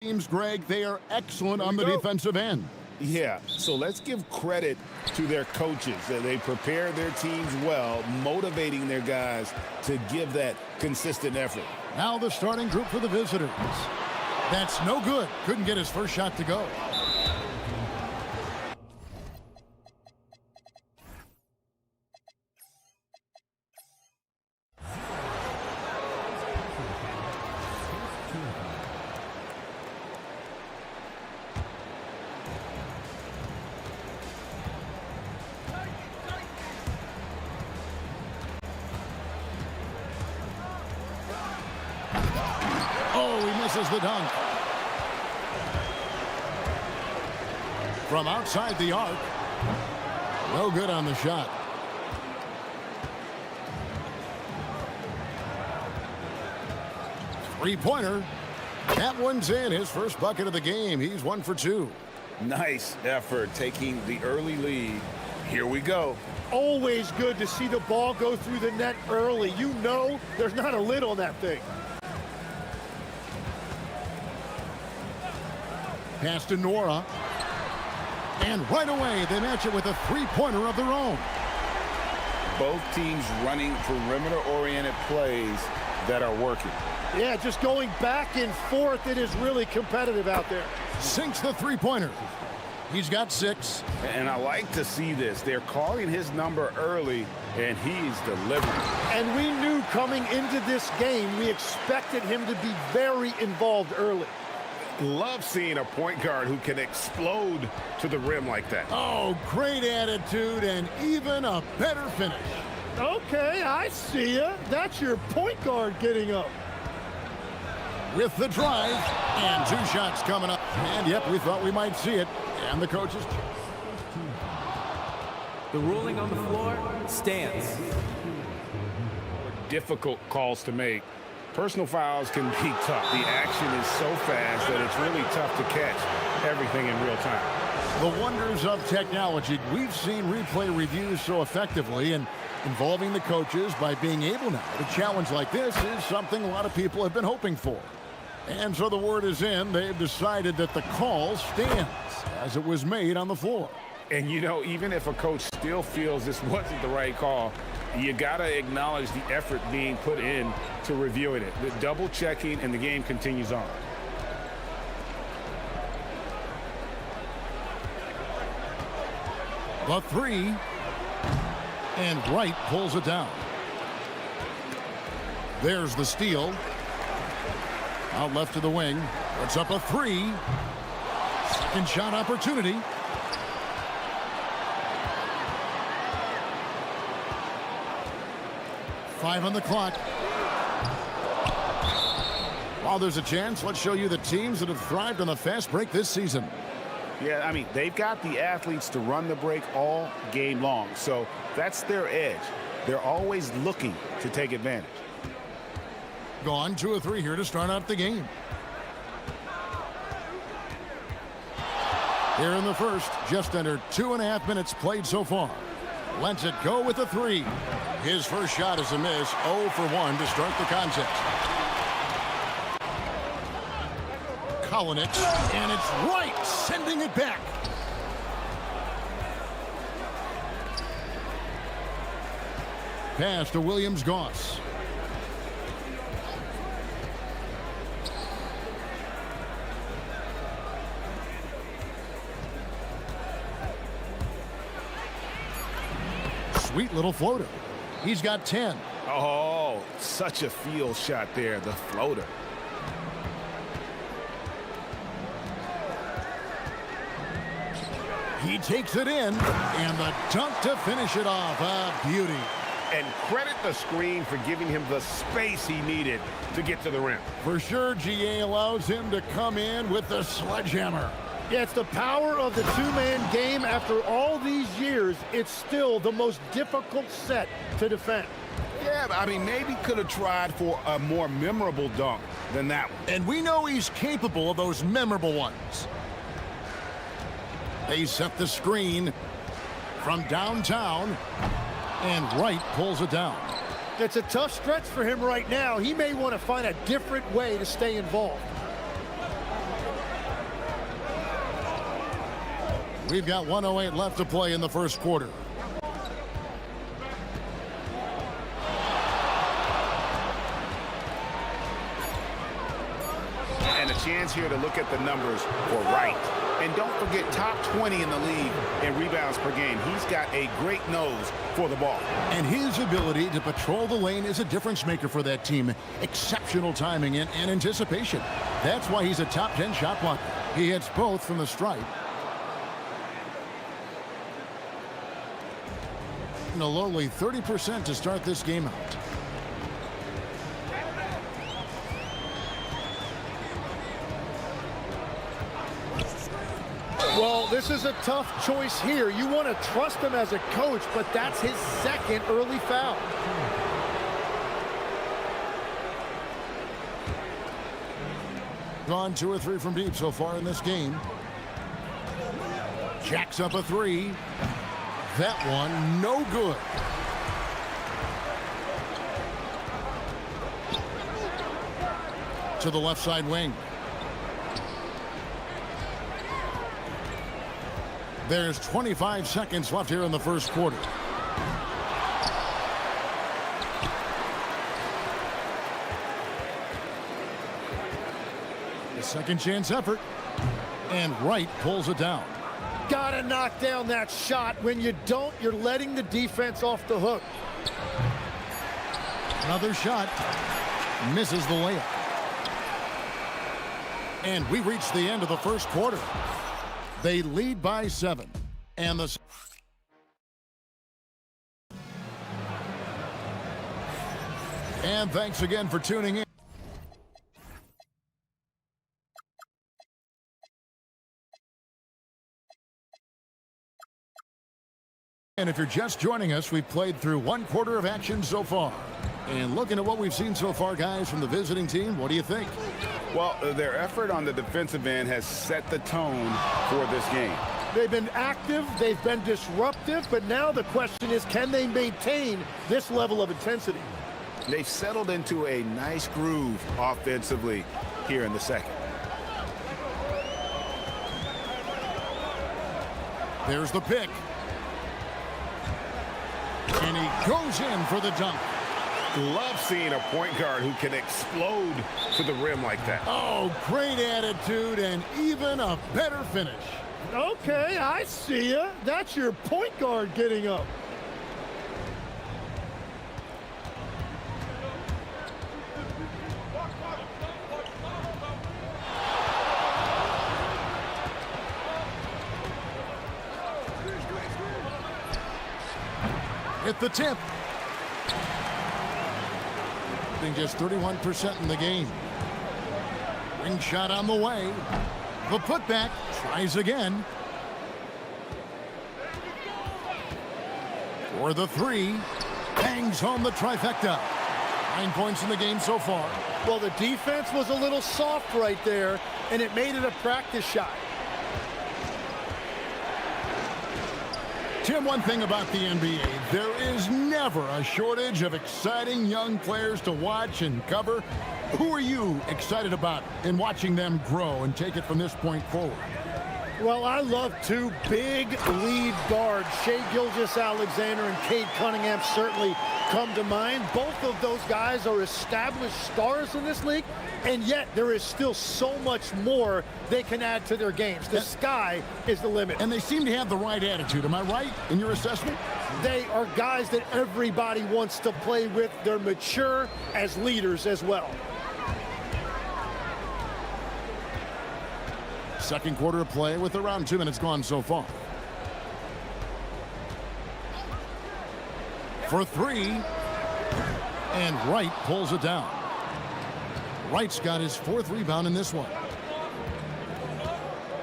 Teams, Greg, they are excellent on the defensive end. Yeah, so let's give credit to their coaches. They prepare their teams well, motivating their guys to give that consistent effort. Now the starting group for the visitors. That's no good. Couldn't get his first shot to go. Misses the dunk. From outside the arc. No good on the shot. Three-pointer. That one's in. His first bucket of the game. He's 1 for 2. Nice effort taking the early lead. Here we go. Always good to see the ball go through the net early. You know there's not a lid on that thing. Pass to Nora. And right away, they match it with a three-pointer of their own. Both teams running perimeter-oriented plays that are working. Yeah, just going back and forth. It is really competitive out there. Sinks the three-pointer. He's got 6. And I like to see this. They're calling his number early, and he's delivering. And we knew coming into this game, we expected him to be very involved early. Love seeing a point guard who can explode to the rim like that. Oh, great attitude and even a better finish. Okay, I see ya. That's your point guard getting up. With the drive, and 2 shots coming up. And yep, we thought we might see it. And the coaches. The ruling on the floor stands. Difficult calls to make. Personal fouls can be tough. The action is so fast that it's really tough to catch everything in real time. The wonders of technology. We've seen replay reviews so effectively, and involving the coaches by being able now to challenge like this is something a lot of people have been hoping for. And so the word is in. They've decided that the call stands as it was made on the floor. And, you know, even if a coach still feels this wasn't the right call, you got to acknowledge the effort being put in to reviewing it. The double checking, and the game continues on. The 3. And Wright pulls it down. There's the steal. Out left to the wing. Puts up a 3. Second shot opportunity. Five on the clock. While there's a chance, let's show you the teams that have thrived on the fast break this season. Yeah, I mean, they've got the athletes to run the break all game long. So that's their edge. They're always looking to take advantage. Gone 2 of 3 here to start out the game. Here in the first, just under 2.5 minutes played so far. Lets it go with a 3. His first shot is a miss. 0 for 1 to start the contest. Kalinic, and it's Wright sending it back. Pass to Williams-Goss. Sweet little floater. He's got 10. Oh, such a field shot there, the floater. He takes it in, and the dunk to finish it off. A beauty. And credit the screen for giving him the space he needed to get to the rim. For sure, GA allows him to come in with the sledgehammer. Yeah, it's the power of the two-man game. After all these years, it's still the most difficult set to defend. Yeah, I mean, maybe could have tried for a more memorable dunk than that one. And we know he's capable of those memorable ones. They set the screen from downtown, and Wright pulls it down. It's a tough stretch for him right now. He may want to find a different way to stay involved. We've got 1:08 left to play in the first quarter. And a chance here to look at the numbers for Wright. And don't forget, top 20 in the league in rebounds per game. He's got a great nose for the ball. And his ability to patrol the lane is a difference maker for that team. Exceptional timing and anticipation. That's why he's a top 10 shot blocker. He hits both from the stripe. And a lowly 30% to start this game out. Well, this is a tough choice here. You want to trust him as a coach, but that's his second early foul. Gone 2 or 3 from deep so far in this game. Jacks up a 3. That one, no good. To the left side wing. There's 25 seconds left here in the first quarter. The second chance effort. And Wright pulls it down. Gotta knock down that shot. When you don't, you're letting the defense off the hook. Another shot. Misses the layup. And we reach the end of the first quarter. They lead by 7. And the... And thanks again for tuning in. And if you're just joining us, we've played through 1 quarter of action so far. And looking at what we've seen so far, guys, from the visiting team, what do you think? Well, their effort on the defensive end has set the tone for this game. They've been active, they've been disruptive, but now the question is, can they maintain this level of intensity? They've settled into a nice groove offensively here in the second. There's the pick. And he goes in for the dunk. Love seeing a point guard who can explode to the rim like that. Oh, great attitude and even a better finish. Okay, I see ya. That's your point guard getting up. Hit the tip. Just 31% in the game. Ring shot on the way. The putback tries again. For the 3. Bangs home the trifecta. 9 points in the game so far. Well, the defense was a little soft right there, and it made it a practice shot. Tim, one thing about the NBA, there is never a shortage of exciting young players to watch and cover. Who are you excited about in watching them grow and take it from this point forward? Well, I love 2 big lead guards. Shai Gilgeous-Alexander and Cade Cunningham certainly come to mind. Both of those guys are established stars in this league, and yet there is still so much more they can add to their games. The sky is the limit. And they seem to have the right attitude. Am I right in your assessment? They are guys that everybody wants to play with. They're mature as leaders as well. Second quarter of play with around 2 minutes gone so far. For 3. And Wright pulls it down. Wright's got his 4th rebound in this one.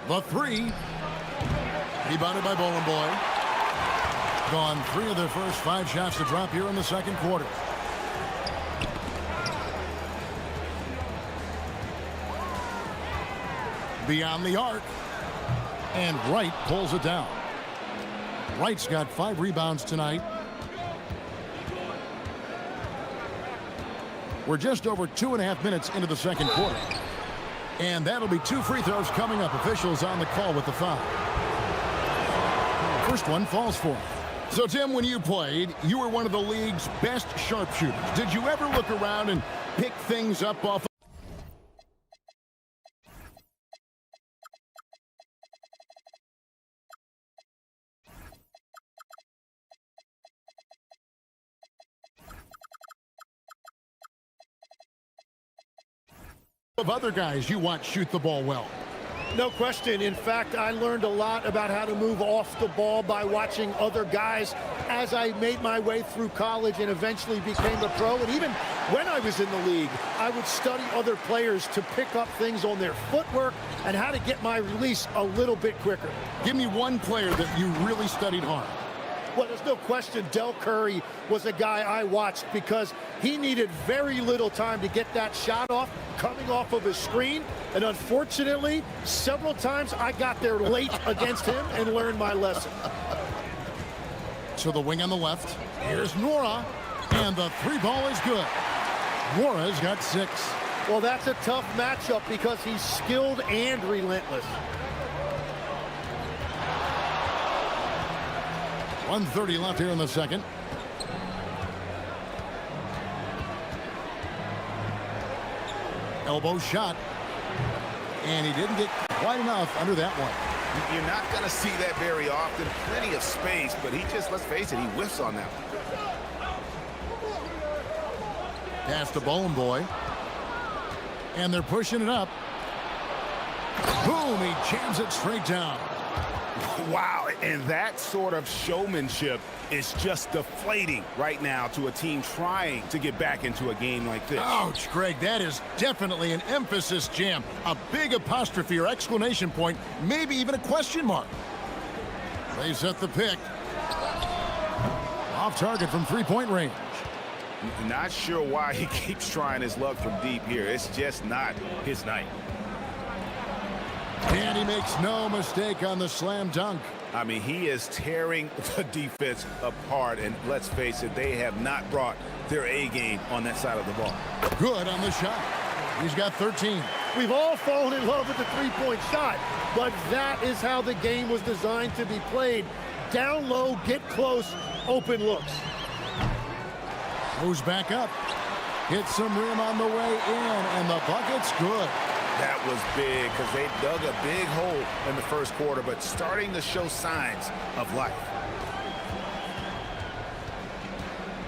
The 3. Rebounded by Bowling Boy. Gone 3 of their first 5 shots to drop here in the second quarter. Beyond the arc. And Wright pulls it down. Wright's got 5 rebounds tonight. We're just over 2.5 minutes into the second quarter. And that'll be 2 free throws coming up. Officials on the call with the foul. first one falls for him. So, Tim, when you played, you were one of the league's best sharpshooters. Did you ever look around and pick things up off of other guys you watch shoot the ball well? No question. In fact, I learned a lot about how to move off the ball by watching other guys as I made my way through college and eventually became a pro. And even when I was in the league, I would study other players to pick up things on their footwork and how to get my release a little bit quicker. Give me one player that you really studied hard. Well, there's no question Del Curry was a guy I watched because he needed very little time to get that shot off coming off of his screen. And unfortunately, several times I got there late against him and learned my lesson. To the wing on the left. Here's Nora. And the three ball is good. Nora's got 6. Well, that's a tough matchup because he's skilled and relentless. 1:30 left here in the second. Elbow shot. And he didn't get quite enough under that one. You're not going to see that very often. Plenty of space, but he just, let's face it, he whiffs on that one. Pass to Bowling Boy. And they're pushing it up. Boom, he jams it straight down. Wow, and that sort of showmanship is just deflating right now to a team trying to get back into a game like this. Ouch, Greg, that is definitely an emphasis jam. A big apostrophe or exclamation point, maybe even a question mark. Plays at the pick. Off target from three-point range. Not sure why he keeps trying his luck from deep here. It's just not his night. And he makes no mistake on the slam dunk. I mean, he is tearing the defense apart, and let's face it, they have not brought their A game on that side of the ball. Good on the shot. He's got 13. We've all fallen in love with the three-point shot, but that is how the game was designed to be played. Down low, get close, open looks. Goes back up. Hits some rim on the way in, and the bucket's good. That was big because they dug a big hole in the first quarter, but starting to show signs of life.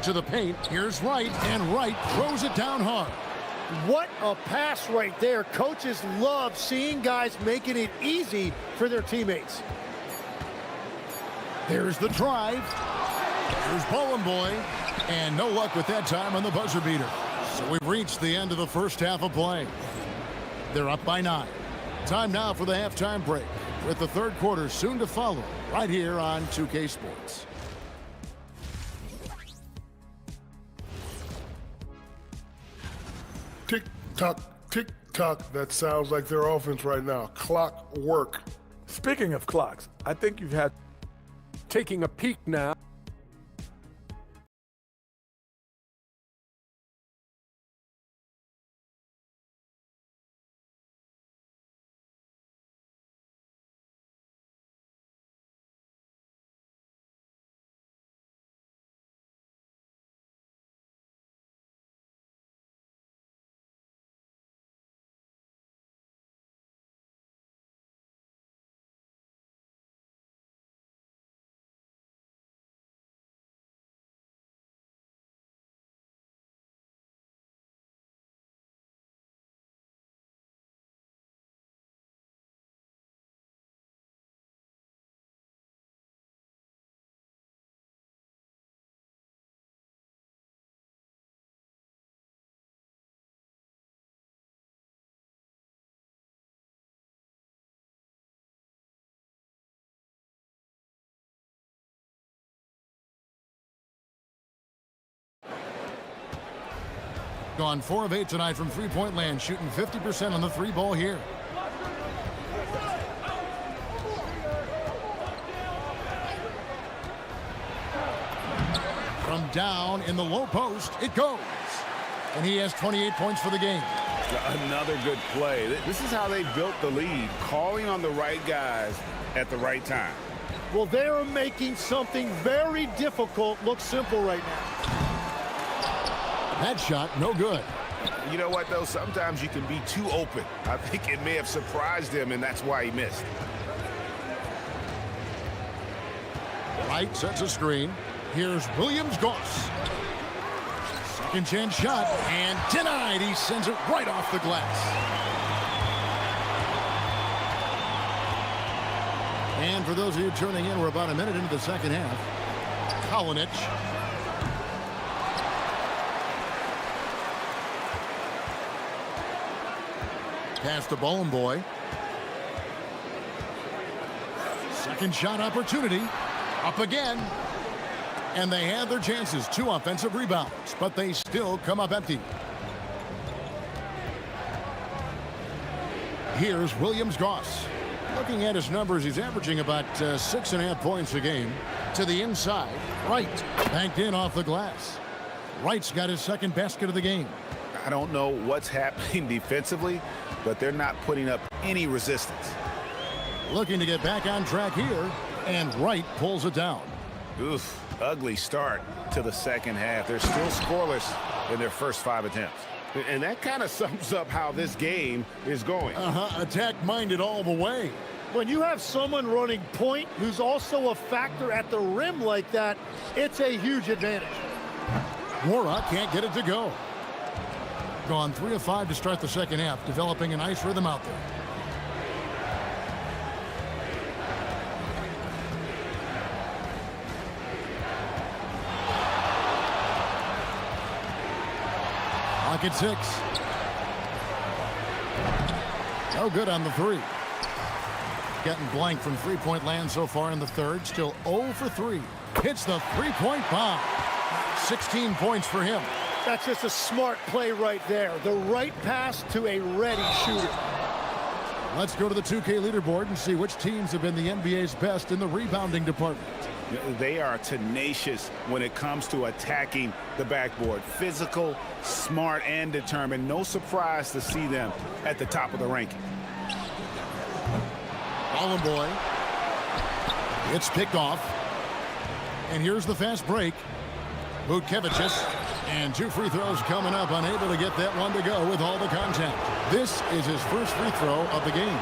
To the paint, here's Wright, and Wright throws it down hard. What a pass right there. Coaches love seeing guys making it easy for their teammates. There's the drive. Here's Bowling Boy, and no luck with that time on the buzzer beater. So we've reached the end of the first half of play. They're up by 9. Time now for the halftime break, with the third quarter soon to follow right here on 2K Sports. Tick-tock, tick-tock. That sounds like their offense right now. Clock work. Speaking of clocks, I think you've had taking a peek now. Gone 4 of 8 tonight from three-point land, shooting 50% on the three ball here. From down in the low post, it goes. And he has 28 points for the game. Another good play. This is how they built the lead, calling on the right guys at the right time. Well, they are making something very difficult look simple right now. That shot, no good. You know what, though? Sometimes you can be too open. I think it may have surprised him, and that's why he missed. Wright sets a screen. Here's Williams-Goss. Second chance shot, and denied. He sends it right off the glass. And for those of you tuning in, we're about a minute into the second half. Kalinic. Pass to Boy. Second shot opportunity. Up again. And they had their chances. 2 offensive rebounds, but they still come up empty. Here's Williams-Goss. Looking at his numbers, he's averaging about 6.5 points a game. To the inside. Wright banked in off the glass. Wright's got his second basket of the game. I don't know what's happening defensively, but they're not putting up any resistance. Looking to get back on track here, and Wright pulls it down. Oof, ugly start to the second half. They're still scoreless in their first 5 attempts. And that kind of sums up how this game is going. Attack-minded all the way. When you have someone running point who's also a factor at the rim like that, it's a huge advantage. Mora can't get it to go. Gone 3 of 5 to start the second half, developing a nice rhythm out there. Clock at 6. No good on the 3. Getting blank from three-point land so far in the third. Still 0 for 3. Hits the three-point bomb. 16 points for him. That's just a smart play right there. The right pass to a ready shooter. Let's go to the 2K leaderboard and see which teams have been the NBA's best in the rebounding department. They are tenacious when it comes to attacking the backboard. Physical, smart, and determined. No surprise to see them at the top of the ranking. Boy. It's picked off. And here's the fast break. Butkevicius. And 2 free throws coming up. Unable to get that one to go with all the contact. This is his first free throw of the game.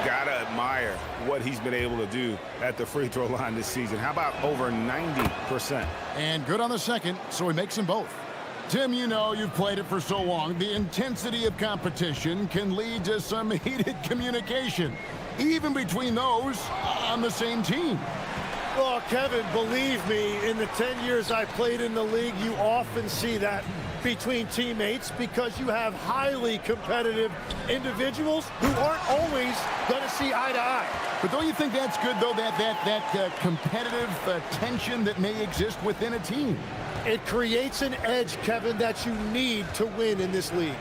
Gotta admire what he's been able to do at the free throw line this season. How about over 90%? And good on the second, so he makes them both. Tim, you know, you've played it for so long. The intensity of competition can lead to some heated communication, even between those on the same team. Oh, Kevin, believe me, in the 10 years I played in the league, you often see that between teammates because you have highly competitive individuals who aren't always going to see eye to eye. But don't you think that's good, though, that competitive tension that may exist within a team? It creates an edge, Kevin, that you need to win in this league.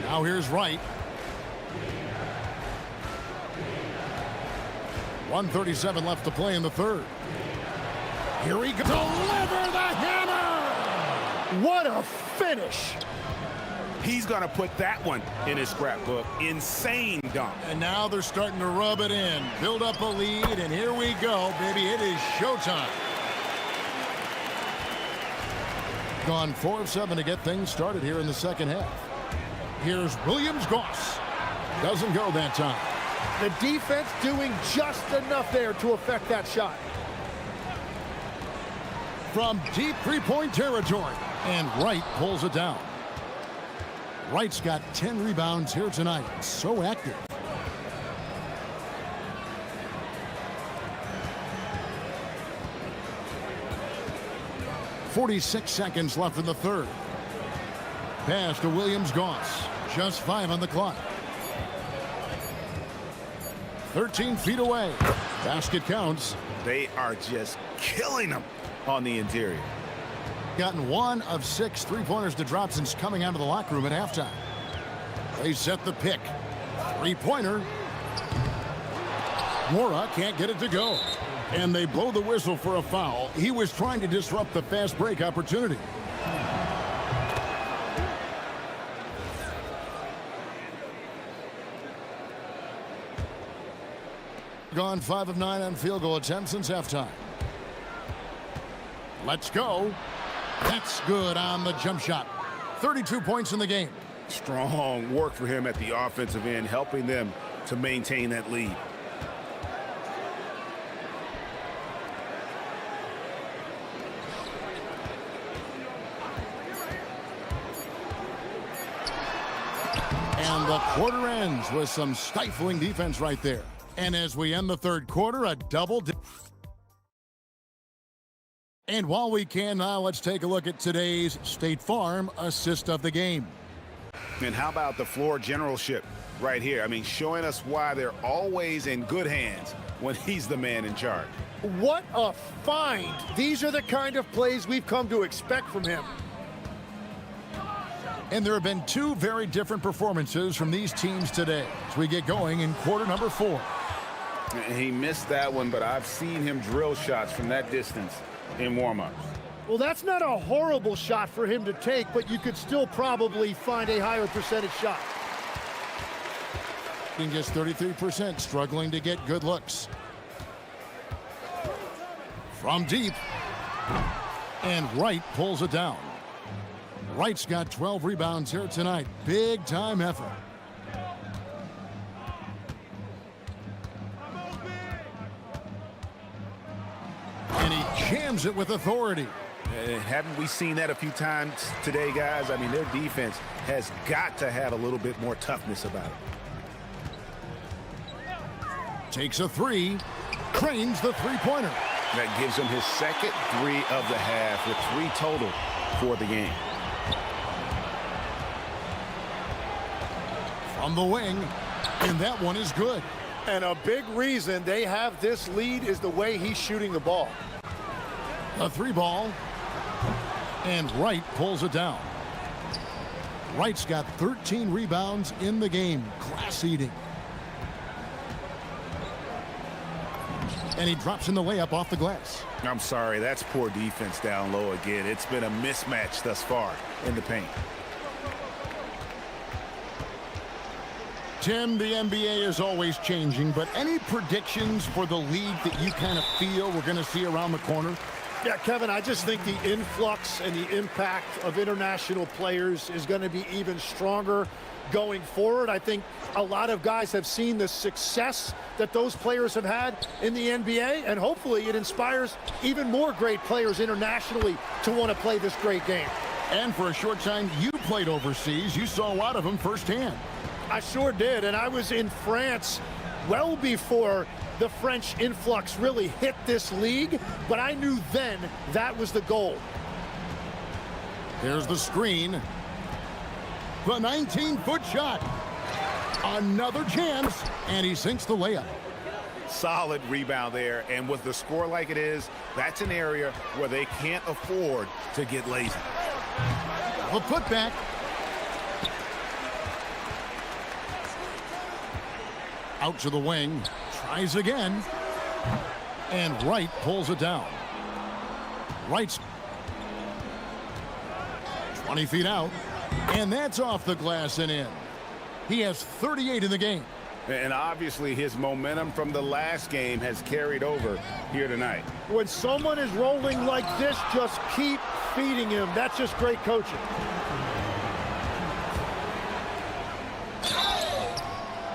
Now here's Wright. 1:37 left to play in the third. Here he goes. Deliver the hammer! What a finish! He's going to put that one in his scrapbook. Insane dunk. And now they're starting to rub it in. Build up a lead, and here we go, baby. It is showtime. Gone 4 of 7 to get things started here in the second half. Here's Williams-Goss. Doesn't go that time. The defense doing just enough there to affect that shot. From deep three-point territory, and Wright pulls it down. Wright's got 10 rebounds here tonight. So active. .46 seconds left in the third. Pass to Williams-Goss. Just 5 on the clock. 13 feet away. Basket counts. They are just killing them on the interior. Gotten 1 of 6 three-pointers to drop since coming out of the locker room at halftime. They set the pick. Three-pointer. Mora can't get it to go. And they blow the whistle for a foul. He was trying to disrupt the fast break opportunity. Gone 5 of 9 on field goal attempts since halftime. Let's go. That's good on the jump shot. 32 points in the game. Strong work for him at the offensive end, helping them to maintain that lead. And the quarter ends with some stifling defense right there. And as we end the third quarter, a double. And while we can now, let's take a look at today's State Farm assist of the game. And how about the floor generalship right here? I mean, showing us why they're always in good hands when he's the man in charge. What a find. These are the kind of plays we've come to expect from him. And there have been two very different performances from these teams today as we get going in quarter number 4. And he missed that one, but I've seen him drill shots from that distance in warm-ups. Well, that's not a horrible shot for him to take, but you could still probably find a higher percentage shot. He gets 33%, struggling to get good looks. From deep. And Wright pulls it down. Wright's got 12 rebounds here tonight. Big time effort. And he jams it with authority. Haven't we seen that a few times today, guys? I mean, their defense has got to have a little bit more toughness about it. Takes a three. Cranes the three-pointer. That gives him his second 3 of the half with 3 total for the game. From the wing, and that one is good. And a big reason they have this lead is the way he's shooting the ball. A 3-ball, and Wright pulls it down. Wright's got 13 rebounds in the game. Class eating. And he drops in the layup off the glass. I'm sorry, that's poor defense down low again. It's been a mismatch thus far in the paint. Tim, the NBA is always changing, but any predictions for the league that you kind of feel we're going to see around the corner? Yeah, Kevin, I just think the influx and the impact of international players is going to be even stronger going forward. I think a lot of guys have seen the success that those players have had in the NBA, and hopefully it inspires even more great players internationally to want to play this great game. And for a short time, you played overseas. You saw a lot of them firsthand. I sure did, and I was in France well before the French influx really hit this league, but I knew then that was the goal. Here's the screen. The 19-foot shot. Another chance, and he sinks the layup. Solid rebound there, and with the score like it is, that's an area where they can't afford to get lazy. The putback. Out to the wing, tries again, and Wright pulls it down. Wright's 20 feet out, and that's off the glass and in. He has 38 in the game. And obviously his momentum from the last game has carried over here tonight. When someone is rolling like this, just keep feeding him. That's just great coaching.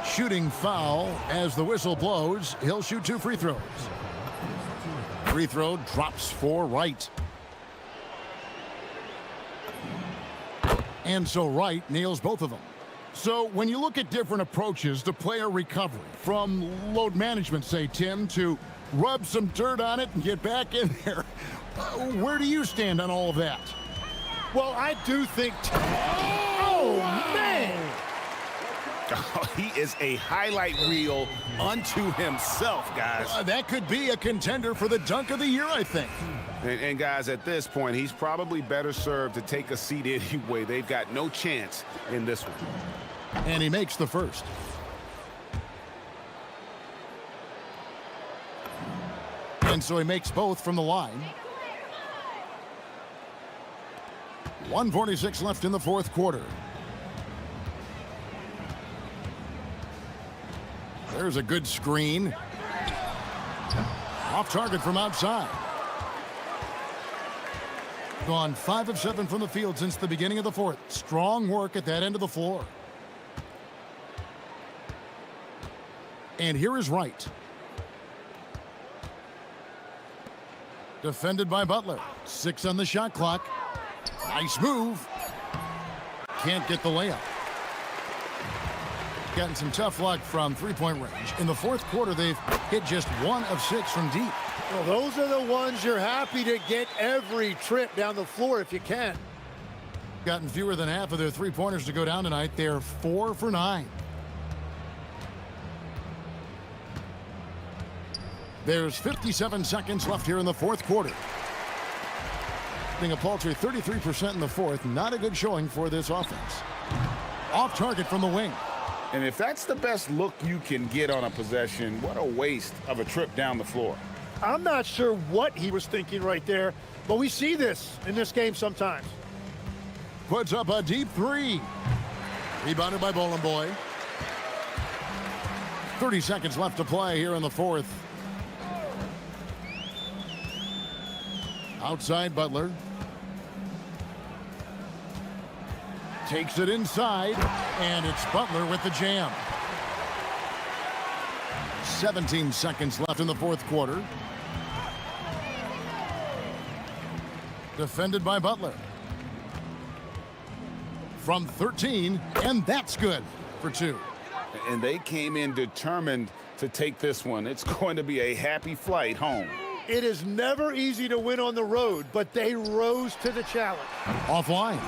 Shooting foul as the whistle blows. He'll shoot 2 free throws. Free throw drops for Wright. And so Wright nails both of them. So when you look at different approaches to player recovery, from load management, say, Tim, to rub some dirt on it and get back in there, where do you stand on all of that? Well, I do think... Oh, man! Oh, he is a highlight reel unto himself, guys. That could be a contender for the dunk of the year, I think. And guys, at this point, he's probably better served to take a seat anyway. They've got no chance in this one. And he makes the first. And so he makes both from the line. 1:46 left in the fourth quarter. There's a good screen. Off target from outside. Gone 5 of 7 from the field since the beginning of the fourth. Strong work at that end of the floor. And here is Wright. Defended by Butler. 6 on the shot clock. Nice move. Can't get the layup. Gotten some tough luck from three-point range. In the fourth quarter, they've hit just 1 of 6 from deep. Well, those are the ones you're happy to get every trip down the floor if you can. Gotten fewer than half of their three-pointers to go down tonight. They're 4 for 9. There's 57 seconds left here in the fourth quarter. Being a paltry 33% in the fourth. Not a good showing for this offense. Off target from the wing. And if that's the best look you can get on a possession, what a waste of a trip down the floor. I'm not sure what he was thinking right there, but we see this in this game sometimes. Puts up a deep three. Rebounded by Bowling Boy. 30 seconds left to play here in the fourth. Outside Butler. Takes it inside, and it's Butler with the jam. 17 seconds left in the fourth quarter. Defended by Butler. From 13, and that's good for 2. And they came in determined to take this one. It's going to be a happy flight home. It is never easy to win on the road, but they rose to the challenge. Offline.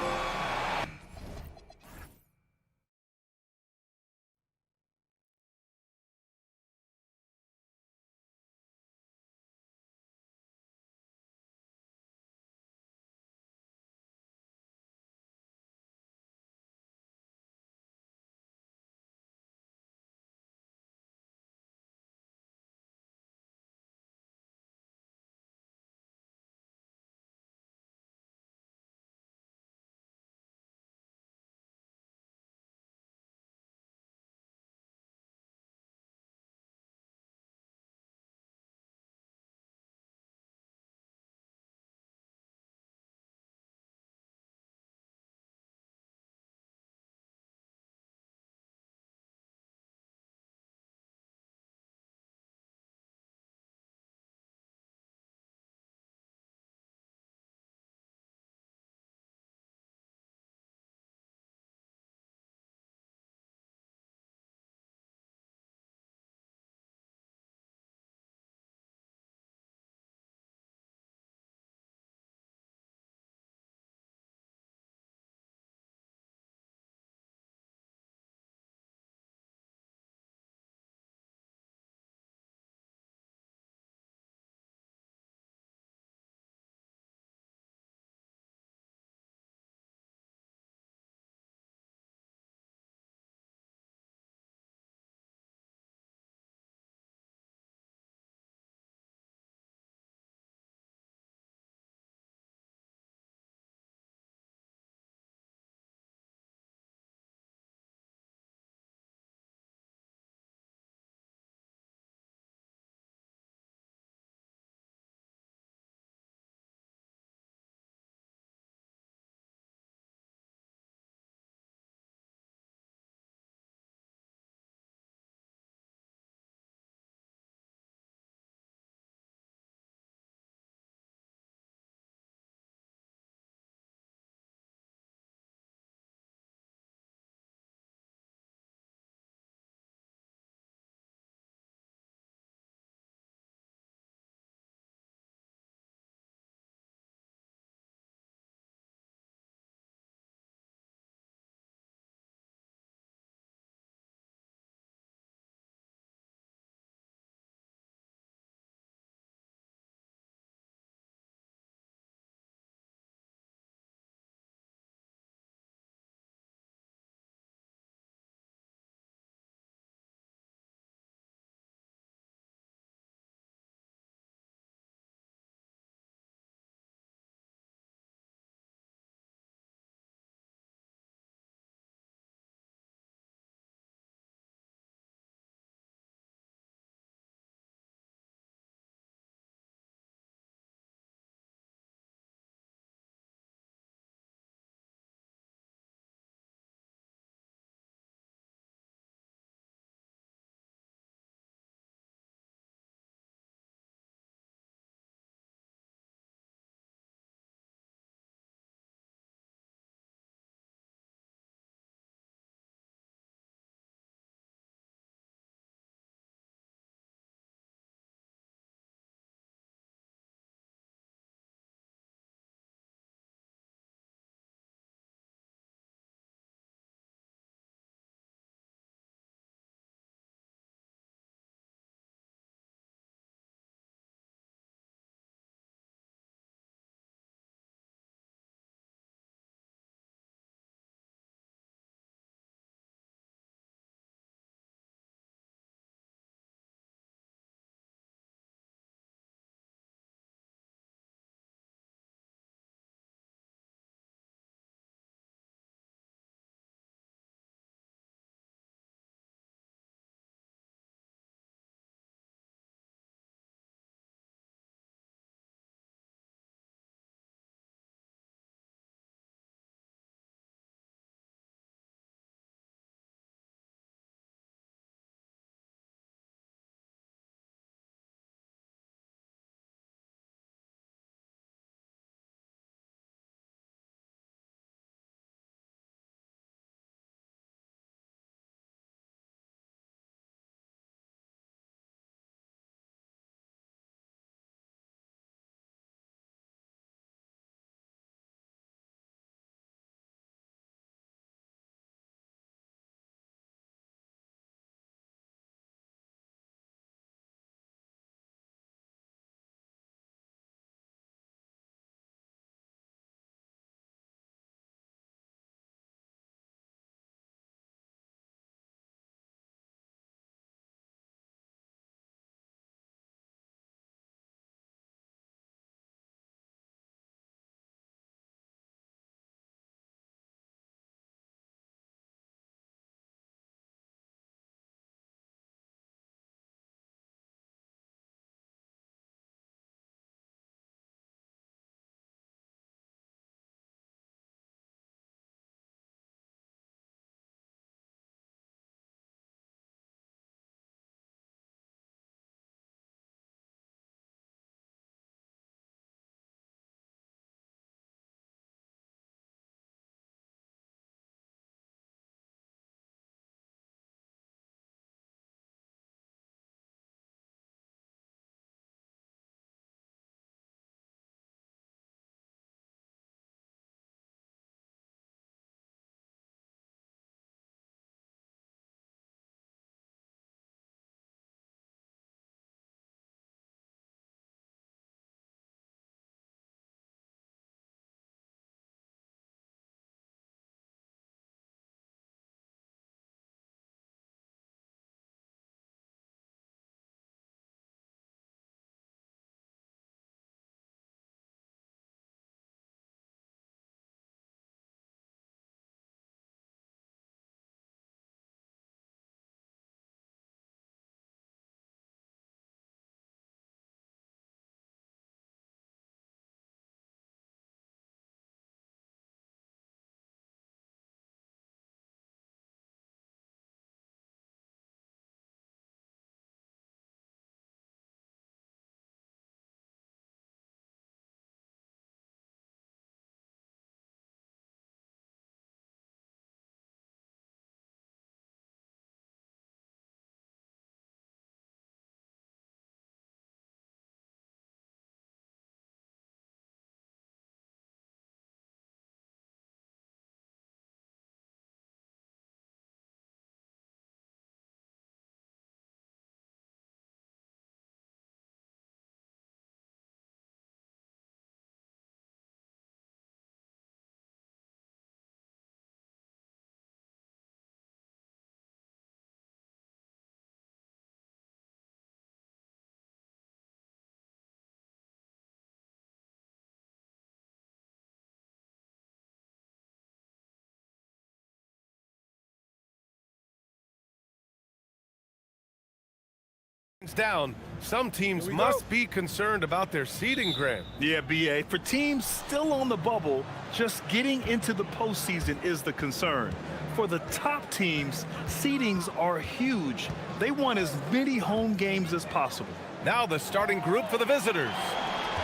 down, some teams must be concerned about their seeding, Grant. Yeah, BA. For teams still on the bubble, just getting into the postseason is the concern. For the top teams, seedings are huge. They want as many home games as possible. Now the starting group for the visitors.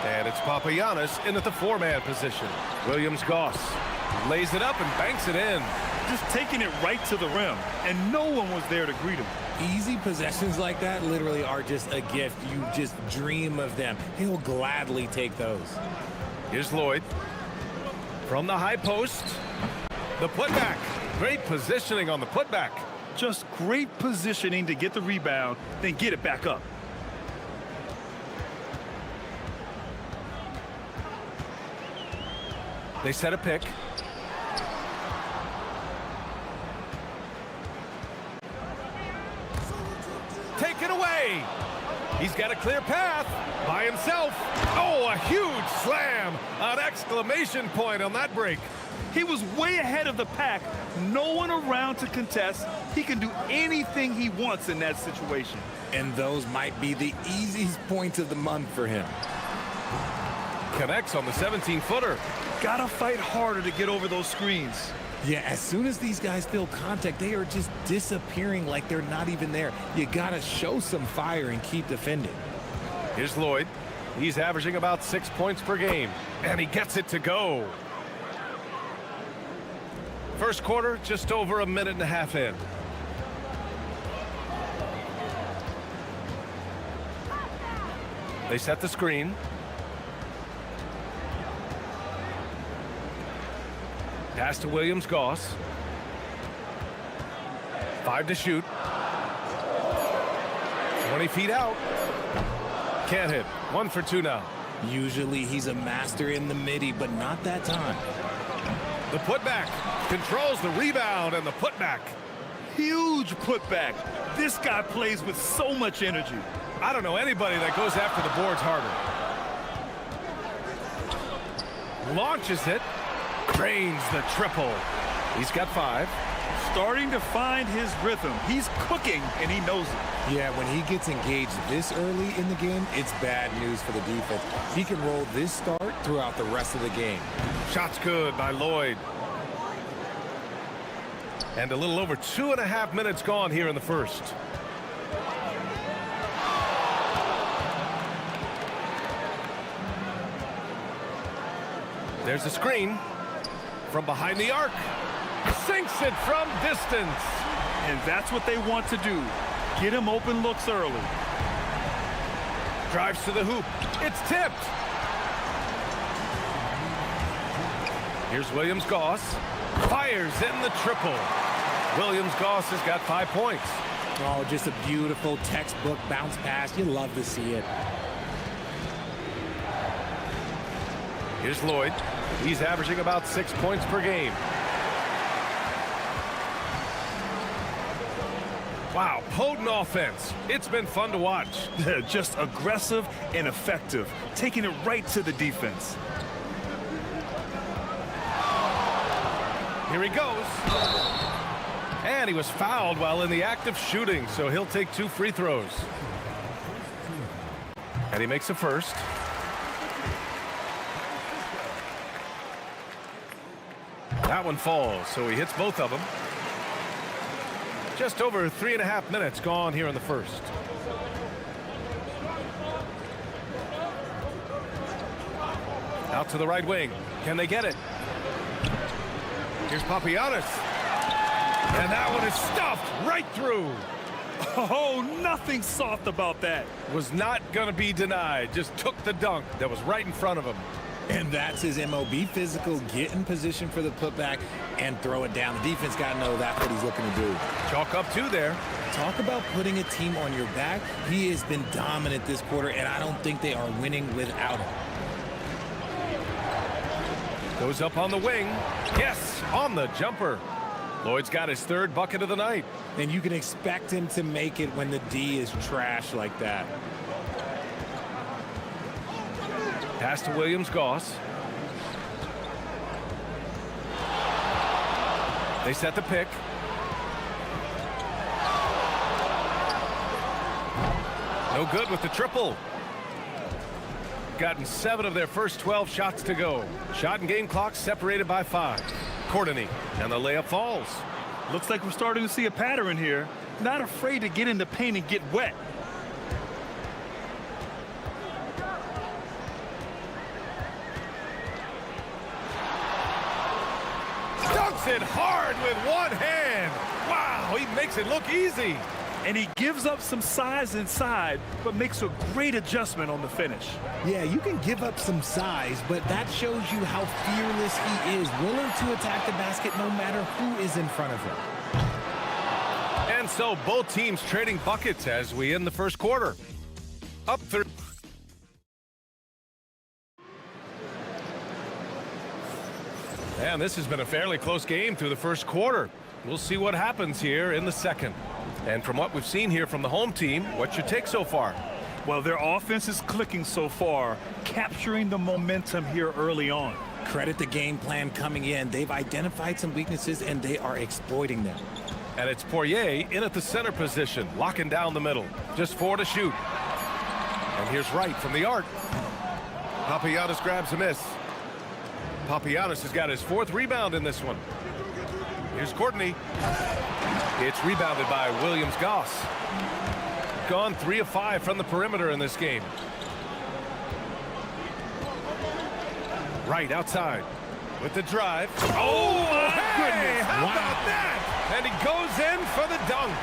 And it's Papagiannis in at the four-man position. Williams-Goss lays it up and banks it in. Just taking it right to the rim, and no one was there to greet him. Easy possessions like that literally are just a gift. You just dream of them. He'll gladly take those. Here's Lloyd. From the high post. The putback. Great positioning on the putback. Just great positioning to get the rebound, then get it back up. They set a pick. Take it away. He's got a clear path by himself. Oh, a huge slam. An exclamation point on that break. He was way ahead of the pack. No one around to contest. He can do anything he wants in that situation. And those might be the easiest points of the month for him. Connects on the 17-footer. Gotta fight harder to get over those screens. Yeah, as soon as these guys feel contact, they are just disappearing like they're not even there. You gotta show some fire and keep defending. Here's Lloyd. He's averaging about 6 points per game, and he gets it to go. First quarter, just over a minute and a half in. They set the screen. Pass to Williams-Goss. 5 to shoot. 20 feet out. Can't hit. 1 for 2 now. Usually he's a master in the midi, but not that time. The putback controls the rebound and the putback. Huge putback. This guy plays with so much energy. I don't know anybody that goes after the boards harder. Launches it. Drains the triple. He's got 5. Starting to find his rhythm. He's cooking, and he knows it. Yeah, when he gets engaged this early in the game, it's bad news for the defense. He can roll this start throughout the rest of the game. Shot's good by Lloyd. And a little over 2.5 minutes gone here in the first. There's a screen from behind the arc. Sinks it from distance. And that's what they want to do. Get him open looks early. Drives to the hoop. It's tipped. Here's Williams-Goss. Fires in the triple. Williams-Goss has got 5 points. Oh, just a beautiful textbook bounce pass. You love to see it. Here's Lloyd. He's averaging about 6 points per game. Wow, potent offense. It's been fun to watch. Just aggressive and effective, taking it right to the defense. Here he goes. And he was fouled while in the act of shooting, so he'll take 2 free throws. And he makes a first. That one falls, so he hits both of them. Just over 3.5 minutes gone here in the first. Out to the right wing. Can they get it? Here's Papagiannis. And that one is stuffed right through. Oh, nothing soft about that. Was not going to be denied. Just took the dunk that was right in front of him. And that's his MO. Be physical, get in position for the putback, and throw it down. The defense got to know that's what he's looking to do. Chalk up 2 there. Talk about putting a team on your back. He has been dominant this quarter, and I don't think they are winning without him. Goes up on the wing. Yes, on the jumper. Lloyd's got his 3rd bucket of the night. And you can expect him to make it when the D is trash like that. Pass to Williams-Goss. They set the pick. No good with the triple. Gotten 7 of their first 12 shots to go. Shot and game clock separated by 5. Courtney, and the layup falls. Looks like we're starting to see a pattern here. Not afraid to get in the paint and get wet. Dunks it hard with one hand. Wow, he makes it look easy. And he gives up some size inside, but makes a great adjustment on the finish. Yeah, you can give up some size, but that shows you how fearless he is, willing to attack the basket no matter who is in front of him. And so both teams trading buckets as we end the first quarter. Up 3. And this has been a fairly close game through the first quarter. We'll see what happens here in the second. And from what we've seen here from the home team, what's your take so far? Well, their offense is clicking so far, capturing the momentum here early on. Credit the game plan coming in. They've identified some weaknesses, and they are exploiting them. And it's Poirier in at the center position, locking down the middle. Just 4 to shoot. And here's Wright from the arc. Papagiannis grabs a miss. Papagiannis has got his 4th rebound in this one. Here's Courtney. It's rebounded by Williams-Goss. Gone 3 of 5 from the perimeter in this game. Wright outside with the drive. Oh, my goodness. How about that? And he goes in for the dunk.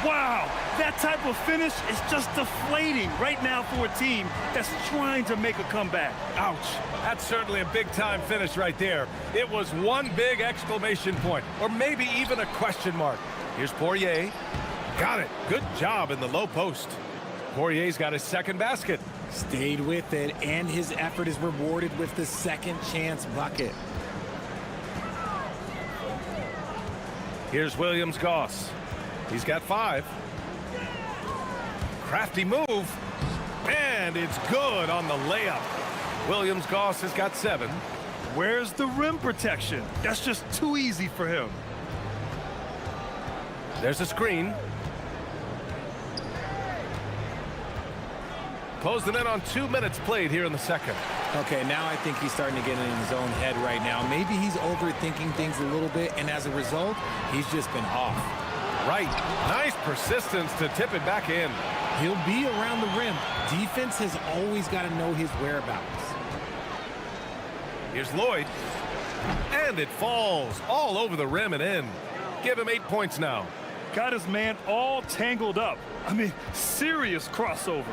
Wow, that type of finish is just deflating right now for a team that's trying to make a comeback. Ouch. That's certainly a big-time finish right there. It was one big exclamation point, or maybe even a question mark. Here's Poirier. Got it. Good job in the low post. Poirier's got his 2nd basket. Stayed with it, and his effort is rewarded with the second chance bucket. Here's Williams-Goss. He's got 5. Crafty move. And it's good on the layup. Williams-Goss has got 7. Where's the rim protection? That's just too easy for him. There's a screen. Closing in on 2 minutes played here in the second. Okay, now I think he's starting to get in his own head right now. Maybe he's overthinking things a little bit, and as a result, he's just been off. Right. Nice persistence to tip it back in. He'll be around the rim. Defense has always got to know his whereabouts. Here's Lloyd. And it falls all over the rim and in. Give him 8 points now. Got his man all tangled up. I mean, serious crossover.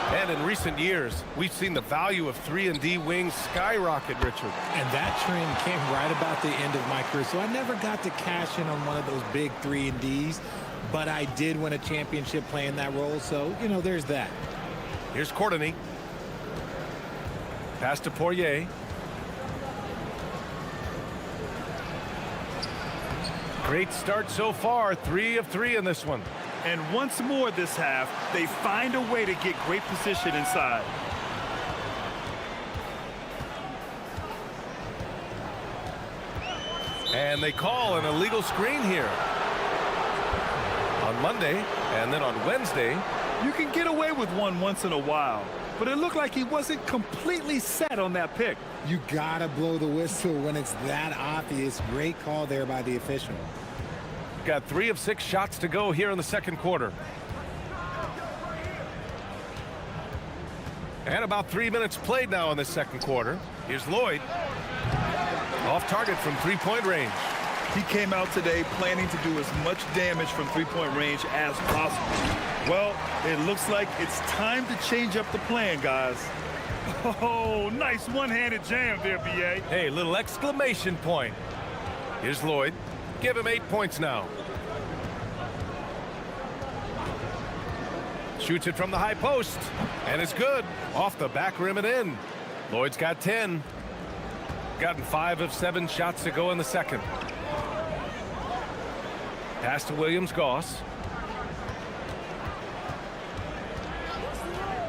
And in recent years, we've seen the value of 3-and-D wings skyrocket, Richard. And that trend came right about the end of my career. So I never got to cash in on one of those big 3-and-Ds, but I did win a championship playing that role. So, you know, there's that. Here's Courtney. Pass to Poirier. Great start so far. 3 of 3 in this one. And once more this half, they find a way to get great position inside. And they call an illegal screen here. On Monday and then on Wednesday. You can get away with one once in a while, but it looked like he wasn't completely set on that pick. You gotta blow the whistle when it's that obvious. Great call there by the official. Got 3 of 6 shots to go here in the second quarter. And about 3 minutes played now in the second quarter. Here's Lloyd. Off target from 3-point range. He came out today planning to do as much damage from 3-point range as possible. Well, it looks like it's time to change up the plan, guys. Oh, nice one-handed jam there, B.A. Hey, little exclamation point. Here's Lloyd. Give him 8 points now. Shoots it from the high post. And it's good. Off the back rim and in. Lloyd's got 10. Gotten 5 of 7 shots to go in the second. Pass to Williams-Goss.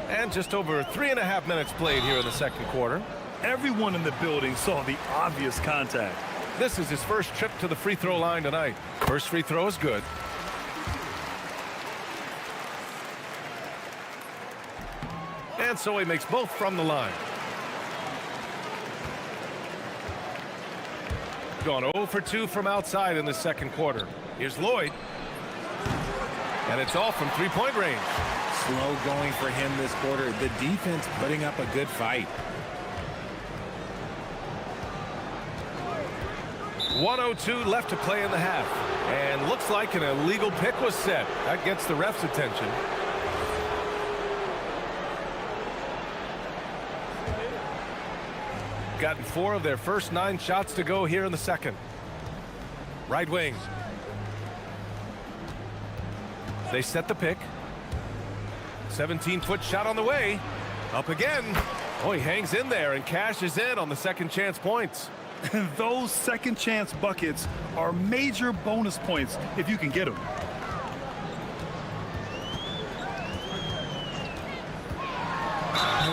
And just over 3.5 minutes played here in the second quarter. Everyone in the building saw the obvious contact. This is his first trip to the free throw line tonight. First free throw is good. And so he makes both from the line. Gone 0 for 2 from outside in the second quarter. Here's Lloyd. And it's all from three-point range. Slow going for him this quarter. The defense putting up a good fight. 1:02 left to play in the half. And looks like an illegal pick was set. That gets the ref's attention. Gotten 4 of their first 9 shots to go here in the second. Right wing. They set the pick. 17-foot shot on the way. Up again. Oh, he hangs in there and cashes in on the second chance points. And those second chance buckets are major bonus points if you can get them.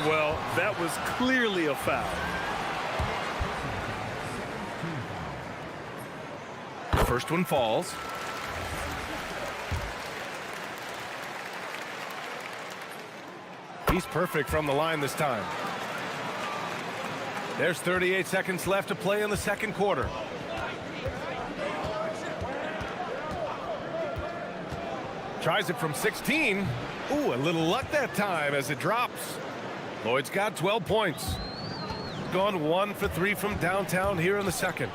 Well, that was clearly a foul. First one falls. He's perfect from the line this time. There's 38 seconds left to play in the second quarter. Tries it from 16. Ooh, a little luck that time as it drops. Lloyd's got 12 points. Gone 1 for 3 from downtown here in the second.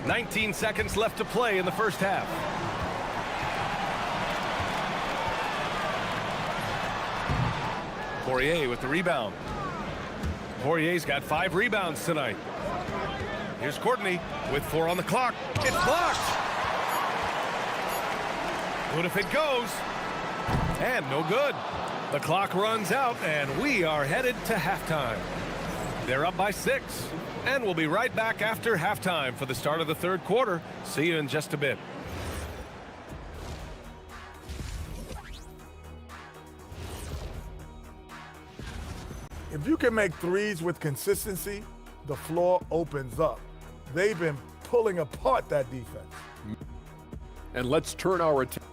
19 seconds left to play in the first half. Poirier with the rebound. Poirier's got 5 rebounds tonight. Here's Courtney with 4 on the clock. It's blocked. What if it goes? And no good. The clock runs out and we are headed to halftime. They're up by 6. And we'll be right back after halftime for the start of the third quarter. See you in just a bit. If you can make threes with consistency, the floor opens up. They've been pulling apart that defense. And let's turn our attention.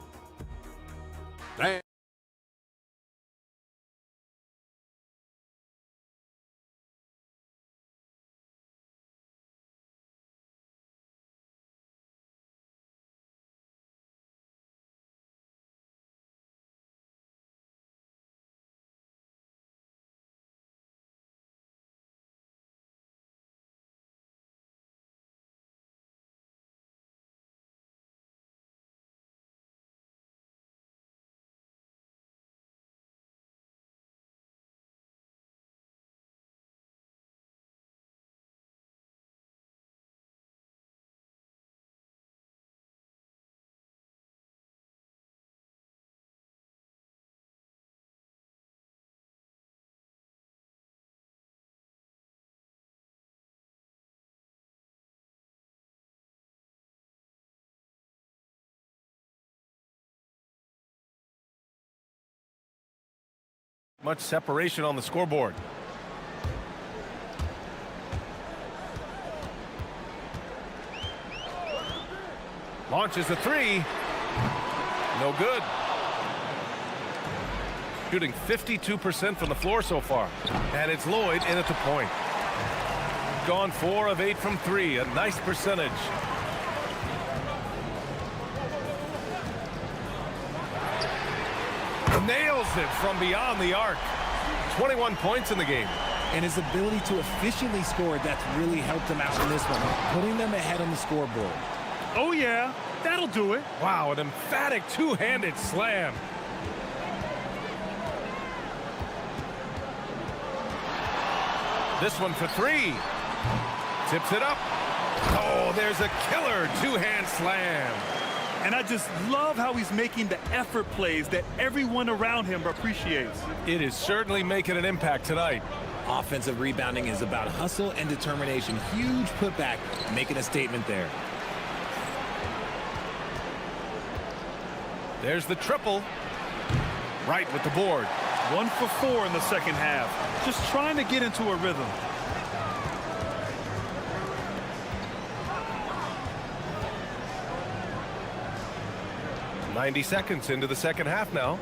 Much separation on the scoreboard. Launches a 3. No good. Shooting 52% from the floor so far. And it's Lloyd in at the point. Gone 4 of 8 from 3. A nice percentage. Nails it from beyond the arc. 21 points in the game. And his ability to efficiently score, that's really helped him out in this one, putting them ahead on the scoreboard. Oh, yeah, that'll do it. Wow, an emphatic two-handed slam. This one for 3. Tips it up. Oh, there's a killer two-hand slam. And I just love how he's making the effort plays that everyone around him appreciates. It is certainly making an impact tonight. Offensive rebounding is about hustle and determination. Huge putback, making a statement there. There's the triple. Right with the board. 1 for 4 in the second half. Just trying to get into a rhythm. 90 seconds into the second half now.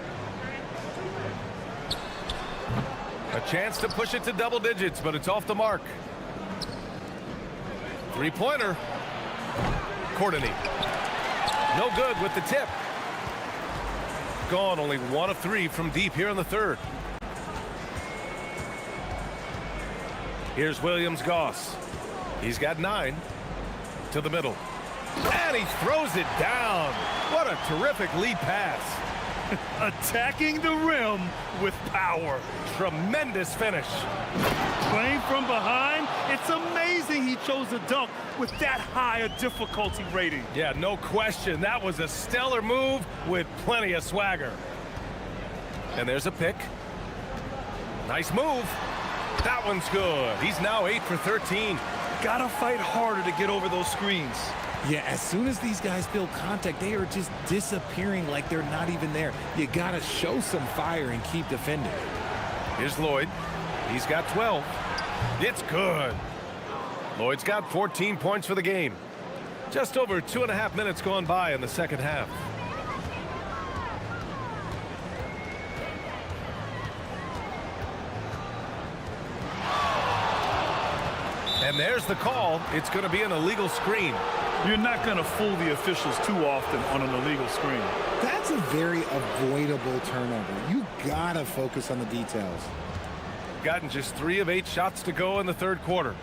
A chance to push it to double digits, but it's off the mark. Three-pointer. Courtney. No good with the tip. Gone, only 1 of 3 from deep here in the third. Here's Williams-Goss. He's got 9 to the middle. And he throws it down. What a terrific lead pass. Attacking the rim with power. Tremendous finish. Playing from behind, it's amazing he chose a dunk with that high a difficulty rating. Yeah, no question. That was a stellar move with plenty of swagger. And there's a pick. Nice move. That one's good. He's now 8 for 13. Gotta fight harder to get over those screens. Yeah, as soon as these guys feel contact, they are just disappearing like they're not even there. You gotta show some fire and keep defending. Here's Lloyd. He's got 12. It's good. Lloyd's got 14 points for the game. Just over 2.5 minutes gone by in the second half. And there's the call. It's going to be an illegal screen. You're not going to fool the officials too often on an illegal screen. That's a very avoidable turnover. You gotta focus on the details. Gotten just 3 of 8 shots to go in the third quarter.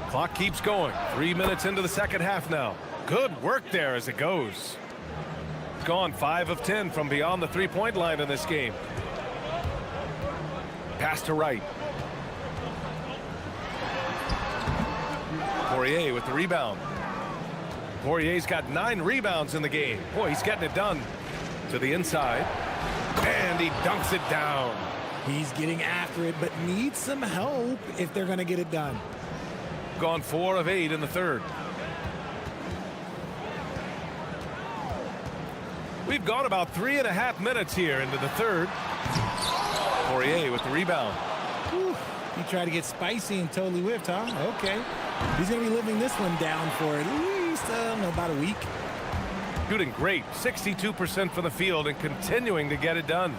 Clock keeps going. 3 minutes into the second half now. Good work there as it goes. Gone 5 of 10 from beyond the three-point line in this game. Pass to Wright. Poirier with the rebound. Poirier's got 9 rebounds in the game. Boy, he's getting it done. To the inside. And he dunks it down. He's getting after it, but needs some help if they're going to get it done. Gone 4 of 8 in the third. We've gone about 3.5 minutes here into the third. Poirier with the rebound. Whew. He tried to get spicy and totally whiffed, huh? Okay. He's going to be living this one down for at least, I don't know, about a week. Shooting great. 62% from the field and continuing to get it done.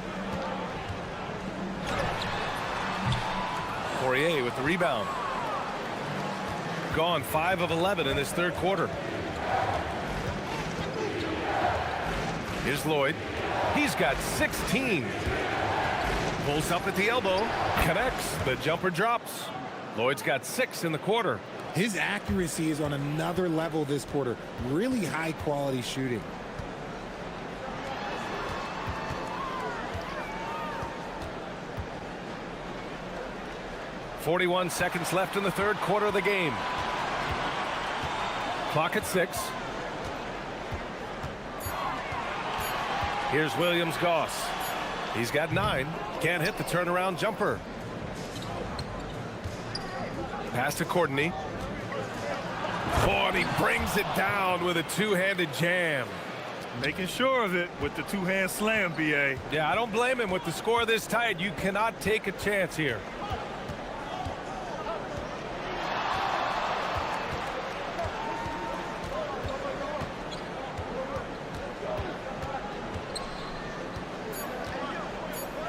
Poirier with the rebound. Gone 5 of 11 in this third quarter. Here's Lloyd. He's got 16. Pulls up at the elbow. Connects. The jumper drops. Lloyd's got 6 in the quarter. His accuracy is on another level this quarter. Really high quality shooting. .41 seconds left in the third quarter of the game. Clock at 6. Here's Williams-Goss. He's got 9. Can't hit the turnaround jumper. Pass to Courtney. Oh, and he brings it down with a two-handed jam. Making sure of it with the two-hand slam, B.A. Yeah, I don't blame him. With the score this tight, you cannot take a chance here.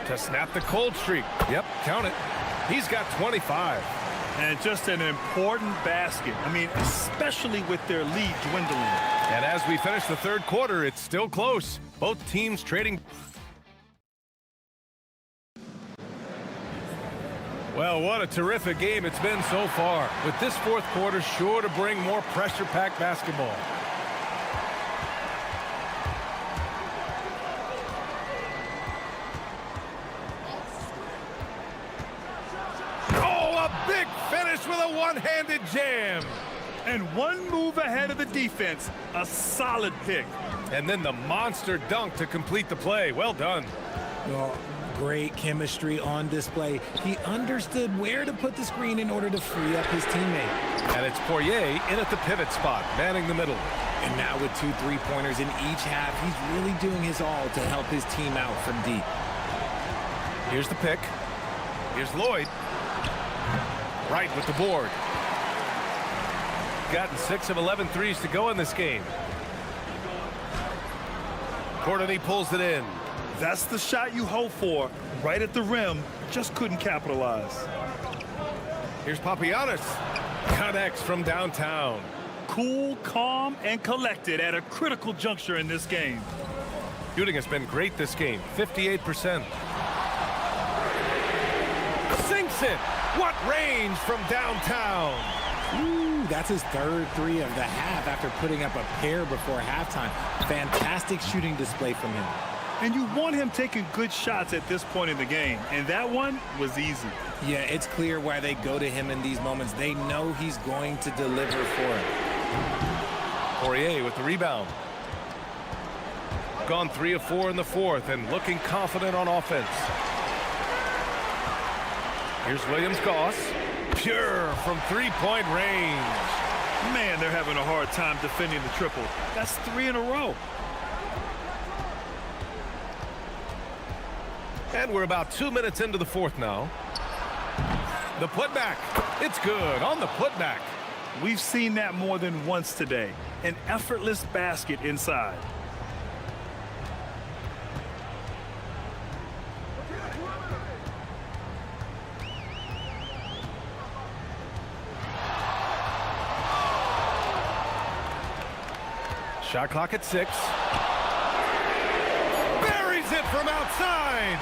To snap the cold streak. Yep, count it. He's got 25. And just an important basket. I mean, especially with their lead dwindling. And as we finish the third quarter, it's still close. Both teams trading. Well, what a terrific game it's been so far. With this fourth quarter sure to bring more pressure-packed basketball. Big finish with a one-handed jam. And one move ahead of the defense. A solid pick. And then the monster dunk to complete the play. Well done. Well, great chemistry on display. He understood where to put the screen in order to free up his teammate. And it's Poirier in at the pivot spot, manning the middle. And now with 2 3-pointers in each half, he's really doing his all to help his team out from deep. Here's the pick. Here's Lloyd. Right with the board. gotten 6 of 11 threes to go in this game. Courtney pulls it in. That's the shot you hope for. Right at the rim, just couldn't capitalize. Here's Papagiannis. Connects from downtown. Cool, calm, and collected at a critical juncture in this game. Shooting has been great this game, 58%. Sinks it. What range from downtown? Ooh, that's his third three of the half after putting up a pair before halftime. Fantastic shooting display from him. And you want him taking good shots at this point in the game, and that one was easy. Yeah, it's clear why they go to him in these moments. They know he's going to deliver for it. Poirier with the rebound. Gone 3 of 4 in the fourth and looking confident on offense. Here's Williams-Goss. Pure from three-point range. Man, they're having a hard time defending the triple. That's 3 in a row. And we're about 2 minutes into the fourth now. The putback. It's good on the putback. We've seen that more than once today. An effortless basket inside. Shot clock at 6. Buries it from outside.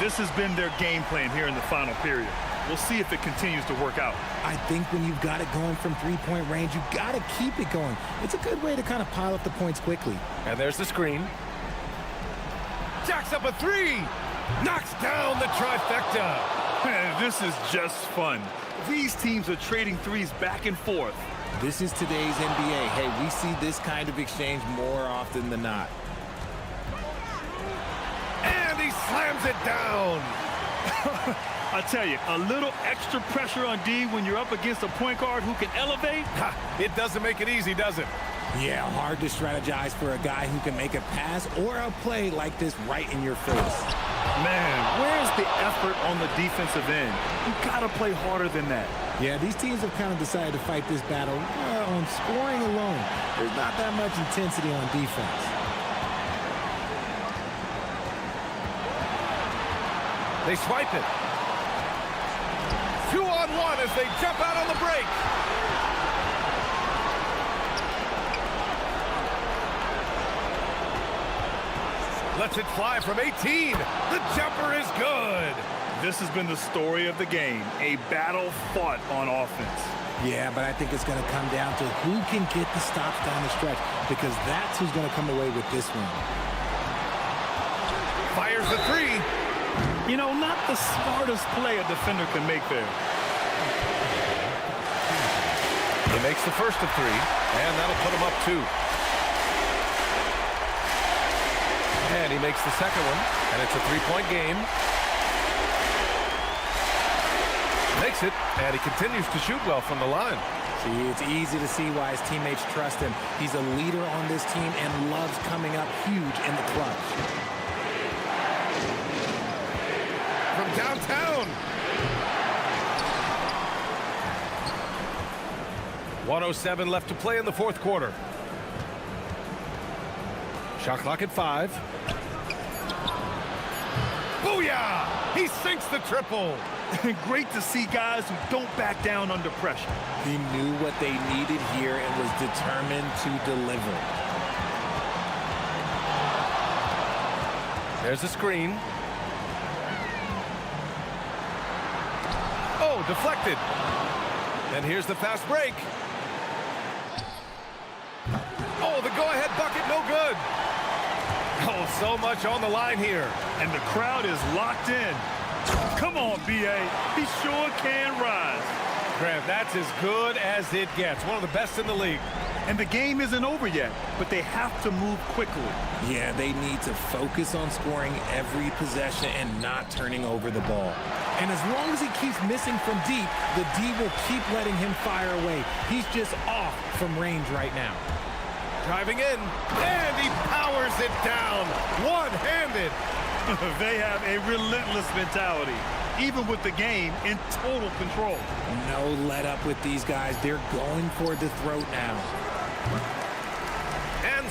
This has been their game plan here in the final period. We'll see if it continues to work out. I think when you've got it going from three-point range, you've got to keep it going. It's a good way to kind of pile up the points quickly. And there's the screen. Jacks up a 3. Knocks down the trifecta. Man, this is just fun. These teams are trading threes back and forth. This is today's NBA. Hey, we see this kind of exchange more often than not. And he slams it down. I tell you, a little extra pressure on D when you're up against a point guard who can elevate. It doesn't make it easy, does it? Yeah, hard to strategize for a guy who can make a pass or a play like this right in your face. Man, where's the effort on the defensive end? You gotta play harder than that. Yeah, these teams have kind of decided to fight this battle on scoring alone. There's not that much intensity on defense. They swipe it. 2-on-1 as they jump out on the break. Lets it fly from 18. The jumper is good. This has been the story of the game, a battle fought on offense. Yeah, but I think it's going to come down to who can get the stops down the stretch, because that's who's going to come away with this one. Fires the 3. You know, not the smartest play a defender can make there. He makes the first of 3, and that'll put him up 2. And he makes the second one, and it's a 3-point game. Makes it, and he continues to shoot well from the line. See, it's easy to see why his teammates trust him. He's a leader on this team and loves coming up huge in the clutch. From downtown. 1:07 left to play in the fourth quarter. Shot clock at 5. Booyah! He sinks the triple. Great to see guys who don't back down under pressure. He knew what they needed here and was determined to deliver. There's a screen. Oh, deflected. And here's the fast break. Oh, the go-ahead bucket, no good. Oh, so much on the line here. And the crowd is locked in. Come on, B.A. He sure can rise. Graham, that's as good as it gets. One of the best in the league. And the game isn't over yet, but they have to move quickly. Yeah, they need to focus on scoring every possession and not turning over the ball. And as long as he keeps missing from deep, the D will keep letting him fire away. He's just off from range right now. Driving in, and he powers it down, one-handed. They have a relentless mentality. even with the game in total control. No let up with these guys. They're going for the throat now. And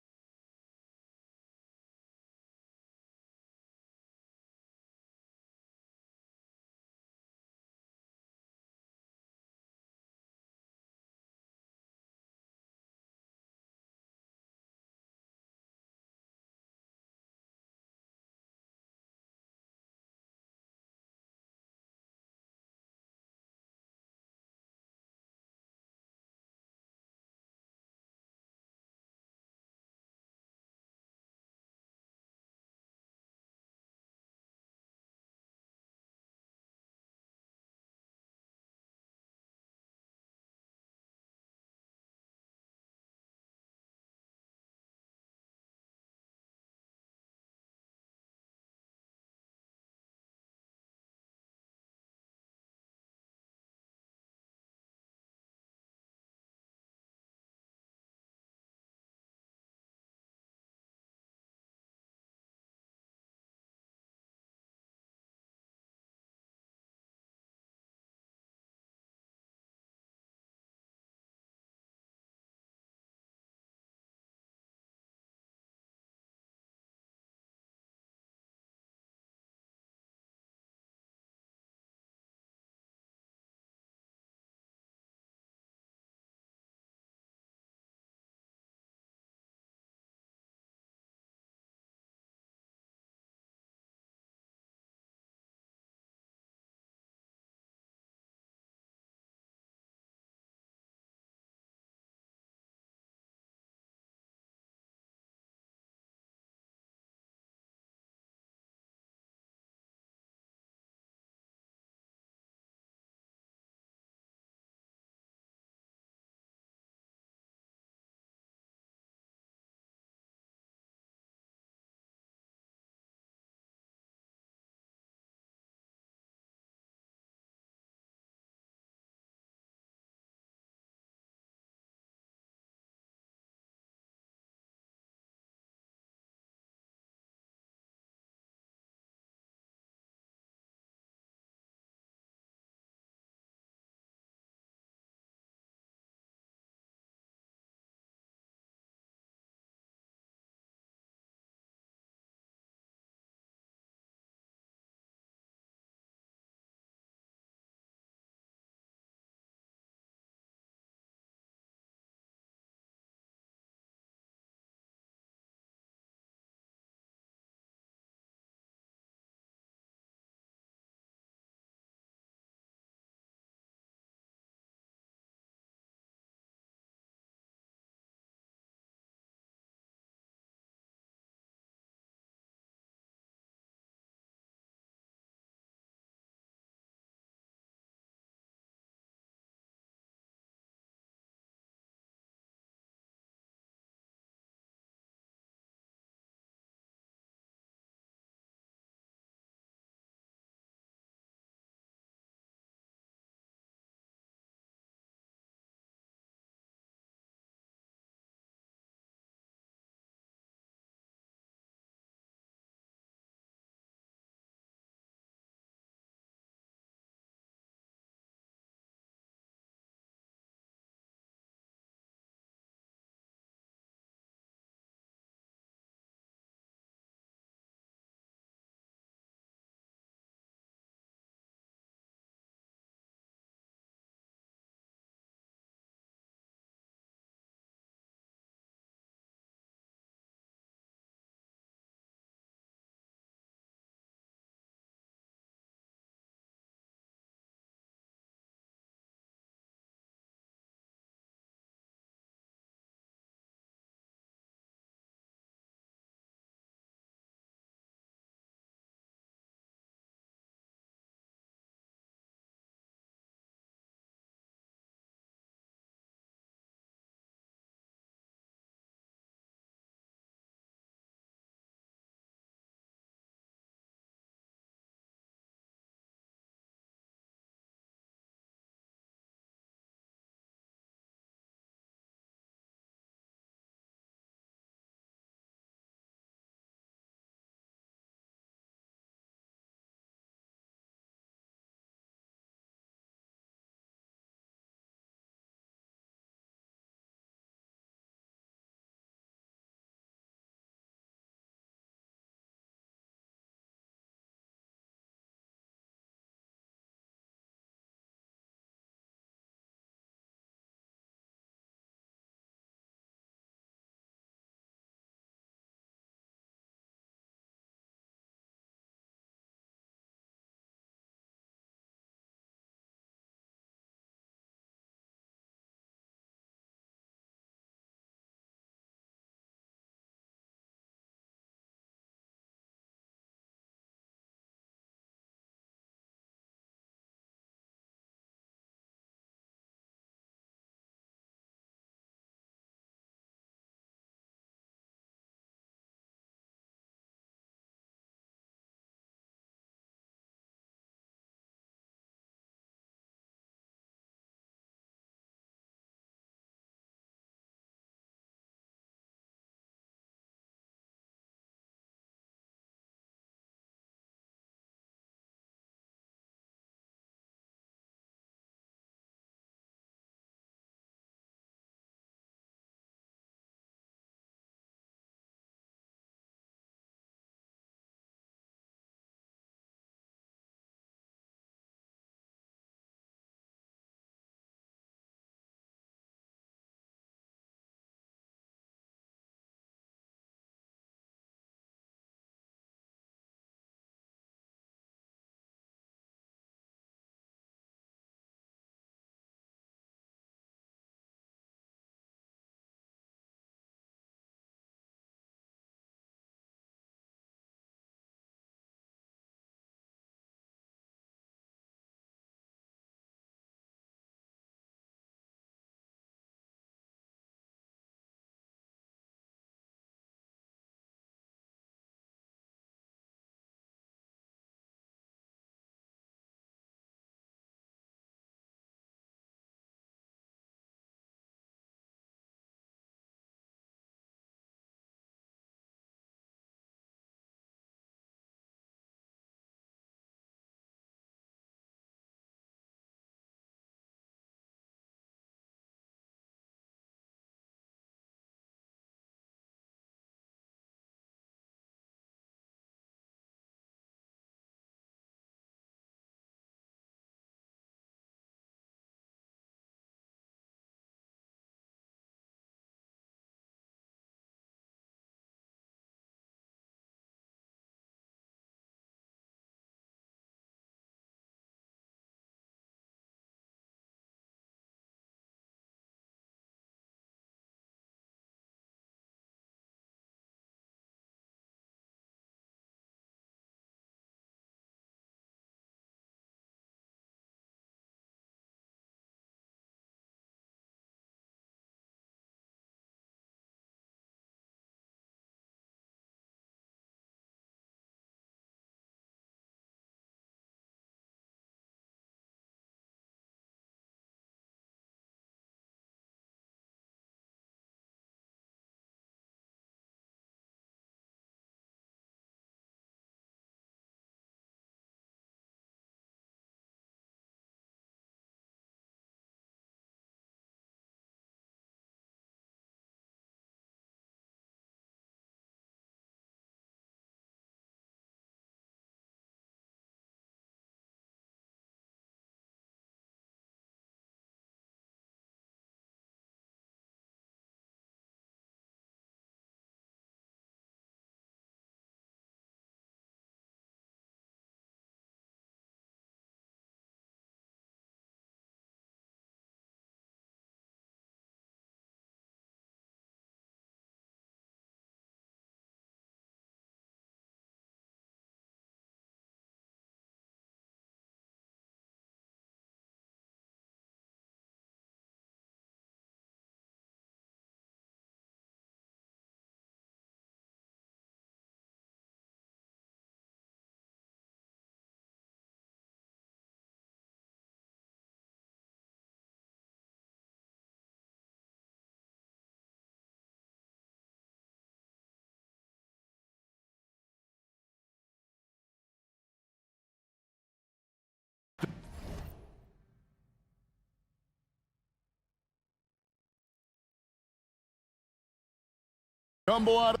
Tumble out of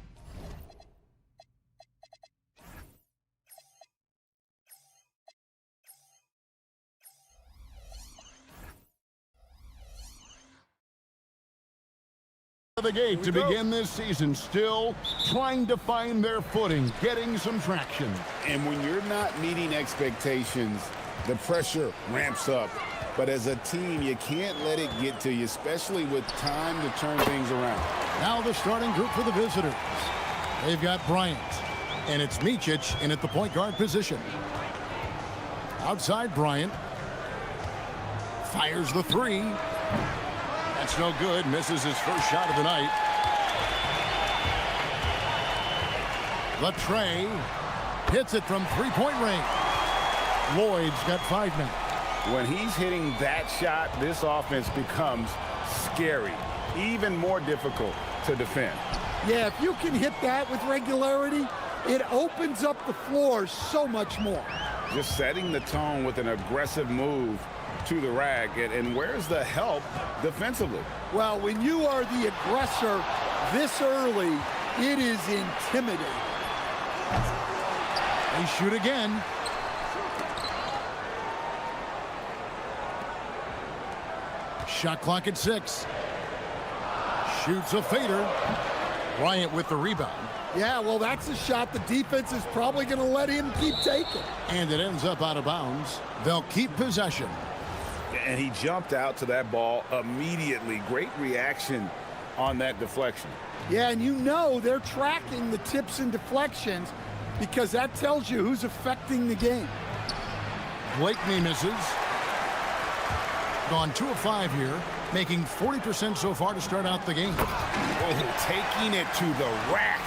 the gate to begin this season, still trying to find their footing, getting some traction. And when you're not meeting expectations, the pressure ramps up. But as a team, you can't let it get to you, especially with time to turn things around. Now the starting group for the visitors. They've got Bryant, and it's Micic in at the point guard position. Outside Bryant. Fires the three. That's no good. Misses his first shot of the night. Latrey hits it from three-point range. Lloyd's got 5 men. When he's hitting that shot, this offense becomes scary, even more difficult to defend. Yeah, if you can hit that with regularity, it opens up the floor so much more. Just setting the tone with an aggressive move to the rack. And where's the help defensively? Well, when you are the aggressor this early, it is intimidating. They shoot again. Shot clock at 6. Shoots a fader. Bryant with the rebound. Yeah, well, that's a shot the defense is probably going to let him keep taking. And it ends up out of bounds. They'll keep possession. And he jumped out to that ball immediately. Great reaction on that deflection. Yeah, and you know they're tracking the tips and deflections because that tells you who's affecting the game. Blakeney misses. Gone 2 of 5 here, making 40% so far to start out the game. Oh, taking it to the rack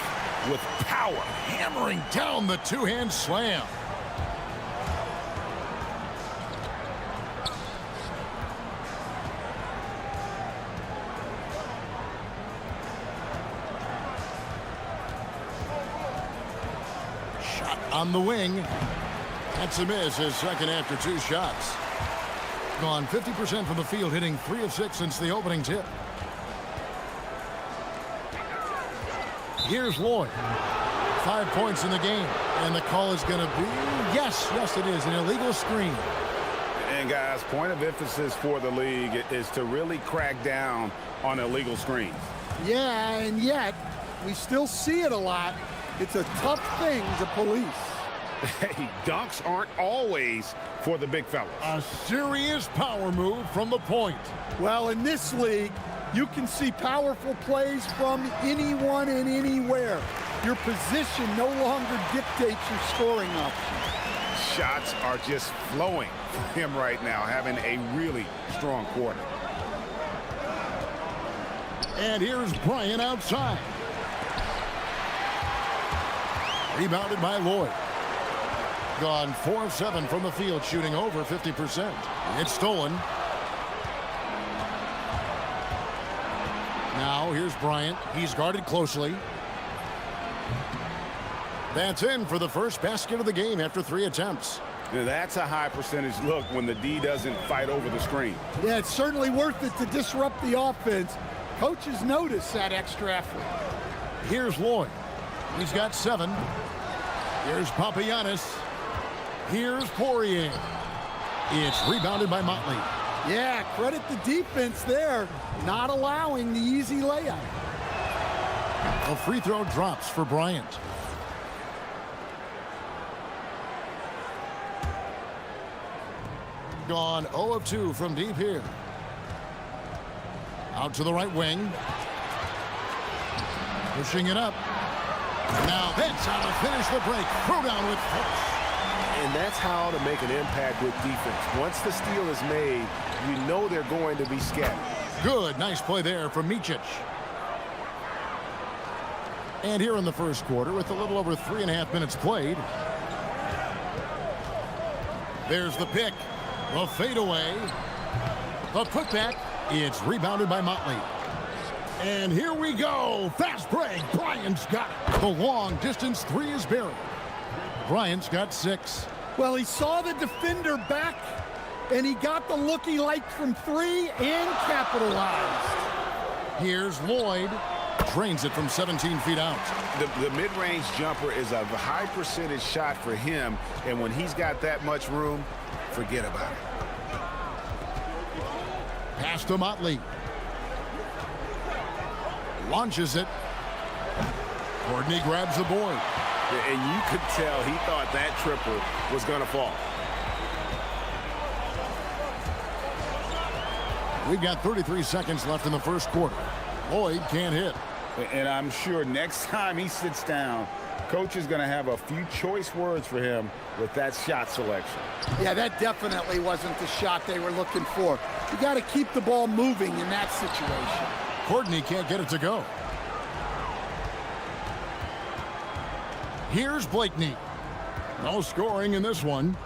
with power. Hammering down the two-hand slam. Shot on the wing. That's a miss, his second after 2 shots. Gone 50% from the field, hitting 3 of 6 since the opening tip. Here's Lloyd. 5 points in the game. And the call is going to be, yes, it is, an illegal screen. And guys, point of emphasis for the league is to really crack down on illegal screens. Yeah, and yet we still see it a lot. It's a tough thing to police. Hey, dunks aren't always for the big fellas. A serious power move from the point. Well, in this league, you can see powerful plays from anyone and anywhere. Your position no longer dictates your scoring options. Shots are just flowing for him right now, having a really strong quarter. And here's Bryant outside. Rebounded by Lloyd. Gone 4 of 7 from the field, shooting over 50%. It's stolen. Now here's Bryant. He's guarded closely. That's in for the first basket of the game after 3 attempts. Now that's a high percentage look when the D doesn't fight over the screen. Yeah, it's certainly worth it to disrupt the offense. Coaches notice that extra effort. Here's Lloyd. He's got 7. Here's Papagiannis. Here's Poirier. It's rebounded by Motley. Yeah, credit the defense there, not allowing the easy layup. A free throw drops for Bryant. Gone 0 of 2 from deep here. Out to the right wing. Pushing it up. Now that's how to finish the break. Throw down with force. And that's how to make an impact with defense. Once the steal is made, you know they're going to be scattered. Good, nice play there from Micic. And here in the first quarter, with a little over 3.5 minutes played. There's the pick. The fadeaway. The putback. It's rebounded by Motley. And here we go. Fast break. Bryant's got it. The long distance 3 is buried. Bryant's got 6. Well, he saw the defender back, and he got the look he liked from 3 and capitalized. Here's Lloyd. drains it from 17 feet out. The mid-range jumper is a high percentage shot for him, and when he's got that much room, forget about it. Pass to Motley. Launches it. Courtney grabs the board. And you could tell he thought that triple was going to fall. We've got 33 seconds left in the first quarter. Lloyd can't hit. And I'm sure next time he sits down, coach is going to have a few choice words for him with that shot selection. Yeah, that definitely wasn't the shot they were looking for. You got to keep the ball moving in that situation. Courtney can't get it to go. Here's Blakeney. No scoring in this one.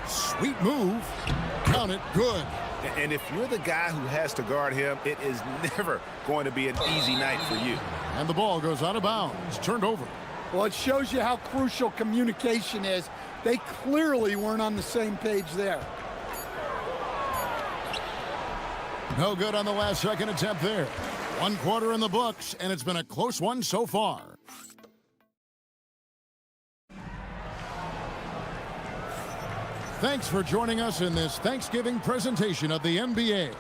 Sweet move. Count it. Good. And if you're the guy who has to guard him, it is never going to be an easy night for you. And the ball goes out of bounds. Turned over. Well, it shows you how crucial communication is. They clearly weren't on the same page there. No good on the last second attempt there. 1 quarter in the books, and it's been a close one so far. Thanks for joining us in this Thanksgiving presentation of the NBA.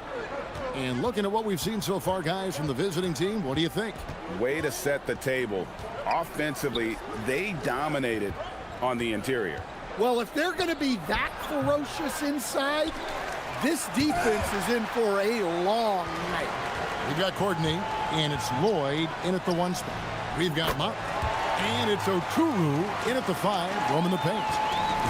And looking at what we've seen so far, guys, from the visiting team, what do you think? Way to set the table. Offensively, they dominated on the interior. Well, if they're going to be that ferocious inside, this defense is in for a long night. We've got Courtney, and it's Lloyd in at the 1 spot. We've got Mott, and it's Oturu in at the 5, roaming the paint.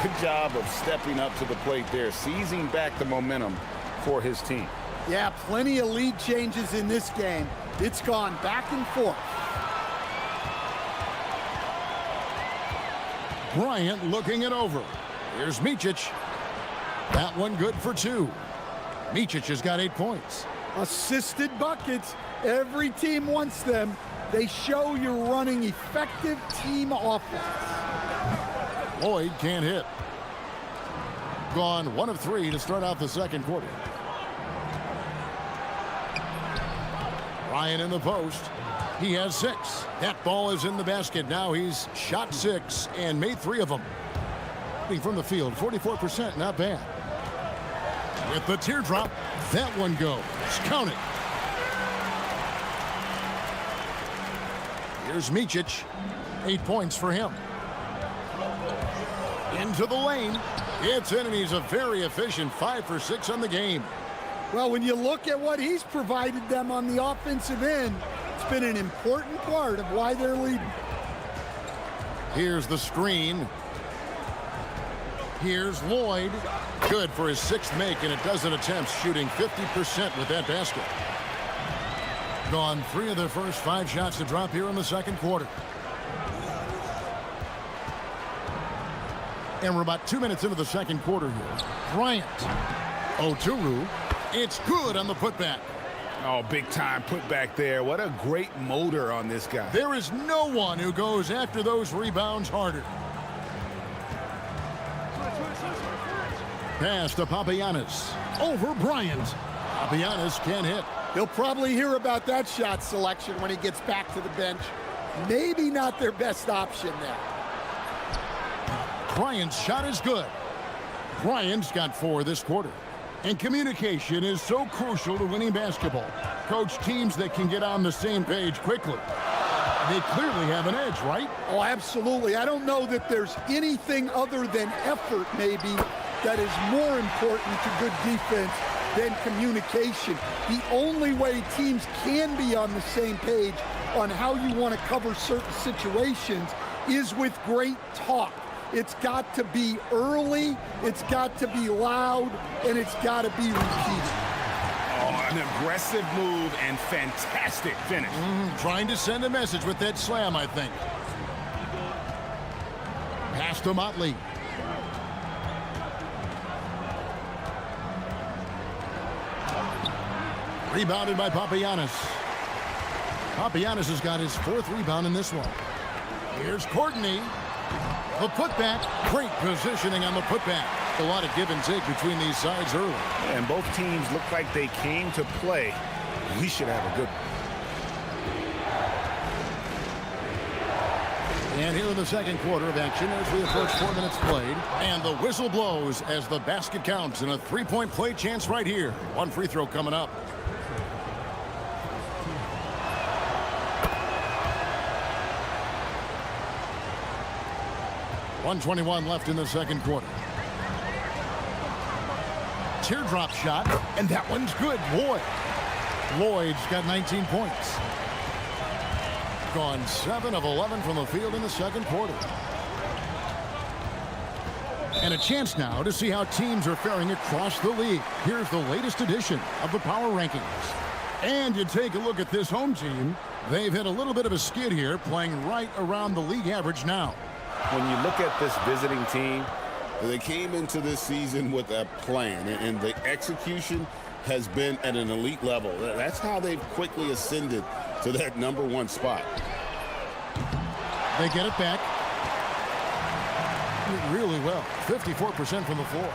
Good job of stepping up to the plate there, seizing back the momentum for his team. Yeah, plenty of lead changes in this game. It's gone back and forth. Bryant looking it over. Here's Micic. That one good for 2. Micic has got 8 points. Assisted buckets. Every team wants them. They show you're running effective team offense. Lloyd can't hit. Gone 1 of 3 to start out the second quarter. Ryan in the post. He has 6. That ball is in the basket. Now he's shot 6 and made 3 of them. From the field, 44%, not bad. With the teardrop, that one goes. Count it. Here's Micic. 8 points for him. Into the lane. It's in, and he's a very efficient 5 for 6 on the game. Well, when you look at what he's provided them on the offensive end, it's been an important part of why they're leading. Here's the screen. Here's Lloyd. Good for his 6th make, and a dozen attempts, shooting 50% with that basket. Gone 3 of their first 5 shots to drop here in the second quarter. And we're about 2 minutes into the second quarter here. Bryant. Oturu. It's good on the putback. Oh, big time putback there. What a great motor on this guy. There is no one who goes after those rebounds harder. Pass to Papagiannis. Over Bryant. Papagiannis can't hit. He'll probably hear about that shot selection when he gets back to the bench. Maybe not their best option there. Bryant's shot is good. Bryant's got 4 this quarter. And communication is so crucial to winning basketball. Coach, teams that can get on the same page quickly, they clearly have an edge, right? Oh, absolutely. I don't know that there's anything other than effort, maybe, that is more important to good defense than communication. The only way teams can be on the same page on how you want to cover certain situations is with great talk. It's got to be early, it's got to be loud, and it's got to be repeated. Oh, an aggressive move and fantastic finish. Trying to send a message with that slam, I think. Pass to Motley. Rebounded by Papagiannis. Papagiannis has got his 4th rebound in this one. Here's Courtney. The putback. Great positioning on the putback. A lot of give and take between these sides early. And both teams look like they came to play. We should have a good one. And here in the second quarter of action as we approach 4 minutes played. And the whistle blows as the basket counts and a three-point play chance right here. One free throw coming up. .121 left in the second quarter. Teardrop shot, and that one's good. Lloyd's got 19 points. Gone 7 of 11 from the field in the second quarter. And a chance now to see how teams are faring across the league. Here's the latest edition of the Power Rankings. And you take a look at this home team. They've hit a little bit of a skid here, playing right around the league average now. When you look at this visiting team, they came into this season with a plan, and the execution has been at an elite level. That's how they've quickly ascended to that #1 spot. They get it back. Really well. 54% from the floor.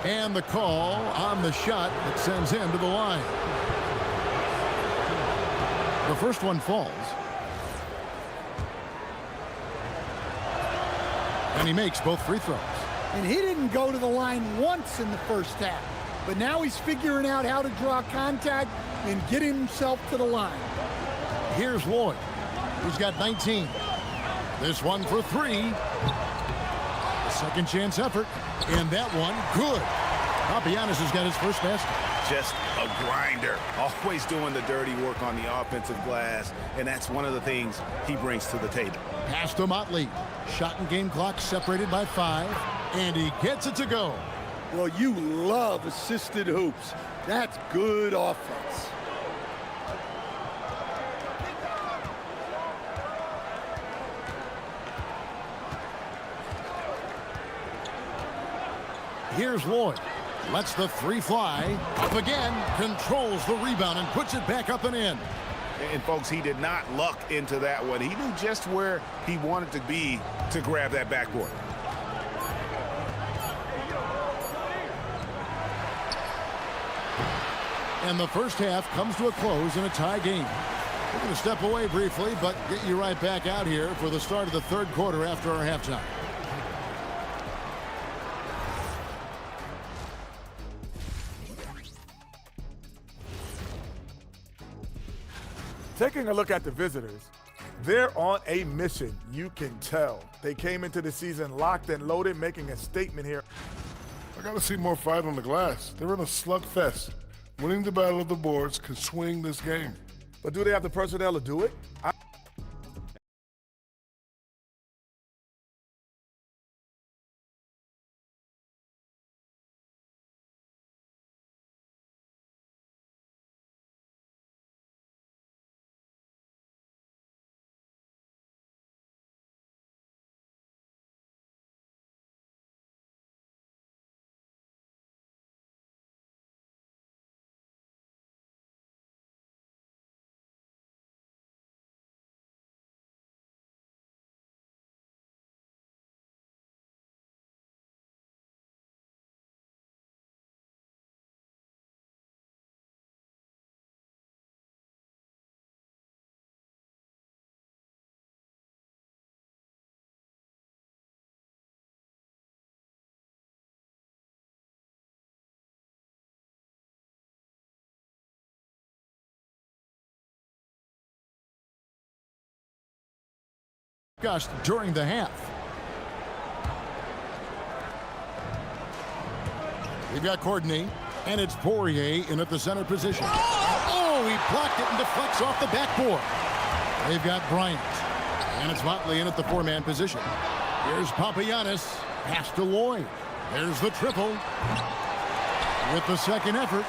And the call on the shot that sends him to the line. The first one falls. And he makes both free throws. And he didn't go to the line once in the first half. But now he's figuring out how to draw contact and get himself to the line. Here's Lloyd, who's got 19. This one for 3. A second chance effort. And that one, good. Papagiannis has got his first basket. Just a grinder, always doing the dirty work on the offensive glass, and that's one of the things he brings to the table. Pass to Motley. Shot and game clock separated by 5, and he gets it to go. Well, you love assisted hoops. That's good offense. Here's Lloyd. Lets the 3 fly. Up again. Controls the rebound and puts it back up and in. And folks, he did not luck into that one. He knew just where he wanted to be to grab that backboard. And the first half comes to a close in a tie game. We're going to step away briefly, but get you right back out here for the start of the third quarter after our halftime. Taking a look at the visitors, they're on a mission, you can tell. They came into the season locked and loaded, making a statement here. I gotta see more fight on the glass. They're in a slugfest. Winning the battle of the boards can swing this game. But do they have the personnel to do it? Discussed during the half. We've got Courtney, and it's Poirier in at the center position. Oh, he blocked it and deflects off the backboard. They've got Bryant, and it's Motley in at the 4-man position. Here's Papagiannis, pass to Lloyd. There's the triple with the second effort.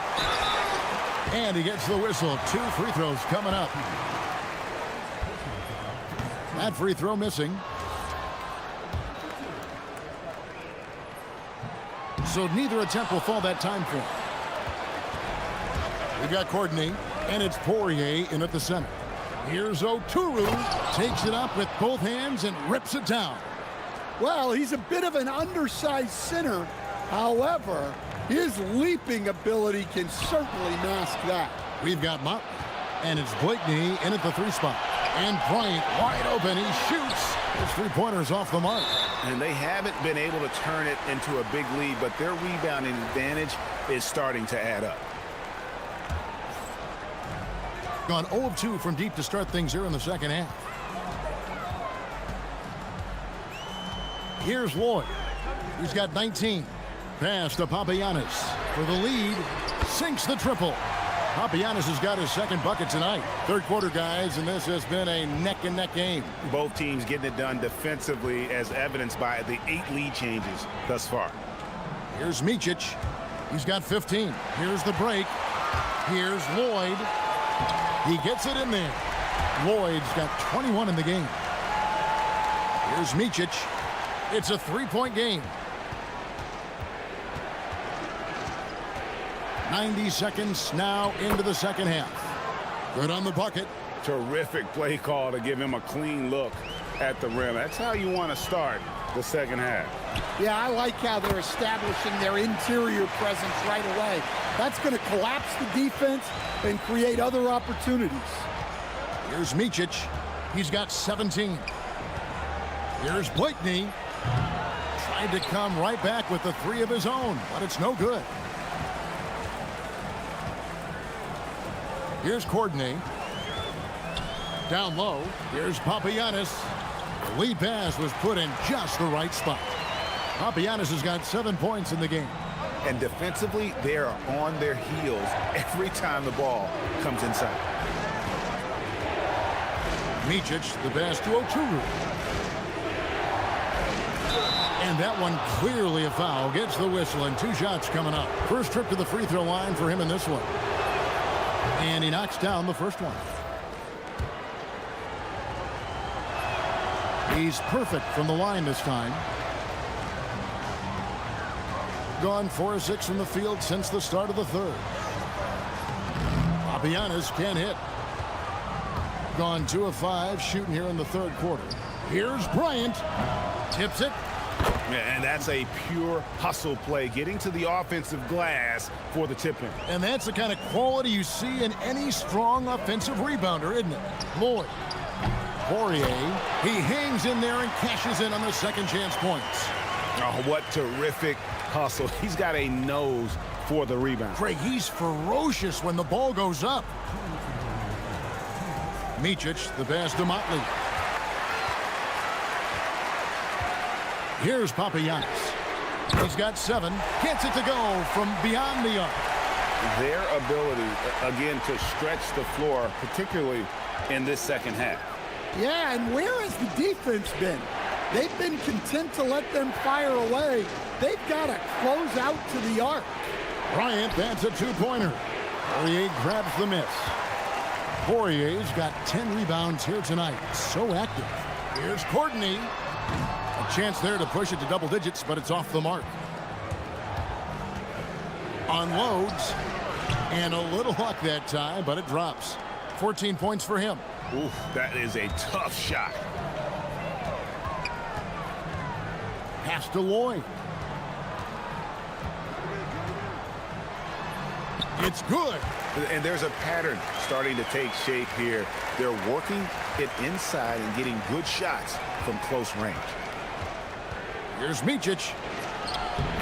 And he gets the whistle. 2 free throws coming up. That free throw missing. So neither attempt will fall that time for him. We've got Courtney, and it's Poirier in at the center. Here's Oturu, takes it up with both hands and rips it down. Well, he's a bit of an undersized center. However, his leaping ability can certainly mask that. We've got Motley, and it's Blakeney in at the 3 spot. And Bryant wide open. He shoots. His three-pointer's off the mark. And they haven't been able to turn it into a big lead, but their rebounding advantage is starting to add up. Gone 0 of 2 from deep to start things here in the second half. Here's Lloyd. He's got 19. Pass to Papagiannis for the lead. Sinks the triple. Papagiannis has got his second bucket tonight. Third quarter, guys, and this has been a neck-and-neck game. Both teams getting it done defensively, as evidenced by the 8 lead changes thus far. Here's Micic. He's got 15. Here's the break. Here's Lloyd. He gets it in there. Lloyd's got 21 in the game. Here's Micic. It's a three-point game. 90 seconds now into the second half. Good on the bucket. Terrific play call to give him a clean look at the rim. That's how you want to start the second half. Yeah, I like how they're establishing their interior presence right away. That's going to collapse the defense and create other opportunities. Here's Micic. He's got 17. Here's Blakeney. Tried to come right back with the three of his own, but it's no good. Here's Courtney. Down low. Here's Papagiannis. The lead pass was put in just the right spot. Papagiannis has got 7 points in the game. And defensively, they are on their heels every time the ball comes inside. Micic, the pass to Oturu. And that one clearly a foul. Gets the whistle, and 2 shots coming up. First trip to the free throw line for him in this one. And he knocks down the first one. He's perfect from the line this time. Gone 4 of 6 from the field since the start of the third. Papagiannis can't hit. Gone 2 of 5 shooting here in the third quarter. Here's Bryant. Tips it. And that's a pure hustle play, getting to the offensive glass for the tip-in. And that's the kind of quality you see in any strong offensive rebounder, isn't it? Lloyd. Poirier. He hangs in there and cashes in on the second chance points. Oh, what terrific hustle. He's got a nose for the rebound. Craig, he's ferocious when the ball goes up. Micic, the pass to Motley. Here's Papagiannis. He's got 7. Gets it to go from beyond the arc. Their ability, again, to stretch the floor, particularly in this second half. Yeah, and where has the defense been? They've been content to let them fire away. They've got to close out to the arc. Bryant, that's a 2-pointer. Poirier grabs the miss. Poirier's got 10 rebounds here tonight. So active. Here's Courtney. A chance there to push it to double digits, but it's off the mark. Unloads. And a little luck that time, but it drops. 14 points for him. Ooh, that is a tough shot. Pass to Lloyd. It's good. And there's a pattern starting to take shape here. They're working it inside and getting good shots from close range. Here's Micic.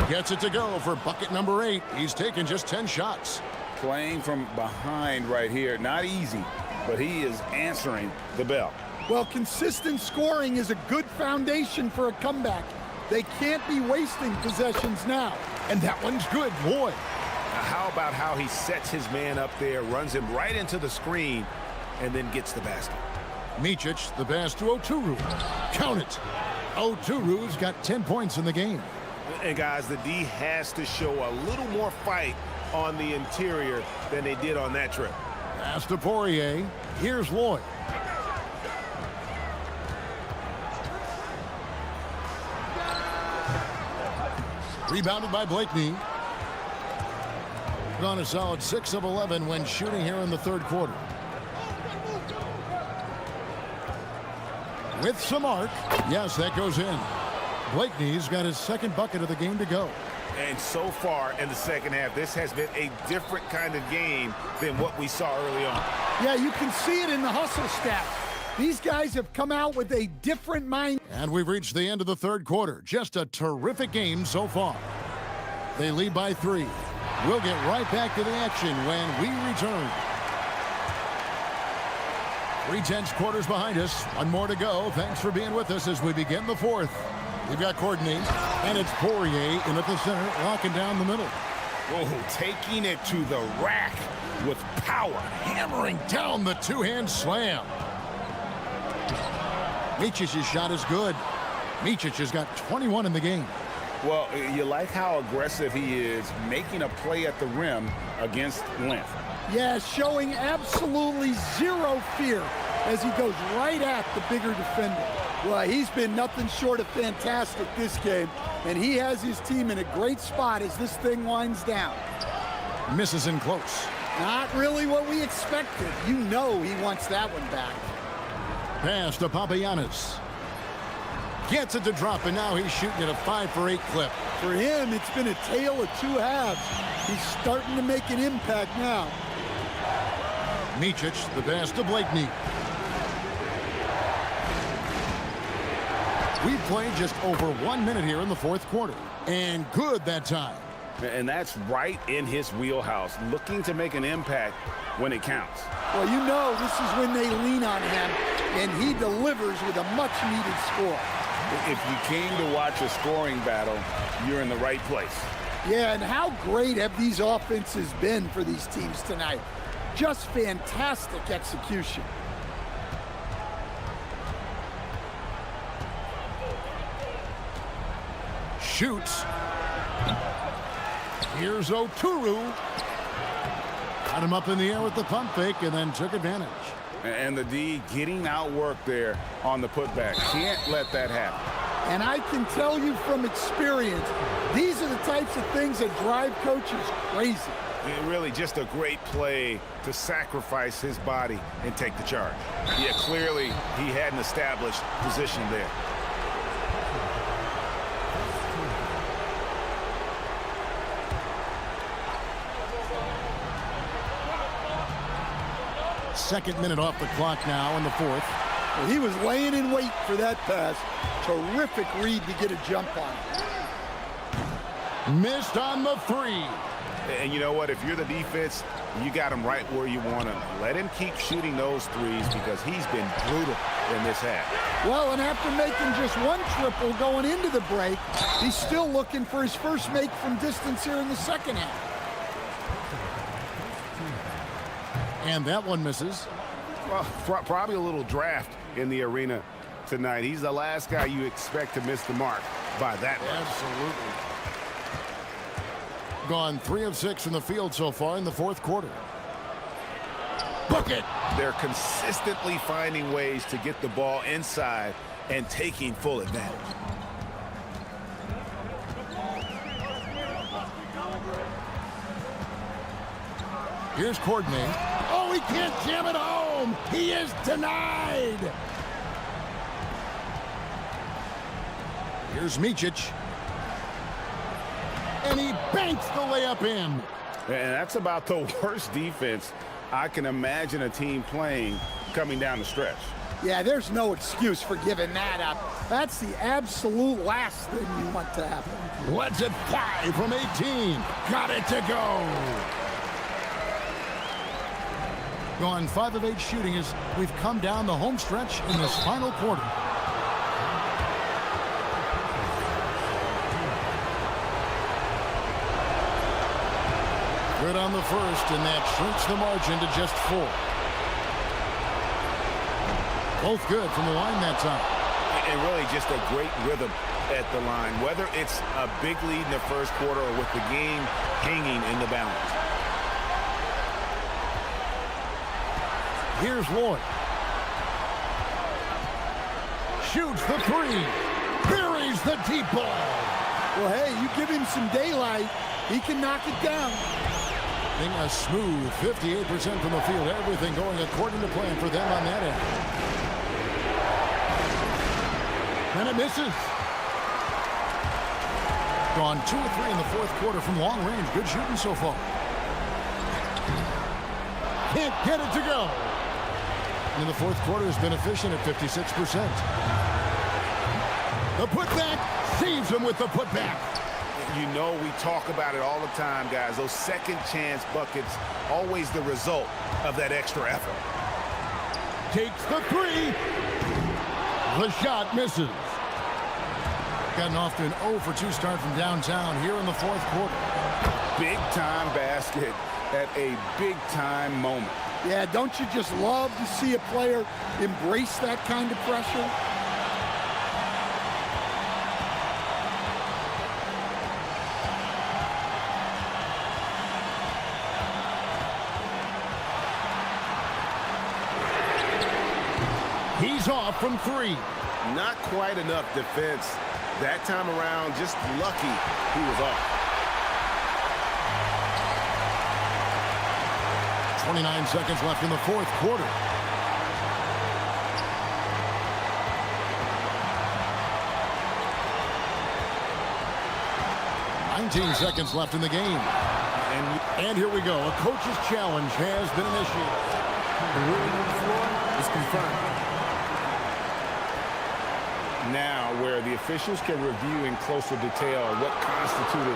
Gets it to go for bucket number 8. He's taken just 10 shots. Playing from behind right here. Not easy, but he is answering the bell. Well, consistent scoring is a good foundation for a comeback. They can't be wasting possessions now. And that one's good. Lloyd. Now, how about how he sets his man up there, runs him right into the screen, and then gets the basket. Micic, the pass to Oturu. Count it. Oturu's got 10 points in the game. And guys, the D has to show a little more fight on the interior than they did on that trip. Pass to Poirier. Here's Lloyd. Rebounded by Blakeney. Gone a solid 6 of 11 when shooting here in the third quarter. With some arc. Yes, that goes in. Blakeney's got his second bucket of the game to go. And so far in the second half, this has been a different kind of game than what we saw early on. Yeah, you can see it in the hustle stats. These guys have come out with a different mind. And we've reached the end of the third quarter. Just a terrific game so far. They lead by 3. We'll get right back to the action when we return. 3/10 quarters behind us. One more to go. Thanks for being with us as we begin the fourth. We've got Courtney, and it's Poirier in at the center, locking down the middle. Whoa, taking it to the rack with power. Hammering down the two-hand slam. Micic's shot is good. Micic has got 21 in the game. Well, you like how aggressive he is, making a play at the rim against length. Yeah, showing absolutely zero fear as he goes right at the bigger defender. Well, he's been nothing short of fantastic this game, and he has his team in a great spot as this thing winds down. Misses in close. Not really what we expected. You know he wants that one back. Pass to Papagiannis. Gets it to drop, and now he's shooting at a 5-for-8 clip. For him, it's been a tale of two halves. He's starting to make an impact now. Micic, the pass to Blakeney. We've played just over 1 minute here in the fourth quarter. And good that time. And that's right in his wheelhouse, looking to make an impact when it counts. Well, you know this is when they lean on him, and he delivers with a much-needed score. If you came to watch a scoring battle, you're in the right place. Yeah, and how great have these offenses been for these teams tonight? Just fantastic execution. Shoots. Here's Oturu. Got him up in the air with the pump fake and then took advantage. And the D getting outworked there on the putback. Can't let that happen. And I can tell you from experience, these are the types of things that drive coaches crazy. Really just a great play to sacrifice his body and take the charge. Yeah, clearly he had an established position there. Second minute off the clock now in the fourth. Well, he was laying in wait for that pass. Terrific read to get a jump on. Missed on the 3. And you know what? If you're the defense, you got him right where you want him. Let him keep shooting those threes because he's been brutal in this half. Well, and after making just one triple going into the break, he's still looking for his first make from distance here in the second half. And that one misses. Well, probably a little draft in the arena tonight. He's the last guy you expect to miss the mark by that much. Absolutely. Gone 3 of 6 in the field so far in the fourth quarter. Book it! They're consistently finding ways to get the ball inside and taking full advantage. Here's Courtney. Oh, he can't jam it home. He is denied. Here's Micic. And he banks the layup in. And that's about the worst defense I can imagine a team playing coming down the stretch. Yeah, there's no excuse for giving that up. That's the absolute last thing you want to happen. Let's it fly from 18. Got it to go. Gone 5 of 8 shooting as we've come down the home stretch in this final quarter. Good on the first, and that shrinks the margin to just 4. Both good from the line that time. And really just a great rhythm at the line, whether it's a big lead in the first quarter or with the game hanging in the balance. Here's Lloyd. Shoots the 3. Buries the deep ball. Well, hey, you give him some daylight, he can knock it down. A smooth 58% from the field. Everything going according to plan for them on that end. And it misses. Gone 2 of 3 in the fourth quarter from long range. Good shooting so far. Can't get it to go. in the fourth quarter has been efficient at 56%. The putback saves him with the putback. You know, we talk about it all the time, guys. Those second chance buckets, always the result of that extra effort. Takes the three. The shot misses. Gotten off to an 0 for 2 start from downtown here in the fourth quarter. Big time basket at a big time moment. Yeah, don't you just love to see a player embrace that kind of pressure? He's off from 3. Not quite enough defense. That time around, just lucky he was off. 29 seconds left in the fourth quarter. Seconds left in the game. And here we go. A coach's challenge has been initiated. The ruling on the floor is confirmed. Now, where the officials can review in closer detail what constituted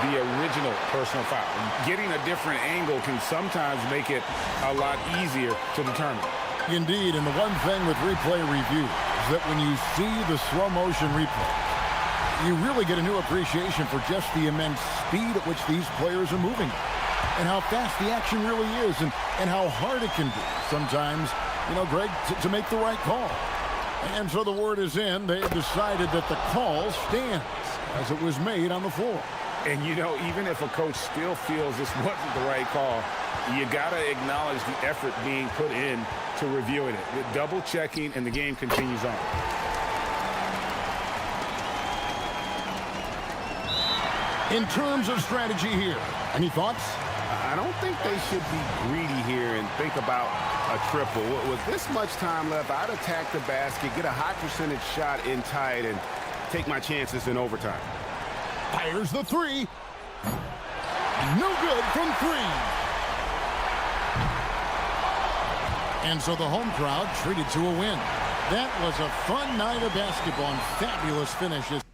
the original personal foul. Getting a different angle can sometimes make it a lot easier to determine. Indeed, and the one thing with replay review is that when you see the slow motion replay, you really get a new appreciation for just the immense speed at which these players are moving and how fast the action really is and how hard it can be sometimes, you know, Greg, to make the right call. And so the word is in. They've decided that the call stands as it was made on the floor. And, you know, even if a coach still feels this wasn't the right call, you got to acknowledge the effort being put in to reviewing it. With double checking, and the game continues on. In terms of strategy here, any thoughts? I don't think they should be greedy here and think about a triple. With this much time left, I'd attack the basket, get a high percentage shot in tight, and take my chances in overtime. Fires the three. No good from 3. And so the home crowd treated to a win. That was a fun night of basketball and fabulous finishes.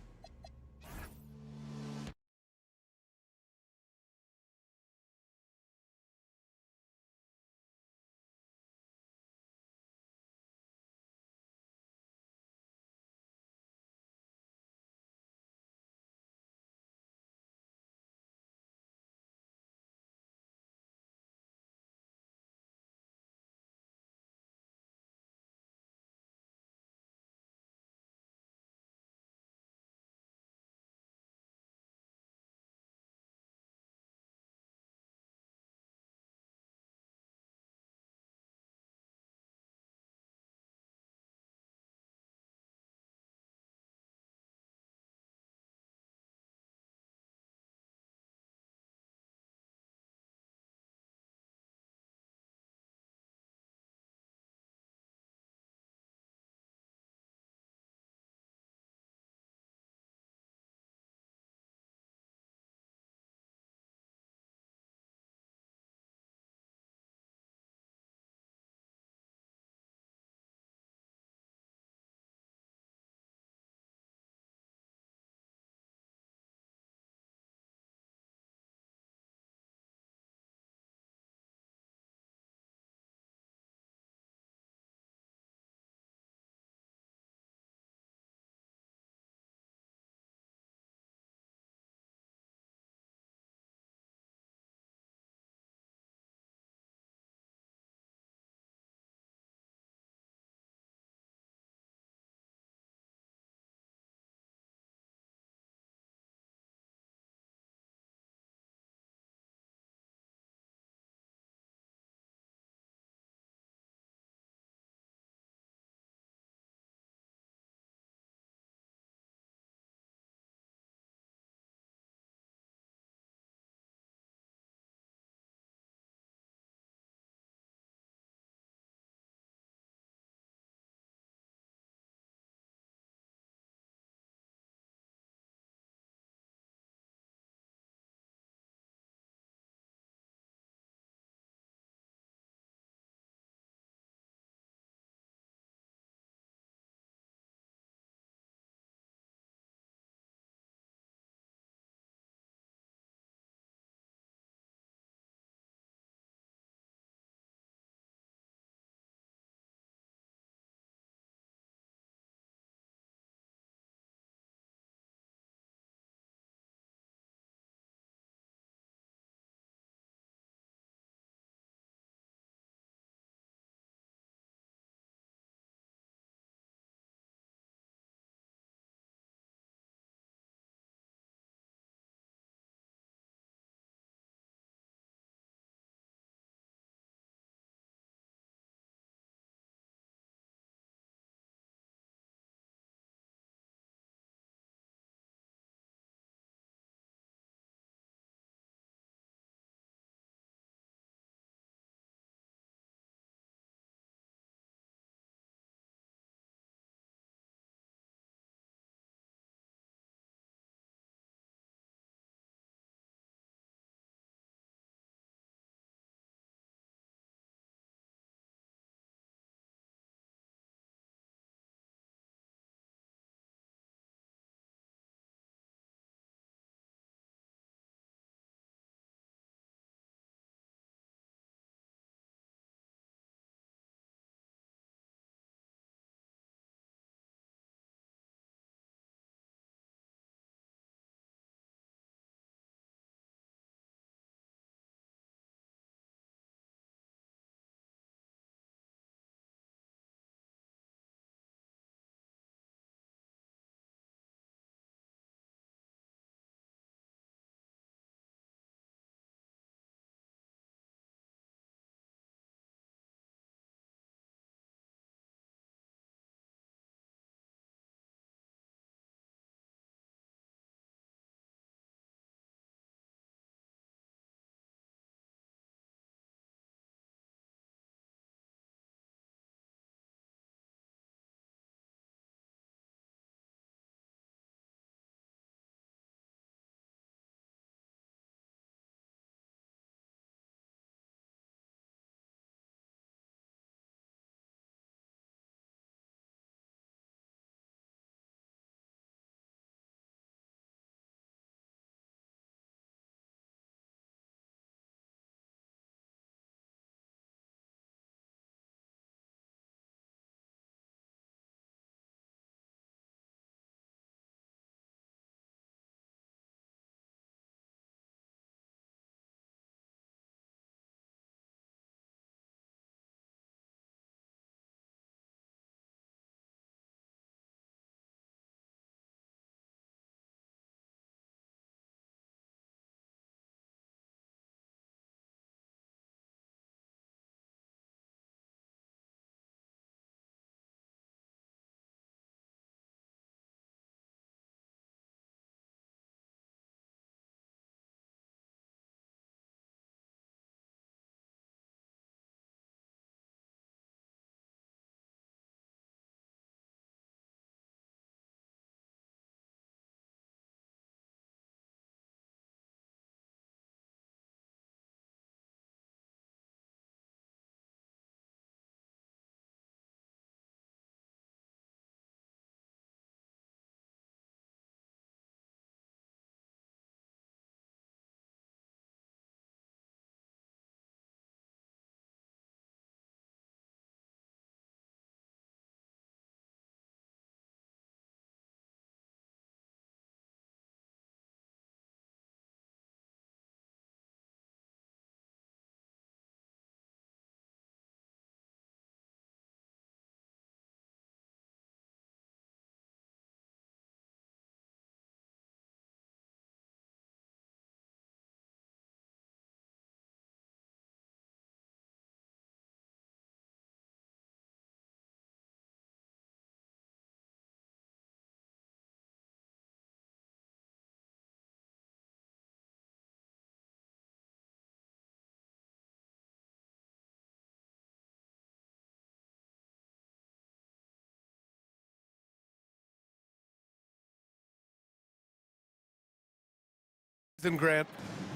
And Grant,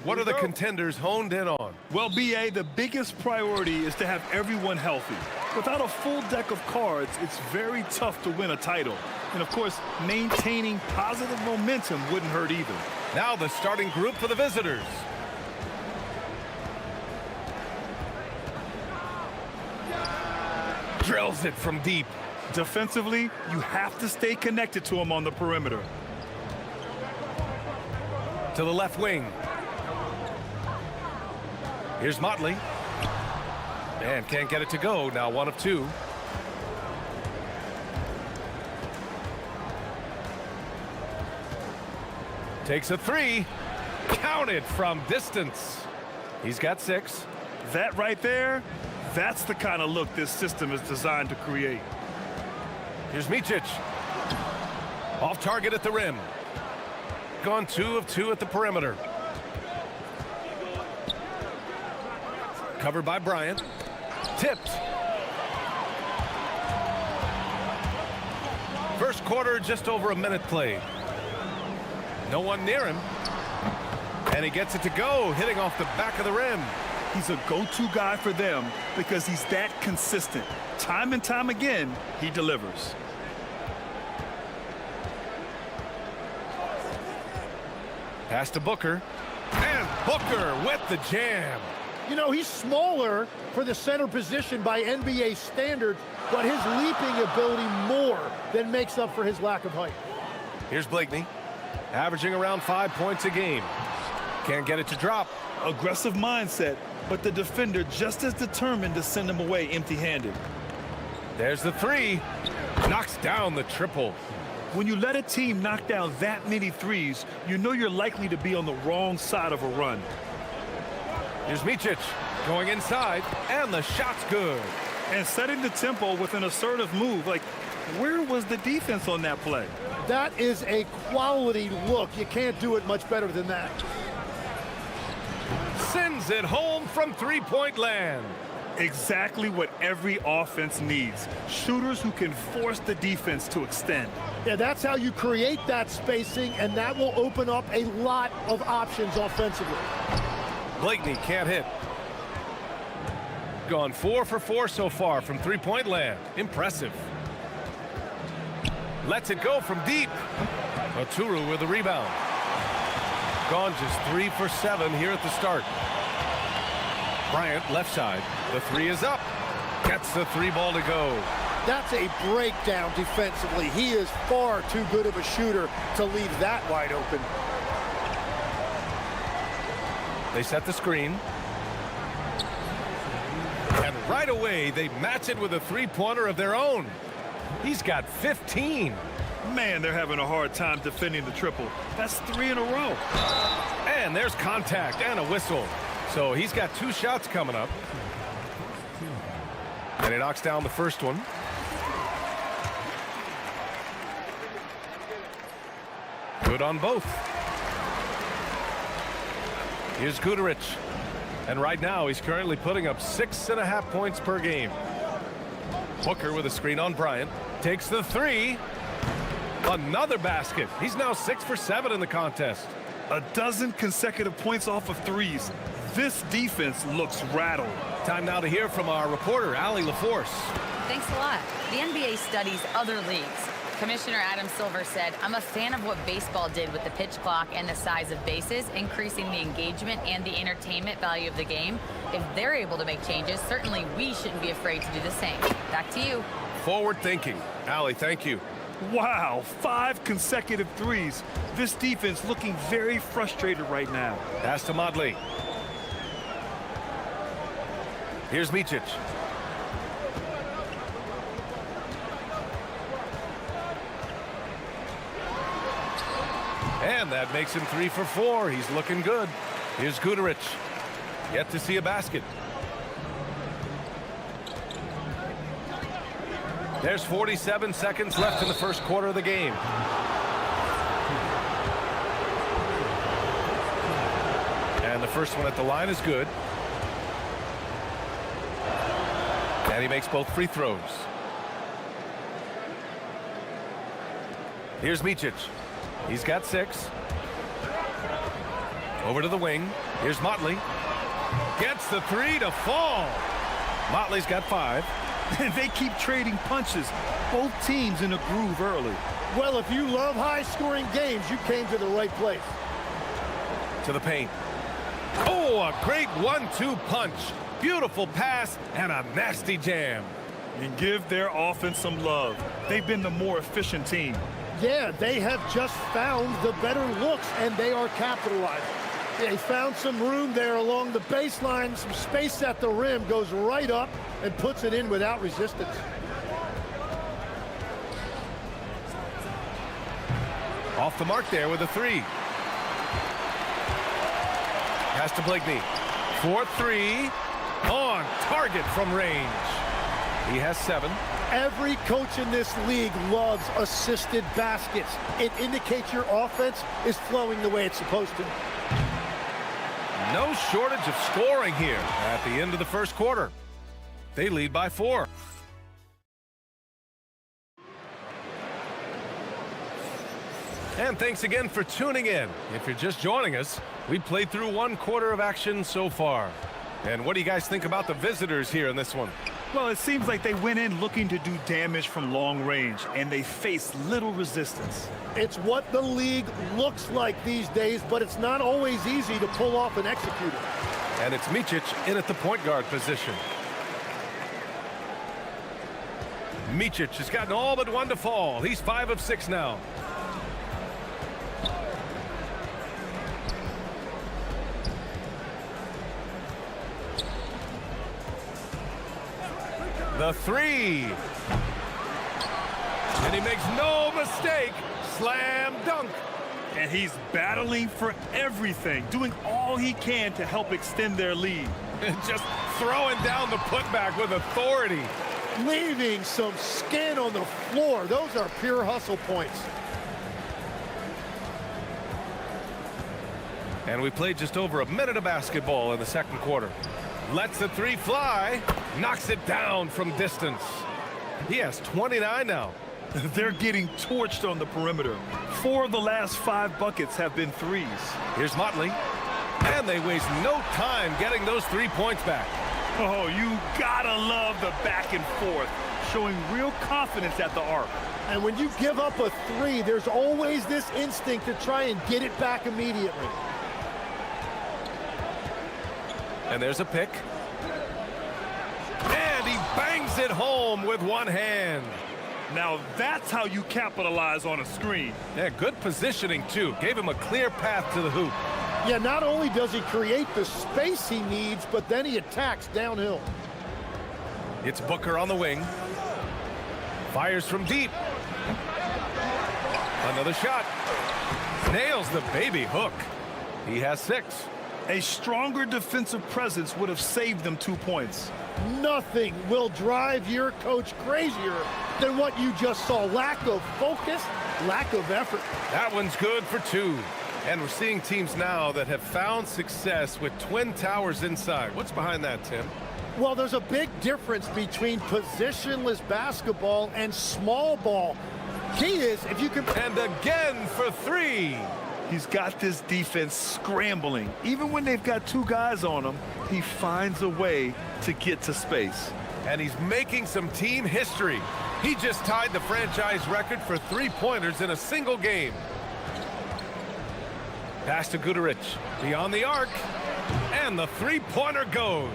what are the contenders honed in on? Well, BA, the biggest priority is to have everyone healthy. Without a full deck of cards, it's very tough to win a title. And of course, maintaining positive momentum wouldn't hurt either. Now the starting group for the visitors. Drills it from deep. Defensively, you have to stay connected to him on the perimeter. To the left wing. Here's Motley. And can't get it to go. Now 1 of 2. Takes a 3. Counted from distance. He's got 6. That right there, that's the kind of look this system is designed to create. Here's Micic. Off target at the rim. Gone 2 of 2 at the perimeter. Covered by Bryant. Tipped. First quarter, just over a minute played. No one near him. And he gets it to go, hitting off the back of the rim. He's a go-to guy for them because he's that consistent. Time and time again, he delivers. Pass to Booker. And Booker with the jam. You know, he's smaller for the center position by NBA standards, but his leaping ability more than makes up for his lack of height. Here's Blakeney, averaging around 5 points a game. Can't get it to drop. Aggressive mindset, but the defender just as determined to send him away empty-handed. There's the 3. Knocks down the triple. When you let a team knock down that many threes, you know you're likely to be on the wrong side of a run. Here's Micic going inside, and the shot's good. And setting the tempo with an assertive move. Like, where was the defense on that play? That is a quality look. You can't do it much better than that. Sends it home from three-point land. Exactly what every offense needs. Shooters who can force the defense to extend. Yeah, that's how you create that spacing, and that will open up a lot of options offensively. Blakeney can't hit. Gone 4 for 4 so far from three-point land. Impressive. Lets it go from deep. Oturu with the rebound. Gone just 3 for 7 here at the start. Bryant left side. The 3 is up. Gets the 3 ball to go. That's a breakdown defensively. He is far too good of a shooter to leave that wide open. They set the screen. And right away, they match it with a three-pointer of their own. He's got 15. Man, they're having a hard time defending the triple. That's 3 in a row. And there's contact and a whistle. So he's got 2 shots coming up. And he knocks down the first one. Good on both. Here's Guterich. And right now, he's currently putting up 6.5 points per game. Booker with a screen on Bryant. Takes the 3. Another basket. He's now 6 for 7 in the contest. A dozen consecutive points off of threes. This defense looks rattled. Time now to hear from our reporter, Allie LaForce. Thanks a lot. The NBA studies other leagues. Commissioner Adam Silver said, "I'm a fan of what baseball did with the pitch clock and the size of bases, increasing the engagement and the entertainment value of the game. If they're able to make changes, certainly we shouldn't be afraid to do the same." Back to you. Forward thinking. Allie, thank you. Wow, 5 consecutive threes. This defense looking very frustrated right now. Pass to Motley. Here's Micic. And that makes him 3 for 4. He's looking good. Here's Guterich. Yet to see a basket. There's 47 seconds left in the first quarter of the game. And the first one at the line is good. And he makes both free throws. Here's Micic. He's got 6. Over to the wing. Here's Motley. Gets the three to fall. Motley's got 5. And they keep trading punches. Both teams in a groove early. Well, if you love high-scoring games, you came to the right place. To the paint. Oh, a great 1-2 punch. Beautiful pass and a nasty jam. And give their offense some love. They've been the more efficient team. Yeah, they have just found the better looks, and they are capitalizing. They found some room there along the baseline. Some space at the rim, goes right up and puts it in without resistance. Off the mark there with a 3. Pass to Blakeney. 4-3. On target from range. He has 7. Every coach in this league loves assisted baskets. It indicates your offense is flowing the way it's supposed to. No shortage of scoring here at the end of the first quarter. They lead by 4. And thanks again for tuning in. If you're just joining us, we played through 1 quarter of action so far. And what do you guys think about the visitors here in this one? Well, it seems like they went in looking to do damage from long range, and they faced little resistance. It's what the league looks like these days, but it's not always easy to pull off and execute it. And it's Micic in at the point guard position. Micic has gotten all but 1 to fall. He's 5 of 6 now. The 3. And he makes no mistake. Slam dunk. And he's battling for everything, doing all he can to help extend their lead. And just throwing down the putback with authority. Leaving some skin on the floor. Those are pure hustle points. And we played just over a minute of basketball in the second quarter. Lets the 3 fly. Knocks it down from distance. He has 29 now. They're getting torched on the perimeter. 4 of the last 5 buckets have been threes. Here's Motley. And they waste no time getting those 3 points back. Oh, you gotta love the back and forth, showing real confidence at the arc. And when you give up a 3, there's always this instinct to try and get it back immediately. And there's a pick. And he bangs it home with 1 hand. Now that's how you capitalize on a screen. Yeah, good positioning too. Gave him a clear path to the hoop. Yeah, not only does he create the space he needs, but then he attacks downhill. It's Booker on the wing. Fires from deep. Another shot. Nails the baby hook. He has 6. A stronger defensive presence would have saved them 2 points. Nothing will drive your coach crazier than what you just saw. Lack of focus, lack of effort. That one's good for 2. And we're seeing teams now that have found success with twin towers inside. What's behind that, Tim? Well, there's a big difference between positionless basketball and small ball. Key is if you can... And again for 3. He's got this defense scrambling. Even when they've got 2 guys on him, he finds a way to get to space. And he's making some team history. He just tied the franchise record for 3-pointers in a single game. Pass to Guduric, beyond the arc, and the 3-pointer goes.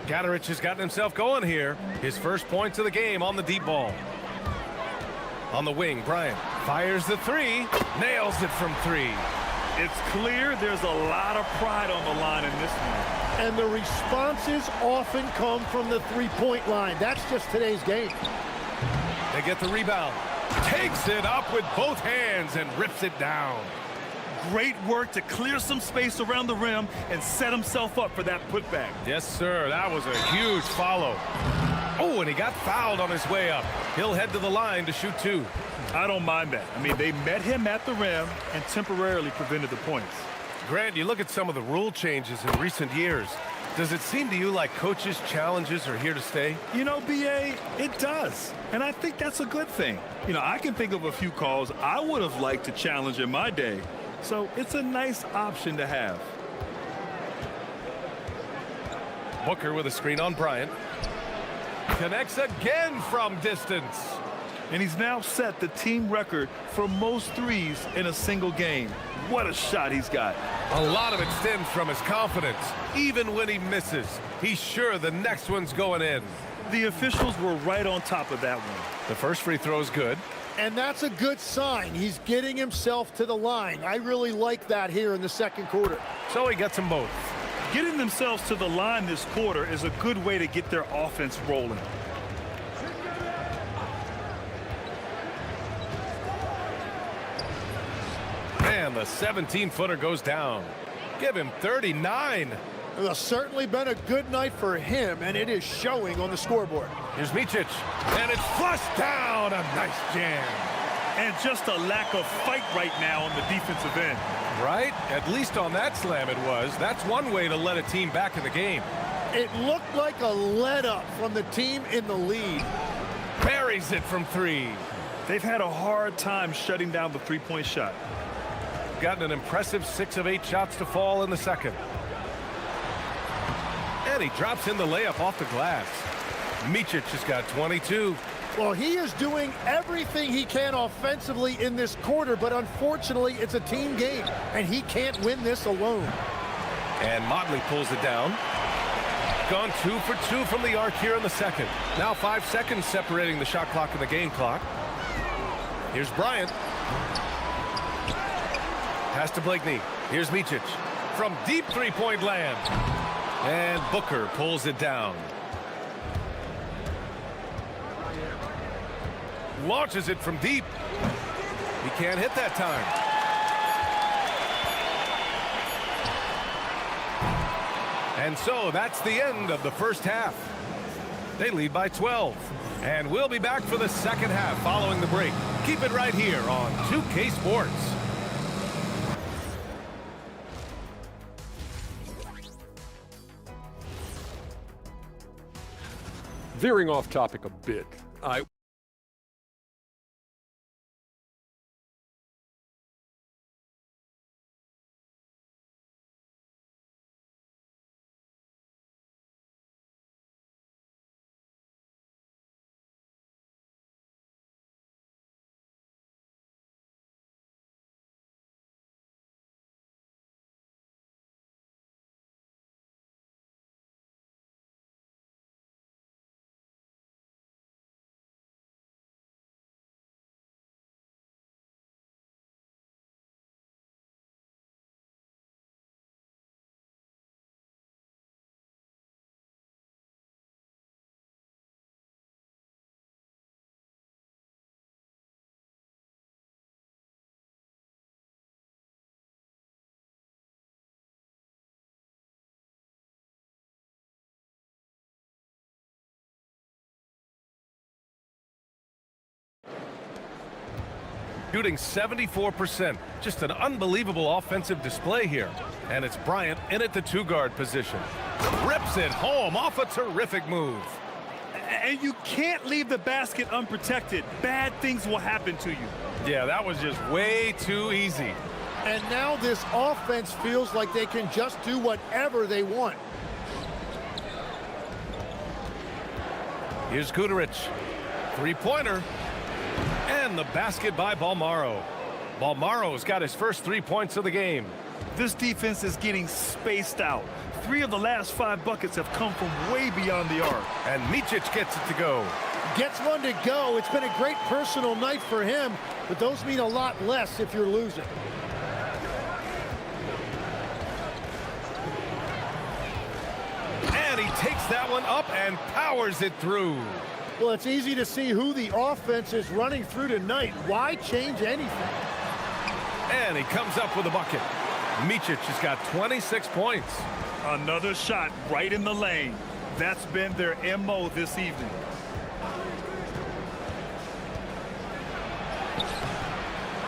Guduric has gotten himself going here. His first points of the game on the deep ball. On the wing, Bryant fires the 3, nails it from 3. It's clear there's a lot of pride on the line in this one. And the responses often come from the 3-point line. That's just today's game. They get the rebound. Takes it up with both hands and rips it down. Great work to clear some space around the rim and set himself up for that putback. Yes, sir. That was a huge follow. Oh, and he got fouled on his way up. He'll head to the line to shoot 2. I don't mind that. I mean, they met him at the rim and temporarily prevented the points. Grant, you look at some of the rule changes in recent years. Does it seem to you like coaches' challenges are here to stay? You know, B.A., it does. And I think that's a good thing. You know, I can think of a few calls I would have liked to challenge in my day. So it's a nice option to have. Booker with a screen on Bryant. Connects again from distance. And he's now set the team record for most threes in a single game. What a shot he's got. A lot of it stems from his confidence. Even when he misses, he's sure the next one's going in. The officials were right on top of that one. The first free throw is good. And that's a good sign. He's getting himself to the line. I really like that here in the second quarter. So he gets them both. Getting themselves to the line this quarter is a good way to get their offense rolling. And the 17-footer goes down. Give him 39. It's certainly been a good night for him, and it is showing on the scoreboard. Here's Micic, and it's flushed down. A nice jam. And just a lack of fight right now on the defensive end. Right? At least on that slam it was. That's one way to let a team back in the game. It looked like a let-up from the team in the lead. Buries it from three. They've had a hard time shutting down the three-point shot. Gotten an impressive 6 of 8 shots to fall in the second. And he drops in the layup off the glass. Micic has got 22. Well, he is doing everything he can offensively in this quarter, but unfortunately, it's a team game, and he can't win this alone. And Motley pulls it down. Gone 2 for 2 from the arc here in the second. Now 5 seconds separating the shot clock and the game clock. Here's Bryant. Pass to Blakeney. Here's Micic. From deep three-point land. And Booker pulls it down. Launches it from deep. He can't hit that time. And so that's the end of the first half. They lead by 12. And we'll be back for the second half following the break. Keep it right here on 2K Sports. Veering off topic a bit, Shooting 74%. Just an unbelievable offensive display here. And it's Bryant in at the 2-guard position. Rips it home off a terrific move. And you can't leave the basket unprotected. Bad things will happen to you. Yeah, that was just way too easy. And now this offense feels like they can just do whatever they want. Here's Kuderich. Three-pointer. And the basket by Balmaro. Balmaro's got his first 3 points of the game. This defense is getting spaced out. 3 of the last 5 buckets have come from way beyond the arc. And Micic gets it to go. Gets one to go. It's been a great personal night for him, but those mean a lot less if you're losing. And he takes that one up and powers it through. Well, it's easy to see who the offense is running through tonight. Why change anything? And he comes up with a bucket. Micic has got 26 points. Another shot right in the lane. That's been their MO this evening.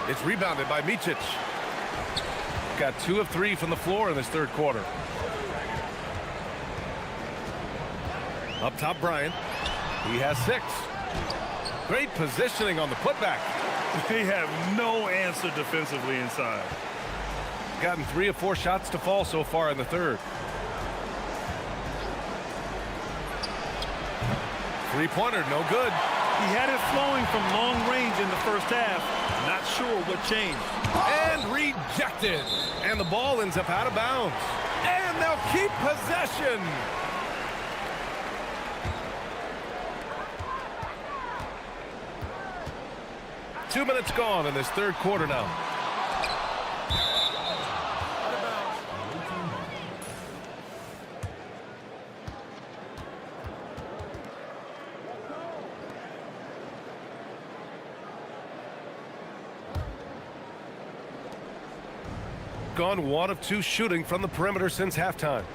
It's rebounded by Micic. Got 2 of 3 from the floor in this third quarter. Up top, Bryant. He has 6. Great positioning on the putback. They have no answer defensively inside. gotten 3 of 4 shots to fall so far in the third. Three-pointer, no good. He had it flowing from long range in the first half. Not sure what changed. And rejected. And the ball ends up out of bounds. And they'll keep possession. Two minutes gone in this third quarter now. Gone 1 of 2 shooting from the perimeter since halftime.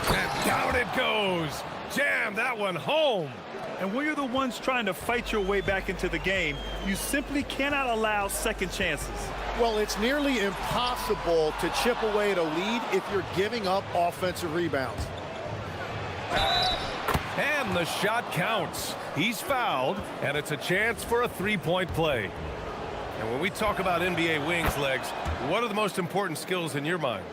And down it goes. Jam that one home. And when you're the ones trying to fight your way back into the game, you simply cannot allow second chances. Well, it's nearly impossible to chip away at a lead if you're giving up offensive rebounds. And the shot counts. He's fouled, and it's a chance for a three-point play. And when we talk about NBA wings, Legs, what are the most important skills in your mind?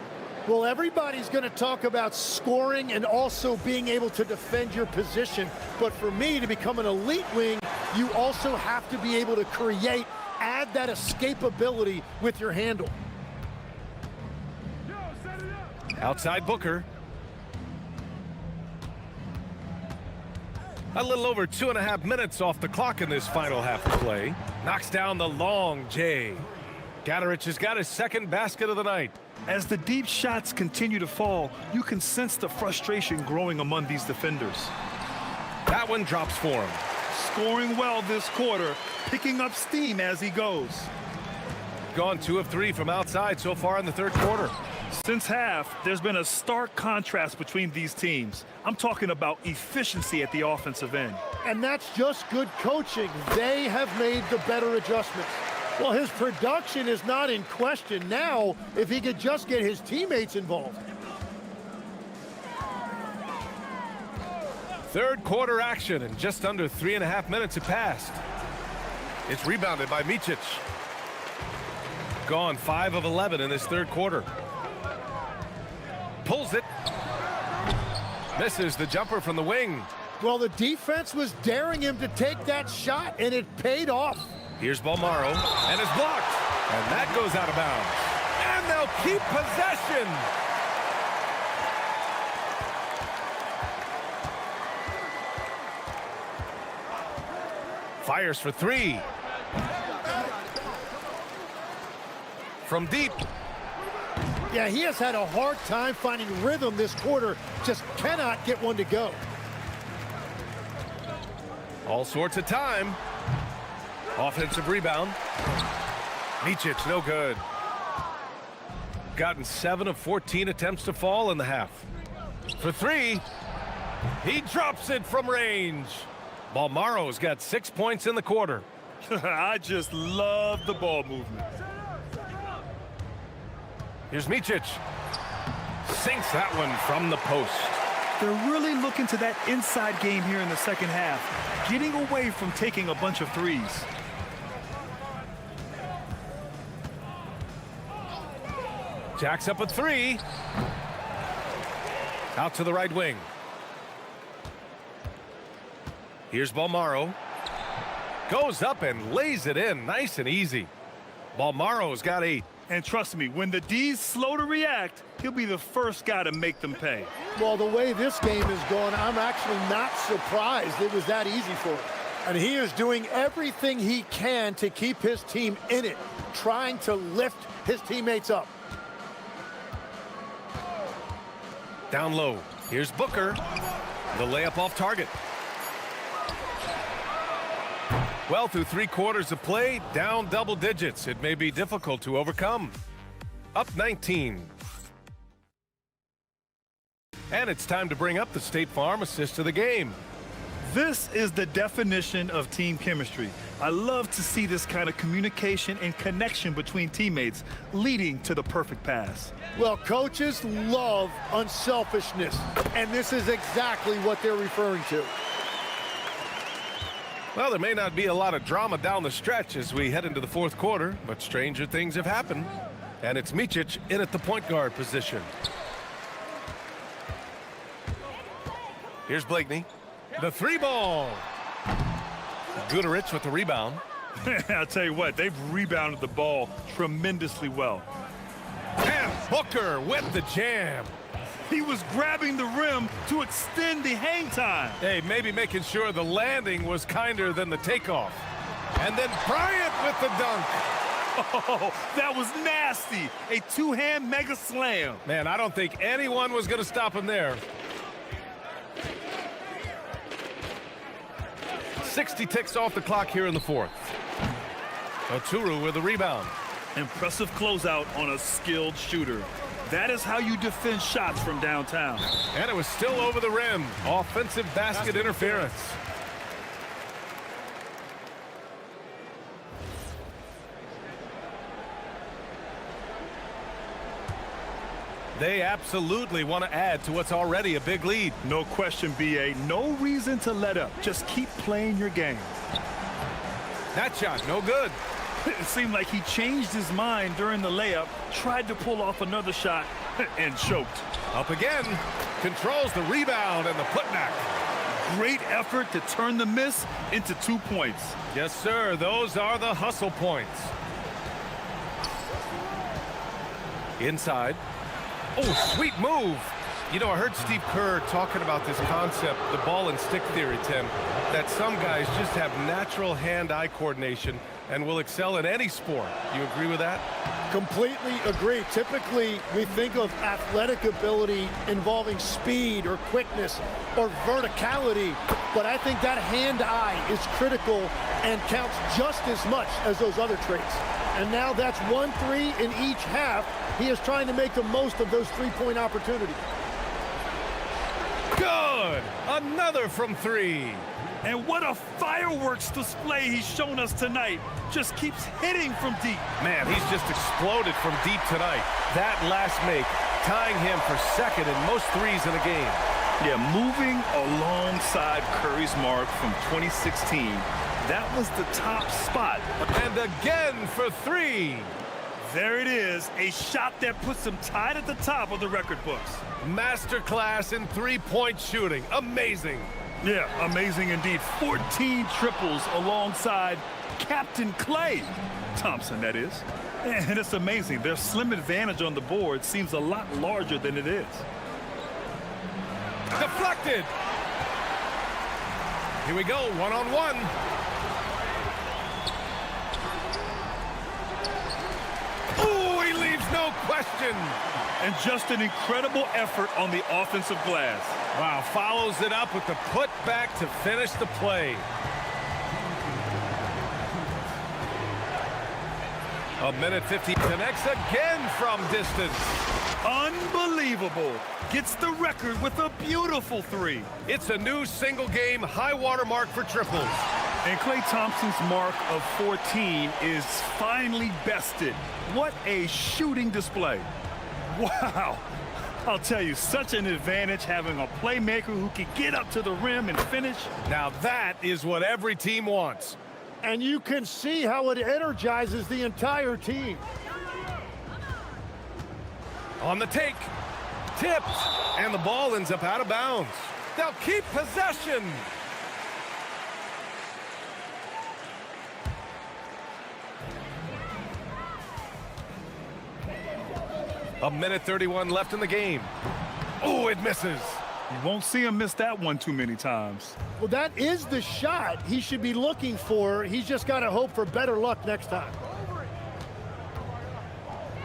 Well, everybody's going to talk about scoring and also being able to defend your position. But for me, to become an elite wing, you also have to be able to create, add that escapability with your handle. Outside Booker. A little over 2.5 minutes off the clock in this final half of play. Knocks down the long J. Gadarich has got his second basket of the night. As the deep shots continue to fall, you can sense the frustration growing among these defenders. That one drops for him. Scoring well this quarter, picking up steam as he goes. Gone 2 of 3 from outside so far in the third quarter. Since half, there's been a stark contrast between these teams. I'm talking about efficiency at the offensive end. And that's just good coaching. They have made the better adjustments. Well, his production is not in question now if he could just get his teammates involved. Third quarter action, and just under 3.5 minutes have passed. It's rebounded by Micic. Gone 5 of 11 in this third quarter. Pulls it. Misses the jumper from the wing. Well, the defense was daring him to take that shot, and it paid off. Here's Balmaro, and it's blocked. And that goes out of bounds. And they'll keep possession. Fires for 3. From deep. Yeah, he has had a hard time finding rhythm this quarter. Just cannot get one to go. All sorts of time. Offensive rebound. Micic, no good. Gotten 7 of 14 attempts to fall in the half. For 3. He drops it from range. Balmaro's got 6 points in the quarter. I just love the ball movement. Here's Micic. Sinks that one from the post. They're really looking to that inside game here in the second half, getting away from taking a bunch of threes. Jacks up a 3. Out to the right wing. Here's Balmaro. Goes up and lays it in nice and easy. Balmaro's got 8. And trust me, when the D's slow to react, he'll be the first guy to make them pay. Well, the way this game is going, I'm actually not surprised it was that easy for him. And he is doing everything he can to keep his team in it, trying to lift his teammates up. Down low. Here's Booker. The layup off target. Well, through 3 quarters of play, down double digits. It may be difficult to overcome. Up 19. And it's time to bring up the State Farm assist of the game. This is the definition of team chemistry. I love to see this kind of communication and connection between teammates leading to the perfect pass. Well, coaches love unselfishness, and this is exactly what they're referring to. Well, there may not be a lot of drama down the stretch as we head into the fourth quarter, but stranger things have happened. And it's Micic in at the point guard position. Here's Blakeney. The three ball. Guduric with the rebound. I'll tell you what, they've rebounded the ball tremendously well. And Booker with the jam. He was grabbing the rim to extend the hang time. Hey, maybe making sure the landing was kinder than the takeoff. And then Bryant with the dunk. Oh, that was nasty. A two-hand mega slam. Man, I don't think anyone was going to stop him there. 60 ticks off the clock here in the fourth. Oturu with the rebound. Impressive closeout on a skilled shooter. That is how you defend shots from downtown. And it was still over the rim. Offensive basket interference. They absolutely want to add to what's already a big lead. No question, B.A. No reason to let up. Just keep playing your game. That shot, no good. It seemed like he changed his mind during the layup, tried to pull off another shot, and choked. Up again, controls the rebound and the putback. Great effort to turn the miss into 2 points. Yes, sir, those are the hustle points. Inside. Oh, sweet move. You know, I heard Steve Kerr talking about this concept, the ball and stick theory, Tim, that some guys just have natural hand-eye coordination and will excel in any sport. You agree with that? Completely agree. Typically, we think of athletic ability involving speed or quickness or verticality, but I think that hand-eye is critical and counts just as much as those other traits. And now that's 1-3 in each half. He is trying to make the most of those three-point opportunities. Good! Another from three. And what a fireworks display he's shown us tonight. Just keeps hitting from deep. Man, he's just exploded from deep tonight. That last make, tying him for second in most threes in a game. Yeah, moving alongside Curry's mark from 2016. That was the top spot. And again for three. There it is, a shot that puts him tied at the top of the record books. Masterclass in three-point shooting. Amazing. Yeah, amazing indeed. 14 triples alongside Captain Klay Thompson, that is. And it's amazing. Their slim advantage on the board seems a lot larger than it is. Deflected. Here we go, one-on-one. Oh, he leaves no question. And just an incredible effort on the offensive glass. Wow, follows it up with the putback to finish the play. A minute 50, connects again from distance. Unbelievable. Gets the record with a beautiful three. It's a new single-game high-water mark for triples. And Klay Thompson's mark of 14 is finally bested. What a shooting display. Wow. I'll tell you, such an advantage having a playmaker who can get up to the rim and finish. Now that is what every team wants. And you can see how it energizes the entire team. On the take. Tipped. And the ball ends up out of bounds. They'll keep possession. A minute 31 left in the game. Oh, it misses. You won't see him miss that one too many times. Well, that is the shot he should be looking for. He's just got to hope for better luck next time.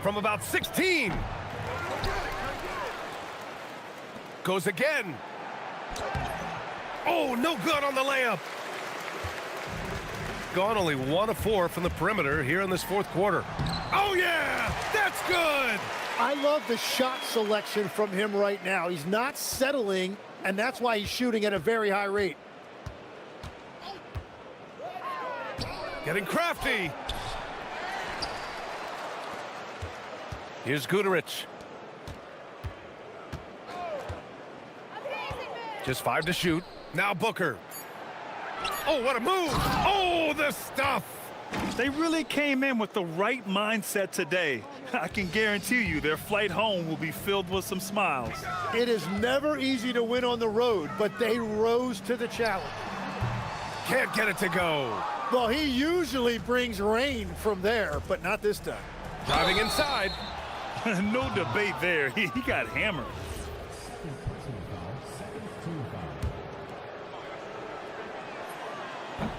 From about 16. Goes again. Oh, no good on the layup. Gone only 1 of 4 from the perimeter here in this fourth quarter. Oh, yeah, that's good. I love the shot selection from him right now. He's not settling, and that's why he's shooting at a very high rate. Getting crafty. Here's Guduric. Just 5 to shoot. Now Booker. Oh, what a move! Oh, the stuff! They really came in with the right mindset today. I can guarantee you their flight home will be filled with some smiles. It is never easy to win on the road, but they rose to the challenge. Can't get it to go. Well, he usually brings rain from there, but not this time. Driving inside. No debate there. He got hammered.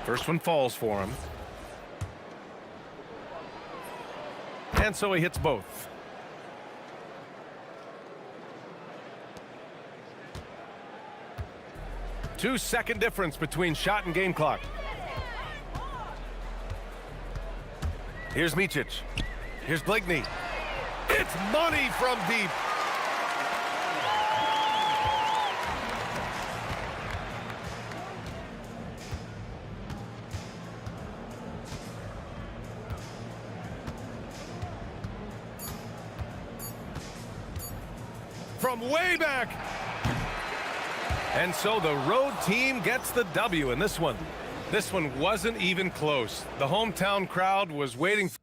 First one falls for him. And so he hits both. Two-second difference between shot and game clock. Here's Micic. Here's Blakeney. It's money from deep. From way back. And so the road team gets the W in this one. This one wasn't even close. The hometown crowd was waiting for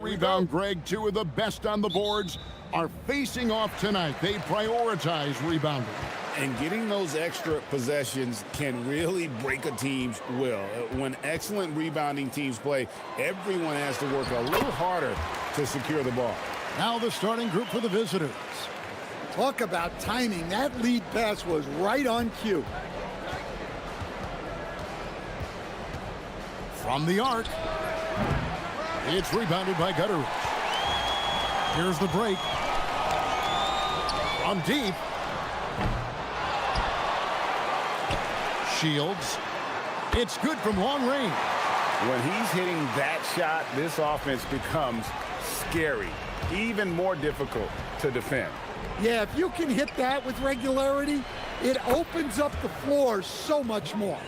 Rebound, Greg. Two of the best on the boards are facing off tonight. They prioritize rebounding. And getting those extra possessions can really break a team's will. When excellent rebounding teams play, everyone has to work a little harder to secure the ball. Now the starting group for the visitors. Talk about timing. That lead pass was right on cue. From the arc. It's rebounded by Gutteridge. Here's the break. From deep. Shields. It's good from long range. When he's hitting that shot, this offense becomes scary, even more difficult to defend. Yeah, if you can hit that with regularity, it opens up the floor so much more.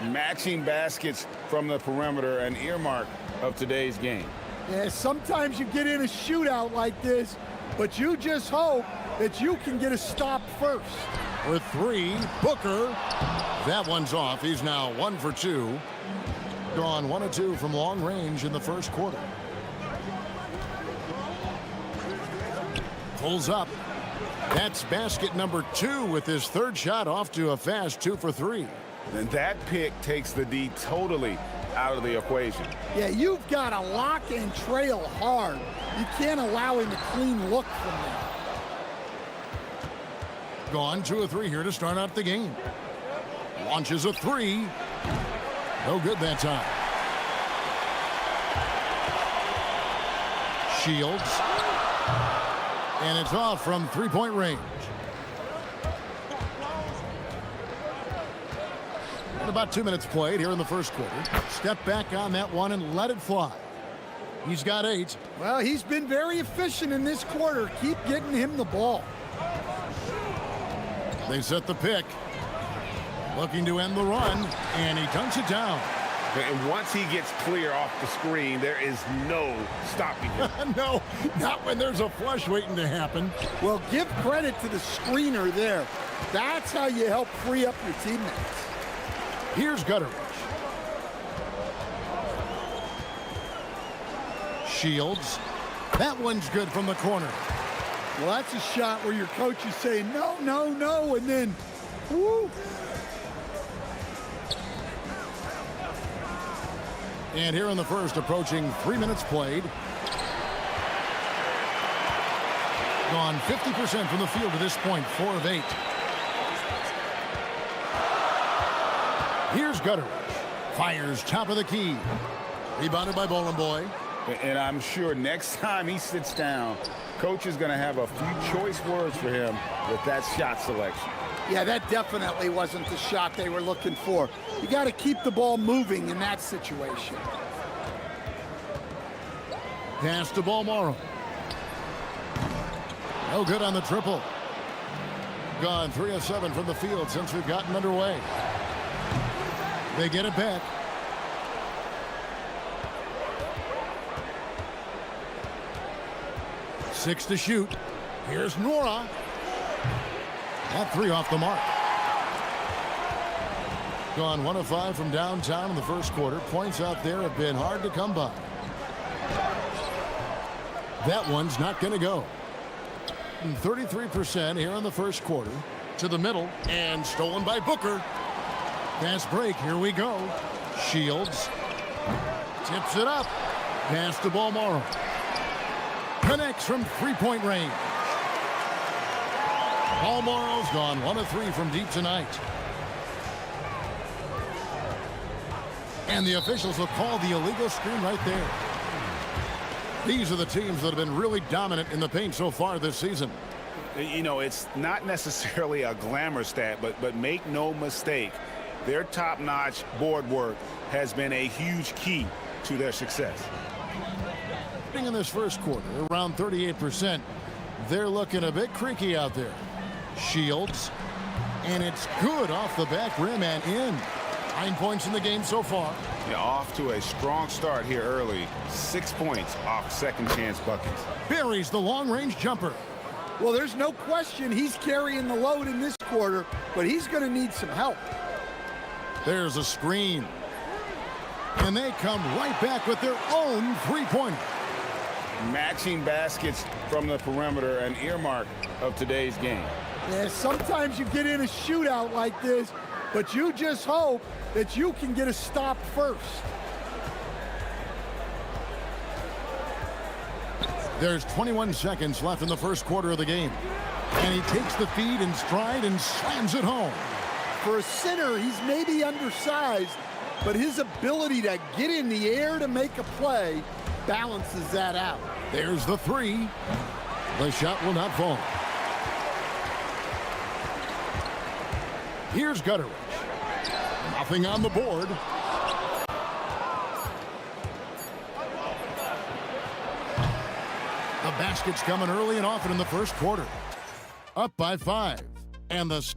Matching baskets from the perimeter, an earmark of today's game. Yeah, sometimes you get in a shootout like this, but you just hope that you can get a stop first. For three, Booker. That one's off. He's now 1 for 2. Gone 1 of 2 from long range in the first quarter. Pulls up. That's basket number 2 with his third shot off to a fast 2 for 3. And that pick takes the D totally out of the equation. Yeah, you've got to lock and trail hard. You can't allow him a clean look from there. Gone 2 of 3 here to start out the game. Launches a 3. No good that time. Shields. And it's off from three-point range. And about 2 minutes played here in the first quarter. Step back on that one and let it fly. He's got 8. Well, he's been very efficient in this quarter. Keep getting him the ball. They set the pick. Looking to end the run, and he dunks it down. And once he gets clear off the screen, there is no stopping him. No, not when there's a flush waiting to happen. Well, give credit to the screener there. That's how you help free up your teammates. Here's Gutteridge. Shields. That one's good from the corner. Well, that's a shot where your coach is saying, no, no, no, and then, whoo. And here in the first, approaching 3 minutes played. Gone 50% from the field to this point, 4 of 8. Here's Gutteridge. Fires top of the key. Rebounded by Bowling Boy. And I'm sure next time he sits down, coach is going to have a few choice words for him with that shot selection. Yeah, that definitely wasn't the shot they were looking for. You got to keep the ball moving in that situation. Pass to Balmaro. No good on the triple. Gone 3 of 7 from the field since we've gotten underway. They get it back. Six to shoot. Here's Nora. That 3 off the mark. Gone 1 of 5 from downtown in the first quarter. Points out there have been hard to come by. That one's not going to go. 33% here in the first quarter. To the middle and stolen by Booker. Fast break. Here we go. Shields. Tips it up. Pass to Balmaro. Connects from three-point range. Balmaro's gone 1 of 3 from deep tonight. And the officials will call the illegal screen right there. These are the teams that have been really dominant in the paint so far this season. You know, it's not necessarily a glamour stat, but make no mistake, their top-notch board work has been a huge key to their success. In this first quarter, around 38%, they're looking a bit creaky out there. Shields, and it's good off the back rim and in. 9 points in the game so far. Yeah, off to a strong start here early. 6 points off second chance buckets. Buries the long-range jumper. Well, there's no question he's carrying the load in this quarter, but he's going to need some help. There's a screen. And they come right back with their own three-pointer. Matching baskets from the perimeter, an earmark of today's game. Yeah, sometimes you get in a shootout like this, but you just hope that you can get a stop first. There's 21 seconds left in the first quarter of the game. And he takes the feed in stride and slams it home. For a center, he's maybe undersized, but his ability to get in the air to make a play balances that out. There's the three. The shot will not fall. Here's Gutteridge. Nothing on the board. The basket's coming early and often in the first quarter. Up by 5. And the...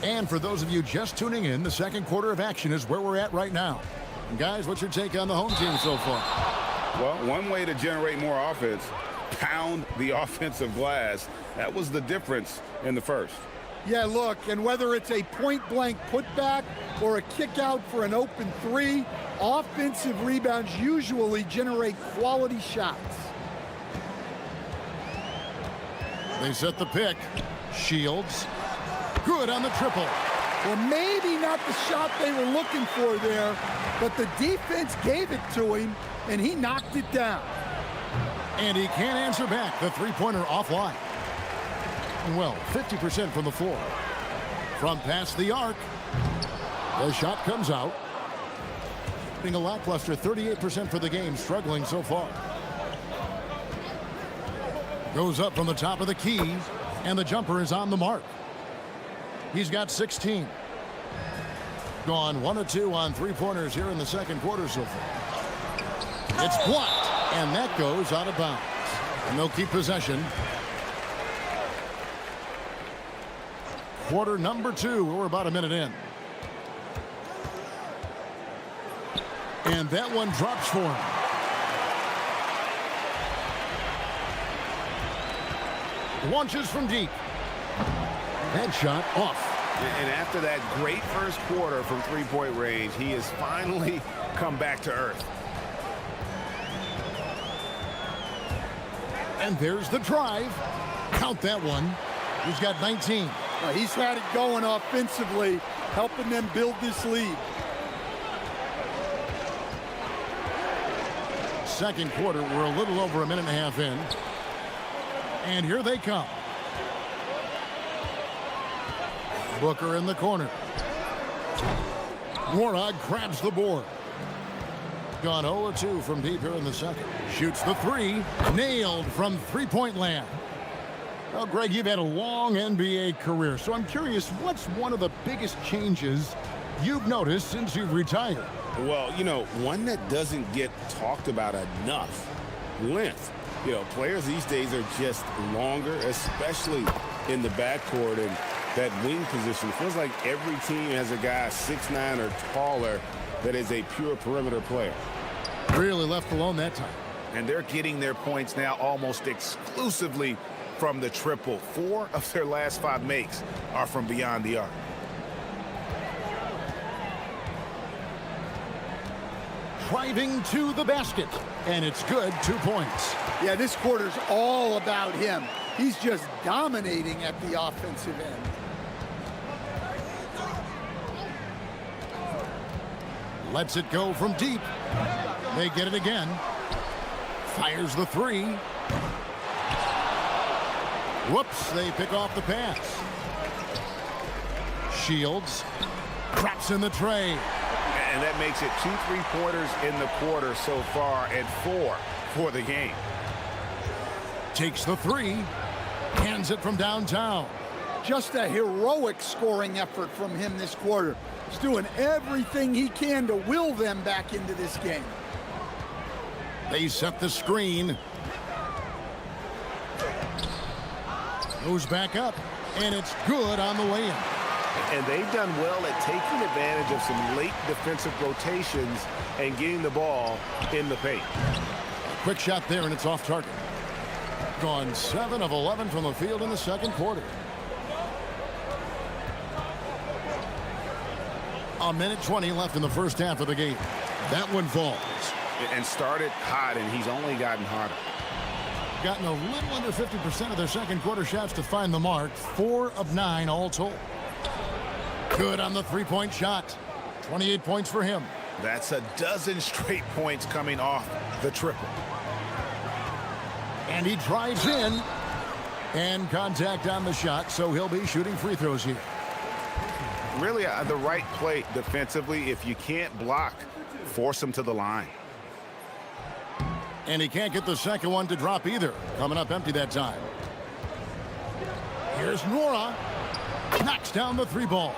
And for those of you just tuning in, the second quarter of action is where we're at right now. And guys, what's your take on the home team so far? Well, one way to generate more offense, pound the offensive glass. That was the difference in the first. Yeah, look, and whether it's a point-blank putback or a kick out for an open three, offensive rebounds usually generate quality shots. They set the pick. Shields. Good on the triple. Well, maybe not the shot they were looking for there, but the defense gave it to him, and he knocked it down. And he can't answer back. The three-pointer offline. Well, 50% from the floor. From past the arc. The shot comes out. Being a lackluster 38% for the game, struggling so far. Goes up from the top of the key, and the jumper is on the mark. He's got 16. Gone 1 of 2 on three-pointers here in the second quarter so far. It's blocked, and that goes out of bounds. And they'll keep possession. Quarter number 2. We're about a minute in. And that one drops for him. Launches from deep. That shot off. And after that great first quarter from three-point range, he has finally come back to earth. And there's the drive. Count that one. He's got 19. He's had it going offensively, helping them build this lead. Second quarter, we're a little over a minute and a half in. And here they come. Booker in the corner. Warnock grabs the board. Gone 0-2 from deep here in the second. Shoots the three. Nailed from three-point land. Well, Greg, you've had a long NBA career, so I'm curious, what's one of the biggest changes you've noticed since you've retired? Well, you know, one that doesn't get talked about enough, length. You know, players these days are just longer, especially in the backcourt, and that wing position. It feels like every team has a guy 6'9" or taller that is a pure perimeter player. Really left alone that time. And they're getting their points now almost exclusively from the triple. 4 of their last 5 makes are from beyond the arc. Driving to the basket, and it's good. 2 points. Yeah, this quarter's all about him. He's just dominating at the offensive end. Lets it go from deep. They get it again. Fires the three. Whoops, they pick off the pass. Shields drops in the tray. And that makes it 2 3-pointers in the quarter so far and 4 for the game. Takes the three. Hands it from downtown. Just a heroic scoring effort from him this quarter. He's doing everything he can to will them back into this game. They set the screen. Goes back up, and it's good on the way in. And they've done well at taking advantage of some late defensive rotations and getting the ball in the paint. Quick shot there, and it's off target. Gone 7 of 11 from the field in the second quarter. A minute 20 left in the first half of the game. That one falls. And started hot, and he's only gotten hotter. Gotten a little under 50% of their second quarter shots to find the mark. 4 of 9 all told. Good on the three-point shot. 28 points for him. That's a dozen straight points coming off the triple. And he drives in. And contact on the shot, so he'll be shooting free throws here. Really the right play defensively. If you can't block, force him to the line. And he can't get the second one to drop either. Coming up empty that time. Here's Nora. Knocks down the three ball.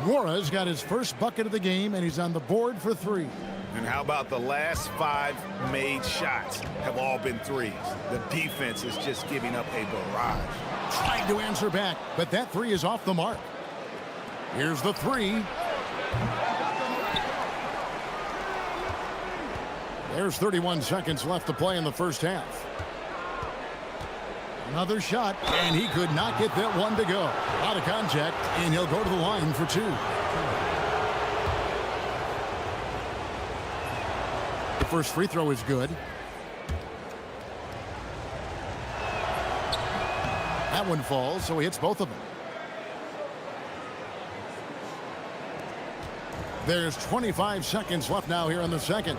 Nora's got his first bucket of the game, and he's on the board for 3. And how about the last 5 made shots have all been threes? The defense is just giving up a barrage. Trying to answer back, but that 3 is off the mark. Here's the 3. There's 31 seconds left to play in the first half. Another shot, and he could not get that one to go. Out of contact, and he'll go to the line for 2. The first free throw is good. That one falls, so he hits both of them. There's 25 seconds left now here in the second.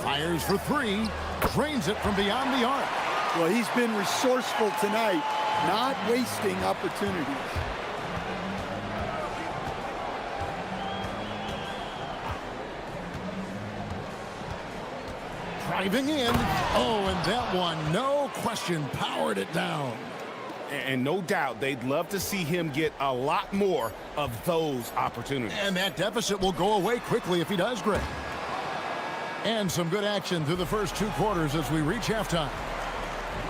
Fires for 3. Drains it from beyond the arc. Well, he's been resourceful tonight, not wasting opportunities. Driving in. Oh, and that one, no question, powered it down. And no doubt they'd love to see him get a lot more of those opportunities. And that deficit will go away quickly if he does, Greg. And some good action through the first 2 quarters as we reach halftime.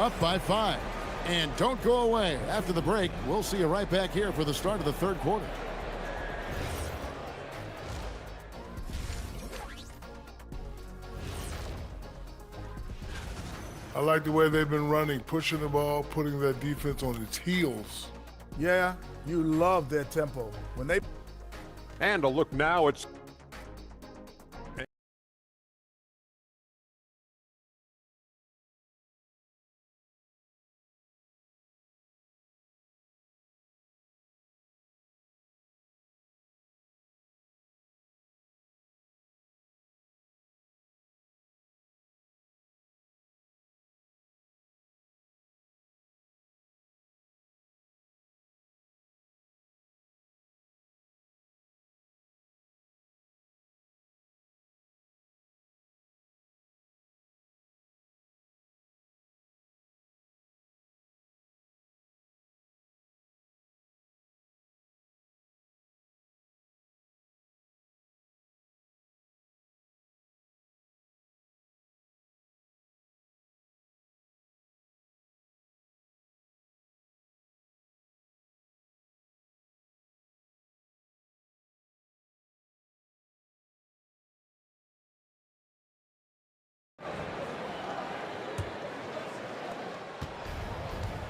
Up by 5. And don't go away. After the break, we'll see you right back here for the start of the third quarter. I like the way they've been running, pushing the ball, putting their defense on its heels. Yeah, you love their tempo. When they... And a look now, it's...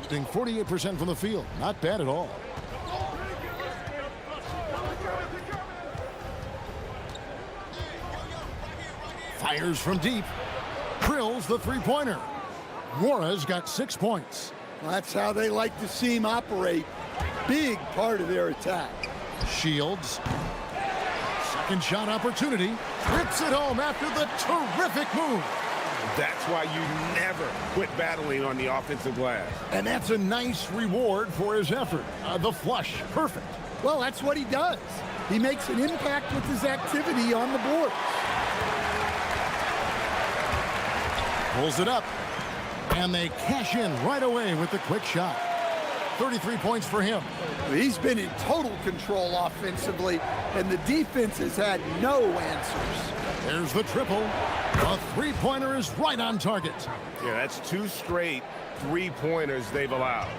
Shooting 48% from the field. Not bad at all. Fires from deep. Drills the three-pointer. Mora's got 6 points. Well, that's how they like to see him operate. Big part of their attack. Shields. Second shot opportunity. Rips it home after the terrific move. That's why you never quit battling on the offensive glass. And that's a nice reward for his effort. The flush, perfect. Well, that's what he does. He makes an impact with his activity on the board. Pulls it up. And they cash in right away with the quick shot. 33 points for him. He's been in total control offensively, and the defense has had no answers. There's the triple. A three-pointer is right on target. Yeah, that's 2 straight three-pointers they've allowed.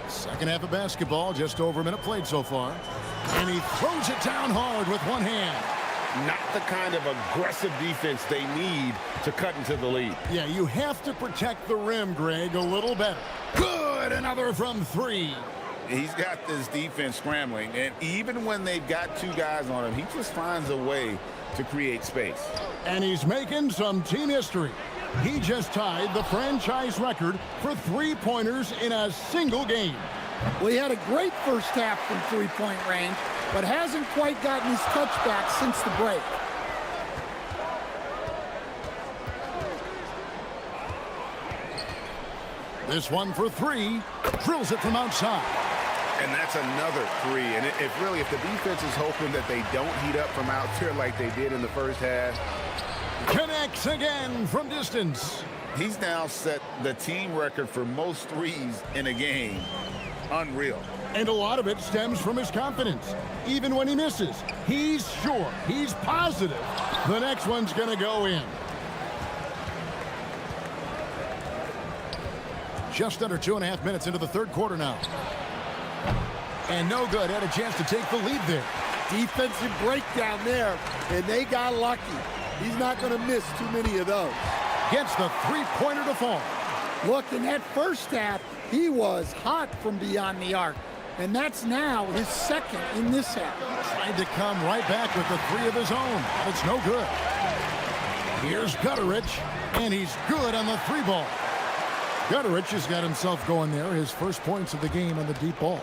Second half of basketball, just over a minute played so far. And he throws it down hard with one hand. Not the kind of aggressive defense they need to cut into the lead. Yeah, you have to protect the rim, Greg, a little better. Good good. Another from three. He's got this defense scrambling, and even when they've got two guys on him, he just finds a way to create space. And he's making some team history. He just tied the franchise record for three-pointers in a single game. Well, he had a great first half from three-point range, but hasn't quite gotten his touch back since the break. This one for three. Drills it from outside. And that's another three. And if the defense is hoping that they don't heat up from out there like they did in the first half. Connects again from distance. He's now set the team record for most threes in a game. Unreal. And a lot of it stems from his confidence. Even when he misses, he's sure, he's positive the next one's going to go in. Just under 2.5 minutes into the third quarter now. And no good. Had a chance to take the lead there. Defensive breakdown there, and they got lucky. He's not going to miss too many of those. Gets the three-pointer to fall. Look, in that first half, he was hot from beyond the arc. And that's now his second in this half. Tried to come right back with the three of his own. It's no good. Here's Gutterich, and he's good on the three ball. Gutterich has got himself going there. His first points of the game on the deep ball.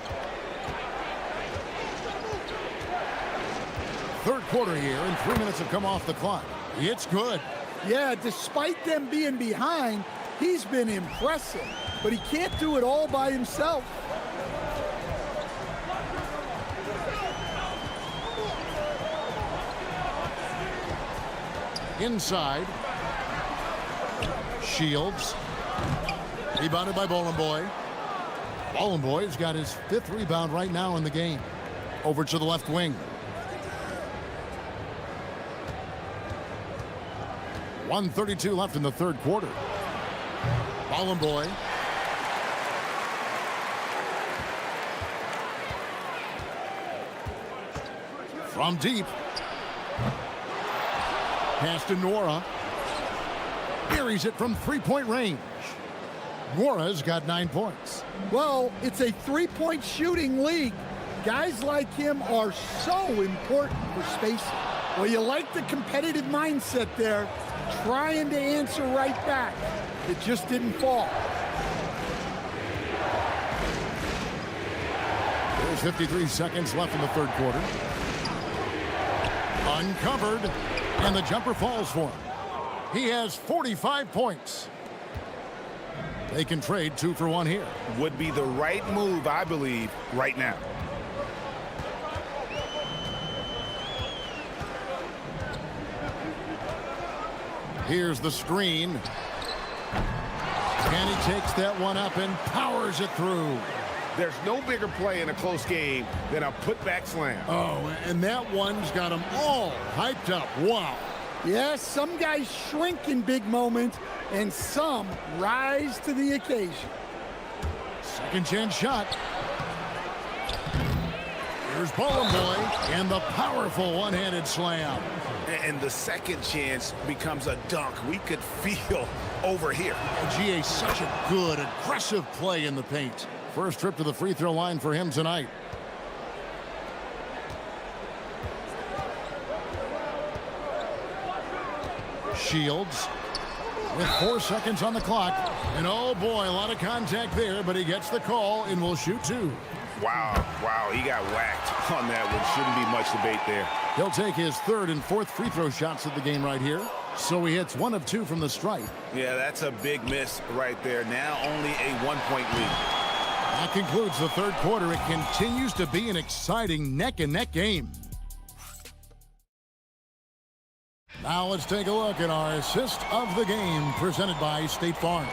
Third quarter here, and 3 minutes have come off the clock. It's good. Yeah, despite them being behind, he's been impressive. But he can't do it all by himself. Inside. Shields. Rebounded by Boy. Boy's got his fifth rebound right now in the game. Over to the left wing. 1:32 left in the third quarter. Boy. From deep. Pass to Nora. Buries it from three-point range. Nora's got 9 points. Well, it's a three-point shooting league. Guys like him are so important for spacing. Well, you like the competitive mindset there, trying to answer right back. It just didn't fall. There's 53 seconds left in the third quarter. Uncovered, and the jumper falls for him. He has 45 points. They can trade 2 for 1 here. Would be the right move, I believe, right now. Here's the screen. And he takes that one up and powers it through. There's no bigger play in a close game than a putback slam. Oh, and that one's got them all hyped up. Wow. Yes, some guys shrink in big moments, and some rise to the occasion. Second chance shot. Here's Boy, and the powerful one-handed slam. And the second chance becomes a dunk. We could feel over here. GA, such a good, aggressive play in the paint. First trip to the free throw line for him tonight. Shields with 4 seconds on the clock. And oh boy, a lot of contact there, but he gets the call and will shoot 2. Wow, he got whacked on that one. Shouldn't be much debate there. He'll take his third and fourth free throw shots of the game right here. So he hits 1 of 2 from the stripe. Yeah, that's a big miss right there. Now only a 1-point lead. That concludes the third quarter. It continues to be an exciting neck-and-neck game. Now let's take a look at our assist of the game presented by State Farm.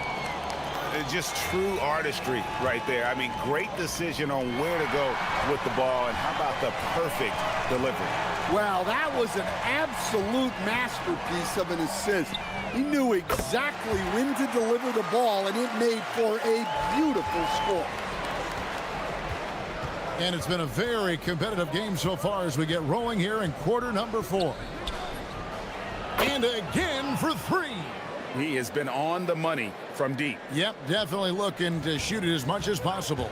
Just true artistry right there. I mean, great decision on where to go with the ball, and how about the perfect delivery? Well, that was an absolute masterpiece of an assist. He knew exactly when to deliver the ball, and it made for a beautiful score. And it's been a very competitive game so far as we get rolling here in quarter number 4. And again for 3. He has been on the money from deep. Yep, definitely looking to shoot it as much as possible.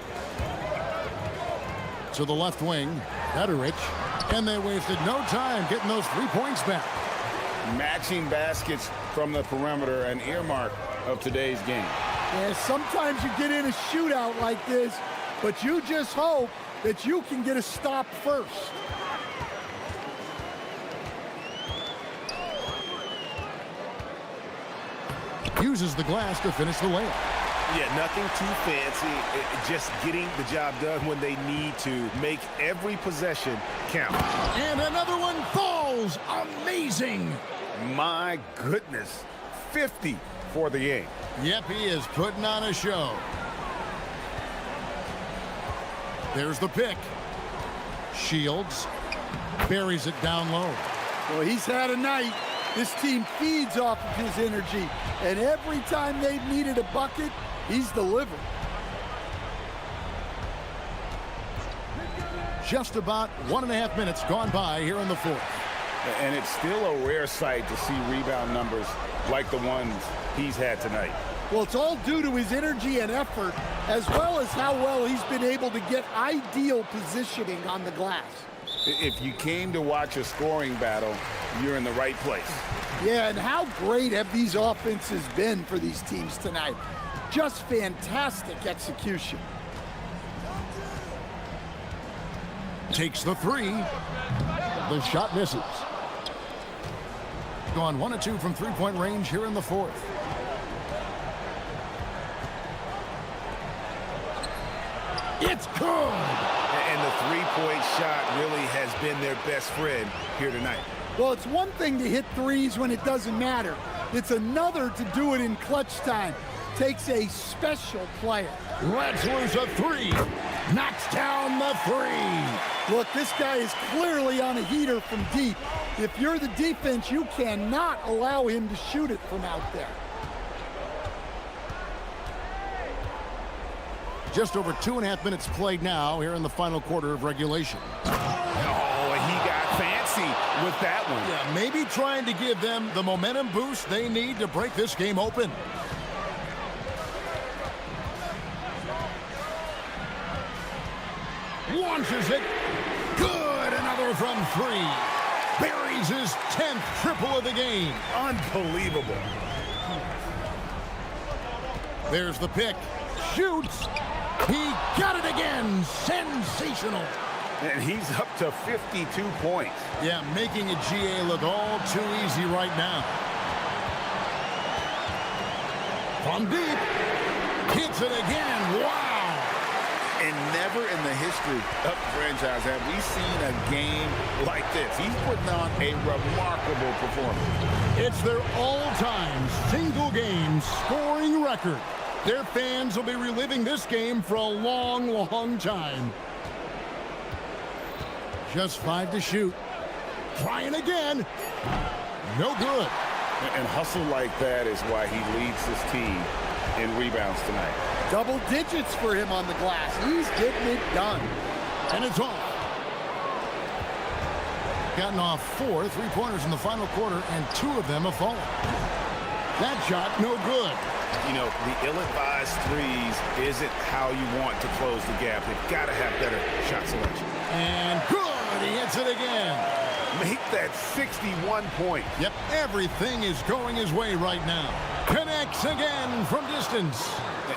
To the left wing, Betterich, and they wasted no time getting those 3 points back. Matching baskets from the perimeter, an earmark of today's game. Yeah, sometimes you get in a shootout like this, but you just hope that you can get a stop first. Uses the glass to finish the layup. Yeah, nothing too fancy. Just getting the job done when they need to. Make every possession count. And another one falls. Amazing. My goodness. 50 for the game. Yep, he is putting on a show. There's the pick. Shields buries it down low. Well, he's had a night. This team feeds off of his energy, and every time they've needed a bucket, he's delivered. Just about 1.5 minutes gone by here in the fourth. And it's still a rare sight to see rebound numbers like the ones he's had tonight. Well, it's all due to his energy and effort, as well as how well he's been able to get ideal positioning on the glass. If you came to watch a scoring battle, you're in the right place. Yeah, and how great have these offenses been for these teams tonight? Just fantastic execution. Takes the three. The shot misses. Gone 1 of 2 from three-point range here in the fourth. It's good. And the three-point shot really has been their best friend here tonight. Well, it's one thing to hit threes when it doesn't matter. It's another to do it in clutch time. Takes a special player. Let's lose a three. Knocks down the three. Look, this guy is clearly on a heater from deep. If you're the defense, you cannot allow him to shoot it from out there. Just over 2.5 minutes played now here in the final quarter of regulation. Oh, he got fancy with that one. Yeah, maybe trying to give them the momentum boost they need to break this game open. Launches it. Good. Another from three. Buries his 10th triple of the game. Unbelievable. There's the pick. Shoots. He got it again. Sensational. And he's up to 52 points. Yeah, making a GA look all too easy right now. From deep. Hits it again. Wow. And never in the history of the franchise have we seen a game like this. He's putting on a remarkable performance. It's their all-time single-game scoring record. Their fans will be reliving this game for a long, long time. Just 5 to shoot. Trying again. No good. And hustle like that is why he leads his team in rebounds tonight. Double digits for him on the glass. He's getting it done. And it's off. Gotten off 4 3-pointers in the final quarter, and 2 of them have fallen. That shot, no good. You know, the ill-advised threes isn't how you want to close the gap. They've got to have better shot selection. And good. He hits it again. Make that 61 points. Yep, everything is going his way right now. Connects again from distance.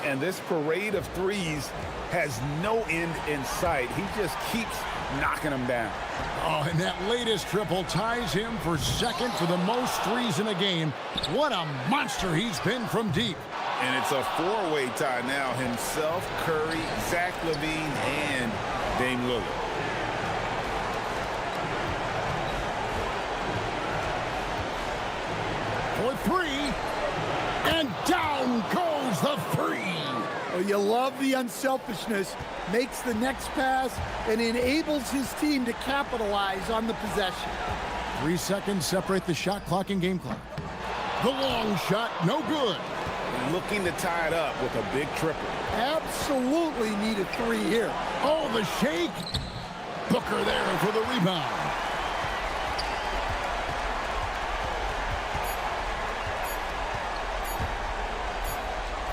And this parade of threes has no end in sight. He just keeps knocking them down. Oh, and that latest triple ties him for second for the most threes in a game. What a monster he's been from deep. And it's a 4-way tie now. Himself, Curry, Zach LaVine, and Dame Lillard. For 3, and down goes the free. Well, you love the unselfishness, makes the next pass, and enables his team to capitalize on the possession. 3 seconds separate the shot clock and game clock. The long shot, no good. Looking to tie it up with a big triple. Absolutely need a 3 here. Oh, the shake. Booker there for the rebound.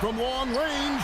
from long range.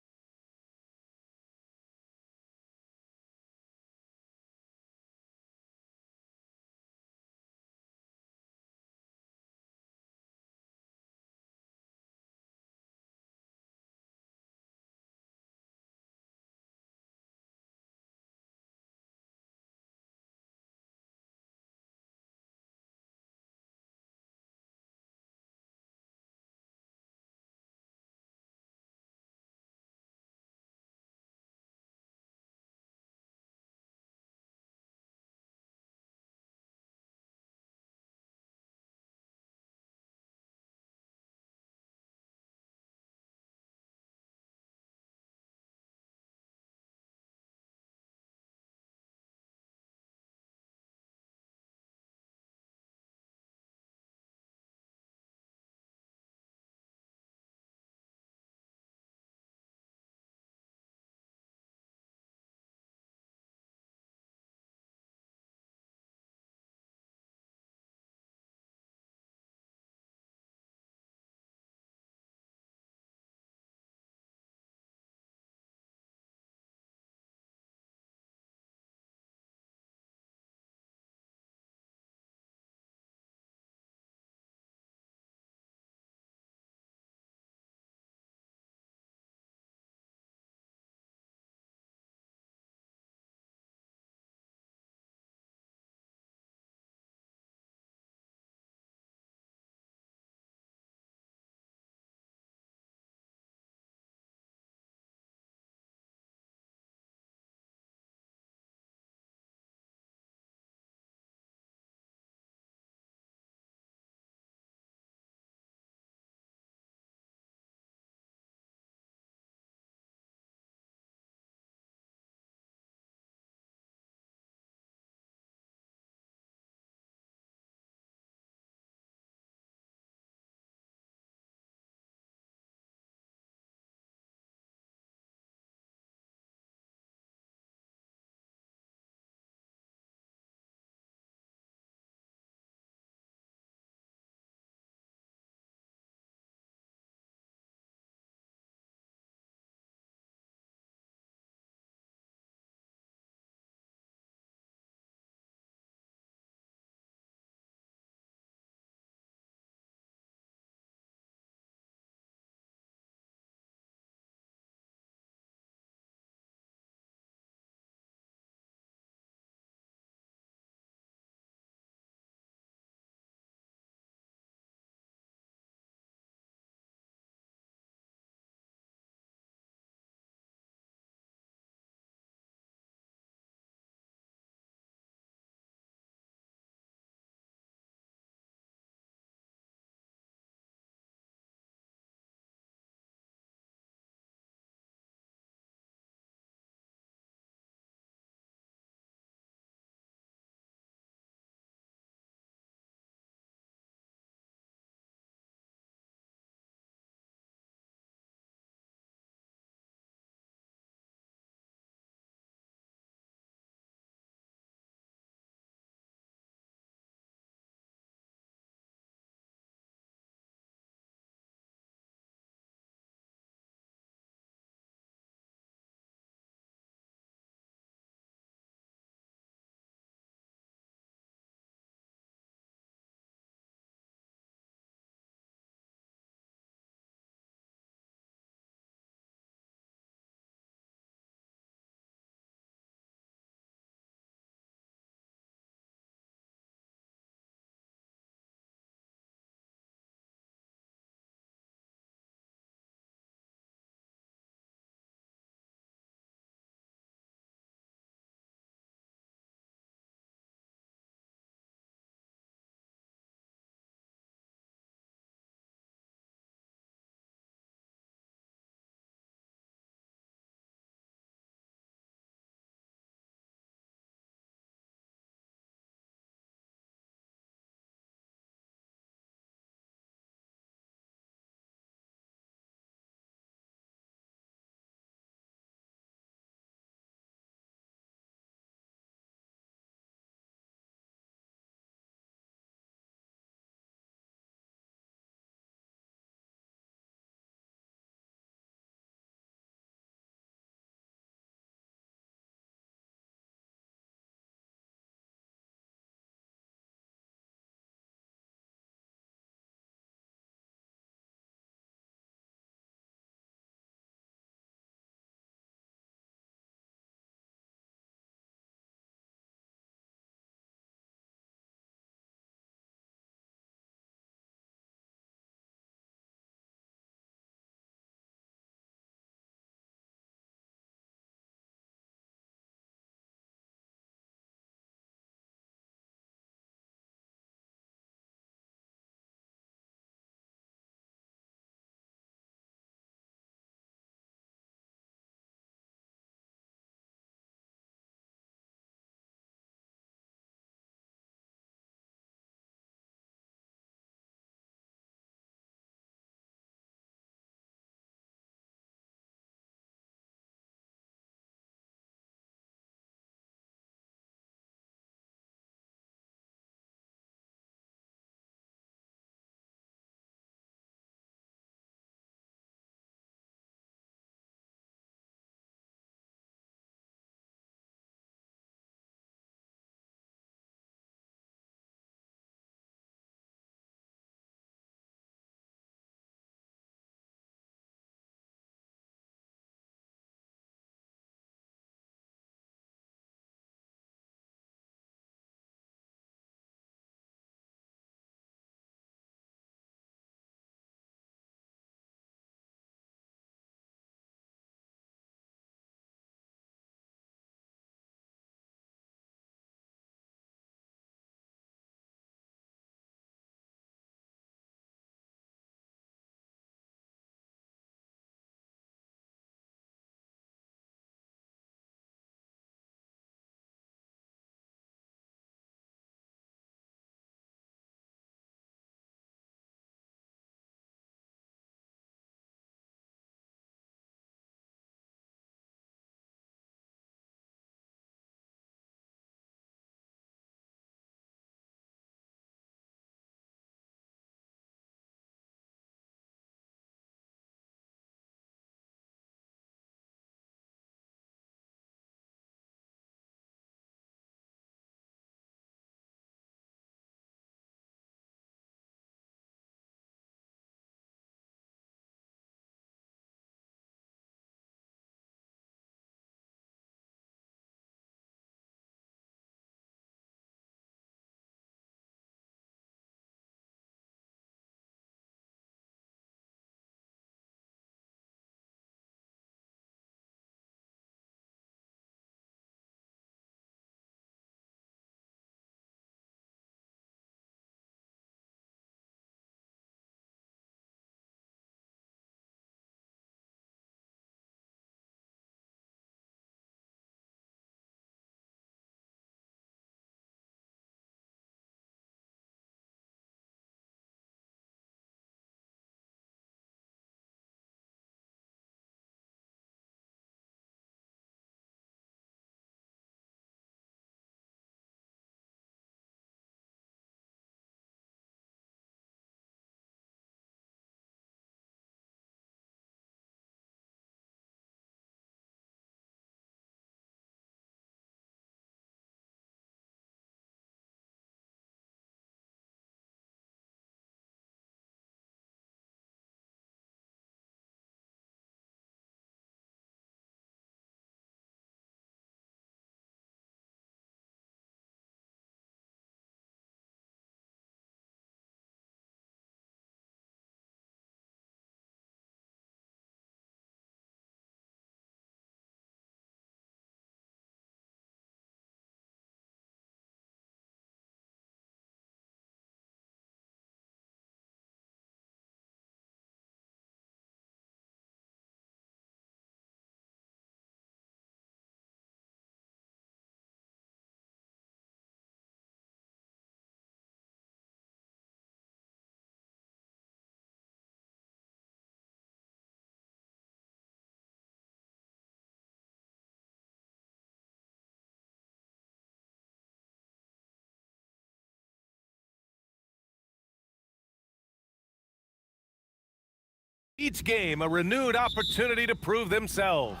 Each game a renewed opportunity to prove themselves.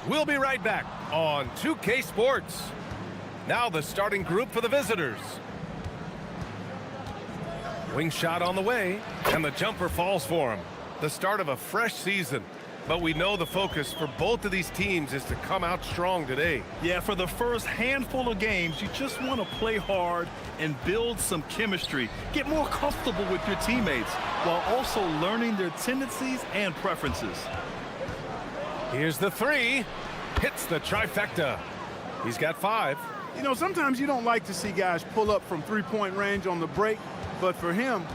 We'll be right back on 2K Sports. Now the starting group for the visitors. Wing shot on the way, and the jumper falls for him. The start of a fresh season, but we know the focus for both of these teams is to come out strong today. Yeah, for the first handful of games, you just want to play hard and build some chemistry. Get more comfortable with your teammates while also learning their tendencies and preferences. Here's the three. Hits the trifecta. He's got 5. You know, sometimes you don't like to see guys pull up from three-point range on the break, but for him,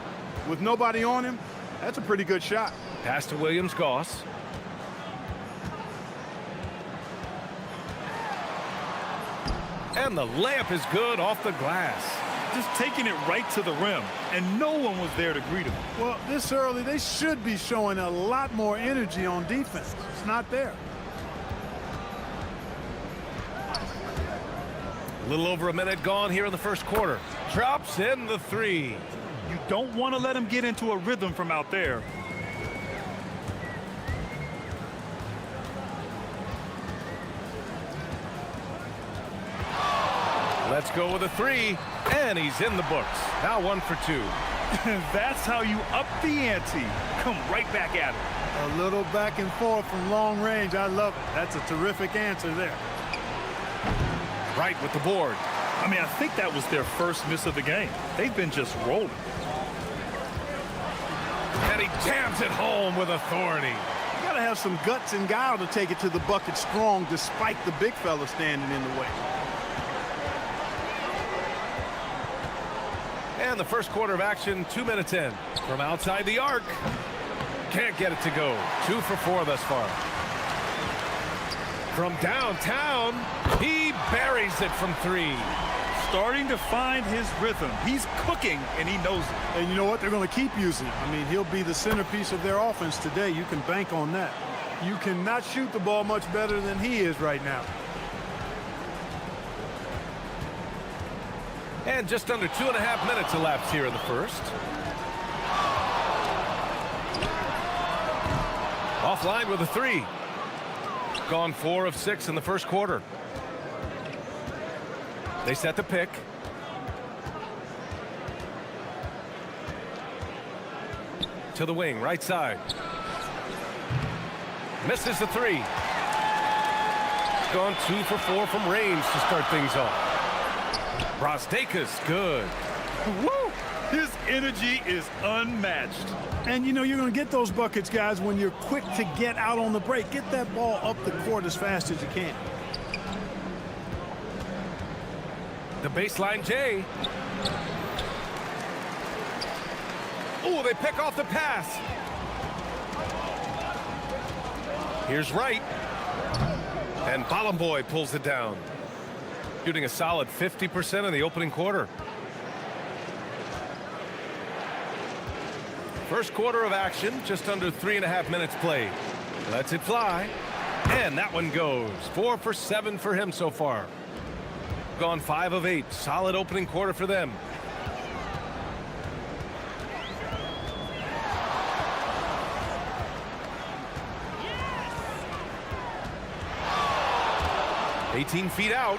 with nobody on him, that's a pretty good shot. Pass to Williams-Goss. And the layup is good off the glass. Just taking it right to the rim, and no one was there to greet him. Well, this early, they should be showing a lot more energy on defense. It's not there. A little over a minute gone here in the first quarter. Drops in the 3. You don't want to let him get into a rhythm from out there. Let's go with a 3, and he's in the books. Now 1 for 2. That's how you up the ante. Come right back at it. A little back and forth from long range. I love it. That's a terrific answer there. Right with the board. I mean, I think that was their first miss of the game. They've been just rolling. And he jams it home with authority. You got to have some guts and guile to take it to the bucket strong despite the big fella standing in the way. And the first quarter of action, 2 minutes in. From outside the arc. Can't get it to go. 2 for 4 thus far. From downtown, he buries it from 3. Starting to find his rhythm. He's cooking, and he knows it. And you know what? They're going to keep using it. I mean, he'll be the centerpiece of their offense today. You can bank on that. You cannot shoot the ball much better than he is right now. And just under 2.5 minutes elapsed here in the first. Offline with a 3. Gone 4 of 6 in the first quarter. They set the pick. To the wing, right side. Misses the 3. Gone 2 for 4 from range to start things off. Brosdeka's good. Woo! His energy is unmatched. And, you know, you're going to get those buckets, guys, when you're quick to get out on the break. Get that ball up the court as fast as you can. The baseline J. Oh, they pick off the pass. Here's Wright. And Bolomboy pulls it down. Shooting a solid 50% in the opening quarter. First quarter of action, just under 3.5 minutes played. Lets it fly. And that one goes. 4 for 7 for him so far. Gone 5 of 8. Solid opening quarter for them. Yes! 18 feet out.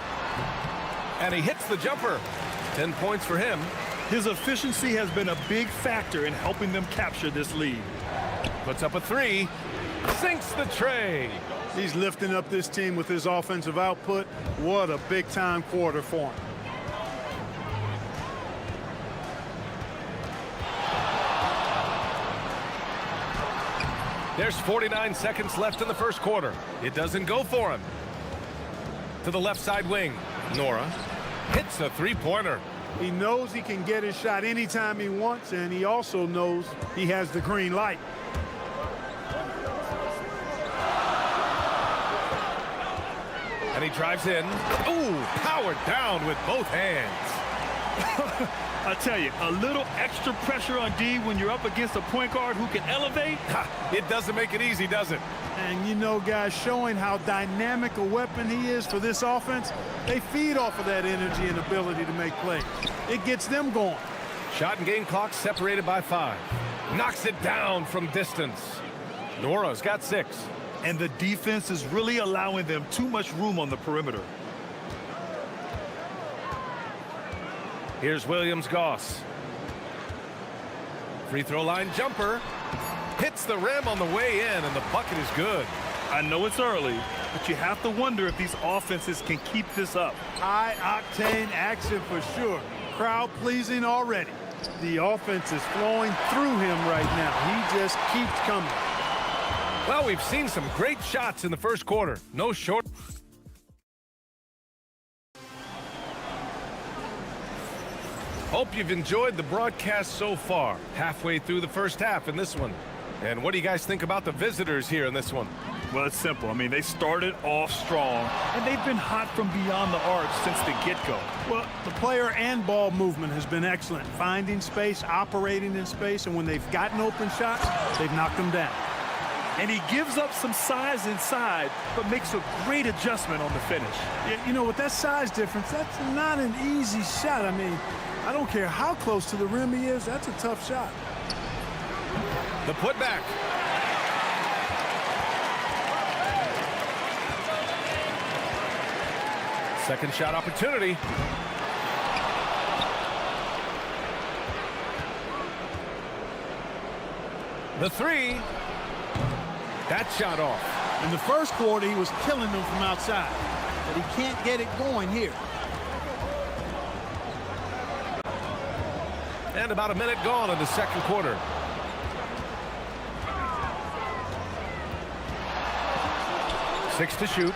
And he hits the jumper. 10 points for him. His efficiency has been a big factor in helping them capture this lead. Puts up a 3. Sinks the tray. He's lifting up this team with his offensive output. What a big-time quarter for him. There's 49 seconds left in the first quarter. It doesn't go for him. To the left side wing. Nora hits a 3-pointer. He knows he can get his shot anytime he wants, and he also knows he has the green light. And he drives in. Ooh, powered down with both hands. I tell you, a little extra pressure on D when you're up against a point guard who can elevate. It doesn't make it easy, does it? And you know, guys, showing how dynamic a weapon he is for this offense, they feed off of that energy and ability to make plays. It gets them going. Shot and game clock separated by 5. Knocks it down from distance. Nora's got 6. And the defense is really allowing them too much room on the perimeter. Here's Williams-Goss. Free throw line jumper. Hits the rim on the way in, and the bucket is good. I know it's early, but you have to wonder if these offenses can keep this up. High-octane action for sure. Crowd-pleasing already. The offense is flowing through him right now. He just keeps coming. Well, we've seen some great shots in the first quarter. No short. Hope you've enjoyed the broadcast so far. Halfway through the first half in this one. And what do you guys think about the visitors here in this one? Well, it's simple. I mean, they started off strong, and they've been hot from beyond the arc since the get-go. Well, the player and ball movement has been excellent. Finding space, operating in space, and when they've gotten open shots, they've knocked them down. And he gives up some size inside, but makes a great adjustment on the finish. Yeah, you know, with that size difference, that's not an easy shot. I mean, I don't care how close to the rim he is, that's a tough shot. The putback. Second shot opportunity. The 3. That shot off. In the first quarter, he was killing them from outside, but he can't get it going here. And about a minute gone in the second quarter. Six to shoot.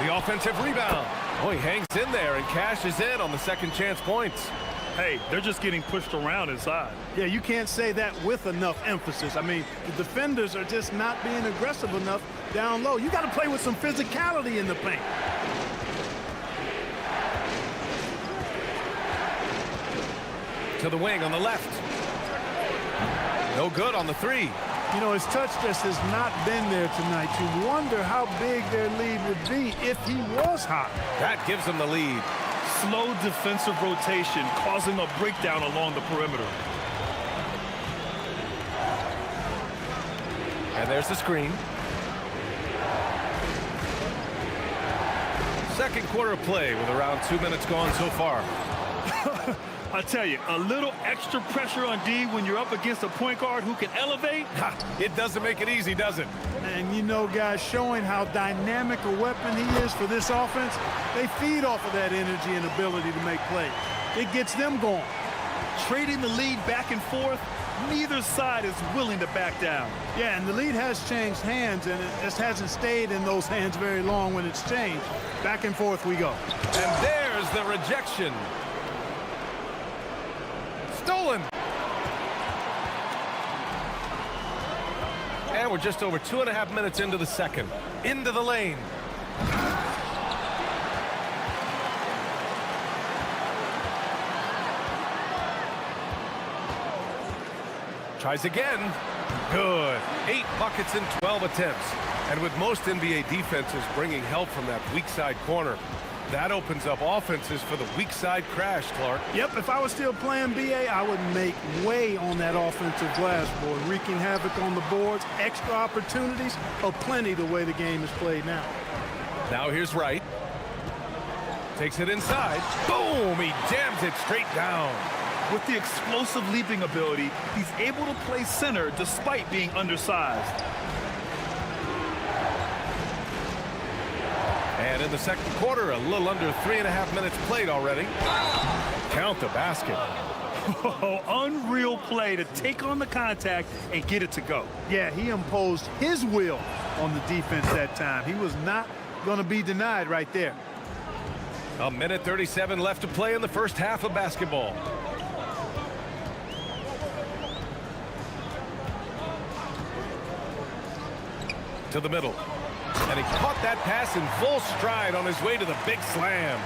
The offensive rebound. Oh, he hangs in there and cashes in on the second chance points. Hey, they're just getting pushed around inside. Yeah, you can't say that with enough emphasis. I mean, the defenders are just not being aggressive enough down low. You got to play with some physicality in the paint. To the wing on the left. No good on the 3. You know, his touch just has not been there tonight. You wonder how big their lead would be if he was hot. That gives them the lead. Slow defensive rotation causing a breakdown along the perimeter. And there's the screen. Second quarter play with around 2 minutes gone so far. I tell you, a little extra pressure on D when you're up against a point guard who can elevate. It doesn't make it easy, does it? And you know, guys, showing how dynamic a weapon he is for this offense, they feed off of that energy and ability to make plays. It gets them going. Trading the lead back and forth, neither side is willing to back down. Yeah, and the lead has changed hands, and it just hasn't stayed in those hands very long when it's changed. Back and forth we go. And there's the rejection. Stolen. And we're just over 2.5 minutes into the second. Into the lane. Tries again. Good. 8 buckets in 12 attempts. And with most NBA defenses bringing help from that weak side corner, that opens up offenses for the weak side crash, Clark. Yep, if I was still playing BA, I would make way on that offensive glass board, wreaking havoc on the boards. Extra opportunities aplenty the way the game is played now. Now here's Wright. Takes it inside. Boom! He jams it straight down. With the explosive leaping ability, he's able to play center despite being undersized. And in the second quarter, a little under 3.5 minutes played already. Count the basket. Oh, unreal play to take on the contact and get it to go. Yeah, he imposed his will on the defense that time. He was not going to be denied right there. A minute 37 left to play in the first half of basketball. To the middle. And he caught that pass in full stride on his way to the big slam.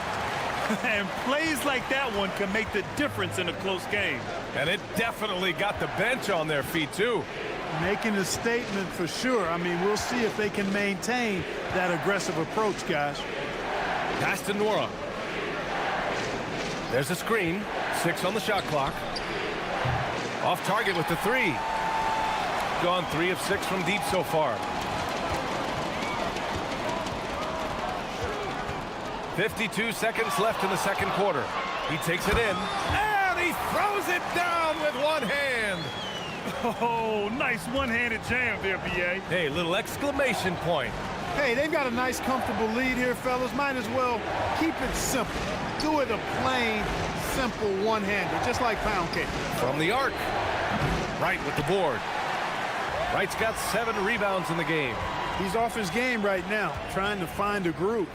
And plays like that one can make the difference in a close game. And it definitely got the bench on their feet, too. Making a statement for sure. I mean, we'll see if they can maintain that aggressive approach, guys. Pass to Nora. There's a screen. 6 on the shot clock. Off target with the 3. gone 3 of 6 from deep so far. 52 seconds left in the second quarter. He takes it in, and he throws it down with one hand. Oh, nice one-handed jam there, B.A. Hey, little exclamation point. Hey, they've got a nice, comfortable lead here, fellas. Might as well keep it simple. Do it a plain, simple one-hander, just like pound cake. From the arc. Wright with the board. Wright's got 7 rebounds in the game. He's off his game right now, trying to find a groove.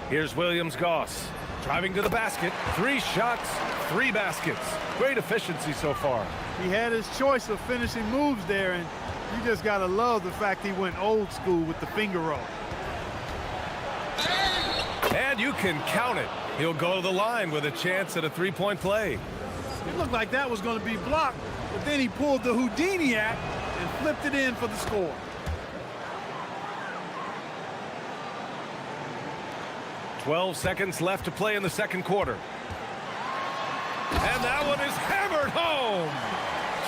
Here's Williams-Goss. Driving to the basket. 3 shots, 3 baskets. Great efficiency so far. He had his choice of finishing moves there, and you just got to love the fact he went old school with the finger roll. And you can count it. He'll go to the line with a chance at a 3-point play. It looked like that was going to be blocked, but then he pulled the Houdini act and flipped it in for the score. 12 seconds left to play in the second quarter. And that one is hammered home.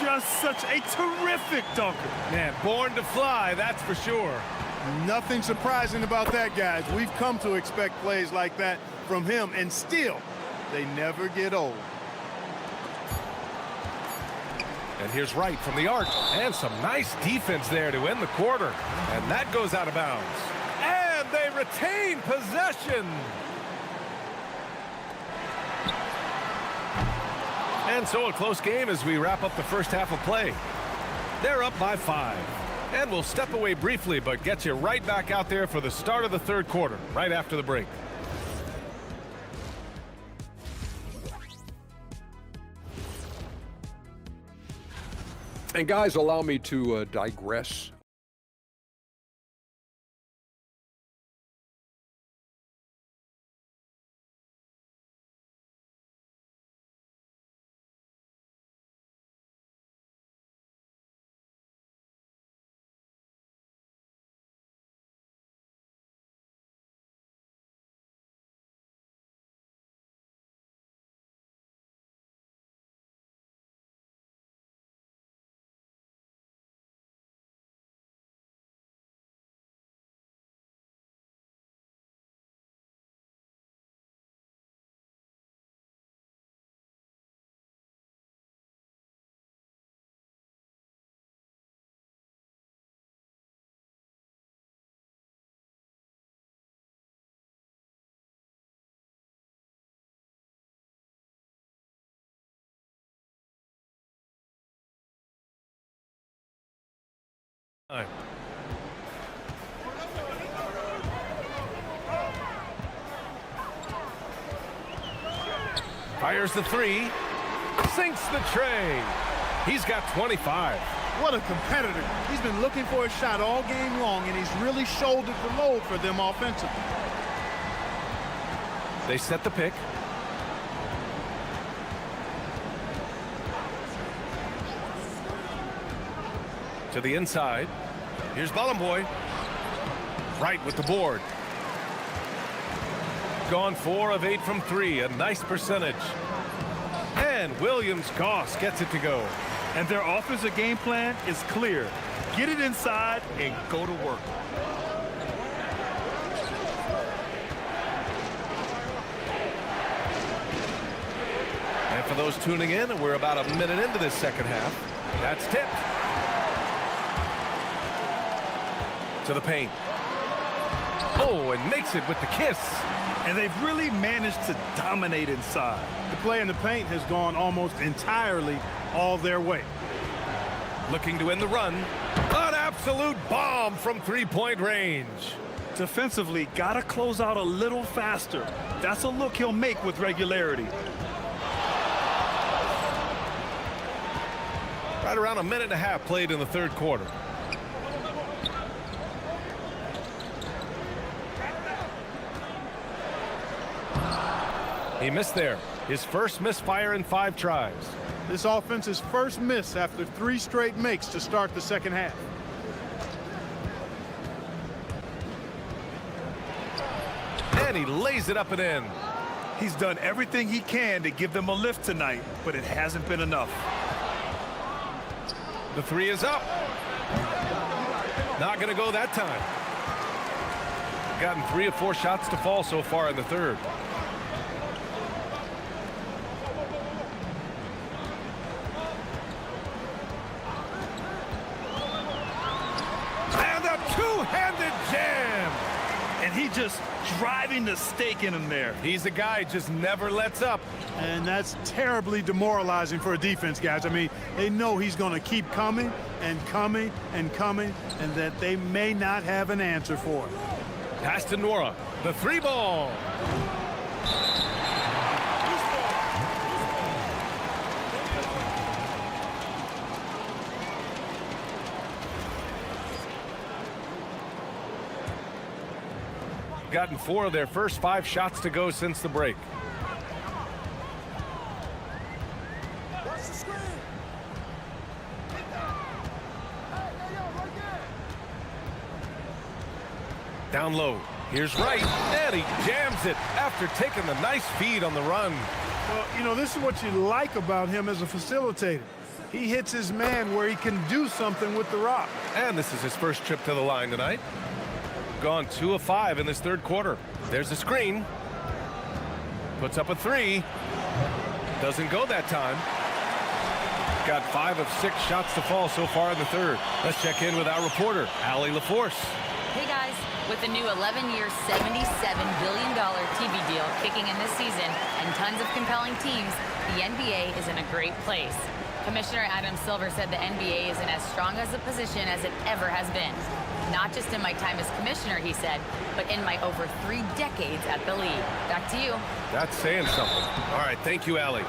Just such a terrific dunker. Man, born to fly, that's for sure. Nothing surprising about that, guys. We've come to expect plays like that from him, and still, they never get old. And here's Wright from the arc. And some nice defense there to end the quarter. And that goes out of bounds. And they retain possession. And so a close game as we wrap up the first half of play. They're up by 5. And we'll step away briefly, but get you right back out there for the start of the third quarter, right after the break. And guys, allow me to digress. Fires the 3, sinks the tray. He's got 25. What a competitor. He's been looking for a shot all game long, and he's really shouldered the load for them offensively. They set the pick. To the inside. Here's Bollenboy. Wright with the board. Gone 4 of 8 from 3. A nice percentage. And Williams-Goss gets it to go. And their offensive game plan is clear. Get it inside and go to work. And for those tuning in, we're about a minute into this second half. That's tipped. To the paint. Oh, and makes it with the kiss. And they've really managed to dominate inside. The play in the paint has gone almost entirely all their way. Looking to end the run. An absolute bomb from 3-point range. Defensively, gotta close out a little faster. That's a look he'll make with regularity. Right around a minute and a half played in the third quarter. He missed there. His first misfire in 5 tries. This offense's first miss after 3 straight makes to start the second half. And he lays it up and in. He's done everything he can to give them a lift tonight, but it hasn't been enough. The three is up. Not going to go that time. Gotten 3 of 4 shots to fall so far in the third. And a two-handed jam. And he just driving the stake in him there. He's a guy just never lets up. And that's terribly demoralizing for a defense, guys. I mean, they know he's going to keep coming and coming and coming, and that they may not have an answer for it. Pass to Nora. The 3 ball. Gotten 4 of their first 5 shots to go since the break. Down low. Here's Wright, and he jams it after taking the nice feed on the run. Well, you know, this is what you like about him as a facilitator. He hits his man where he can do something with the rock. And this is his first trip to the line tonight. Gone 2 of 5 in this third quarter. There's a screen. Puts up a 3. Doesn't go that time. Got 5 of 6 shots to fall so far in the third. Let's check in with our reporter, Allie LaForce. Hey guys, with the new 11-year, $77 billion TV deal kicking in this season and tons of compelling teams, the NBA is in a great place. Commissioner Adam Silver said the NBA is in as strong as a position as it ever has been. Not just in my time as commissioner, he said, but in my over 3 decades at the league. Back to you. That's saying something. All right, thank you, Allie.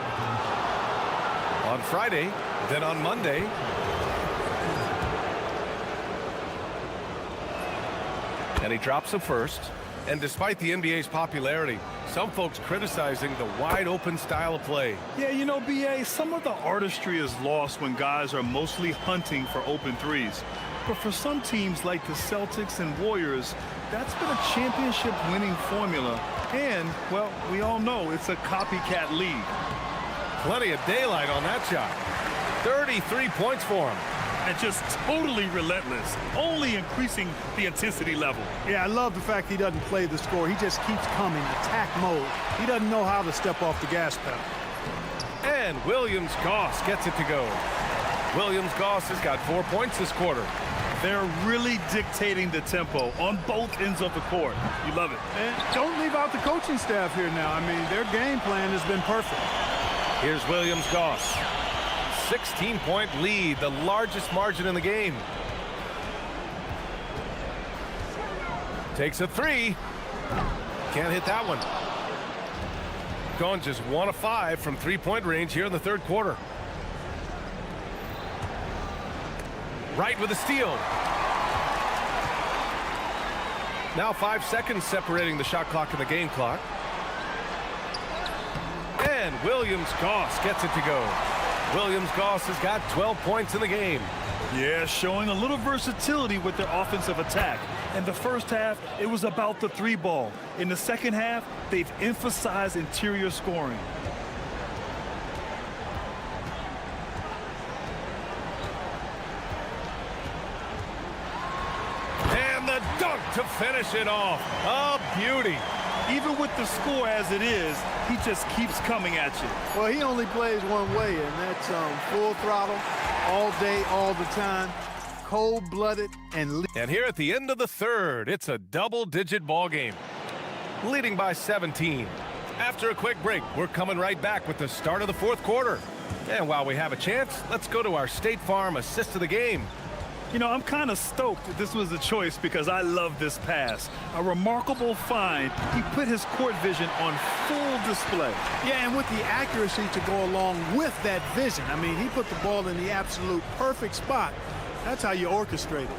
On Friday, then on Monday, and he drops the first. And despite the NBA's popularity, some folks criticizing the wide-open style of play. Yeah, you know, BA, some of the artistry is lost when guys are mostly hunting for open threes. But for some teams like the Celtics and Warriors, that's been a championship-winning formula. And, well, we all know it's a copycat league. Plenty of daylight on that shot. 33 points for him. And just totally relentless, only increasing the intensity level. Yeah, I love the fact he doesn't play the score. He just keeps coming, attack mode. He doesn't know how to step off the gas pedal. And Williams-Goss gets it to go. Williams-Goss has got 4 points this quarter. They're really dictating the tempo on both ends of the court. You love it. And don't leave out the coaching staff here now. I mean, their game plan has been perfect. Here's Williams-Goss. 16-point lead, the largest margin in the game. Takes a 3. Can't hit that one. Going just 1 of 5 from 3-point range here in the third quarter. Right with a steal. Now 5 seconds separating the shot clock and the game clock. And Williams-Goss gets it to go. Williams-Goss has got 12 points in the game. Yeah, showing a little versatility with their offensive attack. In the first half, it was about the 3 ball. In the second half, they've emphasized interior scoring. And the dunk to finish it off. A beauty. Even with the score as it is, he just keeps coming at you. Well, he only plays one way, and that's full throttle, all day, all the time, cold-blooded, and... And here at the end of the third, it's a double-digit ball game, leading by 17. After a quick break, we're coming right back with the start of the fourth quarter. And while we have a chance, let's go to our State Farm assist of the game. You know, I'm kind of stoked that this was a choice because I love this pass. A remarkable find. He put his court vision on full display. Yeah, and with the accuracy to go along with that vision. I mean, he put the ball in the absolute perfect spot. That's how you orchestrate it.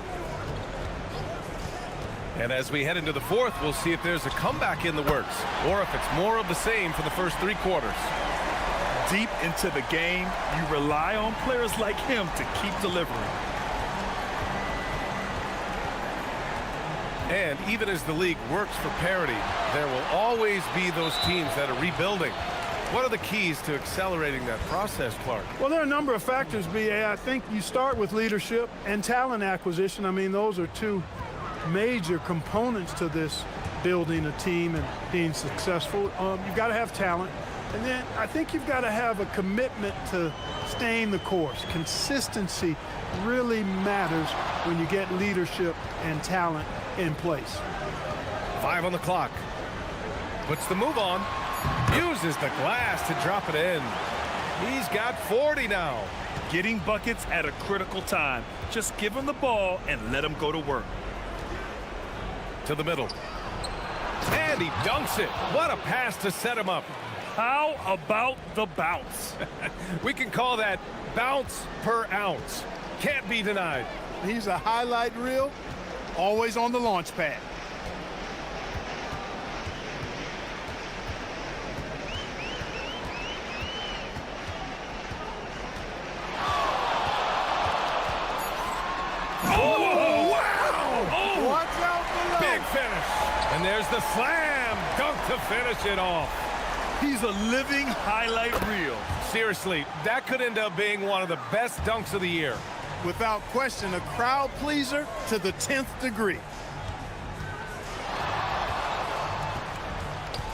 And as we head into the fourth, we'll see if there's a comeback in the works or if it's more of the same for the first 3 quarters. Deep into the game, you rely on players like him to keep delivering. And even as the league works for parity, there will always be those teams that are rebuilding. What are the keys to accelerating that process, Clark? Well, there are a number of factors, B.A. I think you start with leadership and talent acquisition. I mean, those are two major components to this building a team and being successful. You've got to have talent. And then I think you've got to have a commitment to staying the course. Consistency really matters when you get leadership and talent in place. 5 on the clock. Puts the move on. Uses the glass to drop it in. He's got 40 now. Getting buckets at a critical time. Just give him the ball and let him go to work. To the middle. And he dunks it. What a pass to set him up. How about the bounce? We can call that bounce per ounce. Can't be denied. He's a highlight reel, always on the launch pad. Oh, wow! Oh, watch out below. Big finish. And there's the slam dunk to finish it off. He's a living highlight reel. Seriously, that could end up being one of the best dunks of the year. Without question, a crowd pleaser to the 10th degree.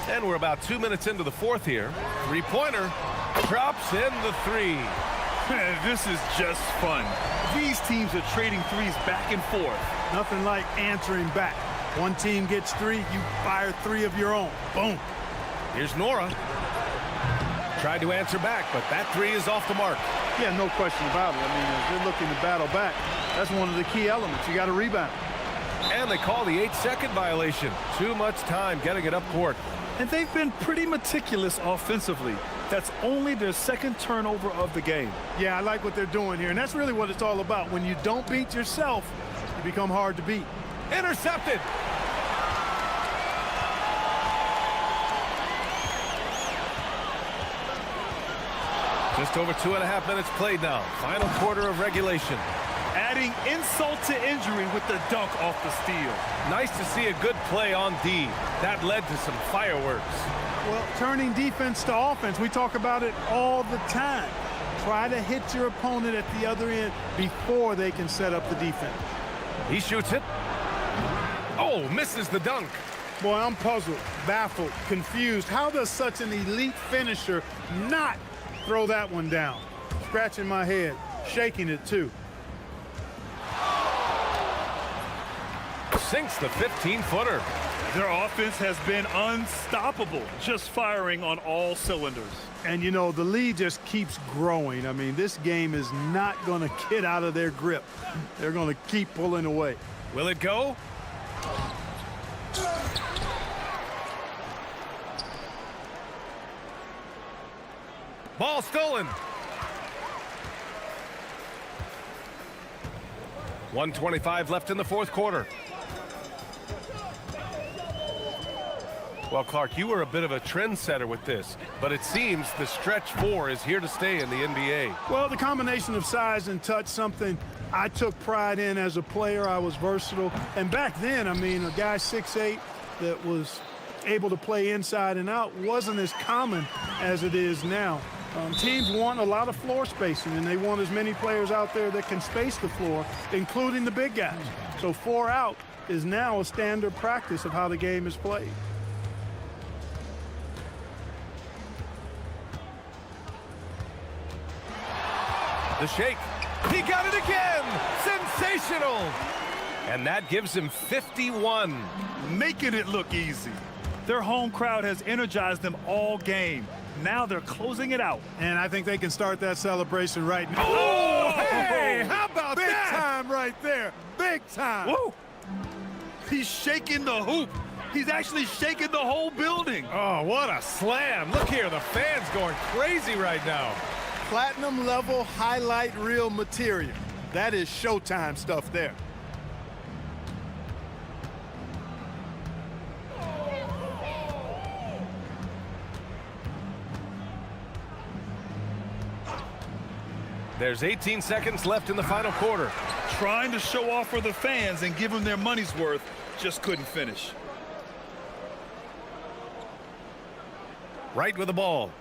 And we're about 2 minutes into the fourth here. Three-pointer drops in the three. Man, this is just fun. These teams are trading threes back and forth. Nothing like answering back. One team gets three, you fire three of your own. Boom. Here's Nora. Tried to answer back, but that three is off the mark. Yeah, no question about it. I mean, if they're looking to battle back, that's one of the key elements. You got to rebound. And they call the 8-second violation. Too much time getting it up court. And they've been pretty meticulous offensively. That's only their second turnover of the game. Yeah, I like what they're doing here, and that's really what it's all about. When you don't beat yourself, you become hard to beat. Intercepted. Just over 2.5 minutes played now. Final quarter of regulation. Adding insult to injury with the dunk off the steal. Nice to see a good play on D. That led to some fireworks. Well, turning defense to offense, we talk about it all the time. Try to hit your opponent at the other end before they can set up the defense. He shoots it. Oh, misses the dunk. Boy, I'm puzzled, baffled, confused. How does such an elite finisher not throw that one down? Scratching my head, shaking it too. Sinks the 15-footer. Their offense has been unstoppable, just firing on all cylinders. And, you know, the lead just keeps growing. I mean, this game is not going to get out of their grip. They're going to keep pulling away. Will it go? Ball stolen. 1:25 left in the fourth quarter. Well, Clark, you were a bit of a trendsetter with this, but it seems the stretch four is here to stay in the NBA. Well, the combination of size and touch, something I took pride in as a player. I was versatile. And back then, I mean, a guy 6'8" that was able to play inside and out wasn't as common as it is now. Teams want a lot of floor spacing, and they want as many players out there that can space the floor, including the big guys. So 4 out is now a standard practice of how the game is played. The shake. He got it again. Sensational. And that gives him 51. Making it look easy. Their home crowd has energized them all game. Now they're closing it out. And I think they can start that celebration right now. Oh, hey, how about big that? Big time right there. Big time. Woo. He's shaking the hoop. He's actually shaking the whole building. Oh, what a slam. Look here, the fans going crazy right now. Platinum level highlight reel material. That is Showtime stuff there. There's 18 seconds left in the final quarter. Trying to show off for the fans and give them their money's worth, just couldn't finish. Right with the ball.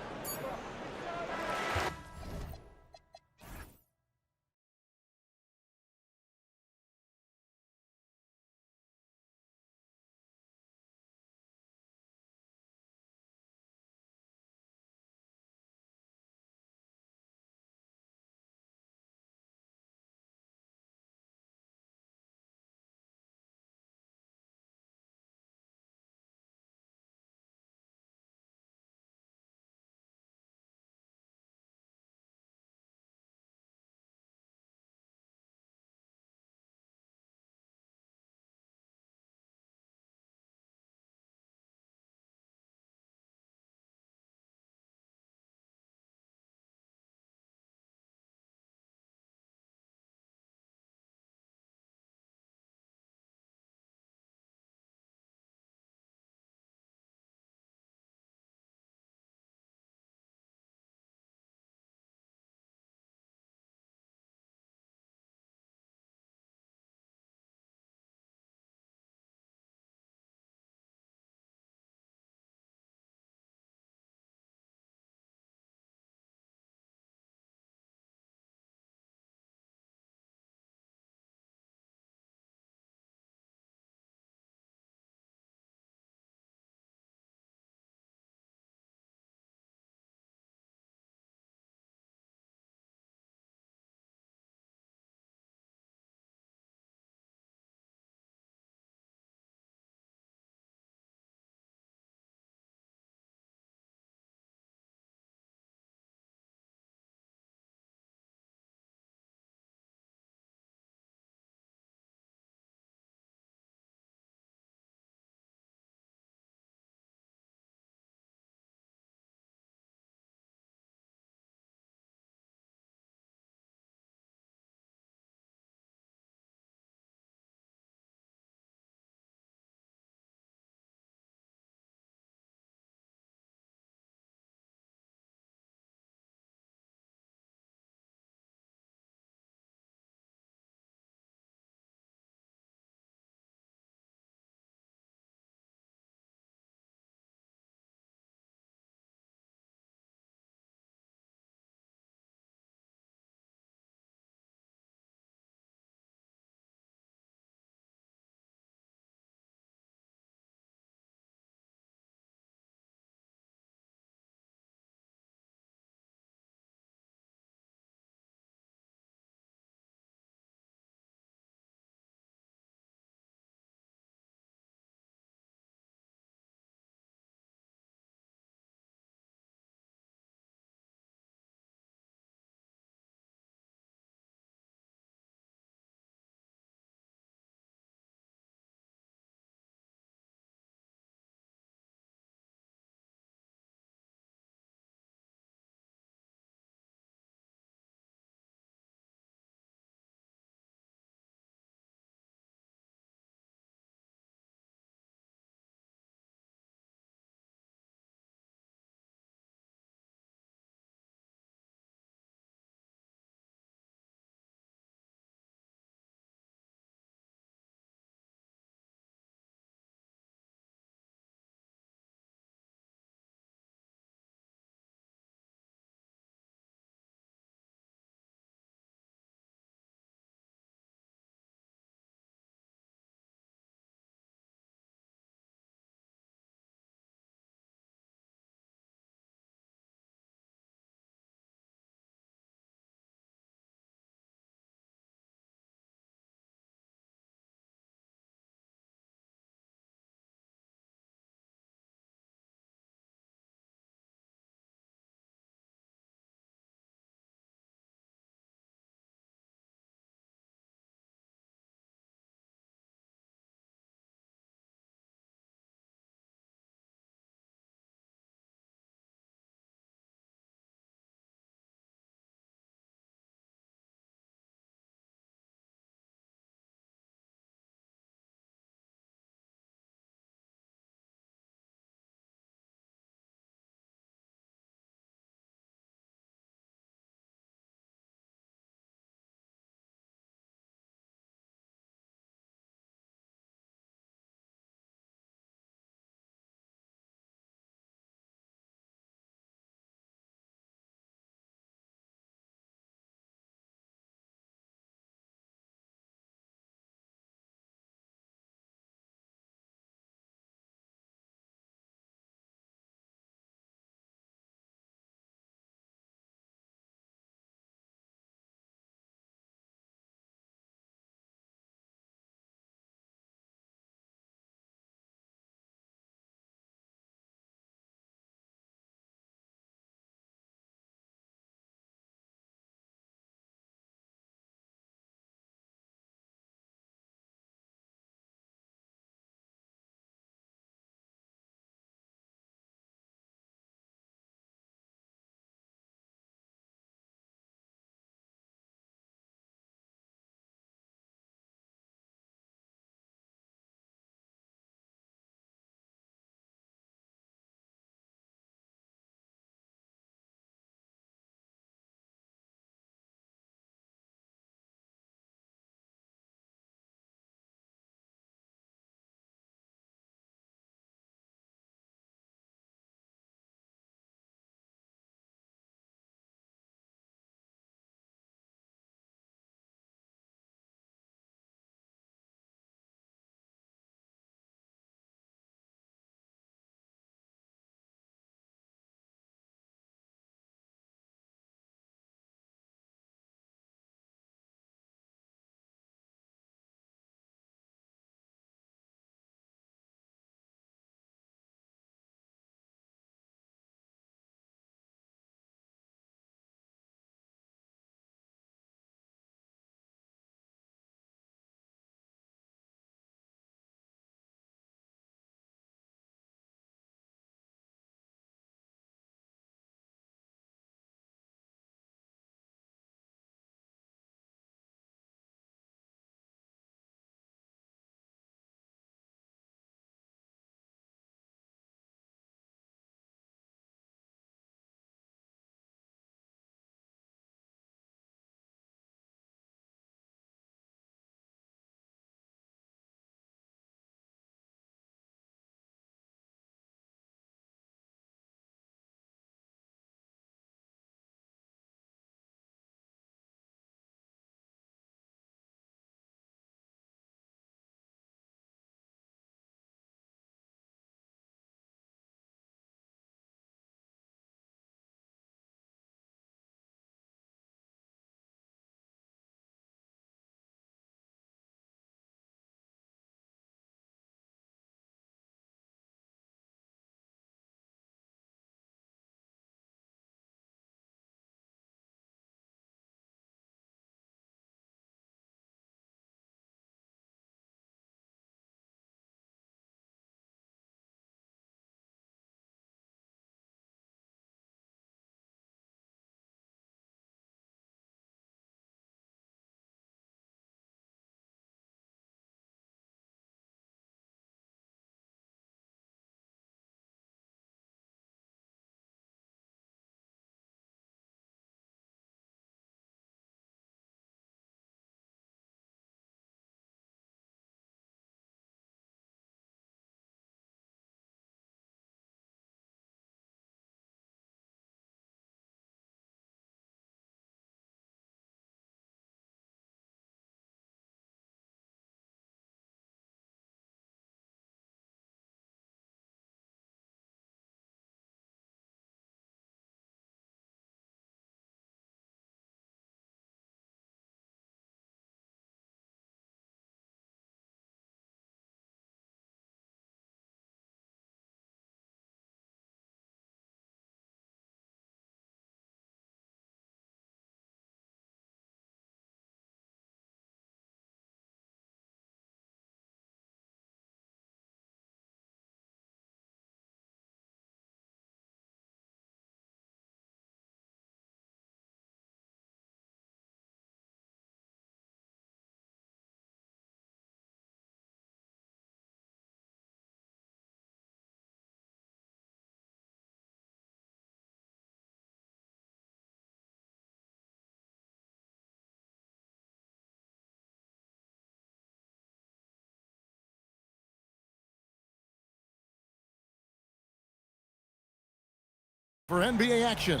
For NBA action,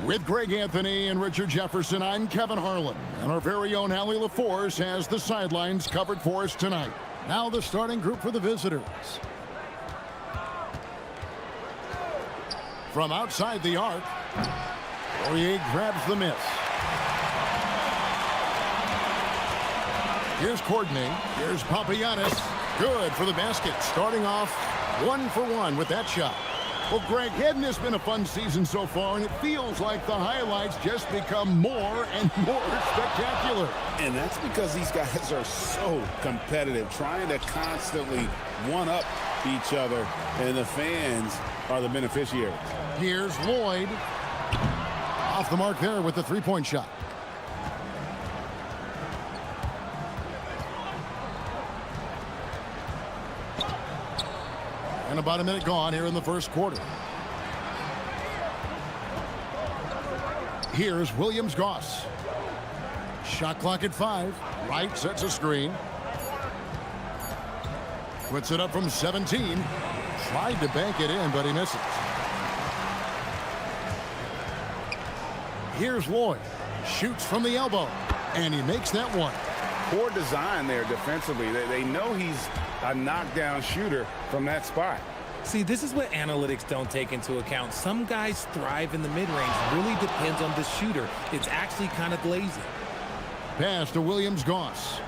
with Greg Anthony and Richard Jefferson, I'm Kevin Harlan. And our very own Allie LaForce has the sidelines covered for us tonight. Now the starting group for the visitors. From outside the arc, Poirier grabs the miss. Here's Courtney. Here's Papagiannis. Good for the basket. Starting off 1 for 1 with that shot. Well, Greg, hadn't this been a fun season so far? And it feels like the highlights just become more and more spectacular. And that's because these guys are so competitive, trying to constantly one-up each other. And the fans are the beneficiaries. Here's Lloyd. Off the mark there with the three-point shot. And about a minute gone here in the first quarter. Here's Williams-Goss. Shot clock at 5. Wright sets a screen. Puts it up from 17. Tried to bank it in, but he misses. Here's Lloyd. Shoots from the elbow. And he makes that one. Poor design there defensively. They know he's a knockdown shooter from that spot. See, this is what analytics don't take into account. Some guys thrive in the mid-range. Really depends on the shooter. It's actually kind of lazy. Pass to Williams-Goss.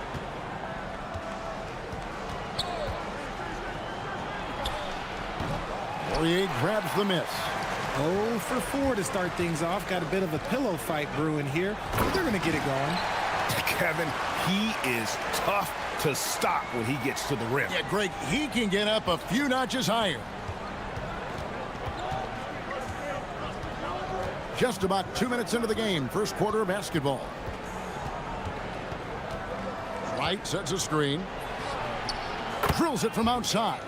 Poirier grabs the miss. 0 for 4 to start things off. Got a bit of a pillow fight brewing here, but they're going to get it going. Kevin, he is tough to stop when he gets to the rim. Yeah, Greg, he can get up a few notches higher. Just about 2 minutes into the game, first quarter of basketball. Wright sets a screen. Drills it from outside.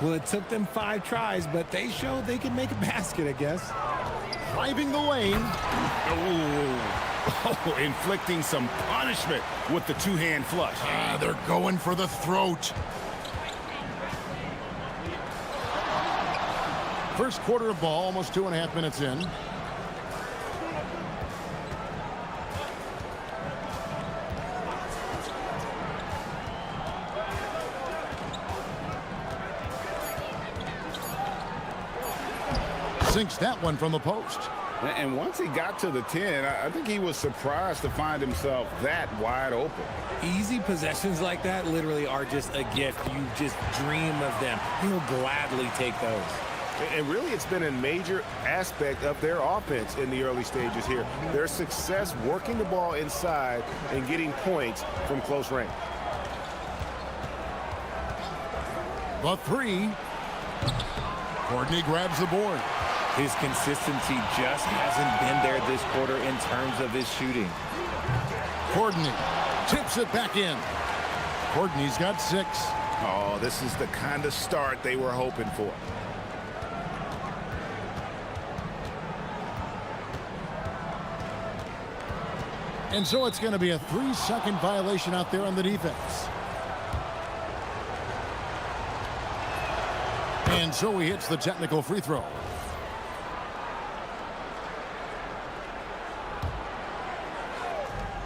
Well, it took them 5 tries, but they showed they can make a basket, I guess. Driving the lane. Oh, inflicting some punishment with the two-hand flush. They're going for the throat. First quarter of ball, almost 2.5 minutes in. Sinks that one from the post. And once he got to the 10, I think he was surprised to find himself that wide open. Easy possessions like that literally are just a gift. You just dream of them. He'll gladly take those. And really, it's been a major aspect of their offense in the early stages here. Their success working the ball inside and getting points from close range. The 3. Courtney grabs the board. His consistency just hasn't been there this quarter in terms of his shooting. Courtney tips it back in. Courtney's got 6. Oh, this is the kind of start they were hoping for. And so it's going to be a 3-second violation out there on the defense. And so he hits the technical free throw.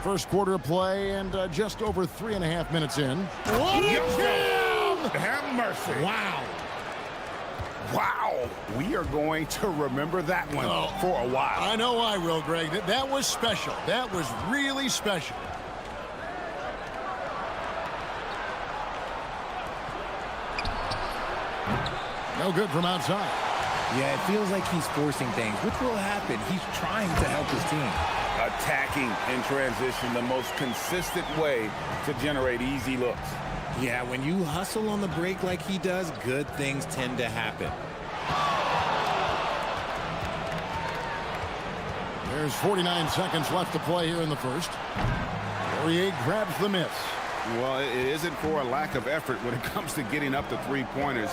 First quarter of play and just over 3.5 minutes in. What a jam! Have mercy. Wow. Wow. We are going to remember that one for a while. I know I will, Greg. That was special. That was really special. No good from outside. Yeah, it feels like he's forcing things. Which will happen? He's trying to help his team. Attacking in transition, the most consistent way to generate easy looks. Yeah, when you hustle on the break like he does, good things tend to happen. There's 49 seconds left to play here in the first. Poirier grabs the miss. Well, it isn't for a lack of effort when it comes to getting up to three-pointers,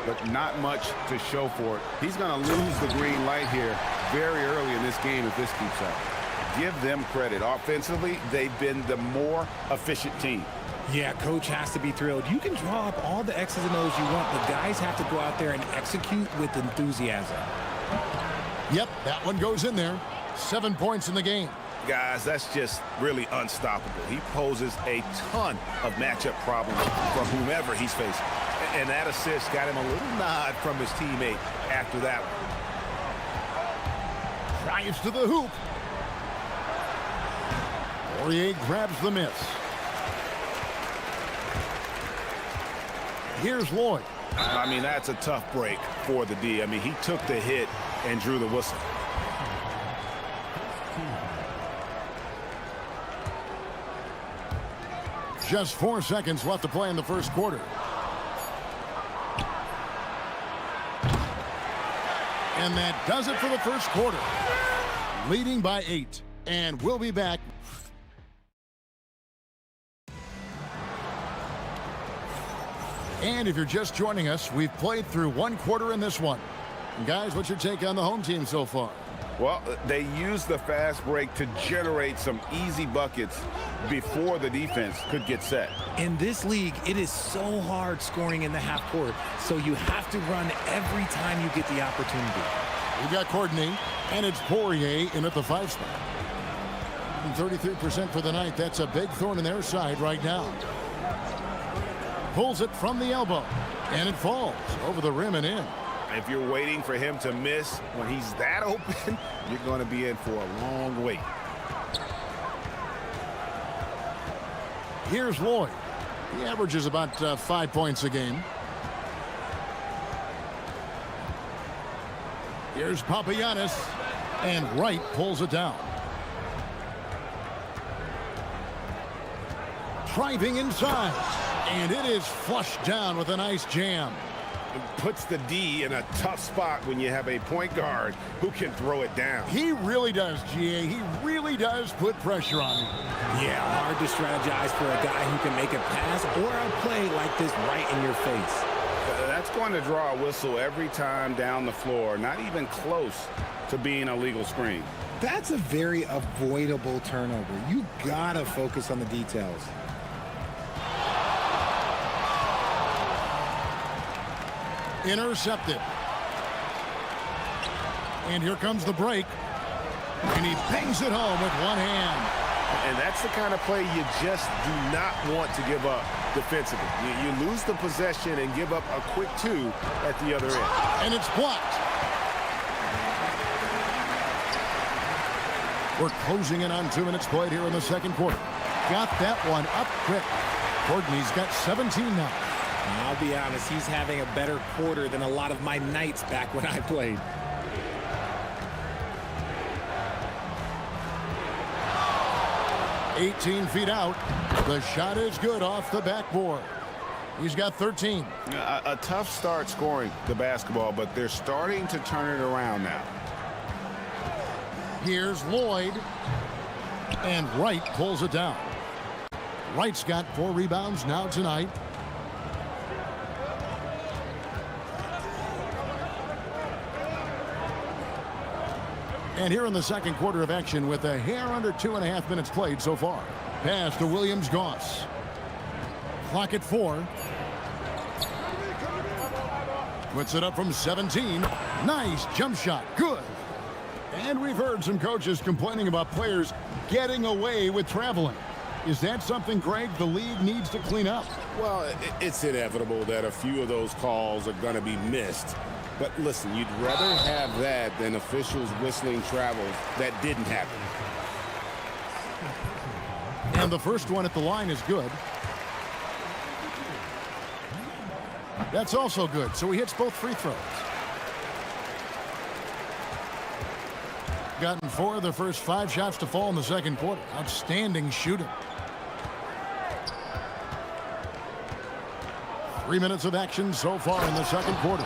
but not much to show for it. He's going to lose the green light here very early in this game if this keeps up. Give them credit. Offensively, they've been the more efficient team. Yeah, coach has to be thrilled. You can draw up all the X's and O's you want, but guys have to go out there and execute with enthusiasm. Yep, that one goes in there. 7 points in the game. Guys, that's just really unstoppable. He poses a ton of matchup problems for whomever he's facing. And that assist got him a little nod from his teammate after that one. Drives to the hoop. Poirier grabs the miss. Here's Lloyd. I mean, that's a tough break for the D. I mean, he took the hit and drew the whistle. Just 4 seconds left to play in the first quarter. And that does it for the first quarter. Leading by 8. And we'll be back. And if you're just joining us, we've played through 1 quarter in this one. And guys, what's your take on the home team so far? Well, they used the fast break to generate some easy buckets before the defense could get set. In this league, it is so hard scoring in the half court, so you have to run every time you get the opportunity. We've got Courtney, and it's Poirier in at the 5 spot. 33% for the night. That's a big thorn in their side right now. Pulls it from the elbow, and it falls over the rim and in. If you're waiting for him to miss when he's that open, you're going to be in for a long wait. Here's Lloyd. He averages about 5 points a game. Here's Papagiannis, and Wright pulls it down. Driving inside, and it is flushed down with a nice jam. It puts the D in a tough spot when you have a point guard who can throw it down. He really does, GA. He really does put pressure on him. Yeah, hard to strategize for a guy who can make a pass or a play like this right in your face. That's going to draw a whistle every time down the floor, not even close to being a legal screen. That's a very avoidable turnover. You gotta focus on the details. Intercepted. And here comes the break. And he bangs it home with one hand. And that's the kind of play you just do not want to give up defensively. You lose the possession and give up a quick 2 at the other end. And it's blocked. We're closing in on 2 minutes played here in the second quarter. Got that one up quick. Courtney's got 17 now. I'll be honest, he's having a better quarter than a lot of my nights back when I played. $18 feet out. The shot is good off the backboard. He's got 13. A tough start scoring the basketball, but they're starting to turn it around now. Here's Lloyd. And Wright pulls it down. Wright's got 4 rebounds now tonight. And here in the second quarter of action with a hair under 2.5 minutes played so far. Pass to Williams-Goss. Clock at 4. Puts it up from 17. Nice jump shot. Good. And we've heard some coaches complaining about players getting away with traveling. Is that something, Greg, the league needs to clean up? Well, it's inevitable that a few of those calls are going to be missed. But listen, you'd rather have that than officials whistling travels that didn't happen. And the first one at the line is good. That's also good, so he hits both free throws. Gotten 4 of the first 5 shots to fall in the second quarter. Outstanding shooting. 3 minutes of action so far in the second quarter.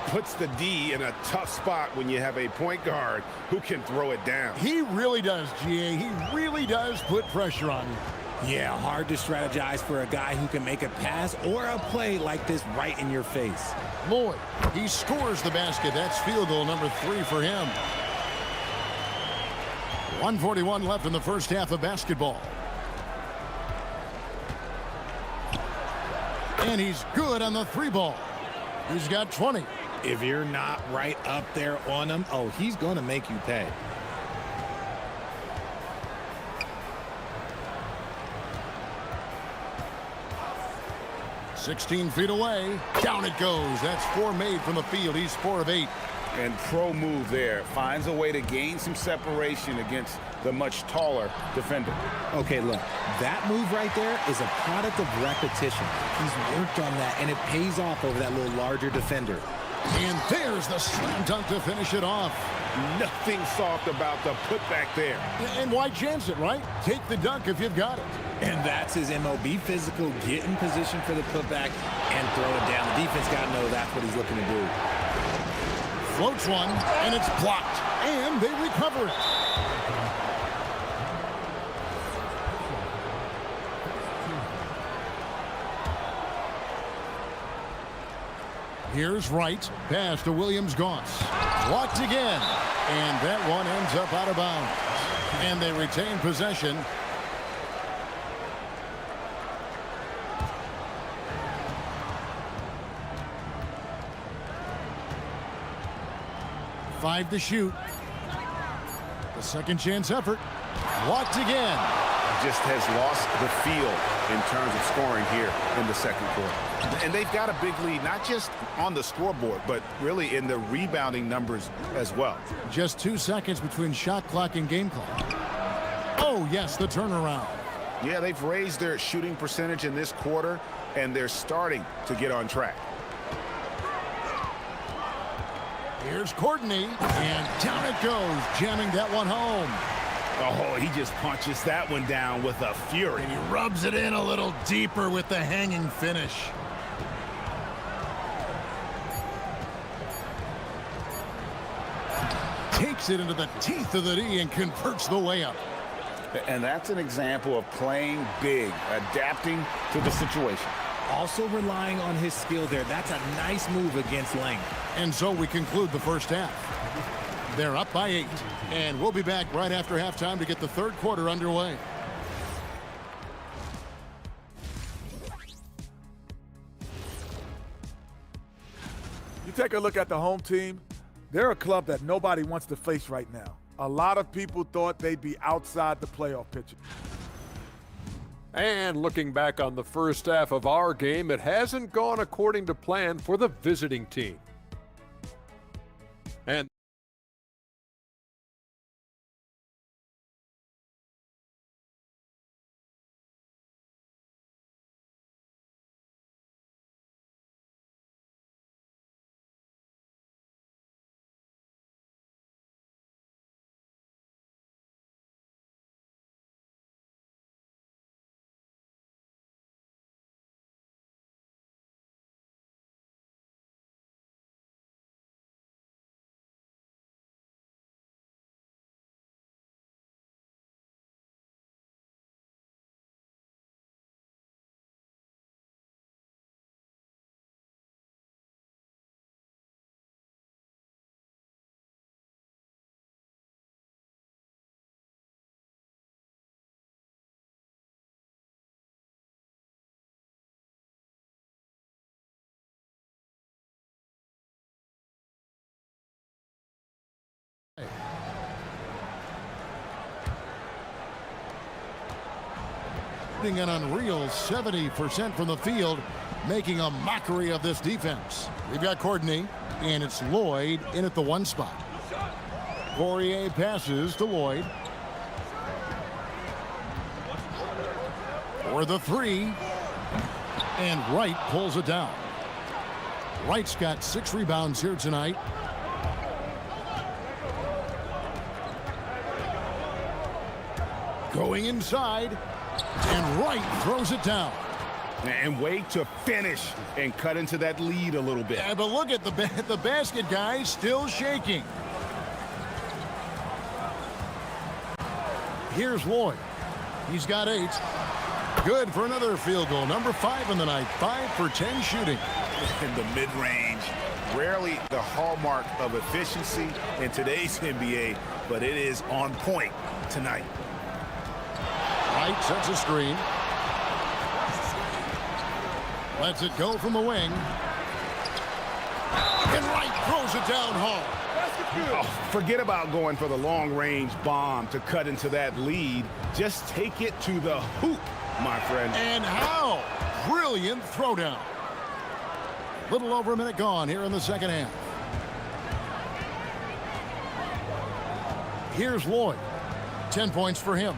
Puts the D in a tough spot when you have a point guard who can throw it down. He really does, GA. He really does put pressure on you. Yeah, hard to strategize for a guy who can make a pass or a play like this right in your face. Lloyd, he scores the basket. That's field goal number 3 for him. 1:41 left in the first half of basketball. And he's good on the 3 ball. He's got 20. If you're not right up there on him, oh, he's going to make you pay. "16 feet away. Down it goes. That's 4 made from the field. He's 4 of 8. And pro move there. Finds a way to gain some separation against the much taller defender. Okay, look, that move right there is a product of repetition. He's worked on that, and it pays off over that little larger defender. And there's the slam dunk to finish it off. Nothing soft about the putback there. And why chance it, right? Take the dunk if you've got it. And that's his MO. Be physical, get in position for the putback, and throw it down. The defense got to know that's what he's looking to do. Floats one, and it's blocked. And they recover it. Here's Wright. Pass to Williams-Goss. Blocked again. And that one ends up out of bounds. And they retain possession. Five to shoot. The second chance effort. Blocked again. Just has lost the feel in terms of scoring here in the second quarter. And they've got a big lead, not just on the scoreboard, but really in the rebounding numbers as well. Just 2 seconds between shot clock and game clock. Oh, yes, the turnaround. Yeah, they've raised their shooting percentage in this quarter, and they're starting to get on track. Here's Courtney, and down it goes, jamming that one home. Oh, he just punches that one down with a fury. And he rubs it in a little deeper with the hanging finish. Takes it into the teeth of the D and converts the layup. And that's an example of playing big, adapting to the situation. Also relying on his skill there. That's a nice move against length. And so we conclude the first half. They're up by 8. And we'll be back right after halftime to get the third quarter underway. You take a look at the home team, they're a club that nobody wants to face right now. A lot of people thought they'd be outside the playoff picture. And looking back on the first half of our game, it hasn't gone according to plan for the visiting team. And an unreal 70% from the field, making a mockery of this defense. We've got Courtney, and it's Lloyd in at the 1 spot. Poirier passes to Lloyd. For the 3. And Wright pulls it down. Wright's got 6 rebounds here tonight. Going inside. And Wright throws it down. And wait to finish and cut into that lead a little bit. Yeah, but look at the basket, guys, still shaking. Here's Lloyd. He's got 8. Good for another field goal. Number 5 in the night. 5 for 10 shooting. In the mid-range. Rarely the hallmark of efficiency in today's NBA, but it is on point tonight. Wright sets a screen. Lets it go from the wing. And Wright throws it down hard. Oh, forget about going for the long-range bomb to cut into that lead. Just take it to the hoop, my friend. And how? Brilliant throwdown. Little over a minute gone here in the second half. Here's Lloyd. 10 points for him.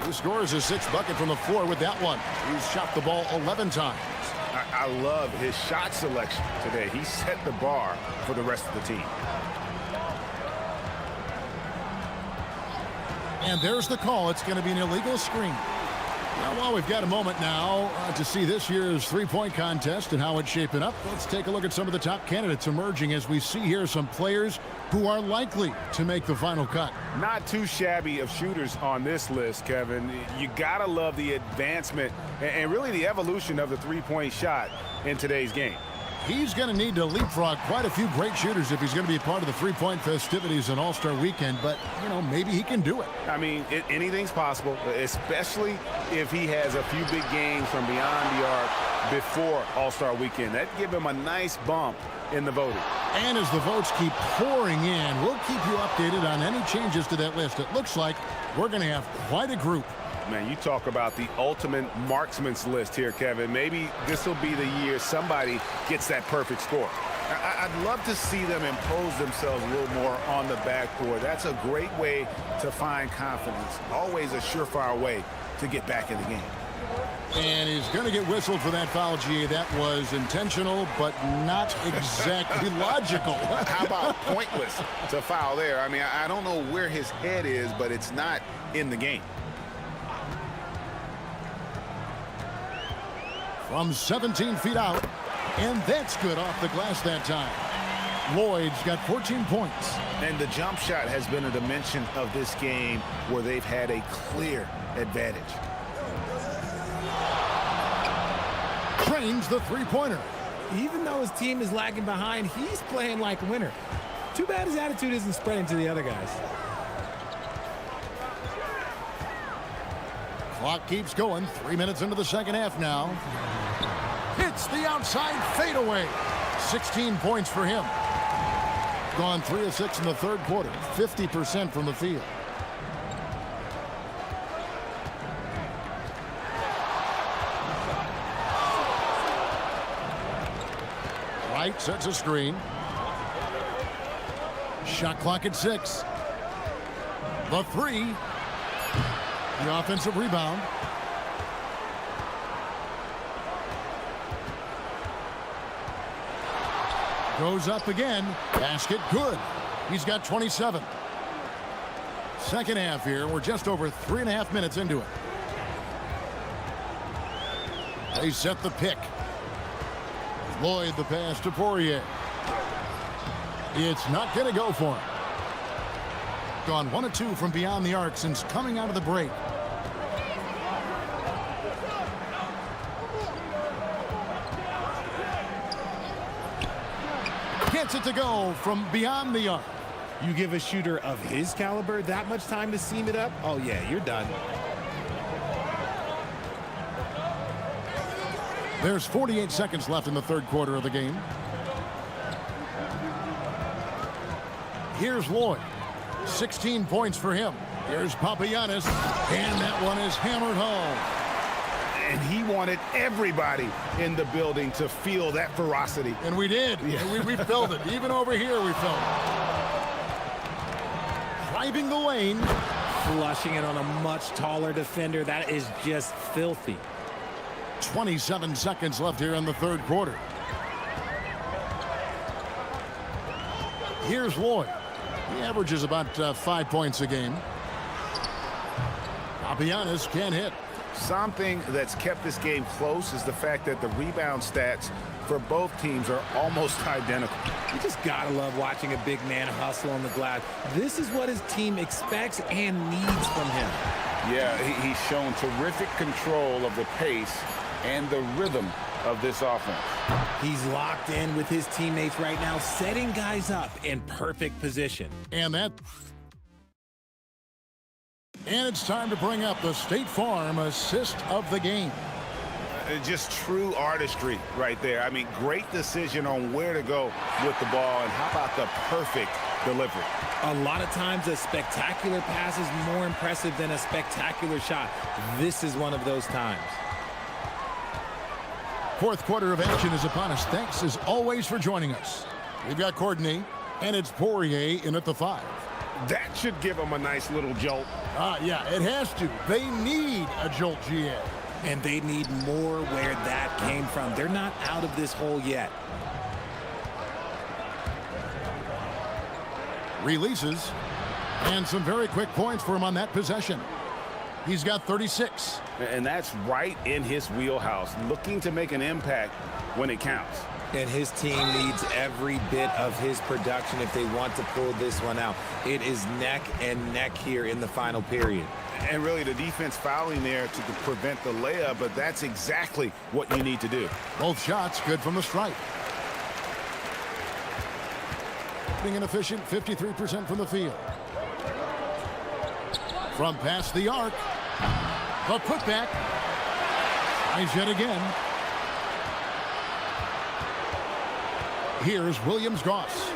He scores his 6th bucket from the floor with that one. He's shot the ball 11 times. I love his shot selection today. He set the bar for the rest of the team. And there's the call. It's going to be an illegal screen. Now, while we've got a moment now to see this year's three-point contest and how it's shaping up, let's take a look at some of the top candidates emerging as we see here some players who are likely to make the final cut. Not too shabby of shooters on this list, Kevin. You gotta love the advancement and really the evolution of the three-point shot in today's game. He's going to need to leapfrog quite a few great shooters if he's going to be a part of the three-point festivities on All-Star Weekend, but, you know, maybe he can do it. I mean, anything's possible, especially if he has a few big games from beyond the arc before All-Star Weekend. That'd give him a nice bump in the voting. And as the votes keep pouring in, we'll keep you updated on any changes to that list. It looks like we're going to have quite a group. Man, you talk about the ultimate marksman's list here, Kevin. Maybe this will be the year somebody gets that perfect score. I'd love to see them impose themselves a little more on the backboard. That's a great way to find confidence. Always a surefire way to get back in the game. And he's going to get whistled for that foul, GA. That was intentional, but not exactly logical. How about pointless to foul there? I mean, I don't know where his head is, but it's not in the game. From 17 feet out, and that's good off the glass that time. Lloyd's got 14 points. And the jump shot has been a dimension of this game where they've had a clear advantage. Trains the three-pointer. Even though his team is lagging behind, he's playing like a winner. Too bad his attitude isn't spreading to the other guys. Clock keeps going. 3 minutes into the second half now. Hits the outside fadeaway. 16 points for him. Gone 3 of 6 in the third quarter. 50% from the field. Wright sets a screen. Shot clock at 6. The three. The offensive rebound. Goes up again. Basket good. He's got 27. Second half here. We're just over 3.5 minutes into it. They set the pick. Lloyd the pass to Poirier. It's not going to go for him. Gone 1 of 2 from beyond the arc since coming out of the break. Gets it to go from beyond the arc. You give a shooter of his caliber that much time to seam it up? Oh, yeah, you're done. There's 48 seconds left in the third quarter of the game. Here's Lloyd. 16 points for him. Here's Papagiannis, and that one is hammered home. And he wanted everybody in the building to feel that ferocity. And we did. Yeah. We felt it. Even over here, we felt it. Driving the lane. Flushing it on a much taller defender. That is just filthy. 27 seconds left here in the third quarter. Here's Lloyd. He averages about 5 points a game. Papagiannis can't hit. Something that's kept this game close is the fact that the rebound stats for both teams are almost identical. You just gotta love watching a big man hustle on the glass. This is what his team expects and needs from him. Yeah, he's shown terrific control of the pace and the rhythm of this offense. He's locked in with his teammates right now, setting guys up in perfect position. And it's time to bring up the State Farm assist of the game. Just true artistry right there. I mean, great decision on where to go with the ball, and how about the perfect delivery? A lot of times a spectacular pass is more impressive than a spectacular shot. This is one of those times. Fourth quarter of action is upon us. Thanks as always for joining us. We've got Courtney, and it's Poirier in at the 5. That should give them a nice little jolt. Yeah, it has to. They need a jolt, GA. And they need more where that came from. They're not out of this hole yet. Releases, and some very quick points for him on that possession. He's got 36. And that's right in his wheelhouse, looking to make an impact when it counts. And his team needs every bit of his production if they want to pull this one out. It is neck and neck here in the final period. And really the defense fouling there to prevent the layup, but that's exactly what you need to do. Both shots good from the stripe. Being an efficient 53% from the field. From past the arc. The putback. Tries yet again. Here's Williams-Goss.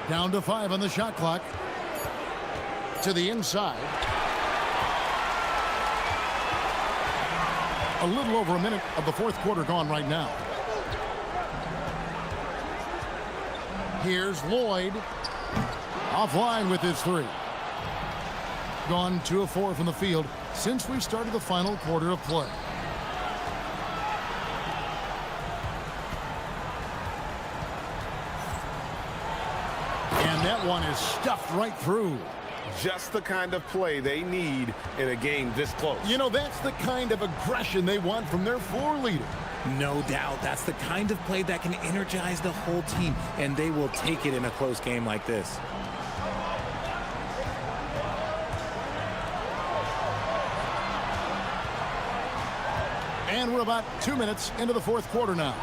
Down to 5 on the shot clock. To the inside. A little over a minute of the fourth quarter gone right now. Here's Lloyd. Offline with his 3. Gone 2 of 4 from the field since we started the final quarter of play. And that one is stuffed right through. Just the kind of play they need in a game this close. You know, that's the kind of aggression they want from their floor leader. No doubt. That's the kind of play that can energize the whole team, and they will take it in a close game like this. And we're about 2 minutes into the fourth quarter now.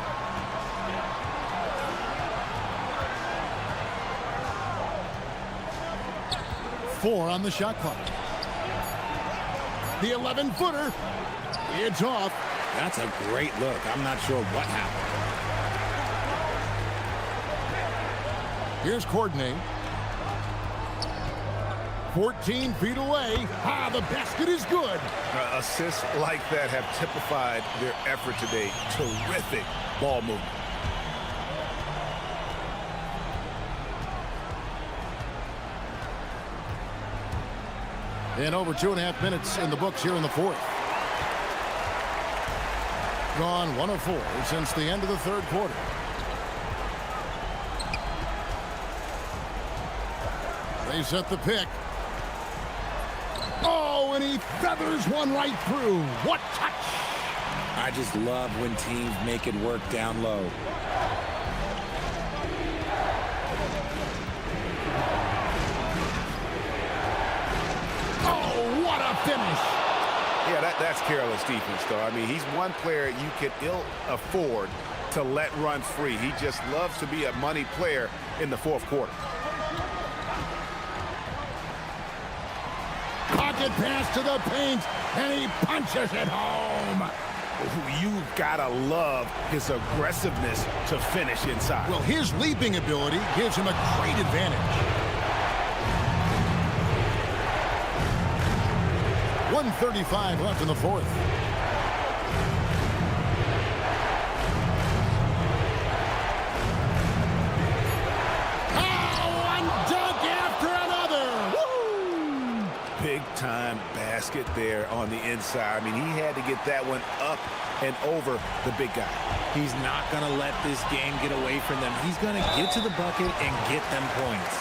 Four on the shot clock. The 11-footer. It's off. That's a great look. I'm not sure what happened. Here's Courtney. 14 feet away. The basket is good. Assists like that have typified their effort today. Terrific ball movement. And over 2.5 minutes in the books here in the fourth. Gone 1 of 4 since the end of the third quarter. They set the pick. Oh, and he feathers one right through. What touch! I just love when teams make it work down low. Oh, what a finish! Yeah, that's careless defense, though. I mean, he's one player you could ill afford to let run free. He just loves to be a money player in the fourth quarter. Pocket pass to the paint, and he punches it home. You've got to love his aggressiveness to finish inside. Well, his leaping ability gives him a great advantage. 1:35 left in the fourth. One dunk after another. Woo! Big-time basket there on the inside. I mean, he had to get that one up and over the big guy. He's not going to let this game get away from them. He's going to get to the bucket and get them points.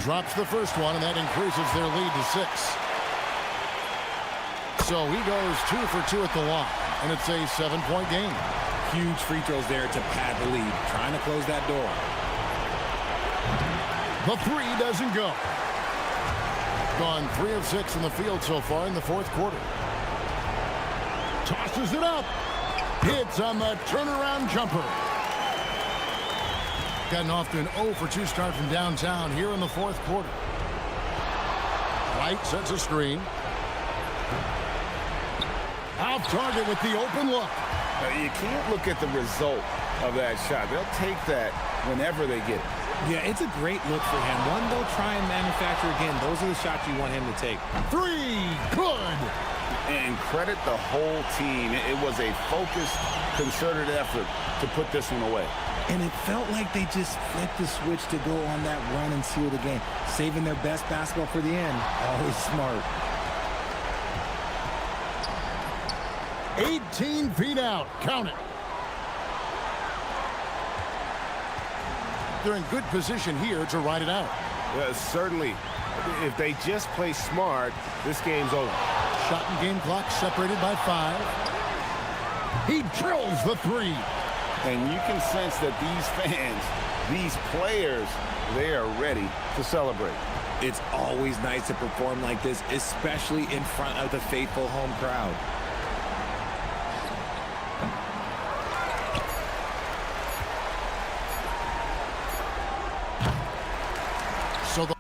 Drops the first one, and that increases their lead to 6. So he goes 2 for 2 at the line, and it's a 7-point game. Huge free throws there to pad the lead, trying to close that door. The 3 doesn't go. Gone 3 of 6 in the field so far in the fourth quarter. Tosses it up. Hits on the turnaround jumper. Gotten off to an 0 for 2 start from downtown here in the fourth quarter. right, sets a screen. Off target with the open look. You can't look at the result of that shot. They'll take that whenever they get it. Yeah, it's a great look for him. One they'll try and manufacture again. Those are the shots you want him to take. Three, good. And credit the whole team. It was a focused, concerted effort to put this one away. And it felt like they just flipped the switch to go on that run and seal the game. Saving their best basketball for the end. Always smart. 18 feet out. Count it. They're in good position here to ride it out. Certainly. If they just play smart, this game's over. Shot and game clock separated by 5. He drills the 3. And you can sense that these fans, these players, they are ready to celebrate. It's always nice to perform like this, especially in front of the faithful home crowd. So the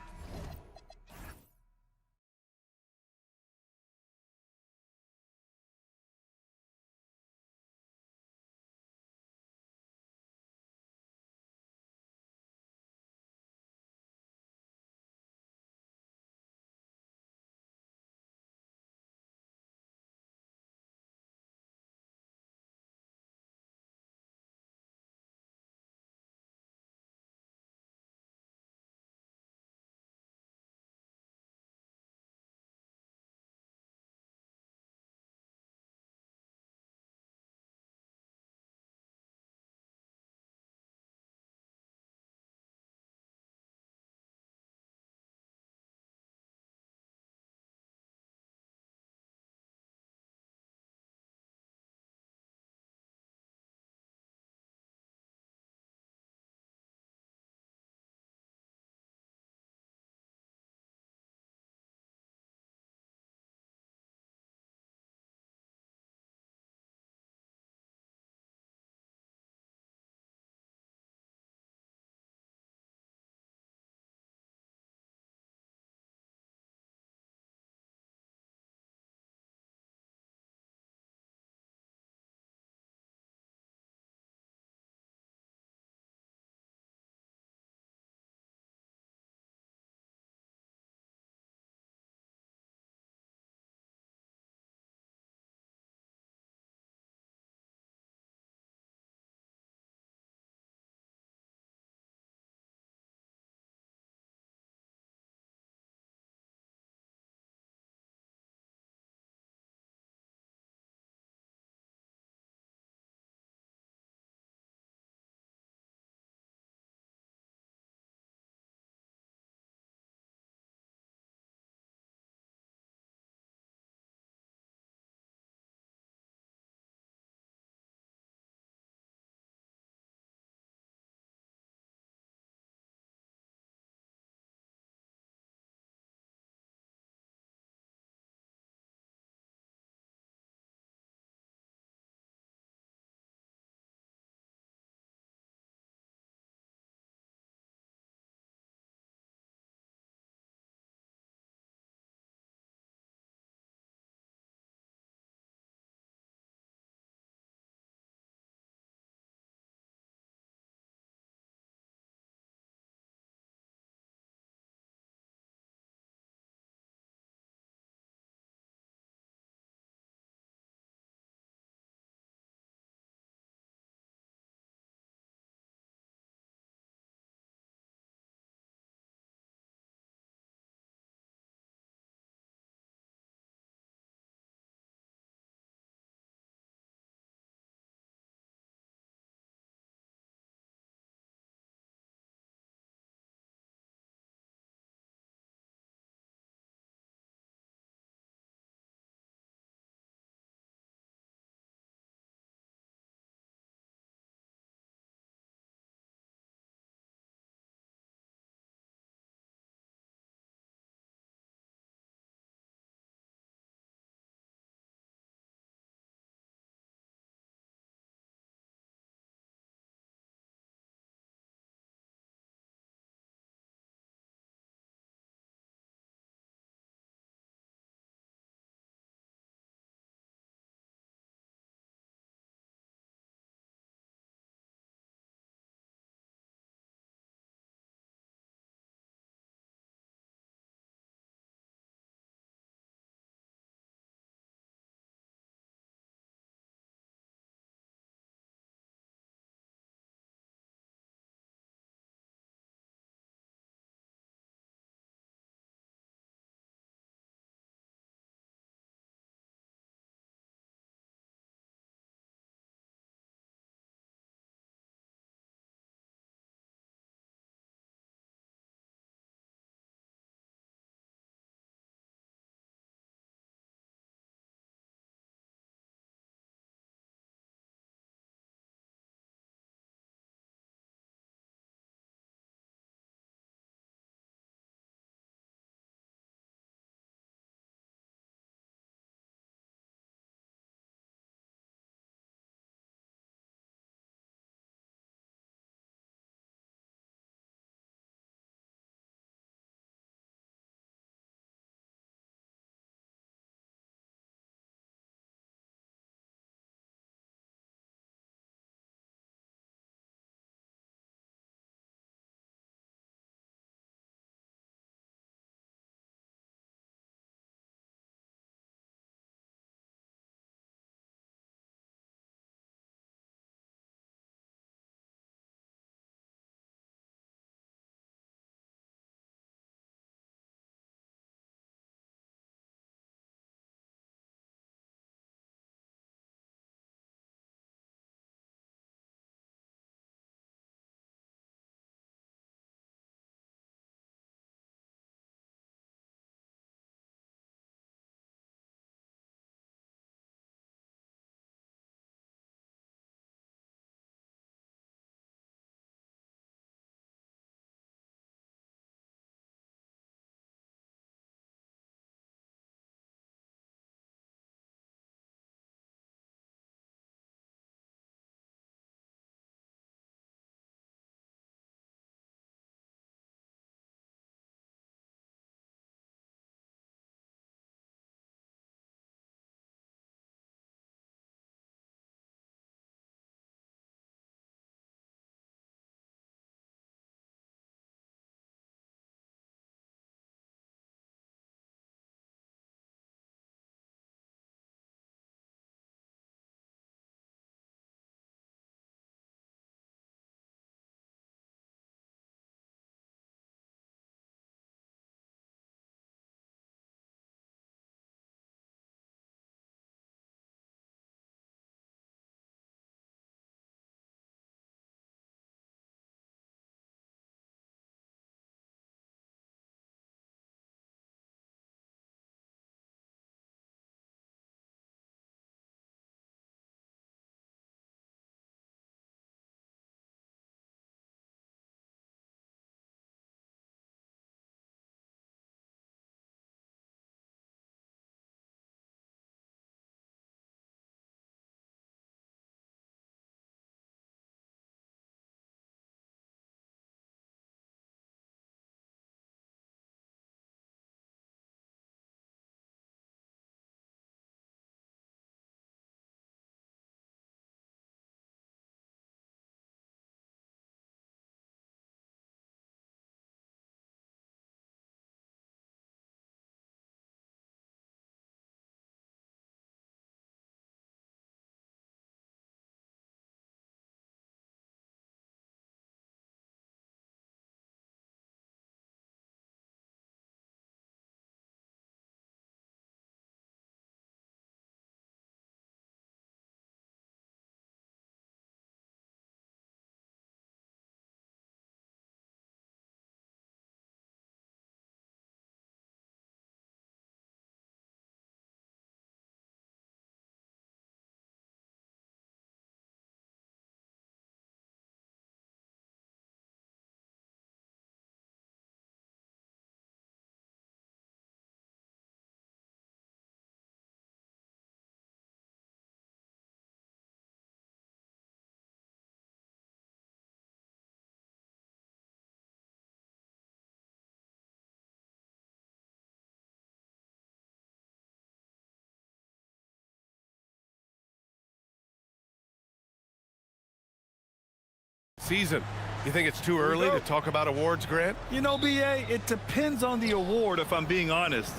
season. You think it's too early to talk about awards, Grant? You know, B.A., it depends on the award, if I'm being honest.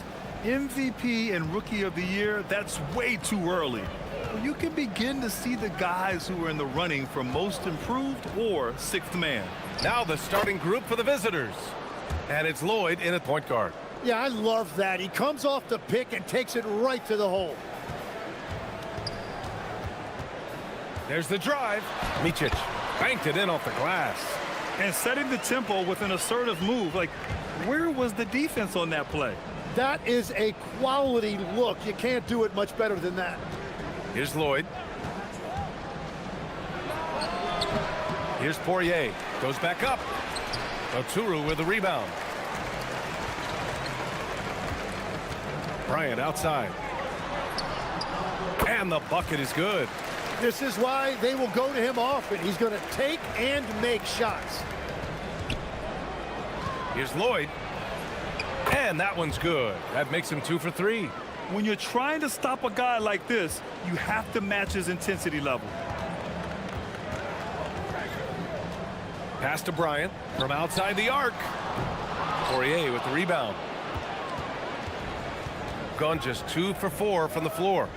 MVP and Rookie of the Year, that's way too early. You can begin to see the guys who are in the running for Most Improved or Sixth Man. Now the starting group for the visitors. And it's Lloyd in at point guard. Yeah, I love that. He comes off the pick and takes it right to the hole. There's the drive. Micic banked it in off the glass. And setting the tempo with an assertive move. Like, where was the defense on that play? That is a quality look. You can't do it much better than that. Here's Lloyd. Here's Poirier. Goes back up. Oturu with the rebound. Bryant outside. And the bucket is good. This is why they will go to him often. He's going to take and make shots. Here's Lloyd. And that one's good. That makes him 2 for 3. When you're trying to stop a guy like this, you have to match his intensity level. Pass to Bryant from outside the arc. Poirier with the rebound. Gone just 2 for 4 from the floor.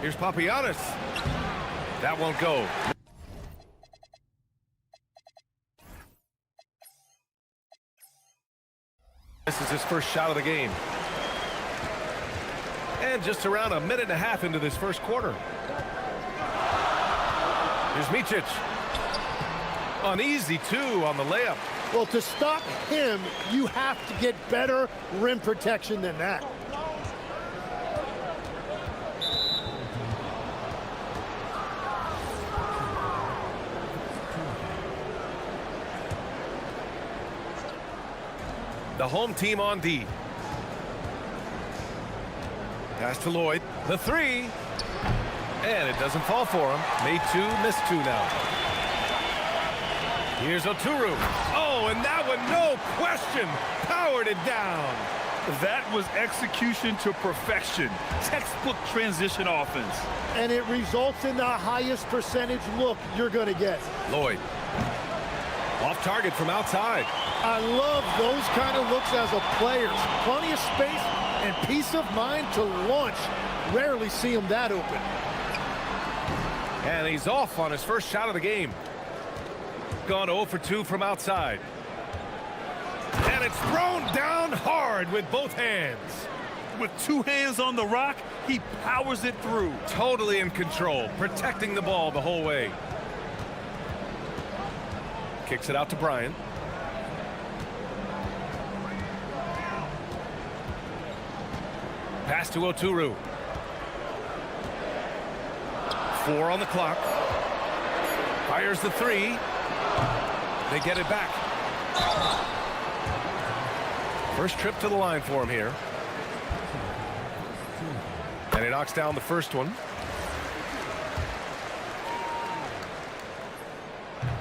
Here's Papagiannis. That won't go. This is his first shot of the game. And just around a minute and a half into this first quarter. Here's Micic. An easy 2 on the layup. Well, to stop him, you have to get better rim protection than that. The home team on D. Pass to Lloyd. The 3. And it doesn't fall for him. Made 2, missed 2 now. Here's Oturu. Oh, and that one, no question, powered it down. That was execution to perfection. Textbook transition offense. And it results in the highest percentage look you're going to get. Lloyd. Off target from outside. I love those kind of looks as a player. Plenty of space and peace of mind to launch. Rarely see him that open. And he's off on his first shot of the game. Gone 0 for 2 from outside. And it's thrown down hard with both hands. With 2 hands on the rock, he powers it through. Totally in control, protecting the ball the whole way. Kicks it out to Bryant. Pass to Oturu. 4 on the clock. Fires the 3. They get it back. First trip to the line for him here. And he knocks down the first one.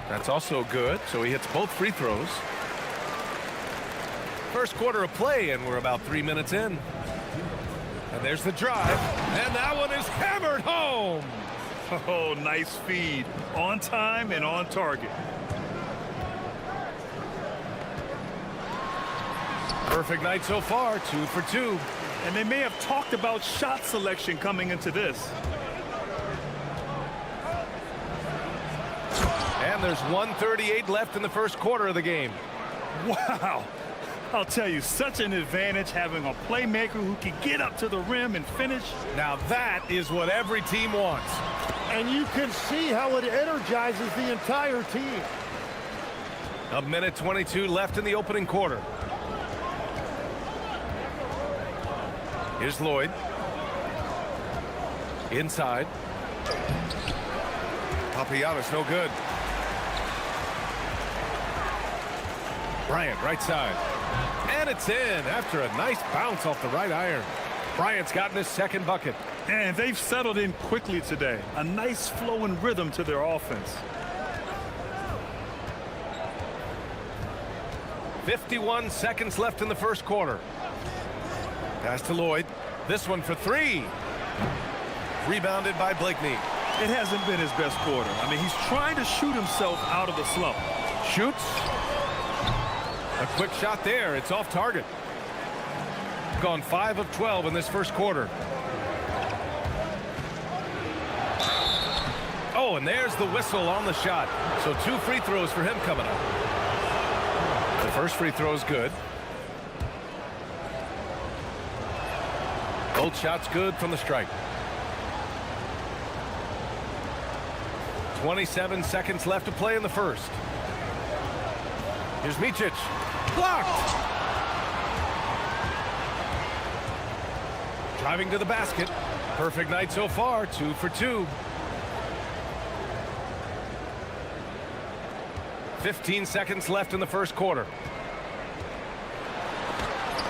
That's also good, so he hits both free throws. First quarter of play, and we're about 3 minutes in. And there's the drive, and that one is hammered home. Oh, nice feed. On time and on target. Perfect night so far, 2 for 2. And they may have talked about shot selection coming into this. And there's 1:38 left in the first quarter of the game. Wow. I'll tell you, such an advantage having a playmaker who can get up to the rim and finish. Now that is what every team wants. And you can see how it energizes the entire team. A minute 22 left in the opening quarter. Here's Lloyd. Inside. Papagiannis, no good. Bryant, right side. And it's in after a nice bounce off the right iron. Bryant's gotten his second bucket. And they've settled in quickly today. A nice flow and rhythm to their offense. 51 seconds left in the first quarter. Pass to Lloyd. This one for 3. Rebounded by Blakeney. It hasn't been his best quarter. I mean, he's trying to shoot himself out of the slump. Shoots. A quick shot there. It's off target. Gone 5 of 12 in this first quarter. Oh, and there's the whistle on the shot. So 2 free throws for him coming up. The first free throw is good. Both shots good from the strike. 27 seconds left to play in the first. Here's Micic. Blocked. Driving to the basket. Perfect night so far. 2 for 2. 15 seconds left in the first quarter.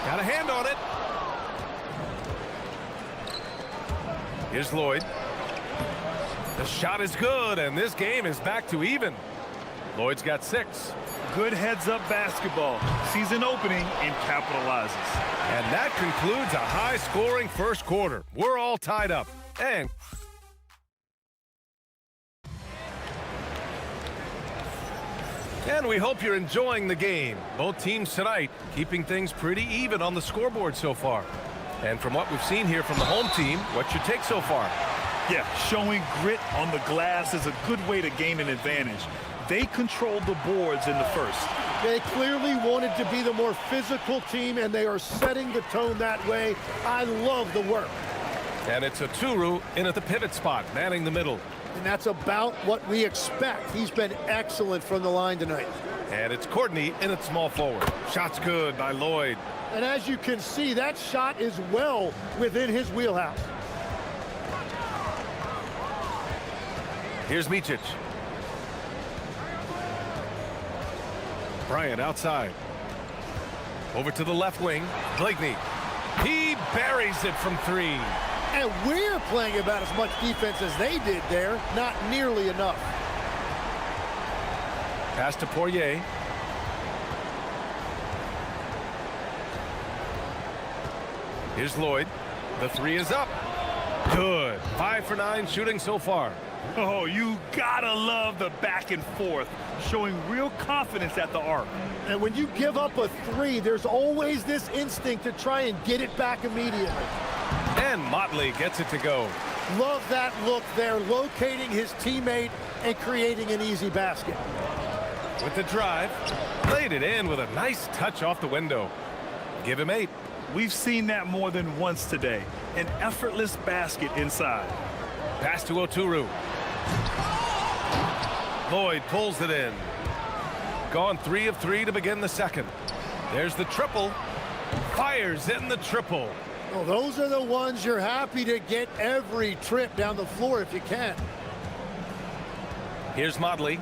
Got a hand on it. Here's Lloyd. The shot is good, and this game is back to even. Lloyd's got 6. Good heads-up basketball. Sees an opening and capitalizes. And that concludes a high-scoring first quarter. We're all tied up. And we hope you're enjoying the game. Both teams tonight keeping things pretty even on the scoreboard so far. And from what we've seen here from the home team, what's your take so far? Yeah, showing grit on the glass is a good way to gain an advantage. They controlled the boards in the first. They clearly wanted to be the more physical team, and they are setting the tone that way. I love the work. And it's a Turu in at the pivot spot, manning the middle. And that's about what we expect. He's been excellent from the line tonight. And it's Courtney in at small forward. Shot's good by Lloyd. And as you can see, that shot is well within his wheelhouse. Here's Micic. Bryant outside. Over to the left wing. Blakeney. He buries it from 3. And we're playing about as much defense as they did there. Not nearly enough. Pass to Poirier. Here's Lloyd. The 3 is up. Good. 5 for 9 shooting so far. Oh, you gotta love the back and forth, showing real confidence at the arc. And when you give up a 3, there's always this instinct to try and get it back immediately. And Motley gets it to go. Love that look there, locating his teammate and creating an easy basket. With the drive, laid it in with a nice touch off the window. Give him 8. We've seen that more than once today. An effortless basket inside. Pass to Oturu. Lloyd pulls it in. Gone 3 of 3 to begin the second. There's the triple. Fires in the triple. Well, those are the ones you're happy to get every trip down the floor if you can. Here's Motley.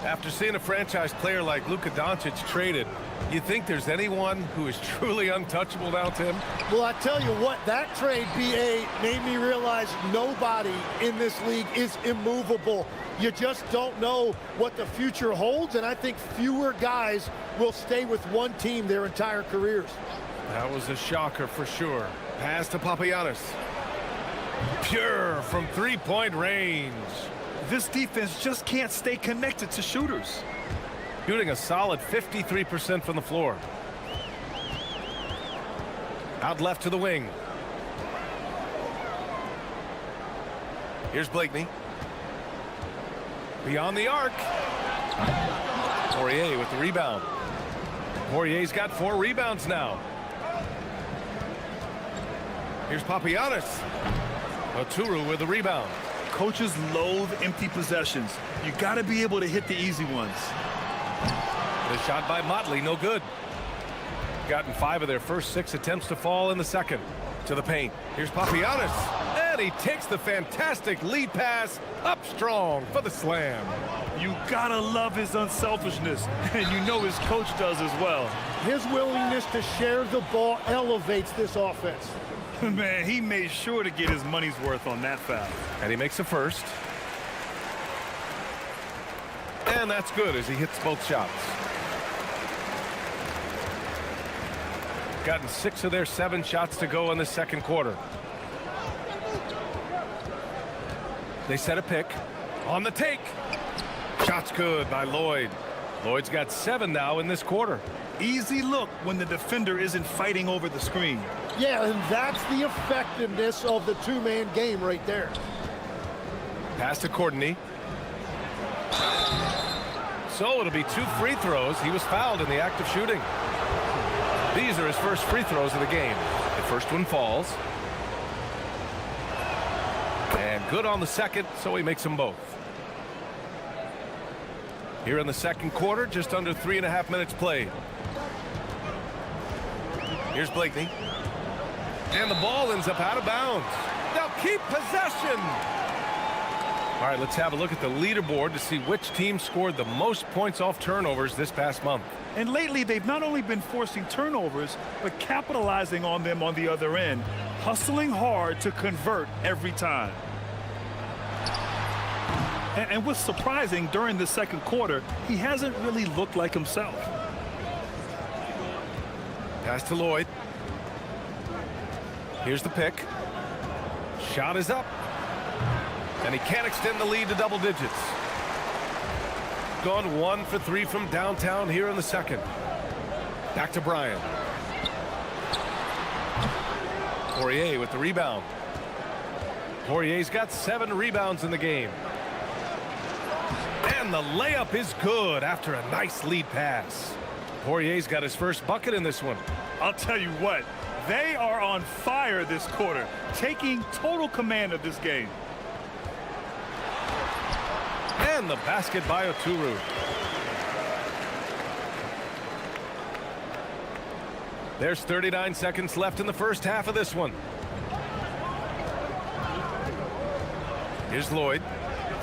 After seeing a franchise player like Luka Doncic traded, you think there's anyone who is truly untouchable now, Tim? Well, I tell you what, that trade, BA, made me realize nobody in this league is immovable. You just don't know what the future holds, and I think fewer guys will stay with one team their entire careers. That was a shocker for sure. Pass to Papagiannis. Pure from three-point range. This defense just can't stay connected to shooters. Shooting a solid 53% from the floor. Out left to the wing. Here's Blakeney. Beyond the arc. Poirier with the rebound. Poirier's got 4 rebounds now. Here's Papagiannis. Oturu with the rebound. Coaches loathe empty possessions. You got to be able to hit the easy ones. The shot by Motley, no good. Gotten 5 of their first 6 attempts to fall in the second. To the paint. Here's Papagiannis. And he takes the fantastic lead pass up strong for the slam. You got to love his unselfishness. And you know his coach does as well. His willingness to share the ball elevates this offense. Man, he made sure to get his money's worth on that foul. And he makes a first. And that's good as he hits both shots. Gotten 6 of their 7 shots to go in the second quarter. They set a pick. On the take. Shot's good by Lloyd. Lloyd's got 7 now in this quarter. Easy look when the defender isn't fighting over the screen. Yeah, and that's the effectiveness of the two-man game right there. Pass to Courtney. So it'll be 2 free throws. He was fouled in the act of shooting. These are his first free throws of the game. The first one falls. And good on the second, so he makes them both. Here in the second quarter, just under 3.5 minutes played. Here's Blakeney. And the ball ends up out of bounds. They'll keep possession. All right, let's have a look at the leaderboard to see which team scored the most points off turnovers this past month. And lately, they've not only been forcing turnovers, but capitalizing on them on the other end, hustling hard to convert every time. And what's surprising, during the second quarter, he hasn't really looked like himself. Pass to Lloyd. Here's the pick. Shot is up. And he can't extend the lead to double digits. Gone 1 for 3 from downtown here in the second. Back to Bryan. Poirier with the rebound. Poirier's got 7 rebounds in the game. And the layup is good after a nice lead pass. Poirier's got his first bucket in this one. I'll tell you what, they are on fire this quarter, taking total command of this game. And the basket by Oturu. There's 39 seconds left in the first half of this one. Here's Lloyd.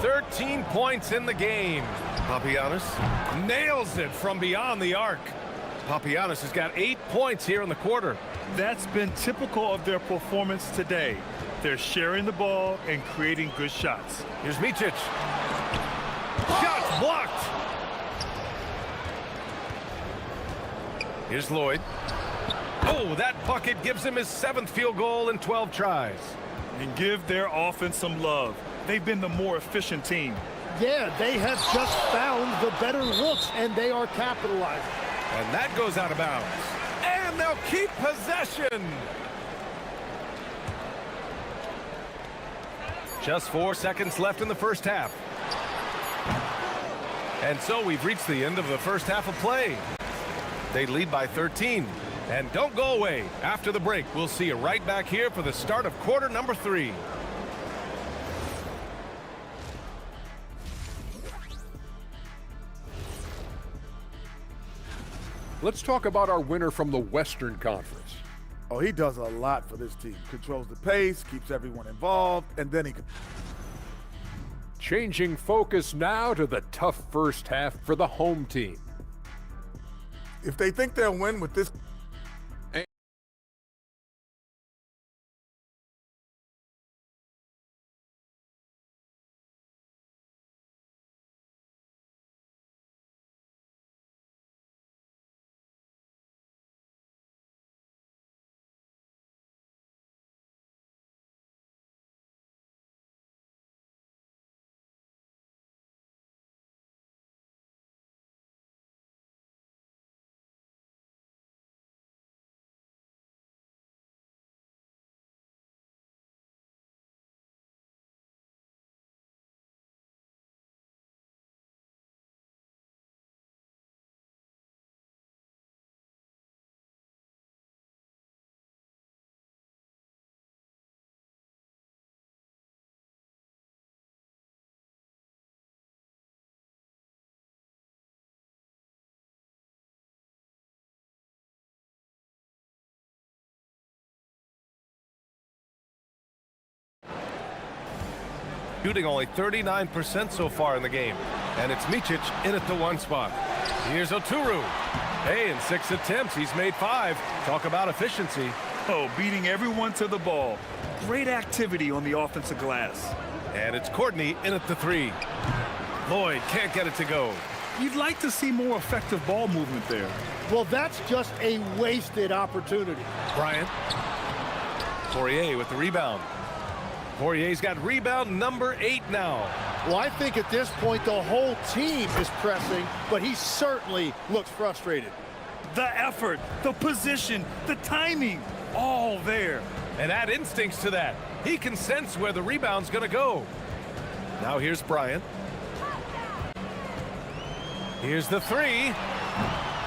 13 points in the game. Papagiannis nails it from beyond the arc. Papagiannis has got 8 points here in the quarter. That's been typical of their performance today. They're sharing the ball and creating good shots. Here's Micic. Shots blocked. Here's Lloyd. Oh, that bucket gives him his 7th field goal in 12 tries. And give their offense some love. They've been the more efficient team. Yeah, they have just found the better looks, and they are capitalizing. And that goes out of bounds. And they'll keep possession. Just 4 seconds left in the first half. And so we've reached the end of the first half of play. They lead by 13. And don't go away. After the break, we'll see you right back here for the start of quarter number 3. Let's talk about our winner from the Western Conference. Oh, he does a lot for this team. Controls the pace, keeps everyone involved, and then he can... Changing focus now to the tough first half for the home team. If they think they'll win with this... Shooting only 39% so far in the game. And it's Micic in at the 1 spot. Here's Oturu. Hey, in 6 attempts, he's made 5. Talk about efficiency. Oh, beating everyone to the ball. Great activity on the offensive glass. And it's Courtney in at the 3. Lloyd can't get it to go. You'd like to see more effective ball movement there. Well, that's just a wasted opportunity. Bryant. Poirier with the rebound. Poirier's got rebound number 8 now. Well, I think at this point the whole team is pressing, but he certainly looks frustrated. The effort, the position, the timing, all there. And add instincts to that. He can sense where the rebound's going to go. Now here's Bryant. Here's the 3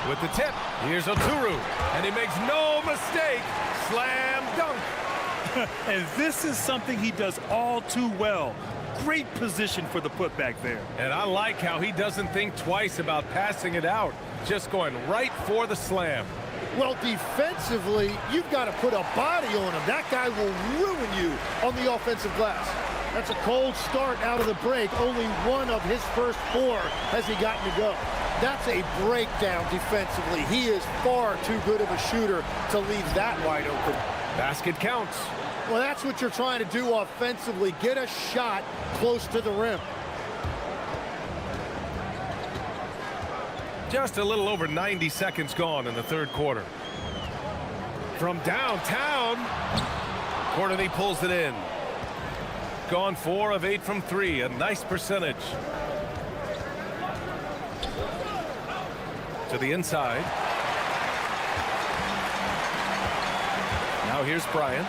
with the tip. Here's Oturu, and he makes no mistake. Slam dunk. And this is something he does all too well. Great position for the putback there. And I like how he doesn't think twice about passing it out, just going right for the slam. Well, defensively, you've got to put a body on him. That guy will ruin you on the offensive glass. That's a cold start out of the break. Only one of his first 4 has he gotten to go. That's a breakdown defensively. He is far too good of a shooter to leave that wide open. Basket counts. Well, that's what you're trying to do offensively. Get a shot close to the rim. Just a little over 90 seconds gone in the third quarter. From downtown, Courtney pulls it in. Gone 4 of 8 from 3, a nice percentage. To the inside. Now here's Bryant.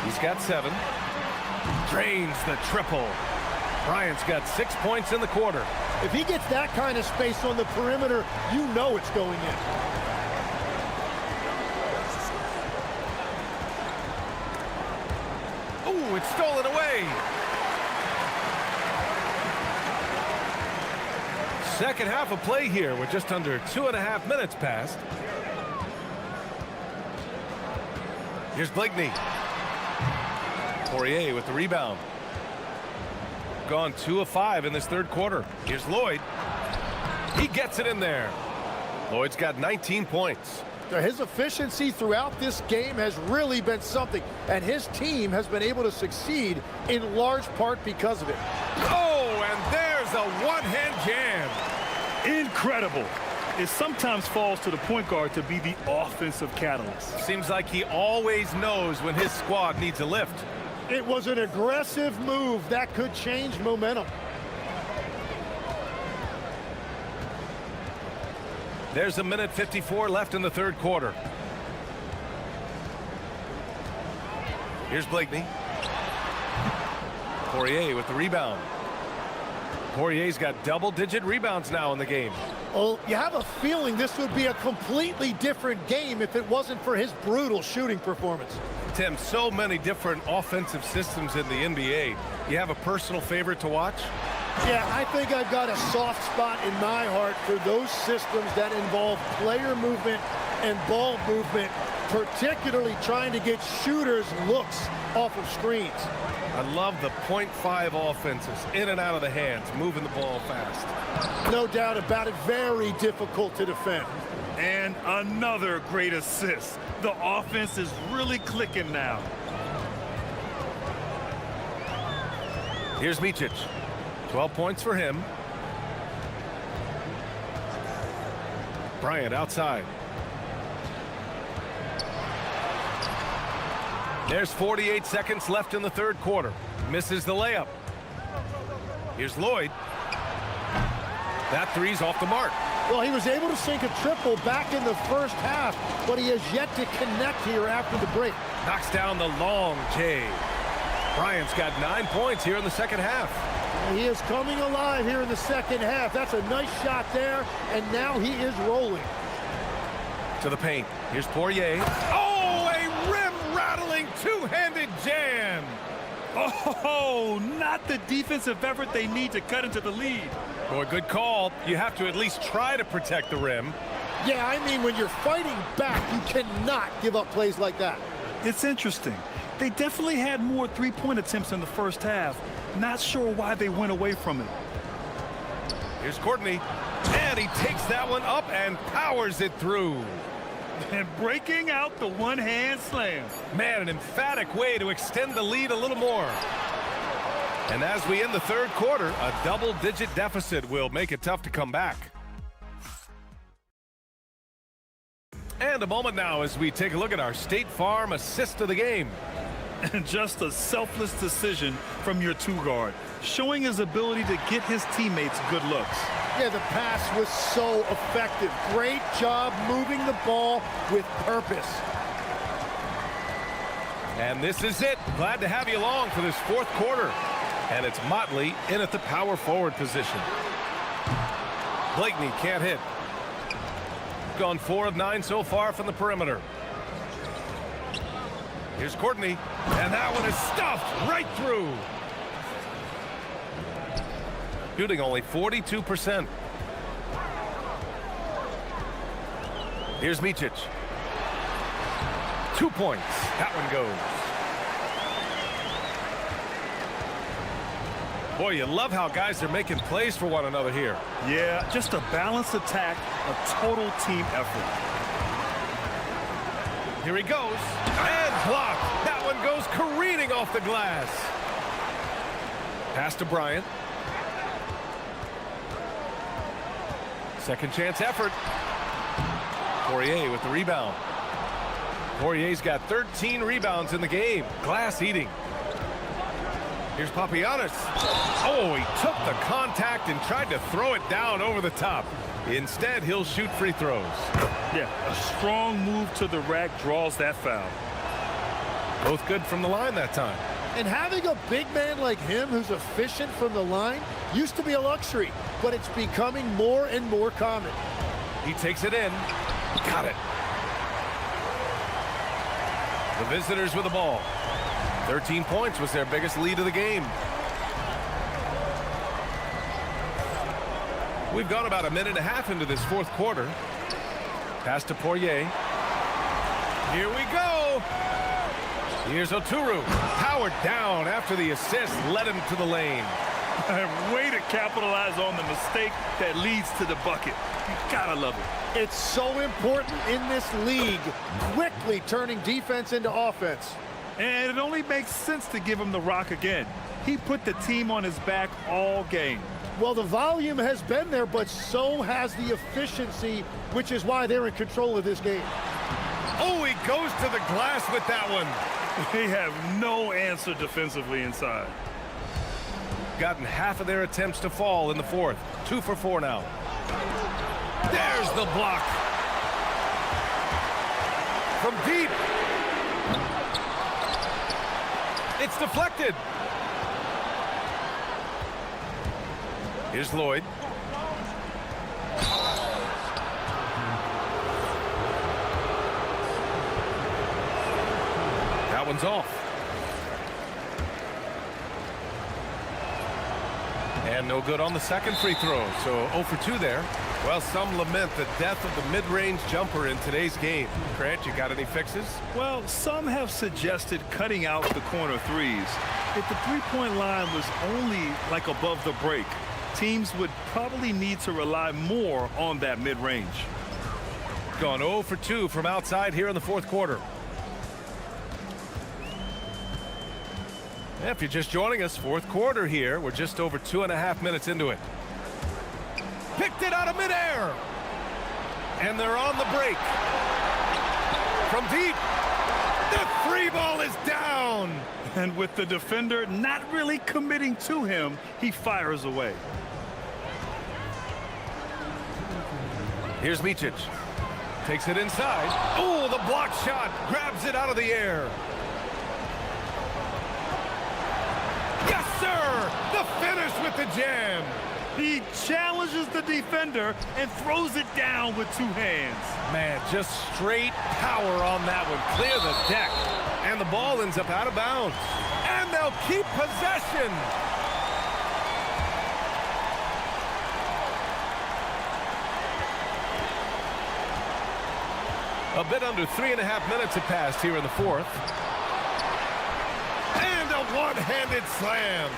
He's got 7. Drains the triple. Bryant's got 6 points in the quarter. If he gets that kind of space on the perimeter, you know it's going in. Ooh, it's stolen away. Second half of play here with just under 2.5 minutes passed. Here's Blakeney. Poirier with the rebound. Gone 2 of 5 in this third quarter. Here's Lloyd. He gets it in there. Lloyd's got 19 points. His efficiency throughout this game has really been something, and his team has been able to succeed in large part because of it. Oh, and there's a one-hand jam. Incredible. It sometimes falls to the point guard to be the offensive catalyst. Seems like he always knows when his squad needs a lift. It was an aggressive move that could change momentum. There's 1:54 left in the third quarter. Here's Blakeney. Poirier with the rebound. Poirier's got double-digit rebounds now in the game. Well, you have a feeling this would be a completely different game if it wasn't for his brutal shooting performance. Tim, so many different offensive systems in the NBA. You have a personal favorite to watch? Yeah, I think I've got a soft spot in my heart for those systems that involve player movement and ball movement, particularly trying to get shooters looks off of screens. I love the .5 offenses, in and out of the hands, moving the ball fast. No doubt about it, very difficult to defend. And another great assist. The offense is really clicking now. Here's Micic. 12 points for him. Bryant outside. There's 48 seconds left in the third quarter. Misses the layup. Here's Lloyd. That three's off the mark. Well, he was able to sink a triple back in the first half, but he has yet to connect here after the break. Knocks down the long J. Bryant's got 9 points here in the second half. He is coming alive here in the second half. That's a nice shot there, and now he is rolling. To the paint. Here's Poirier. Oh, a rim-rattling two-handed jam. Oh, not the defensive effort they need to cut into the lead. Boy, good call. You have to at least try to protect the rim. Yeah, I mean, when you're fighting back, you cannot give up plays like that. It's interesting. They definitely had more three-point attempts in the first half. Not sure why they went away from it. Here's Courtney. And he takes that one up and powers it through. And breaking out the one-hand slam. Man, an emphatic way to extend the lead a little more. And as we end the third quarter, a double-digit deficit will make it tough to come back. And a moment now as we take a look at our State Farm assist of the game. And just a selfless decision from your two-guard, showing his ability to get his teammates good looks. Yeah, the pass was so effective. Great job moving the ball with purpose. And this is it. Glad to have you along for this fourth quarter. And it's Motley in at the power forward position. Blakeney can't hit. Gone 4 of 9 so far from the perimeter. Here's Courtney, and that one is stuffed right through. Shooting only 42%. Here's Micic. 2 points. That one goes. Boy, you love how guys are making plays for one another here. Yeah, just a balanced attack, a total team effort. Here he goes, and blocked. That one goes careening off the glass. Pass to Bryant. Second chance effort. Poirier with the rebound. Poirier's got 13 rebounds in the game. Glass eating. Here's Papagiannis. Oh, he took the contact and tried to throw it down over the top. Instead, he'll shoot free throws. Yeah, a strong move to the rack draws that foul. Both good from the line that time. And having a big man like him who's efficient from the line used to be a luxury, but it's becoming more and more common. He takes it in. Got it. The visitors with the ball. 13 points was their biggest lead of the game. We've gone about a minute and a half into this fourth quarter. Pass to Poirier. Here we go. Here's Oturu. Powered down after the assist led him to the lane. Way to capitalize on the mistake that leads to the bucket. You gotta love it. It's so important in this league, quickly turning defense into offense. And it only makes sense to give him the rock again. He put the team on his back all game. Well, the volume has been there, but so has the efficiency, which is why they're in control of this game. Oh, he goes to the glass with that one. They have no answer defensively inside. Gotten half of their attempts to fall in the fourth. 2 for 4 now. There's the block. From deep. It's deflected. Here's Lloyd. That one's off. And no good on the second free throw. So 0 for 2 there. Well, some lament the death of the mid-range jumper in today's game. Grant, you got any fixes? Well, some have suggested cutting out the corner threes. If the three-point line was only like above the break, teams would probably need to rely more on that mid-range. Gone 0 for 2 from outside here in the fourth quarter. If you're just joining us, fourth quarter here. We're just over 2.5 minutes into it. Picked it out of midair. And they're on the break. From deep. The free ball is down. And with the defender not really committing to him, he fires away. Here's Micic. Takes it inside. Oh, the block shot. Grabs it out of the air. Yes, sir! The finish with the jam. He challenges the defender and throws it down with 2 hands. Man, just straight power on that one. Clear the deck. And the ball ends up out of bounds. And they'll keep possession. A bit under 3.5 minutes have passed here in the fourth. And a one-handed slam.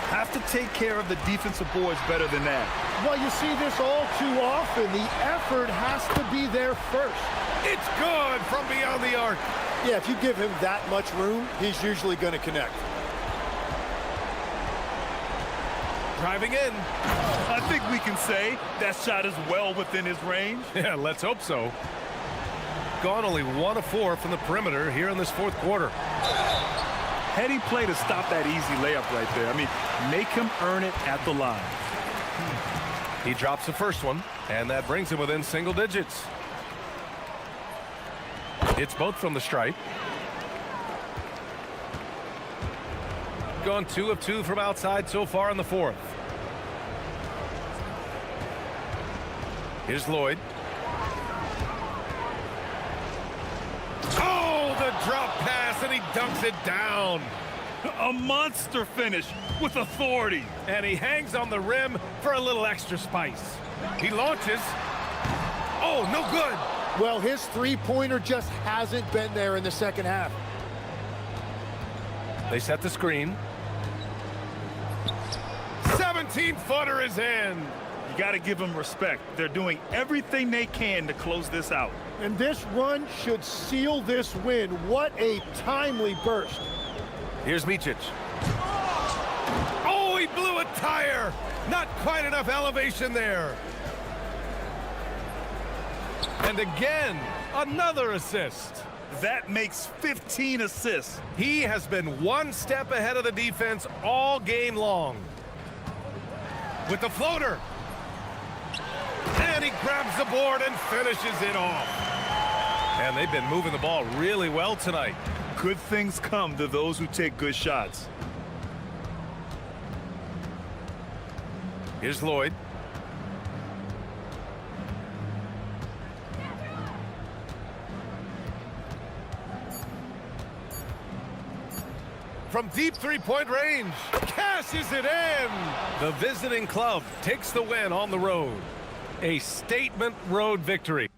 Have to take care of the defensive boards better than that. Well, you see this all too often. The effort has to be there first. It's good from beyond the arc. Yeah, if you give him that much room, he's usually going to connect. Driving in. I think we can say that shot is well within his range. Yeah, let's hope so. Gone only 1 of 4 from the perimeter here in this fourth quarter. Heady play to stop that easy layup right there. I mean, make him earn it at the line. He drops the first one, and that brings him within single digits. It's both from the stripe. Gone 2 of 2 from outside so far in the fourth. Here's Lloyd. Oh, the drop pass, and he dunks it down. A monster finish with authority. And he hangs on the rim for a little extra spice. He launches. Oh, no good. Well, his three-pointer just hasn't been there in the second half. They set the screen. 17-footer is in. You got to give them respect. They're doing everything they can to close this out. And this run should seal this win. What a timely burst. Here's Micic. Oh, he blew a tire. Not quite enough elevation there. And again, another assist. That makes 15 assists. He has been one step ahead of the defense all game long. With the floater. And he grabs the board and finishes it off. And they've been moving the ball really well tonight. Good things come to those who take good shots. Here's Lloyd. From deep three-point range, cashes it in. The visiting club takes the win on the road. A statement road victory.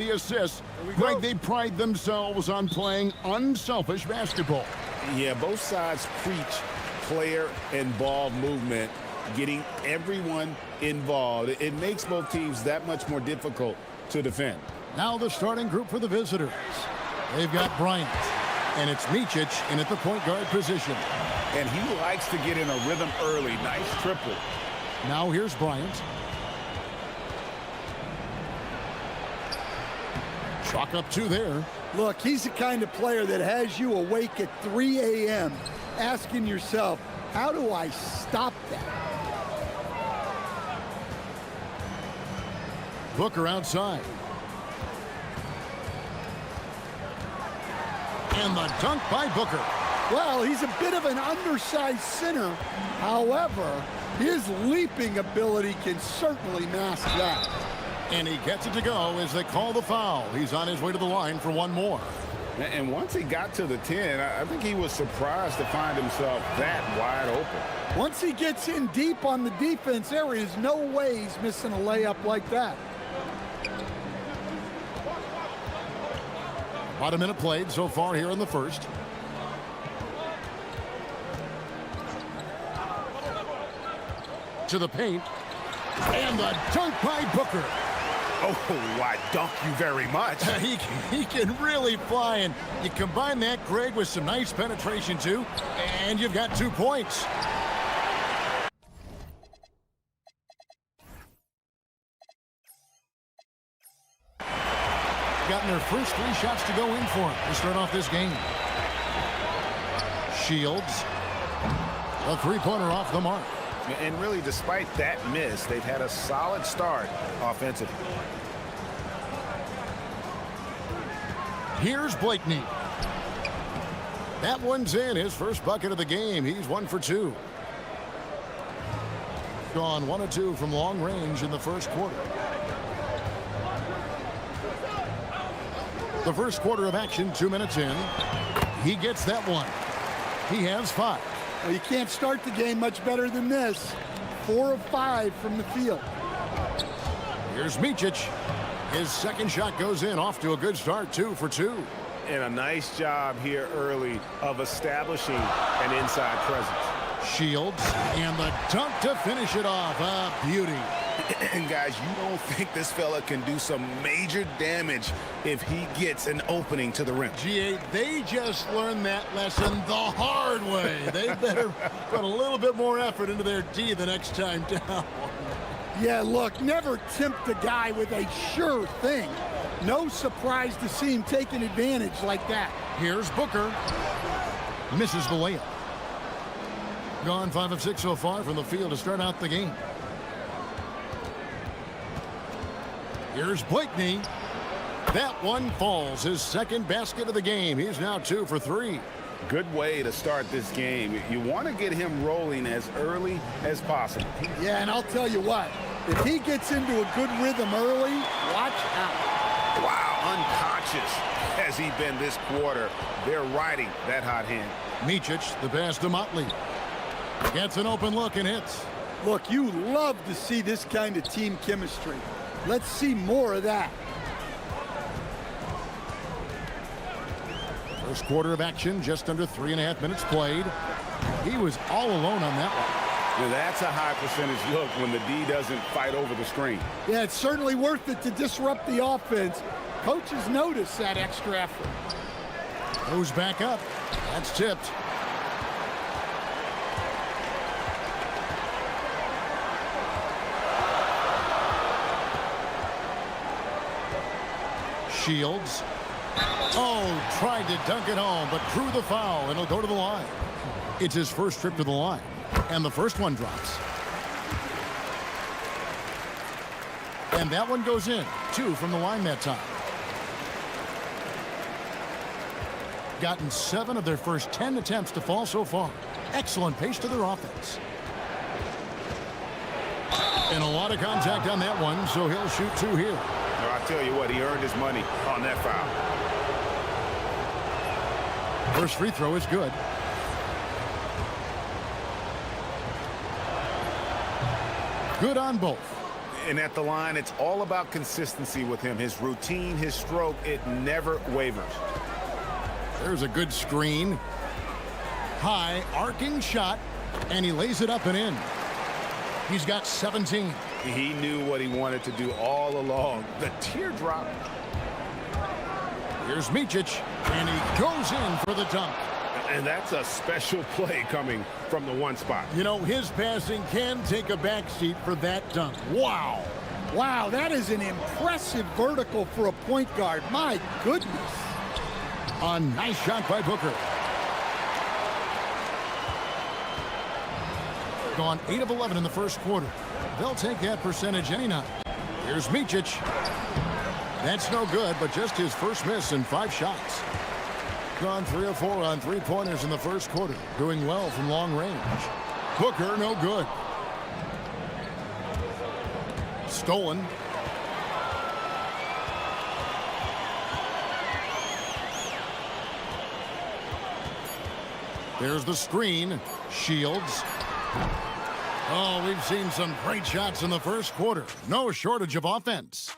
the assists. Greg, they pride themselves on playing unselfish basketball. Yeah, both sides preach player and ball movement, getting everyone involved. It makes both teams that much more difficult to defend. Now the starting group for the visitors. They've got Bryant, and it's Micic in at the point guard position. And he likes to get in a rhythm early. Nice triple. Now here's Bryant. Chalk up two there. Look, he's the kind of player that has you awake at 3 a.m. asking yourself, how do I stop that? Booker outside. And the dunk by Booker. Well, he's a bit of an undersized center. However, his leaping ability can certainly mask that. And he gets it to go as they call the foul. He's on his way to the line for one more. And once he got to the 10, I think he was surprised to find himself that wide open. Once he gets in deep on the defense, there is no way he's missing a layup like that. About a minute played so far here in the first. To the paint. And the dunk by Booker. Oh, I dunk you very much. He can really fly, and you combine that, Greg, with some nice penetration, too, and you've got 2 points. Gotten their first 3 shots to go in for him to start off this game. Shields, a three-pointer off the mark. And really, despite that miss, they've had a solid start offensively. Here's Blakeney. That one's in, his first bucket of the game. He's 1 for 2. Gone 1 of 2 from long range in the first quarter. The first quarter of action, 2 minutes in. He gets that one. He has 5. Well, you can't start the game much better than this. 4 of 5 from the field. Here's Micic. His second shot goes in, off to a good start, 2 for 2. And a nice job here early of establishing an inside presence. Shields, and the dunk to finish it off. A beauty. And guys, you don't think this fella can do some major damage if he gets an opening to the rim. GA, they just learned that lesson the hard way. They better put a little bit more effort into their D the next time down. Yeah, look, never tempt a guy with a sure thing. No surprise to see him taking advantage like that. Here's Booker. Misses the layup. Gone 5 of 6 so far from the field to start out the game. Here's Blakeney. That one falls. His second basket of the game. He's now 2 for 3. Good way to start this game. You want to get him rolling as early as possible. Yeah, and I'll tell you what. If he gets into a good rhythm early, watch out. Wow, unconscious has he been this quarter. They're riding that hot hand. Micic, the pass to Motley. Gets an open look and hits. Look, you love to see this kind of team chemistry. Let's see more of that. First quarter of action, just under 3.5 minutes played. He was all alone on that one. Now that's a high percentage look when the D doesn't fight over the screen. Yeah, it's certainly worth it to disrupt the offense. Coaches notice that extra effort. Goes back up. That's tipped. Shields. Oh, tried to dunk it home, but drew the foul, and he'll go to the line. It's his first trip to the line, and the first one drops. And that one goes in. 2 from the line that time. Gotten 7 of their first 10 attempts to fall so far. Excellent pace to their offense. And a lot of contact on that one, so he'll shoot 2 here. Now, I tell you what, he earned his money on that foul. First free throw is good. Good on both. And at the line, it's all about consistency with him. His routine, his stroke, it never wavers. There's a good screen. High, arcing shot, and he lays it up and in. He's got 17. He knew what he wanted to do all along. The teardrop. Here's Micic, and he goes in for the dunk. And that's a special play coming from the one spot. You know, his passing can take a backseat for that dunk. Wow. Wow, that is an impressive vertical for a point guard. My goodness. A nice shot by Booker. Gone 8 of 11 in the first quarter. They'll take that percentage any night. Here's Micic. That's no good, but just his first miss in 5 shots. Gone 3 of 4 on 3-pointers in the first quarter. Doing well from long range. Booker, no good. Stolen. There's the screen. Shields. Oh, we've seen some great shots in the first quarter. No shortage of offense.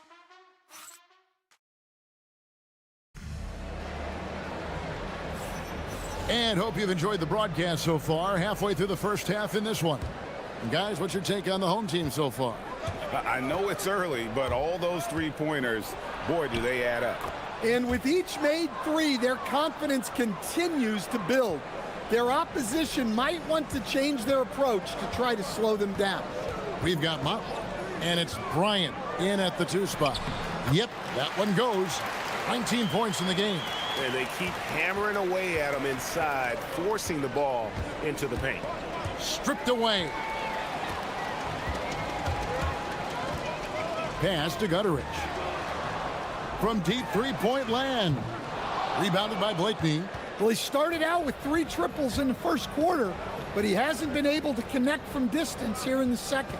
And hope you've enjoyed the broadcast so far. Halfway through the first half in this one. And guys, what's your take on the home team so far? I know it's early, but all those 3-pointers, boy, do they add up. And with each made 3, their confidence continues to build. Their opposition might want to change their approach to try to slow them down. We've got Motley, and it's Bryant in at the 2 spot. Yep, that one goes. 19 points in the game. And they keep hammering away at him inside, forcing the ball into the paint. Stripped away. Pass to Gutteridge. From deep 3-point land. Rebounded by Blakeney. Well, he started out with 3 triples in the first quarter, but he hasn't been able to connect from distance here in the second.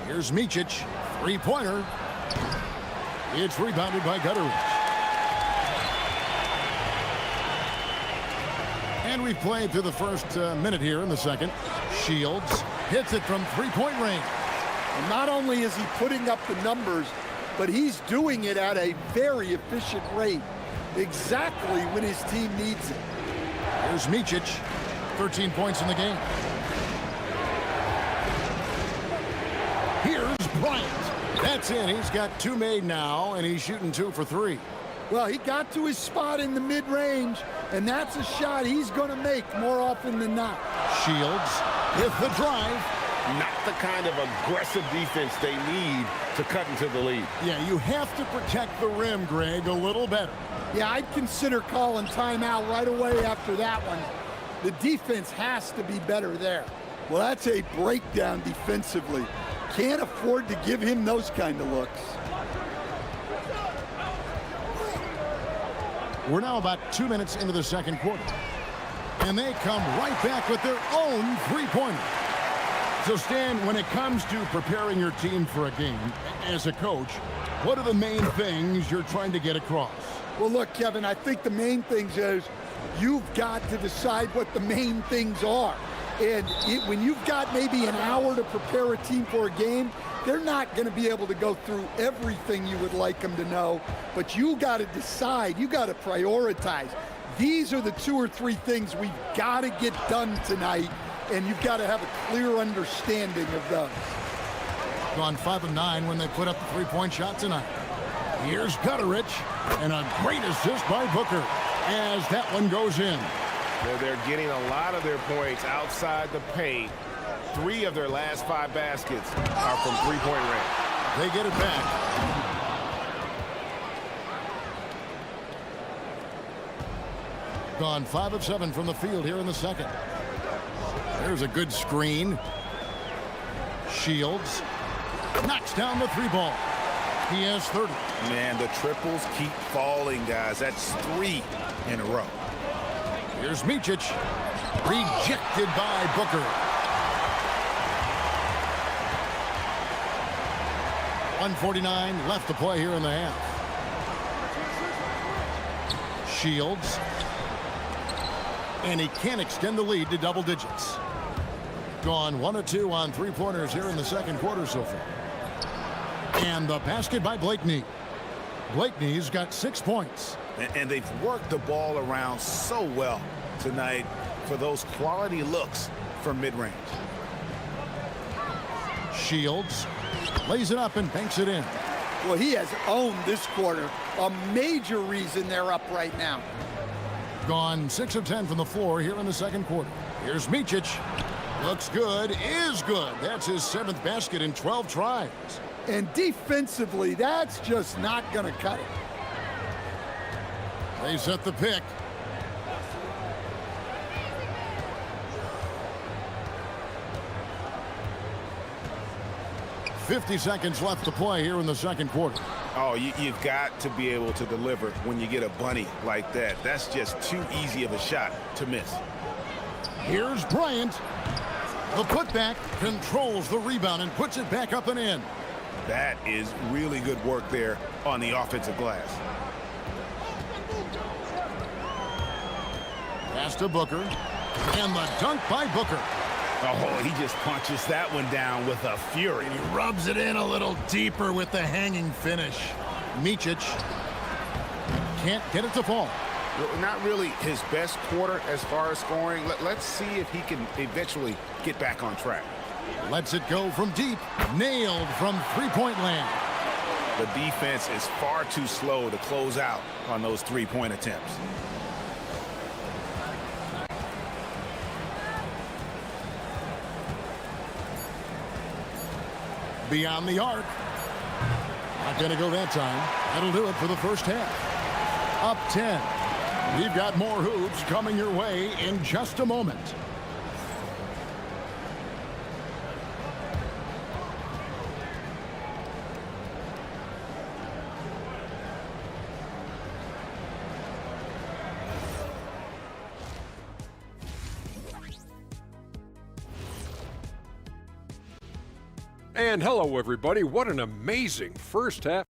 Here's Micic. 3-pointer. It's rebounded by Gutteridge. And we've played through the first minute here in the second. Shields hits it from 3-point range. And not only is he putting up the numbers, but he's doing it at a very efficient rate. Exactly when his team needs it. Here's Micic. 13 points in the game. Here's Bryant. That's in. He's got 2 made now, and he's shooting 2 for 3. Well, he got to his spot in the mid-range, and that's a shot he's going to make more often than not. Shields with the drive. Not the kind of aggressive defense they need to cut into the lead. Yeah, you have to protect the rim, Greg, a little better. Yeah, I'd consider calling timeout right away after that one. The defense has to be better there. Well, that's a breakdown defensively. Can't afford to give him those kind of looks. We're now about 2 minutes into the second quarter. And they come right back with their own 3-pointer. So, Stan, when it comes to preparing your team for a game, as a coach, what are the main things you're trying to get across? Well, look, Kevin, I think the main things is you've got to decide what the main things are. And when you've got maybe an hour to prepare a team for a game, they're not going to be able to go through everything you would like them to know. But you got to decide. You got to prioritize. These are the 2 or 3 things we've got to get done tonight, and you've got to have a clear understanding of those. Gone 5 of 9 when they put up the 3-point shot tonight. Here's Gutteridge, and a great assist by Booker as that one goes in. They're getting a lot of their points outside the paint. 3 of their last 5 baskets are from 3-point range. They get it back. Gone 5 of 7 from the field here in the second. There's a good screen. Shields knocks down the 3-ball. He has 30. Man, the triples keep falling, guys. That's 3 in a row. Here's Micic. Rejected by Booker. 1:49 left to play here in the half. Shields. And he can't extend the lead to double digits. Gone 1 of 2 on three-pointers here in the second quarter so far. And the basket by Blakeney. Blakeney's got 6 points. And they've worked the ball around so well tonight for those quality looks from mid-range. Shields lays it up and banks it in. Well, he has owned this quarter. A major reason they're up right now. Gone 6 of 10 from the floor here in the second quarter. Here's Micic. Looks good, is good. That's his 7th basket in 12 tries. And defensively, that's just not going to cut it. They set the pick. .50 seconds left to play here in the second quarter. Oh, you've got to be able to deliver when you get a bunny like that. That's just too easy of a shot to miss. Here's Bryant. The putback controls the rebound and puts it back up and in. That is really good work there on the offensive glass. Pass to Booker. And the dunk by Booker. Oh, he just punches that one down with a fury. He rubs it in a little deeper with the hanging finish. Micic can't get it to fall. Not really his best quarter as far as scoring. Let's see if he can eventually get back on track. Lets it go from deep. Nailed from three-point land. The defense is far too slow to close out on those three-point attempts. Beyond the arc. Not going to go that time. That'll do it for the first half. Up 10. We've got more hoops coming your way in just a moment. And hello, everybody. What an amazing first half.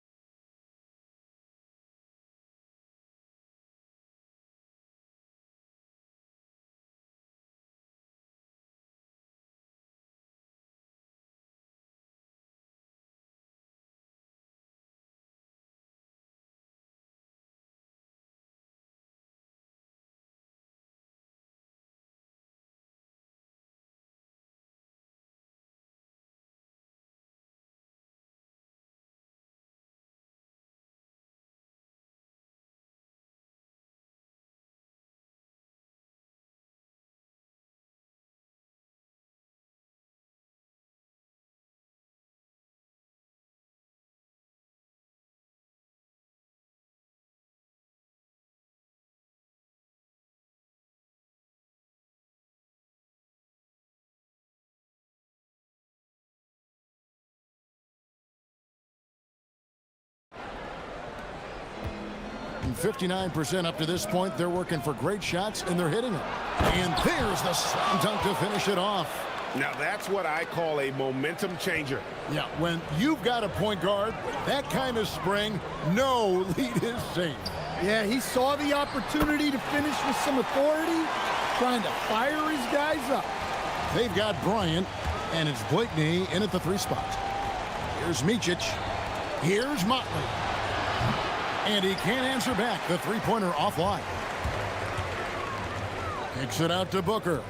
And 59% up to this point. They're working for great shots, and they're hitting them. And there's the slam dunk to finish it off. Now, that's what I call a momentum changer. Yeah, when you've got a point guard, that kind of spring, no lead is safe. Yeah, he saw the opportunity to finish with some authority, trying to fire his guys up. They've got Bryant, and it's Blakeney in at the 3 spot. Here's Micic. Here's Motley. And he can't answer back. The three-pointer offline. Kicks it out to Booker.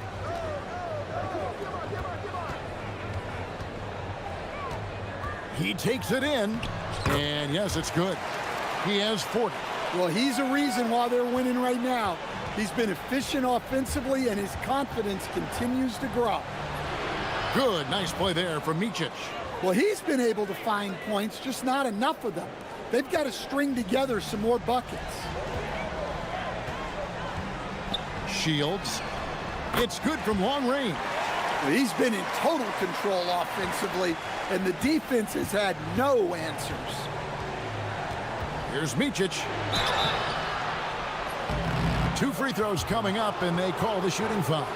He takes it in. And yes, it's good. He has 40. Well, he's a reason why they're winning right now. He's been efficient offensively, and his confidence continues to grow. Good. Nice play there from Micic. Well, he's been able to find points, just not enough of them. They've got to string together some more buckets. Shields. It's good from long range. Well, he's been in total control offensively, and the defense has had no answers. Here's Micic. 2 free throws coming up, and they call the shooting foul.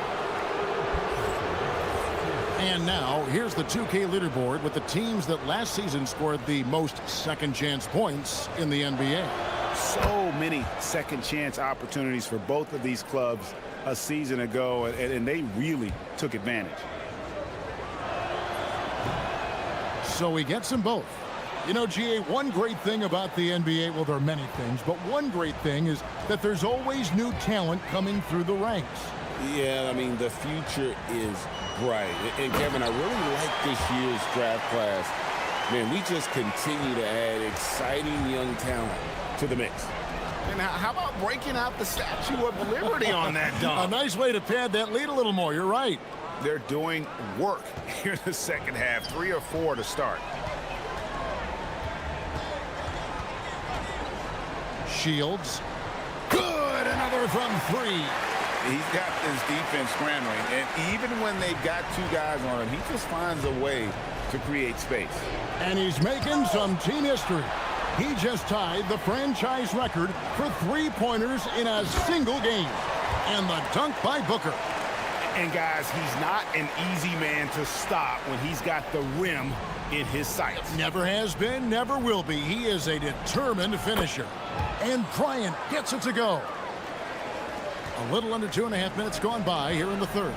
And now, here's the 2K leaderboard with the teams that last season scored the most second-chance points in the NBA. So many second-chance opportunities for both of these clubs a season ago, and they really took advantage. So he gets them both. You know, GA, one great thing about the NBA, well, there are many things, but one great thing is that there's always new talent coming through the ranks. Yeah, I mean, the future is bright. And Kevin, I really like this year's draft class. Man, we just continue to add exciting young talent to the mix. And how about breaking out the Statue of Liberty on that dunk? A nice way to pad that lead a little more. You're right. They're doing work here in the second half. 3 or 4 to start. Shields. Good. Another from 3. He's got this defense scrambling, and even when they've got 2 guys on him, he just finds a way to create space. And he's making some team history. He just tied the franchise record for 3-pointers in a single game. And the dunk by Booker. And guys, he's not an easy man to stop when he's got the rim in his sights. Never has been, never will be. He is a determined finisher. And Bryant gets it to go. A little under 2.5 minutes gone by here in the third.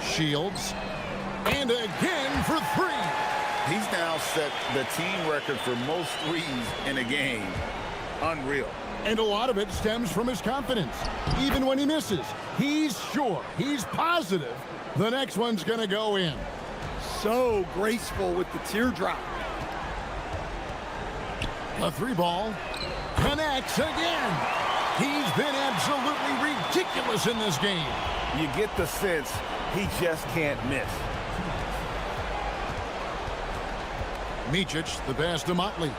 Shields. And again for 3. He's now set the team record for most threes in a game. Unreal. And a lot of it stems from his confidence. Even when he misses, he's sure, he's positive the next one's going to go in. So graceful with the teardrop. The 3-ball connects again. He's been absolutely ridiculous in this game. You get the sense he just can't miss. Micic, the pass to Motley.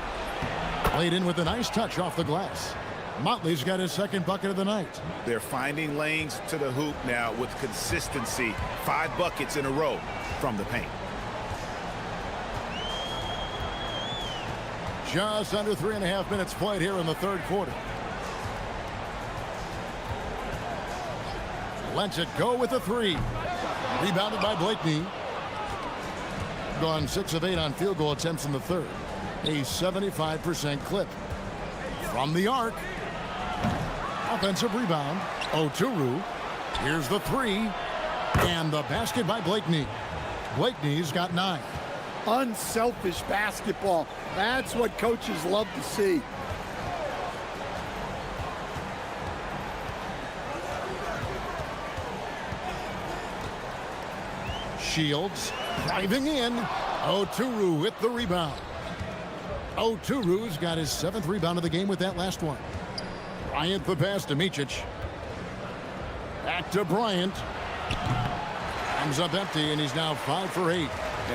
Played in with a nice touch off the glass. Motley's got his second bucket of the night. They're finding lanes to the hoop now with consistency. 5 buckets in a row from the paint. Just under 3.5 minutes played here in the third quarter. Lets it go with a 3. Rebounded by Blakeney. Gone 6 of 8 on field goal attempts in the third. A 75% clip. From the arc. Offensive rebound. Oturu. Here's the 3. And the basket by Blakeney. Blakeney's got 9. Unselfish basketball. That's what coaches love to see. Shields driving in. Oturu with the rebound. Oturu's got his 7th rebound of the game with that last one. Bryant the pass to Micic. Back to Bryant. Comes up empty, and he's now 5 for 8.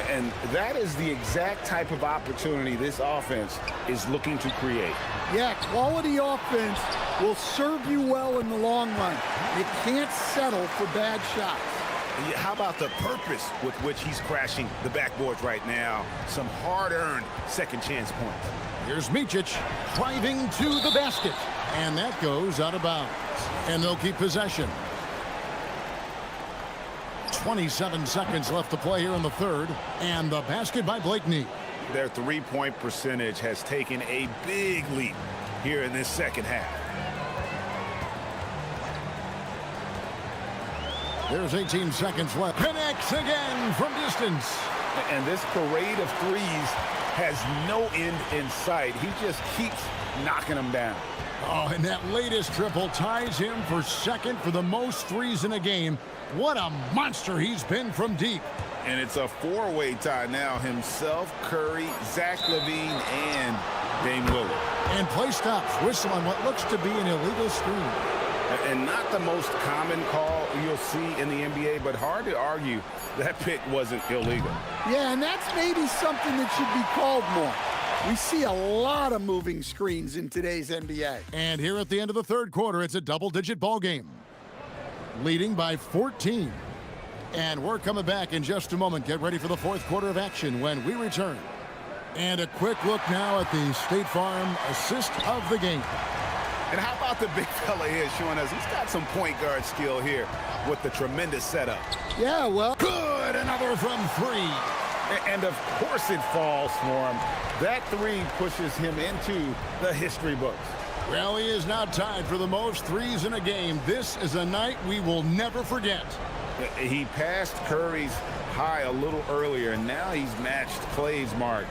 And that is the exact type of opportunity this offense is looking to create. Yeah, quality offense will serve you well in the long run. You can't settle for bad shots. How about the purpose with which he's crashing the backboards right now? Some hard-earned second chance points. Here's Micic driving to the basket. And that goes out of bounds. And they'll keep possession. 27 seconds left to play here in the third. And the basket by Blakeney. Their 3-point percentage has taken a big leap here in this second half. There's 18 seconds left. Connects again from distance. And this parade of threes has no end in sight. He just keeps knocking them down. Oh, and that latest triple ties him for second for the most threes in a game. What a monster he's been from deep. And it's a 4-way tie now. Himself, Curry, Zach LaVine, and Dame Lillard. And play stops. Whistle on what looks to be an illegal screen. And not the most common call you'll see in the NBA, but hard to argue that pick wasn't illegal. Yeah, and that's maybe something that should be called more. We see a lot of moving screens in today's NBA. And here at the end of the third quarter, it's a double-digit ball game. Leading by 14. And we're coming back in just a moment. Get ready for the fourth quarter of action when we return. And a quick look now at the State Farm assist of the game. And how about the big fella here showing us he's got some point guard skill here with the tremendous setup. Yeah, well. Good, another from 3. And of course it falls for him. That 3 pushes him into the history books. Well, he is now tied for the most threes in a game. This is a night we will never forget. He passed Curry's high a little earlier, and now he's matched Clay's mark.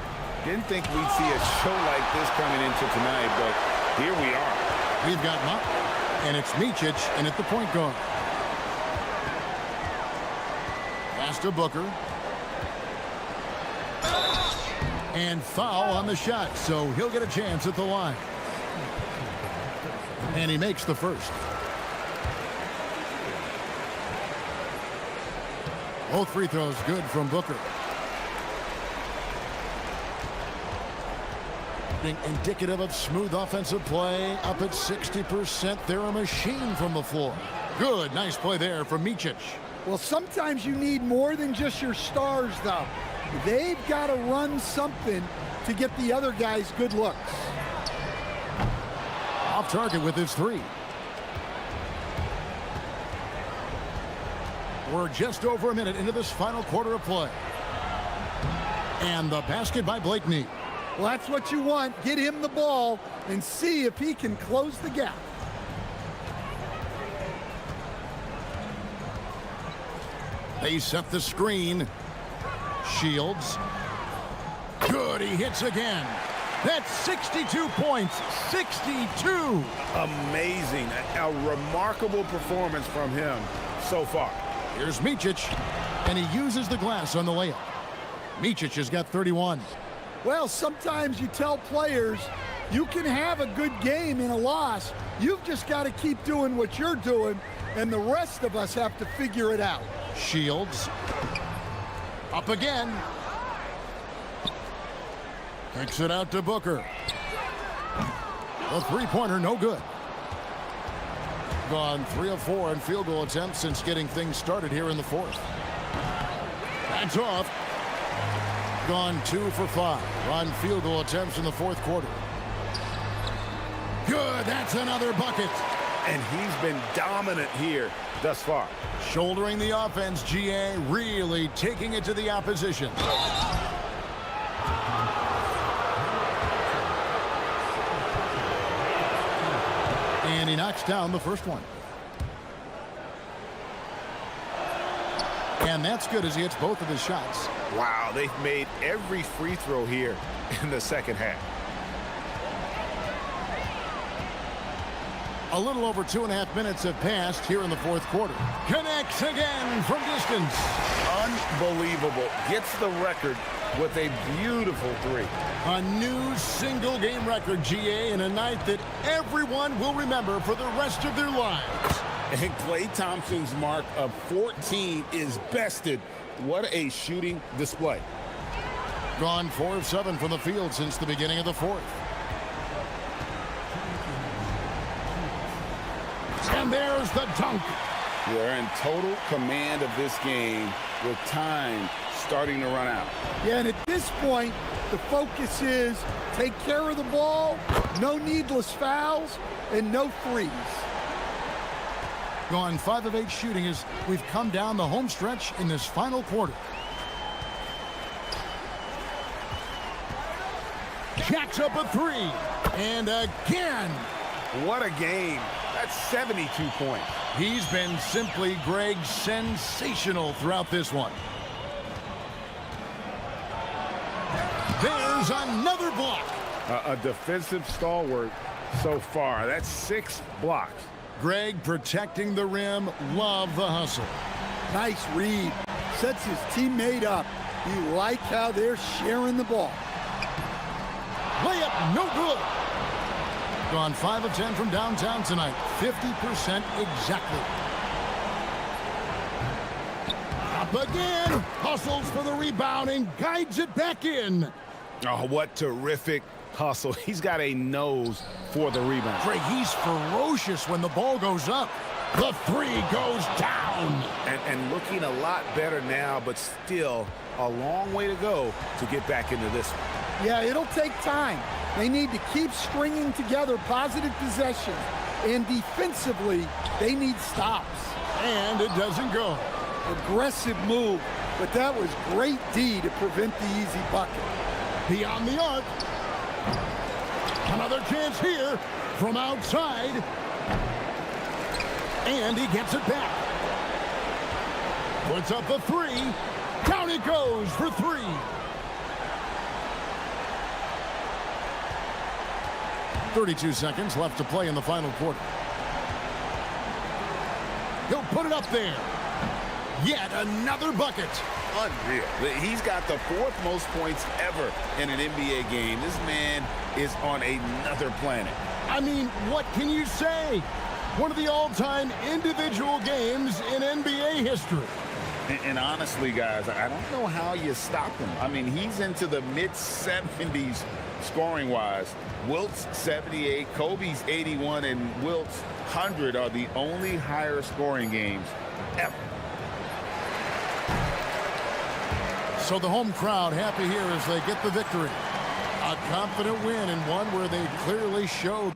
Didn't think we'd see a show like this coming into tonight, but here we are. We've got Muck, and it's Micic, and at the point guard. Pass to Booker. And foul on the shot, so he'll get a chance at the line. And he makes the first. Both free throws good from Booker. Indicative of smooth offensive play. Up at 60%. They're a machine from the floor. Good. Nice play there from Micic. Well, sometimes you need more than just your stars, though. They've got to run something to get the other guys good looks. Off target with his three. We're just over a minute into this final quarter of play. And the basket by Blakeney. Well, that's what you want. Get him the ball and see if he can close the gap. They set the screen. Shields. Good, he hits again. That's 62 points. 62. Amazing. A remarkable performance from him so far. Here's Micic, and he uses the glass on the layup. Micic has got 31. Well, sometimes you tell players you can have a good game in a loss. You've just got to keep doing what you're doing, and the rest of us have to figure it out. Shields. Up again. Kicks it out to Booker. The three-pointer, no good. Gone 3 of 4 in field goal attempts since getting things started here in the fourth. That's off. Gone 2 for 5 on field goal attempts in the fourth quarter. Good, that's another bucket. And he's been dominant here thus far. Shouldering the offense, GA, really taking it to the opposition. And he knocks down the first one. And that's good as he hits both of his shots. Wow, they've made every free throw here in the second half. A little over 2.5 minutes have passed here in the fourth quarter. Connects again from distance. Unbelievable. Gets the record with a beautiful three. A new single-game record, GA, in a night that everyone will remember for the rest of their lives. And Klay Thompson's mark of 14 is bested. What a shooting display. Gone 4 of 7 from the field since the beginning of the fourth. And there's the dunk. They're in total command of this game with time starting to run out. Yeah, and at this point, the focus is take care of the ball, no needless fouls, and no threes. Gone 5 of 8 shooting as we've come down the home stretch in this final quarter. Jacks up a 3. And again. What a game. That's 72 points. He's been simply, Greg, sensational throughout this one. There's another block. A defensive stalwart so far. That's 6 blocks. Greg protecting the rim. Love the hustle. Nice read. Sets his teammate up. You like how they're sharing the ball. Layup, no good. Gone 5 of 10 from downtown tonight. 50% exactly. Up again. Hustles for the rebound and guides it back in. Oh, what terrific hustle. He's got a nose for the rebound. Greg, he's ferocious when the ball goes up. The 3 goes down. And looking a lot better now, but still a long way to go to get back into this one. Yeah, it'll take time. They need to keep stringing together positive possessions. And defensively, they need stops. And it doesn't go. Aggressive move, but that was great D to prevent the easy bucket. Beyond the arc. Another chance here from outside. And he gets it back. Puts up the three. Down it goes for three. .32 seconds left to play in the final quarter. He'll put it up there. Yet another bucket. Unreal. He's got the 4th most points ever in an NBA game. This man is on another planet. I mean, what can you say? One of the all-time individual games in NBA history. And honestly, guys, I don't know how you stop him. I mean, he's into the mid-70s scoring-wise. Wilt's 78, Kobe's 81, and Wilt's 100 are the only higher scoring games ever. So the home crowd happy here as they get the victory. A confident win and one where they clearly showed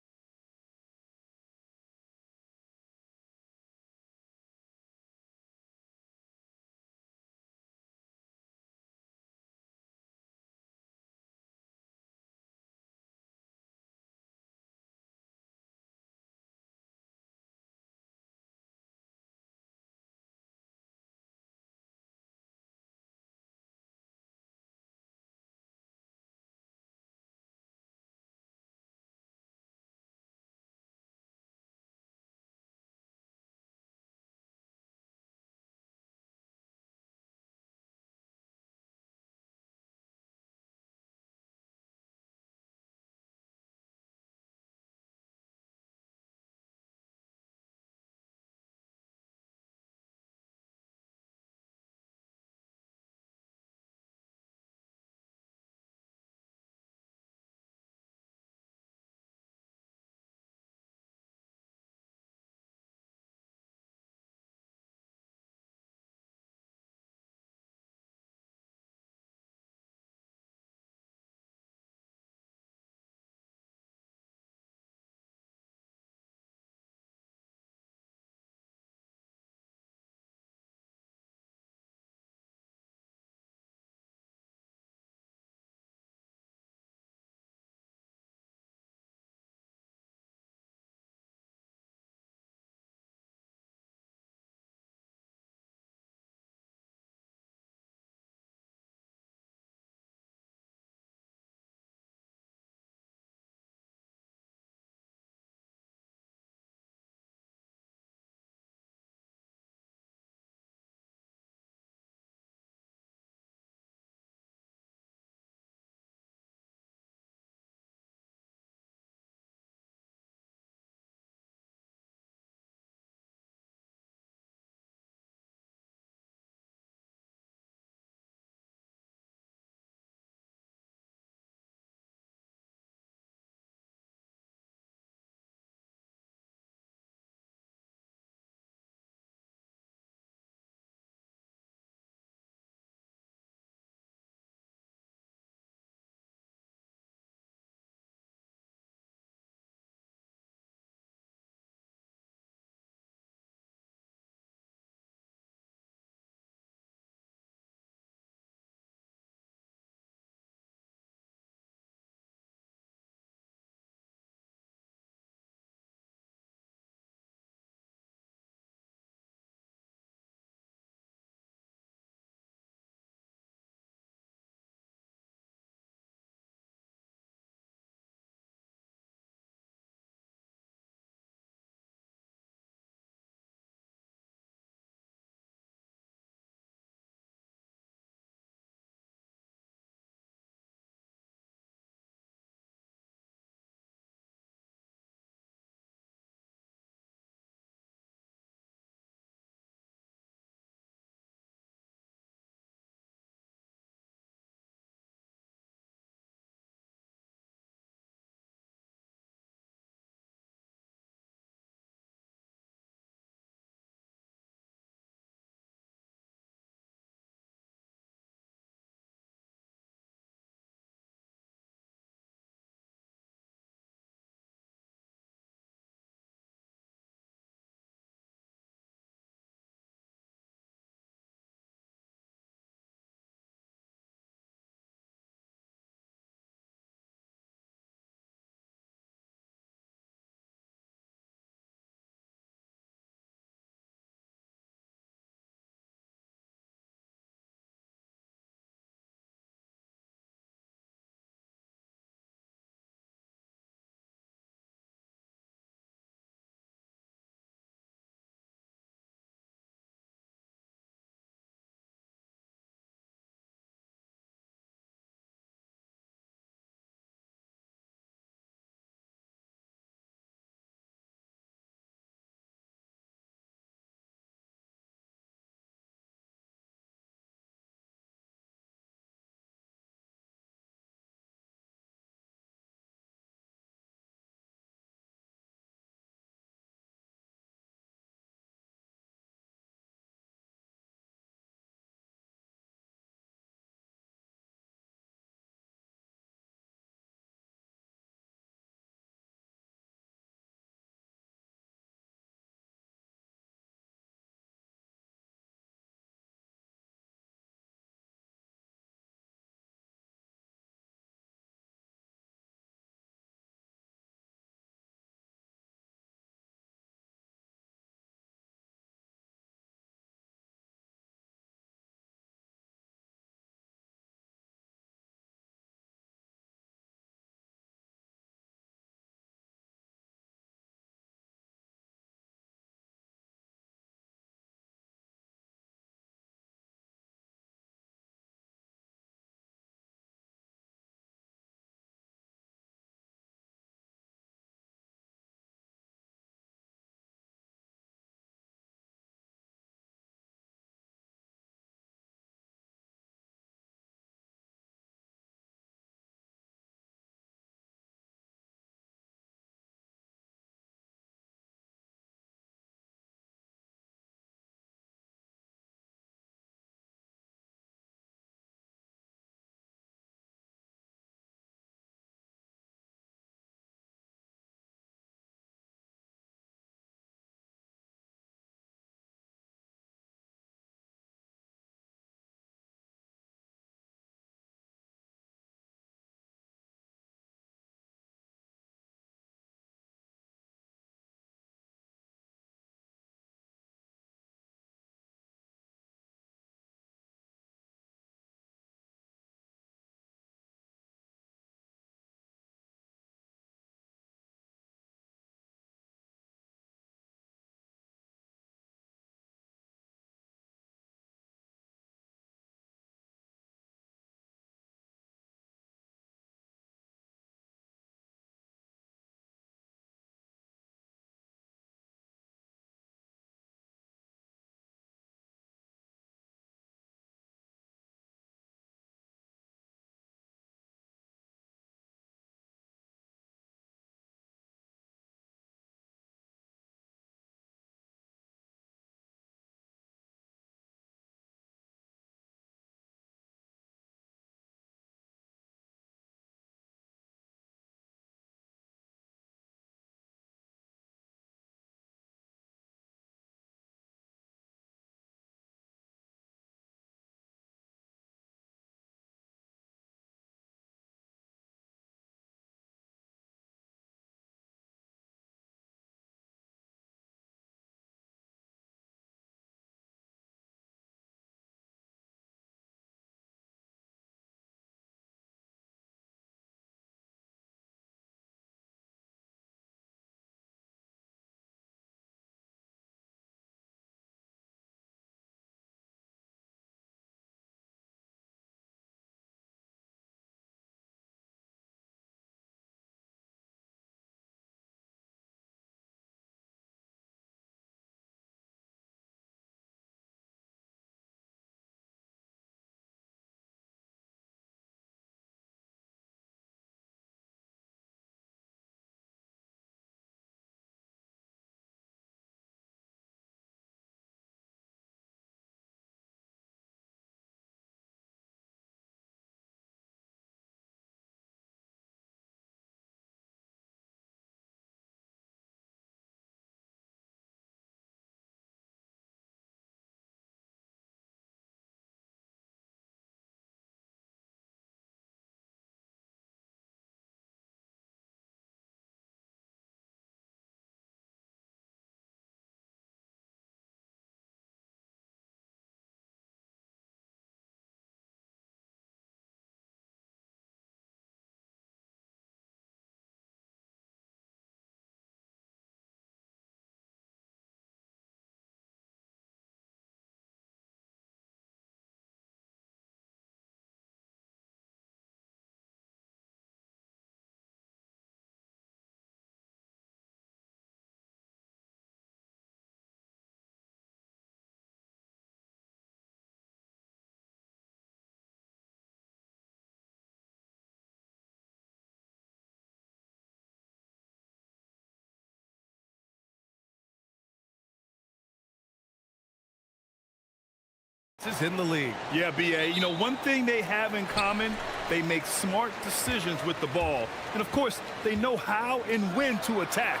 is in the league. Yeah, BA. You know, one thing they have in common, they make smart decisions with the ball. And, of course, they know how and when to attack.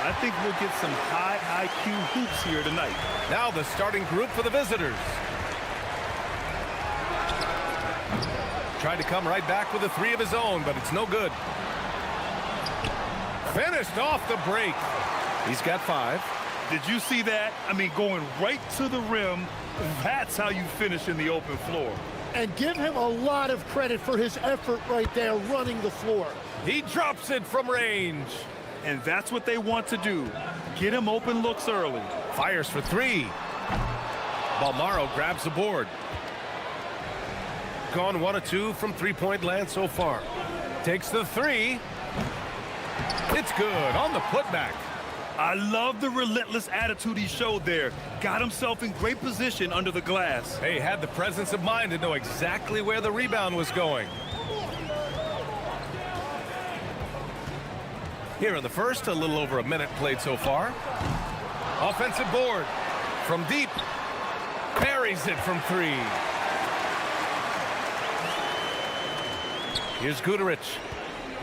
I think we'll get some high IQ hoops here tonight. Now the starting group for the visitors. Tried to come right back with a three of his own, but it's no good. Finished off the break. He's got 5. Did you see that? I mean, going right to the rim, that's how you finish in the open floor. And give him a lot of credit for his effort right there running the floor. He drops it from range. And that's what they want to do. Get him open looks early. Fires for 3. Balmaro grabs the board. Gone 1 of 2 from three-point land so far. Takes the 3. It's good on the putback. I love the relentless attitude he showed there. Got himself in great position under the glass. He had the presence of mind to know exactly where the rebound was going. Here in the first, a little over a minute played so far. Offensive board from deep. Buries it from 3. Here's Guterich.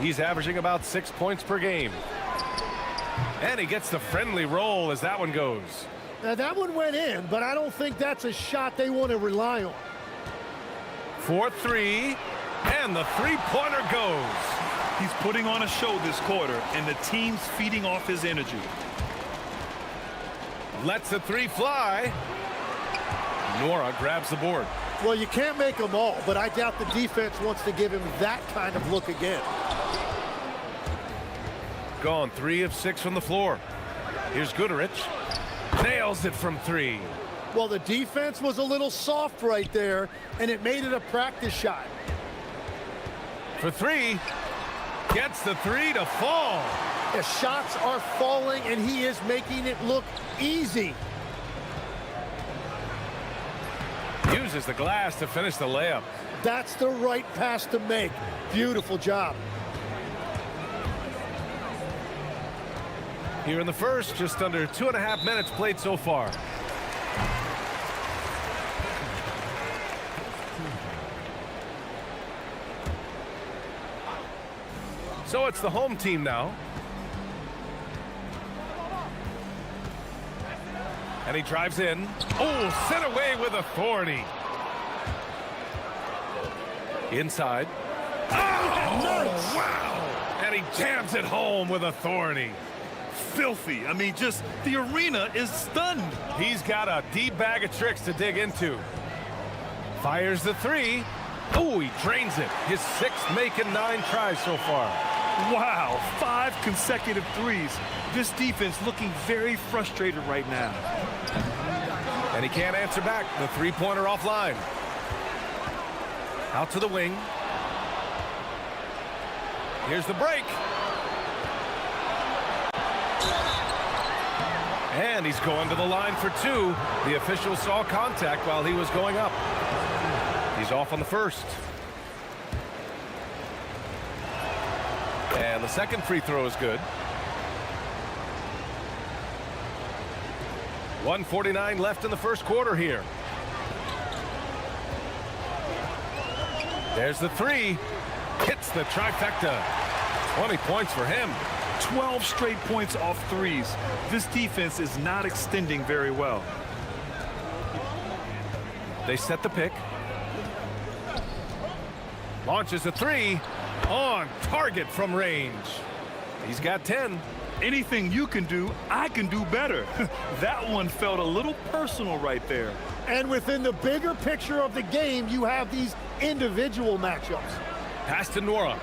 He's averaging about 6 points per game. And he gets the friendly roll as that one goes. Now, that one went in, but I don't think that's a shot they want to rely on. 4-3, and the three-pointer goes. He's putting on a show this quarter, and the team's feeding off his energy. Lets the 3 fly. Nora grabs the board. Well, you can't make them all, but I doubt the defense wants to give him that kind of look again. Gone 3 of 6 from the floor. Here's Guterich. Nails it from 3. Well, the defense was a little soft right there, and it made it a practice shot. For 3. Gets the 3 to fall. The shots are falling, and he is making it look easy. Uses the glass to finish the layup. That's the right pass to make. Beautiful job. Here in the first, just under 2.5 minutes played so far. So it's the home team now. And he drives in. Oh, sent away with authority. Inside. Oh, nice. Wow. And he jams it home with authority. Filthy. I mean, just the arena is stunned. He's got a deep bag of tricks to dig into. Fires the 3. Oh, he drains it. His 6th making 9 tries so far. Wow, 5 consecutive threes. This defense looking very frustrated right now. And he can't answer back. The three-pointer offline. Out to the wing. Here's the break. And he's going to the line for 2. The official saw contact while he was going up. He's off on the first. And the second free throw is good. 1:49 left in the first quarter here. There's the 3. Hits the trifecta. 20 points for him. 12 straight points off threes. This defense is not extending very well. They set the pick. Launches a 3. On target from range. He's got 10. Anything you can do, I can do better. That one felt a little personal right there. And within the bigger picture of the game, you have these individual matchups. Pass to Nora.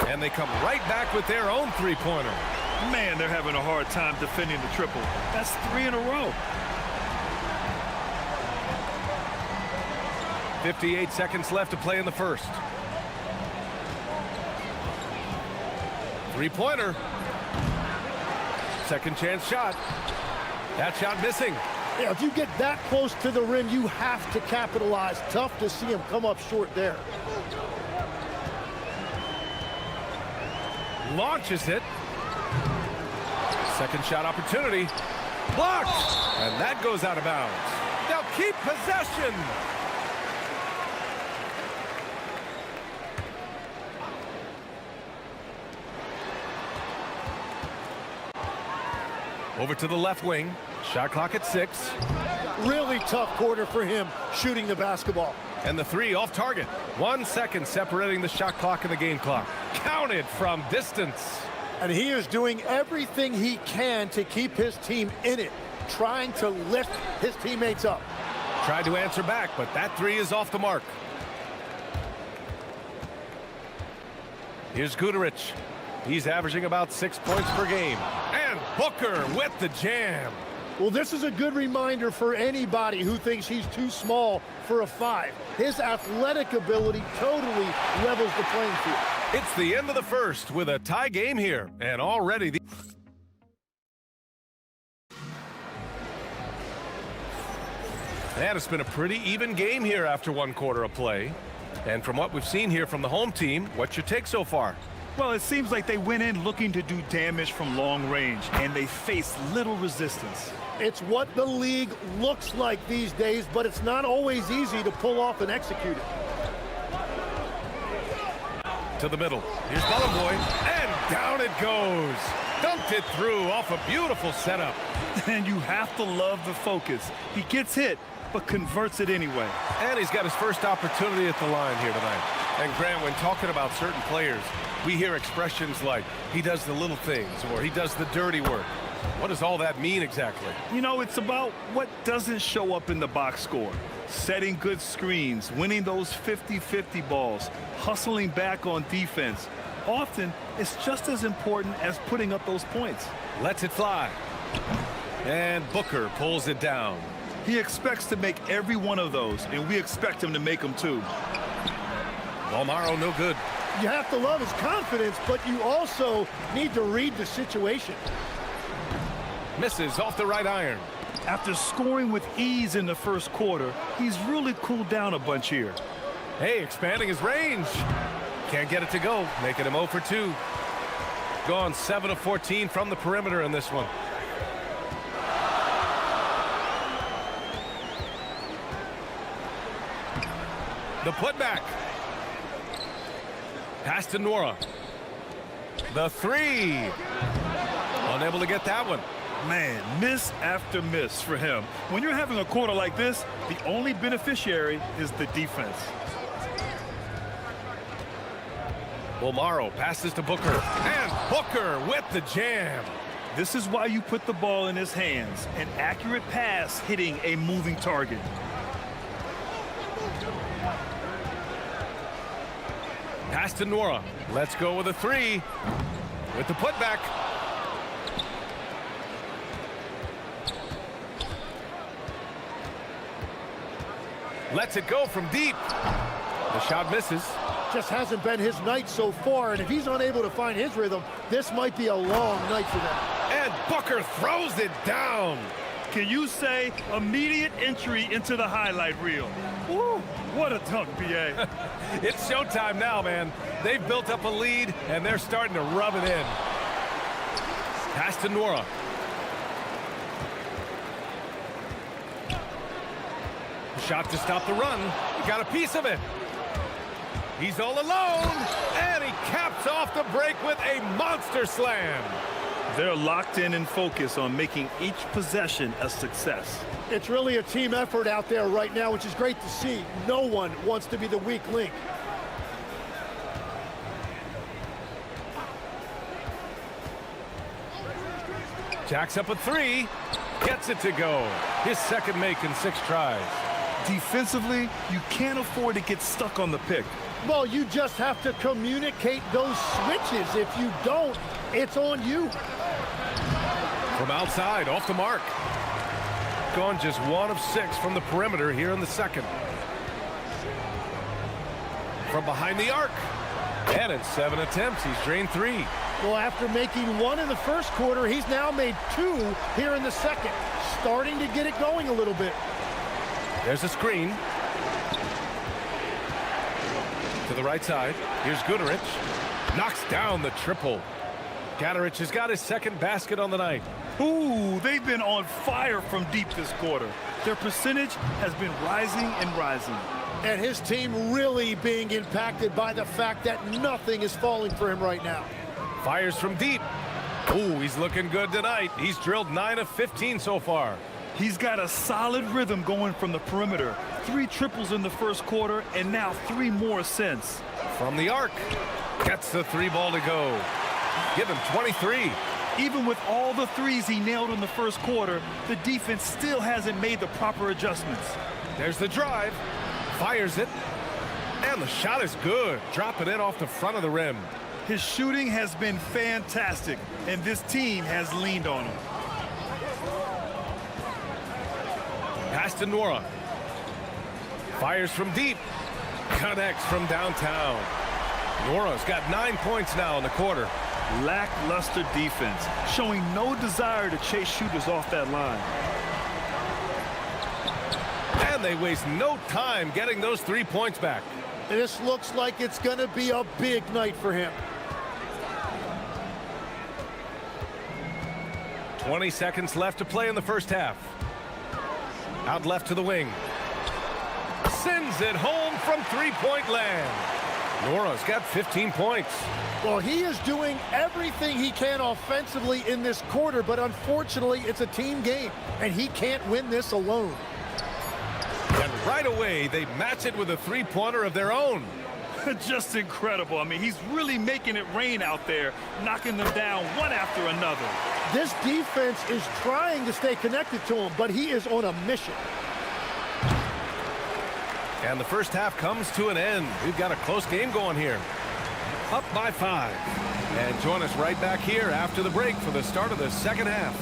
And they come right back with their own three-pointer. Man, they're having a hard time defending the triple. That's 3 in a row. 58 seconds left to play in the first. Three-pointer. Second chance shot. That shot missing. Yeah, if you get that close to the rim, you have to capitalize. Tough to see him come up short there. Launches it. Second shot opportunity. Blocked. And that goes out of bounds. They'll keep possession. Over to the left wing. Shot clock at 6. Really tough quarter for him shooting the basketball. And the 3 off target. 1 second separating the shot clock and the game clock. Counted from distance. And he is doing everything he can to keep his team in it, trying to lift his teammates up. Tried to answer back, but that 3 is off the mark. Here's Guterich. He's averaging about 6 points per game. And Booker with the jam. Well, this is a good reminder for anybody who thinks he's too small for a 5. His athletic ability totally levels the playing field. It's the end of the first with a tie game here. And already the... And it's been a pretty even game here after 1 quarter of play. And from what we've seen here from the home team, what's your take so far? Well, it seems like they went in looking to do damage from long range, and they faced little resistance. It's what the league looks like these days, but it's not always easy to pull off and execute it. To the middle. Here's Boy, and down it goes. Dumped it through off a beautiful setup. And you have to love the focus. He gets hit, but converts it anyway. And he's got his first opportunity at the line here tonight. And Grant, when talking about certain players, we hear expressions like, he does the little things, or he does the dirty work. What does all that mean exactly? You know, it's about what doesn't show up in the box score. Setting good screens, winning those 50-50 balls, hustling back on defense. Often, it's just as important as putting up those points. Lets it fly. And Booker pulls it down. He expects to make every one of those, and we expect him to make them too. Walmaro, no good. You have to love his confidence, but you also need to read the situation. Misses off the right iron. After scoring with ease in the first quarter, he's really cooled down a bunch here. Hey, expanding his range. Can't get it to go, making him 0 for 2. Gone 7 of 14 from the perimeter in this one. The putback. Pass to Nora. The 3. Unable to get that one. Man, miss after miss for him. When you're having a quarter like this, the only beneficiary is the defense. Walmaro passes to Booker. And Booker with the jam. This is why you put the ball in his hands. An accurate pass hitting a moving target. Pass to Nora. Let's go with a 3. With the putback. Lets it go from deep. The shot misses. Just hasn't been his night so far, and if he's unable to find his rhythm, this might be a long night for them. And Booker throws it down. Can you say immediate entry into the highlight reel? Woo, what a dunk, B.A. It's showtime now, man. They've built up a lead, and they're starting to rub it in. Pass to Nora. Shot to stop the run. He got a piece of it. He's all alone, and he caps off the break with a monster slam. They're locked in and focused on making each possession a success. It's really a team effort out there right now, which is great to see. No one wants to be the weak link. Jacks up a 3. Gets it to go. His second make in 6 tries. Defensively, you can't afford to get stuck on the pick. Well, you just have to communicate those switches. If you don't, it's on you. From outside, off the mark. Gone just 1 of 6 from the perimeter here in the second. From behind the arc. And in 7 attempts, he's drained 3. Well, after making 1 in the first quarter, he's now made 2 here in the second. Starting to get it going a little bit. There's a screen. To the right side. Here's Guterich. Knocks down the triple. Guterich has got his second basket on the night. Ooh, they've been on fire from deep this quarter. Their percentage has been rising and rising. And his team really being impacted by the fact that nothing is falling for him right now. Fires from deep. Ooh, he's looking good tonight. He's drilled 9 of 15 so far. He's got a solid rhythm going from the perimeter. 3 triples in the first quarter, and now 3 more since. From the arc. Gets the 3 ball to go. Give him 23. Even with all the threes he nailed in the first quarter, the defense still hasn't made the proper adjustments. There's the drive. Fires it. And the shot is good. Drop it in off the front of the rim. His shooting has been fantastic, and this team has leaned on him. Pass to Nora. Fires from deep. Connects from downtown. Nora's got 9 points now in the quarter. Lackluster defense, showing no desire to chase shooters off that line. And they waste no time getting those 3 points back. This looks like it's going to be a big night for him. 20 seconds left to play in the first half. Out left to the wing. Sends it home from three-point land. Nora's got 15 points. Well, he is doing everything he can offensively in this quarter, but unfortunately, it's a team game, and he can't win this alone. And right away, they match it with a three-pointer of their own. Just incredible. I mean, he's really making it rain out there, knocking them down one after another. This defense is trying to stay connected to him, but he is on a mission. And the first half comes to an end. We've got a close game going here. Up by 5. And join us right back here after the break for the start of the second half.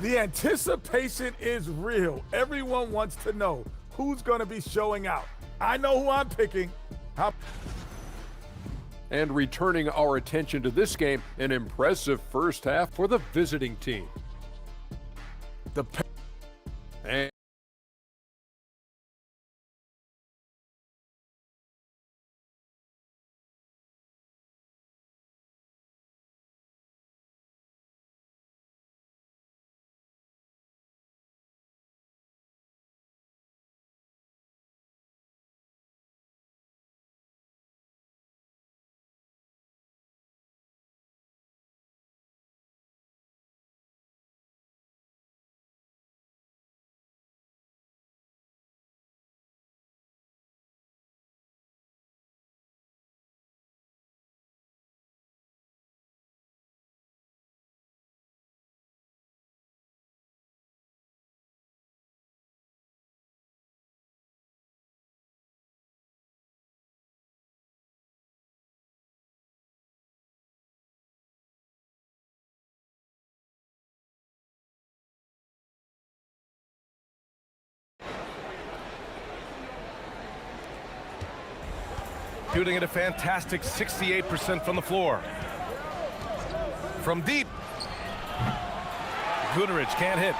The anticipation is real. Everyone wants to know who's going to be showing out. I know who I'm picking. And returning our attention to this game, an impressive first half for the visiting team. And shooting at a fantastic 68% from the floor. From deep. Guterich can't hit.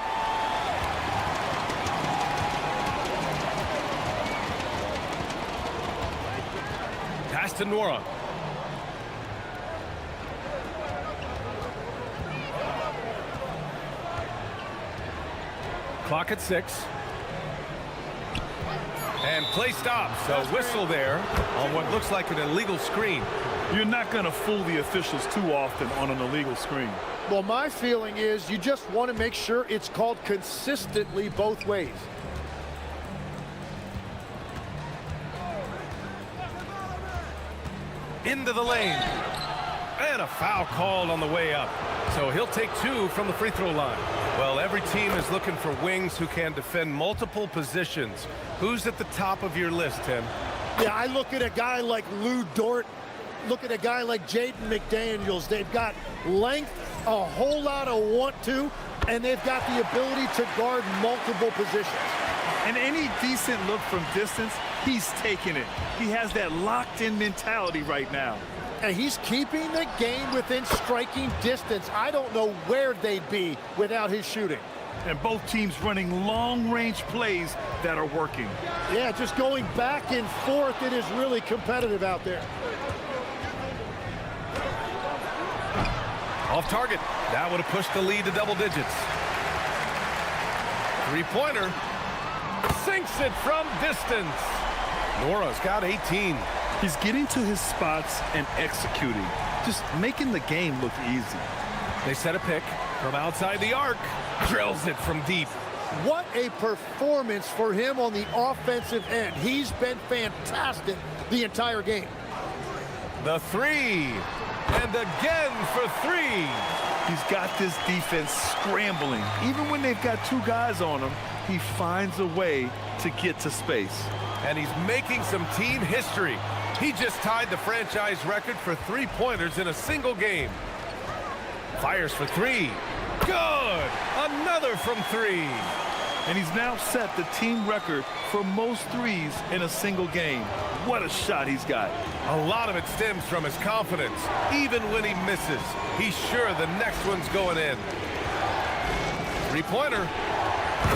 Pass to Nora. Clock at 6. And play stops. A whistle there on what looks like an illegal screen. You're not going to fool the officials too often on an illegal screen. Well, my feeling is you just want to make sure it's called consistently both ways. Into the lane. And a foul called on the way up. So he'll take 2 from the free throw line. Well, every team is looking for wings who can defend multiple positions. Who's at the top of your list, Tim? Yeah, I look at a guy like Lou Dort. Look at a guy like Jaden McDaniels. They've got length, a whole lot of want to, and they've got the ability to guard multiple positions. And any decent look from distance, he's taking it. He has that locked-in mentality right now. And he's keeping the game within striking distance. I don't know where they'd be without his shooting. And both teams running long-range plays that are working. Yeah, just going back and forth. It is really competitive out there. Off target. That would have pushed the lead to double digits. Three-pointer. Sinks it from distance. Nora's got 18. He's getting to his spots and executing. Just making the game look easy. They set a pick from outside the arc. Drills it from deep. What a performance for him on the offensive end. He's been fantastic the entire game. The three. And again for three. He's got this defense scrambling. Even when they've got two guys on him, he finds a way to get to space. And he's making some team history. He just tied the franchise record for three-pointers in a single game. Fires for three. Good! Another from three. And he's now set the team record for most threes in a single game. What a shot he's got. A lot of it stems from his confidence. Even when he misses, he's sure the next one's going in. Three-pointer.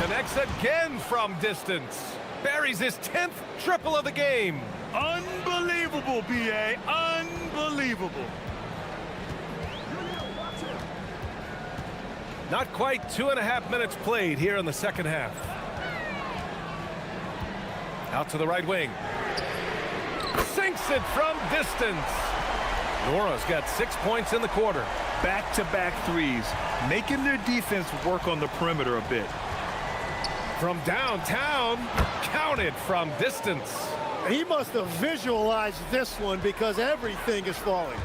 Connects again from distance. Buries his 10th triple of the game. Unbelievable, B.A. Unbelievable. Not quite 2.5 minutes played here in the second half. Out to the right wing. Sinks it from distance. Nora's got 6 points in the quarter. Back-to-back threes, making their defense work on the perimeter a bit. From downtown, counted from distance. He must have visualized this one because everything is falling.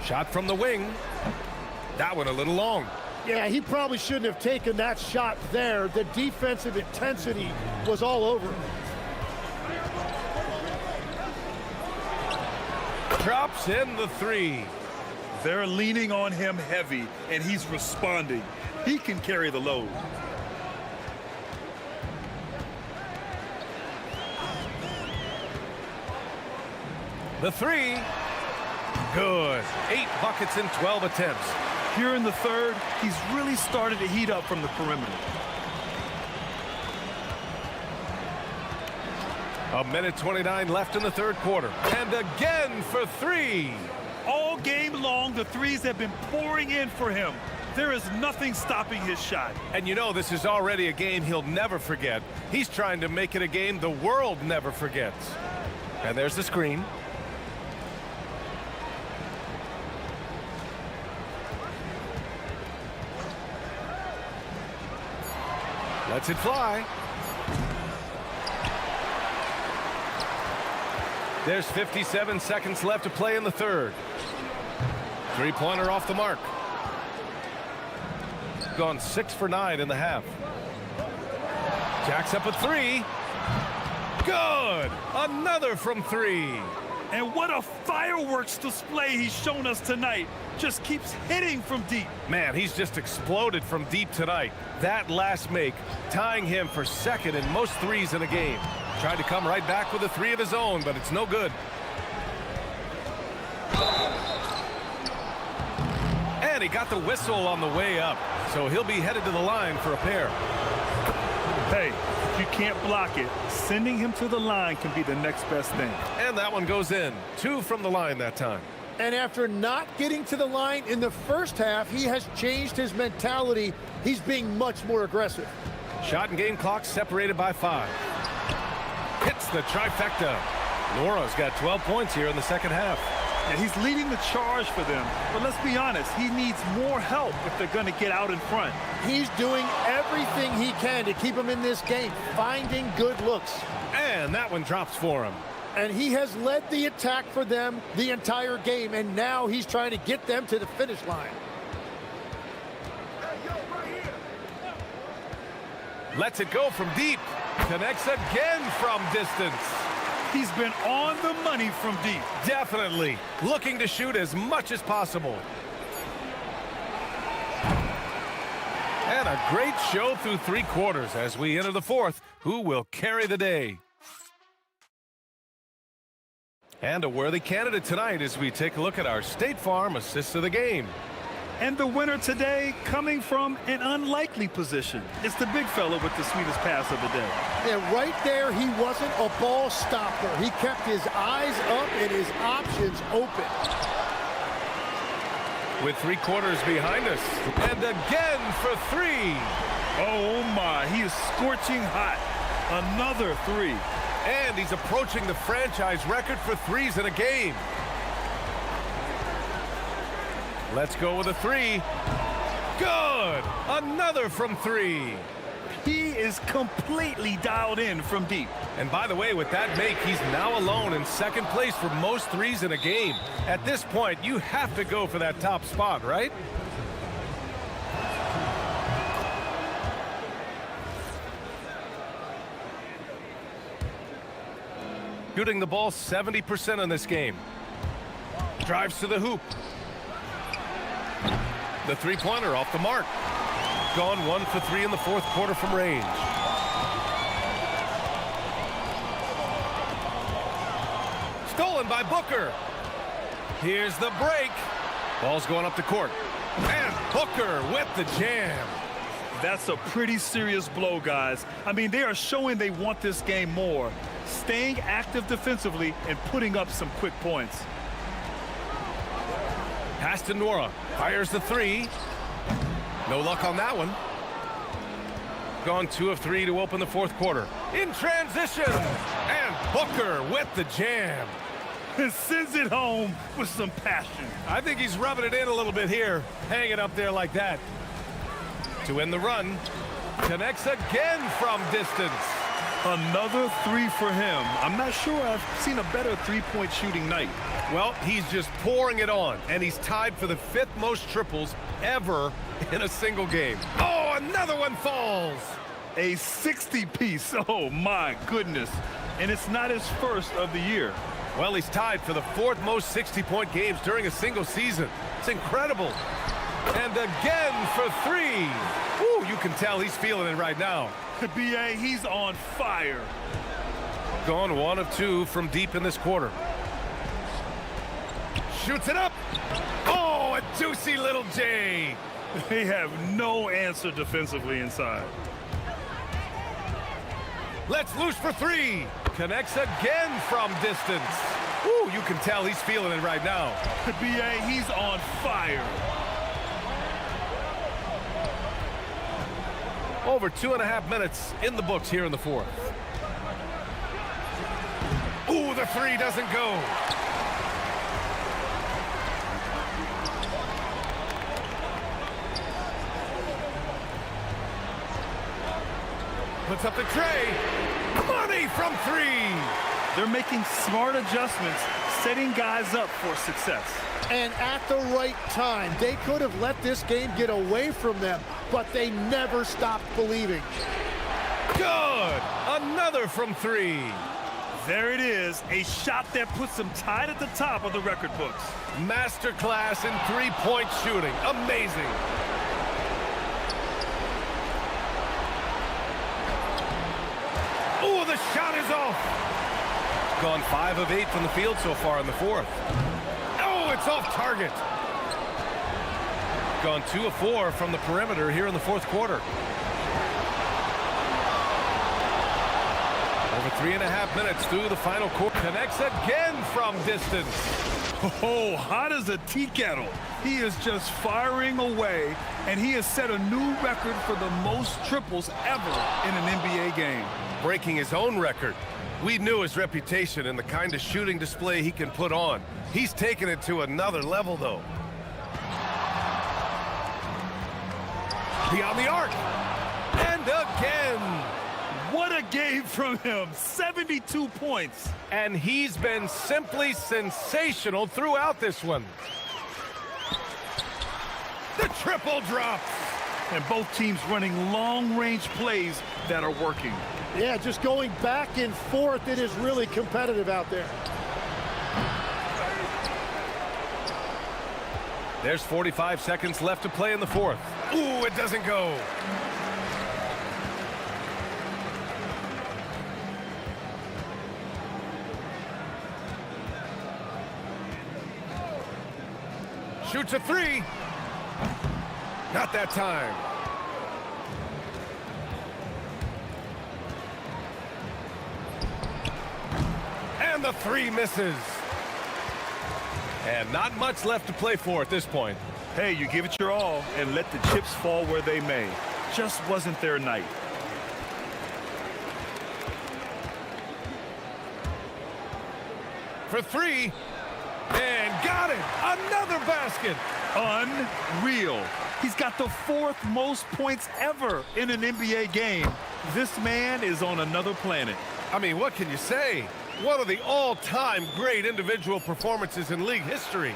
Shot from the wing. That one a little long. Yeah, he probably shouldn't have taken that shot there. The defensive intensity was all over him. Drops in the three. They're leaning on him heavy, and he's responding. He can carry the load. The three. Good. 8 buckets in 12 attempts. Here in the third, he's really started to heat up from the perimeter. A minute 29 left in the third quarter. And again for three. All game long, the threes have been pouring in for him. There is nothing stopping his shot. And you know this is already a game he'll never forget. He's trying to make it a game the world never forgets. And there's the screen. Lets it fly. There's 57 seconds left to play in the third. Three-pointer off the mark. Gone 6 for 9 in the half. Jacks up a three. Good! Another from three. And what a fireworks display he's shown us tonight. Just keeps hitting from deep. Man, he's just exploded from deep tonight. That last make, tying him for second in most threes in a game. Tried to come right back with a three of his own, but it's no good. And he got the whistle on the way up, so he'll be headed to the line for a pair. Hey, if you can't block it, sending him to the line can be the next best thing. And that one goes in. 2 from the line that time. And after not getting to the line in the first half, he has changed his mentality. He's being much more aggressive. Shot and game clock separated by 5. Hits the trifecta. Nora's got 12 points here in the second half. And he's leading the charge for them. But let's be honest, he needs more help if they're going to get out in front. He's doing everything he can to keep him in this game, finding good looks. And that one drops for him. And he has led the attack for them the entire game, and now he's trying to get them to the finish line. Lets it go from deep. Connects again from distance. He's been on the money from deep. Definitely. Looking to shoot as much as possible. And a great show through 3 quarters as we enter the fourth. Who will carry the day? And a worthy candidate tonight as we take a look at our State Farm assist of the game. And the winner today coming from an unlikely position. It's the big fella with the sweetest pass of the day. Yeah, right there, he wasn't a ball stopper. He kept his eyes up and his options open. with 3 quarters behind us. And again for 3. Oh, my. He is scorching hot. Another 3. And he's approaching the franchise record for threes in a game. Let's go with a 3. Good! Another from 3. He is completely dialed in from deep. And by the way, with that make, he's now alone in second place for most threes in a game. At this point, you have to go for that top spot, right? Shooting the ball 70% in this game. Drives to the hoop. The three-pointer off the mark. Gone 1 for 3 in the fourth quarter from range. Stolen by Booker. Here's the break. Ball's going up the court. And Booker with the jam. That's a pretty serious blow, guys. I mean, they are showing they want this game more. Staying active defensively and putting up some quick points. Pass to Nora. Fires the 3. No luck on that one. Gone 2 of 3 to open the fourth quarter. In transition. And Booker with the jam. Sends it home with some passion. I think he's rubbing it in a little bit here. Hang it up there like that. To end the run. Connects again from distance. Another 3 for him. I'm not sure I've seen a better three-point shooting night. Well, he's just pouring it on, and he's tied for the 5th most triples ever in a single game. Oh, another one falls. A 60-piece. Oh, my goodness. And it's not his first of the year. Well, he's tied for the 4th most 60-point games during a single season. It's incredible. And again for 3. Woo, you can tell he's feeling it right now. B.A., he's on fire. Gone 1 of 2 from deep in this quarter. Shoots it up. Oh, a juicy little J. They have no answer defensively inside. Let's loose for 3. Connects again from distance. Ooh, you can tell he's feeling it right now. B.A., he's on fire. Over 2.5 minutes in the books here in the fourth. Ooh, the 3 doesn't go. Puts up the tray. Money from 3. They're making smart adjustments, setting guys up for success. And at the right time, they could have let this game get away from them, but they never stopped believing. Good! Another from 3. There it is, a shot that puts them tied at the top of the record books. Masterclass in three-point shooting. Amazing. Ooh, the shot is off. Gone 5 of 8 from the field so far in the fourth. Oh, it's off target. Gone 2 of 4 from the perimeter here in the fourth quarter. Over 3.5 minutes through the final quarter. Connects again from distance. Oh, hot as a tea kettle. He is just firing away, and he has set a new record for the most triples ever in an NBA game. Breaking his own record. We knew his reputation and the kind of shooting display he can put on. He's taken it to another level, though. Beyond the arc. And again. What a game from him. 72 points. And he's been simply sensational throughout this one. The triple drops. And both teams running long-range plays that are working. Yeah, just going back and forth, it is really competitive out there. There's 45 seconds left to play in the fourth. Ooh, it doesn't go. Shoots a 3. Not that time. And the 3 misses. And not much left to play for at this point. Hey, you give it your all and let the chips fall where they may. Just wasn't their night. For three, and got it! Another basket! Unreal. He's got the 4th most points ever in an NBA game. This man is on another planet. I mean, what can you say? One of the all-time great individual performances in league history.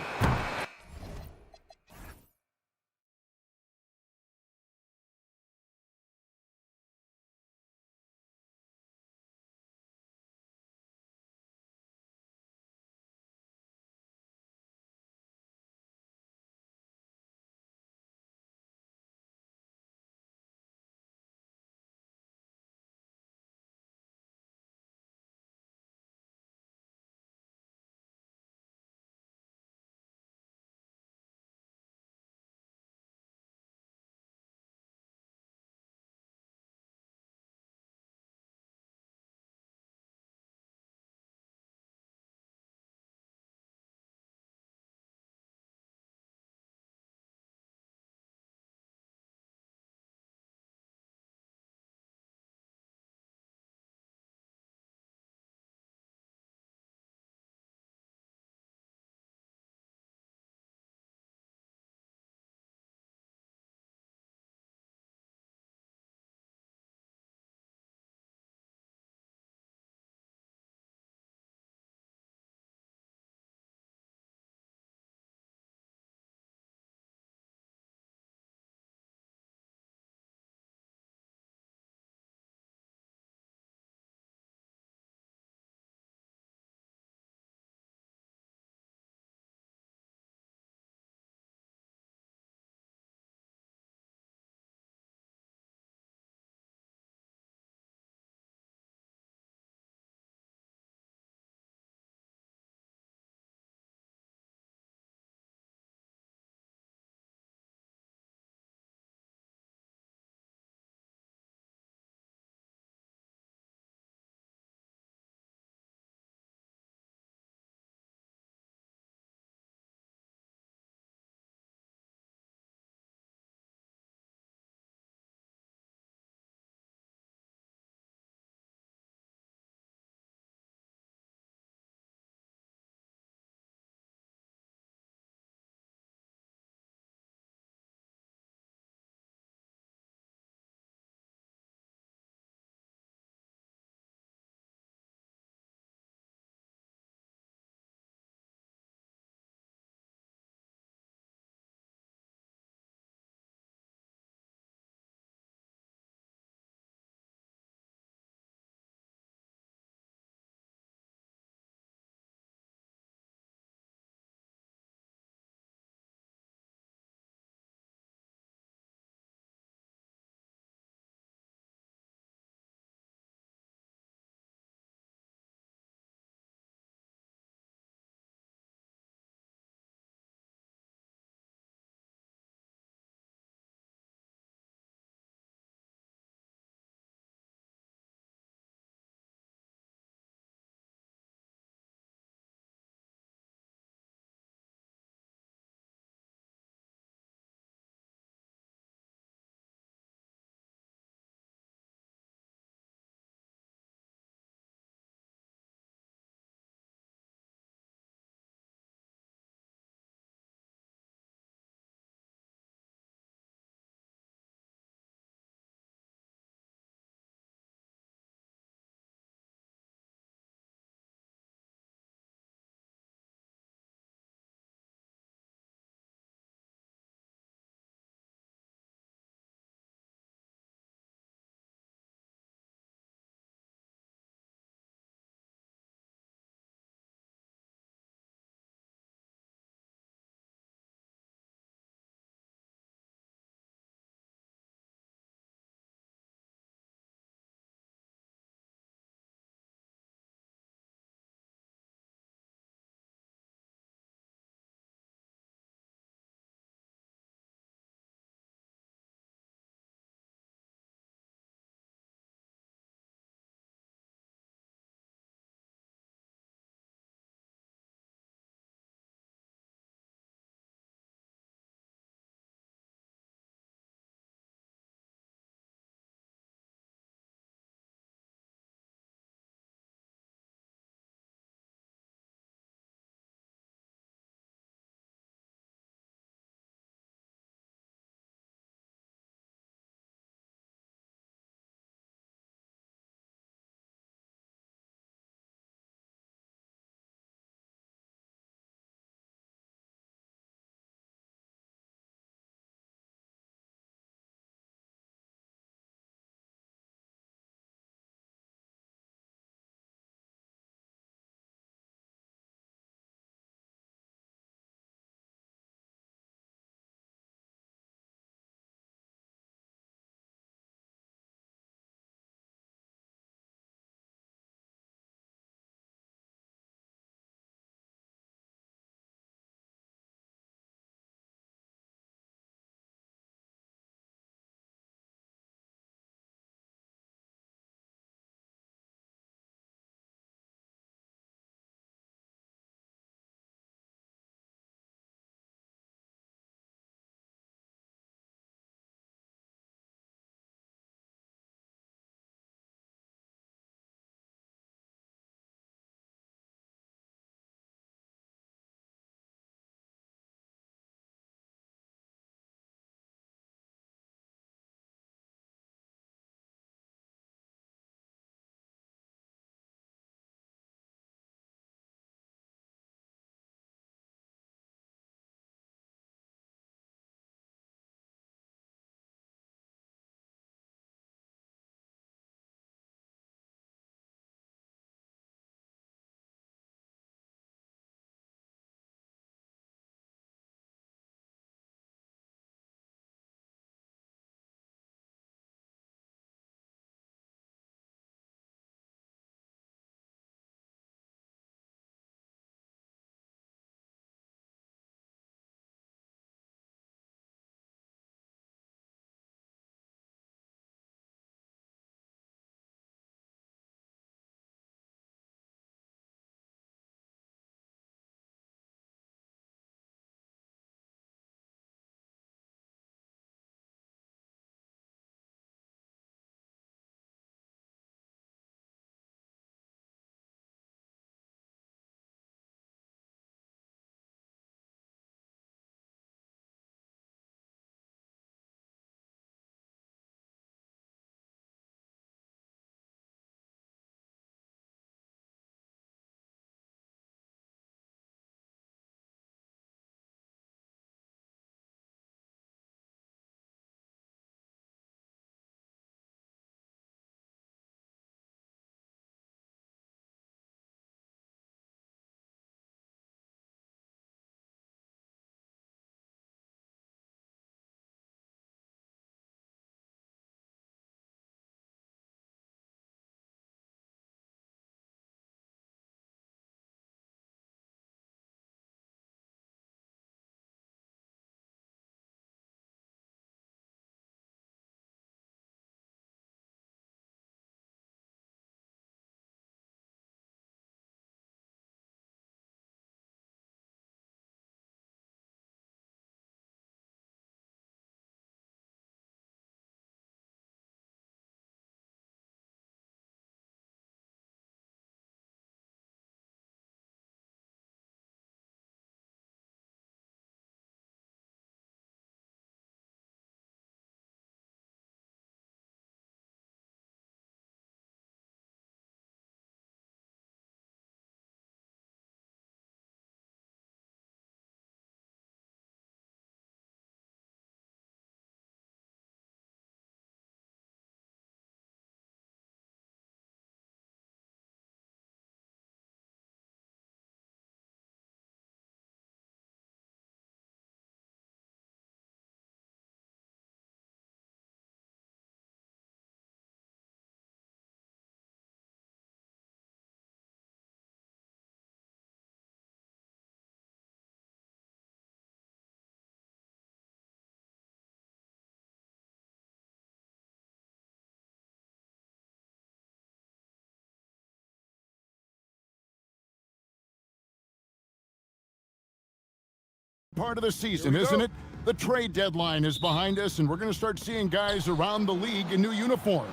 part of the season, isn't it? The trade deadline is behind us, and we're going to start seeing guys around the league in new uniforms.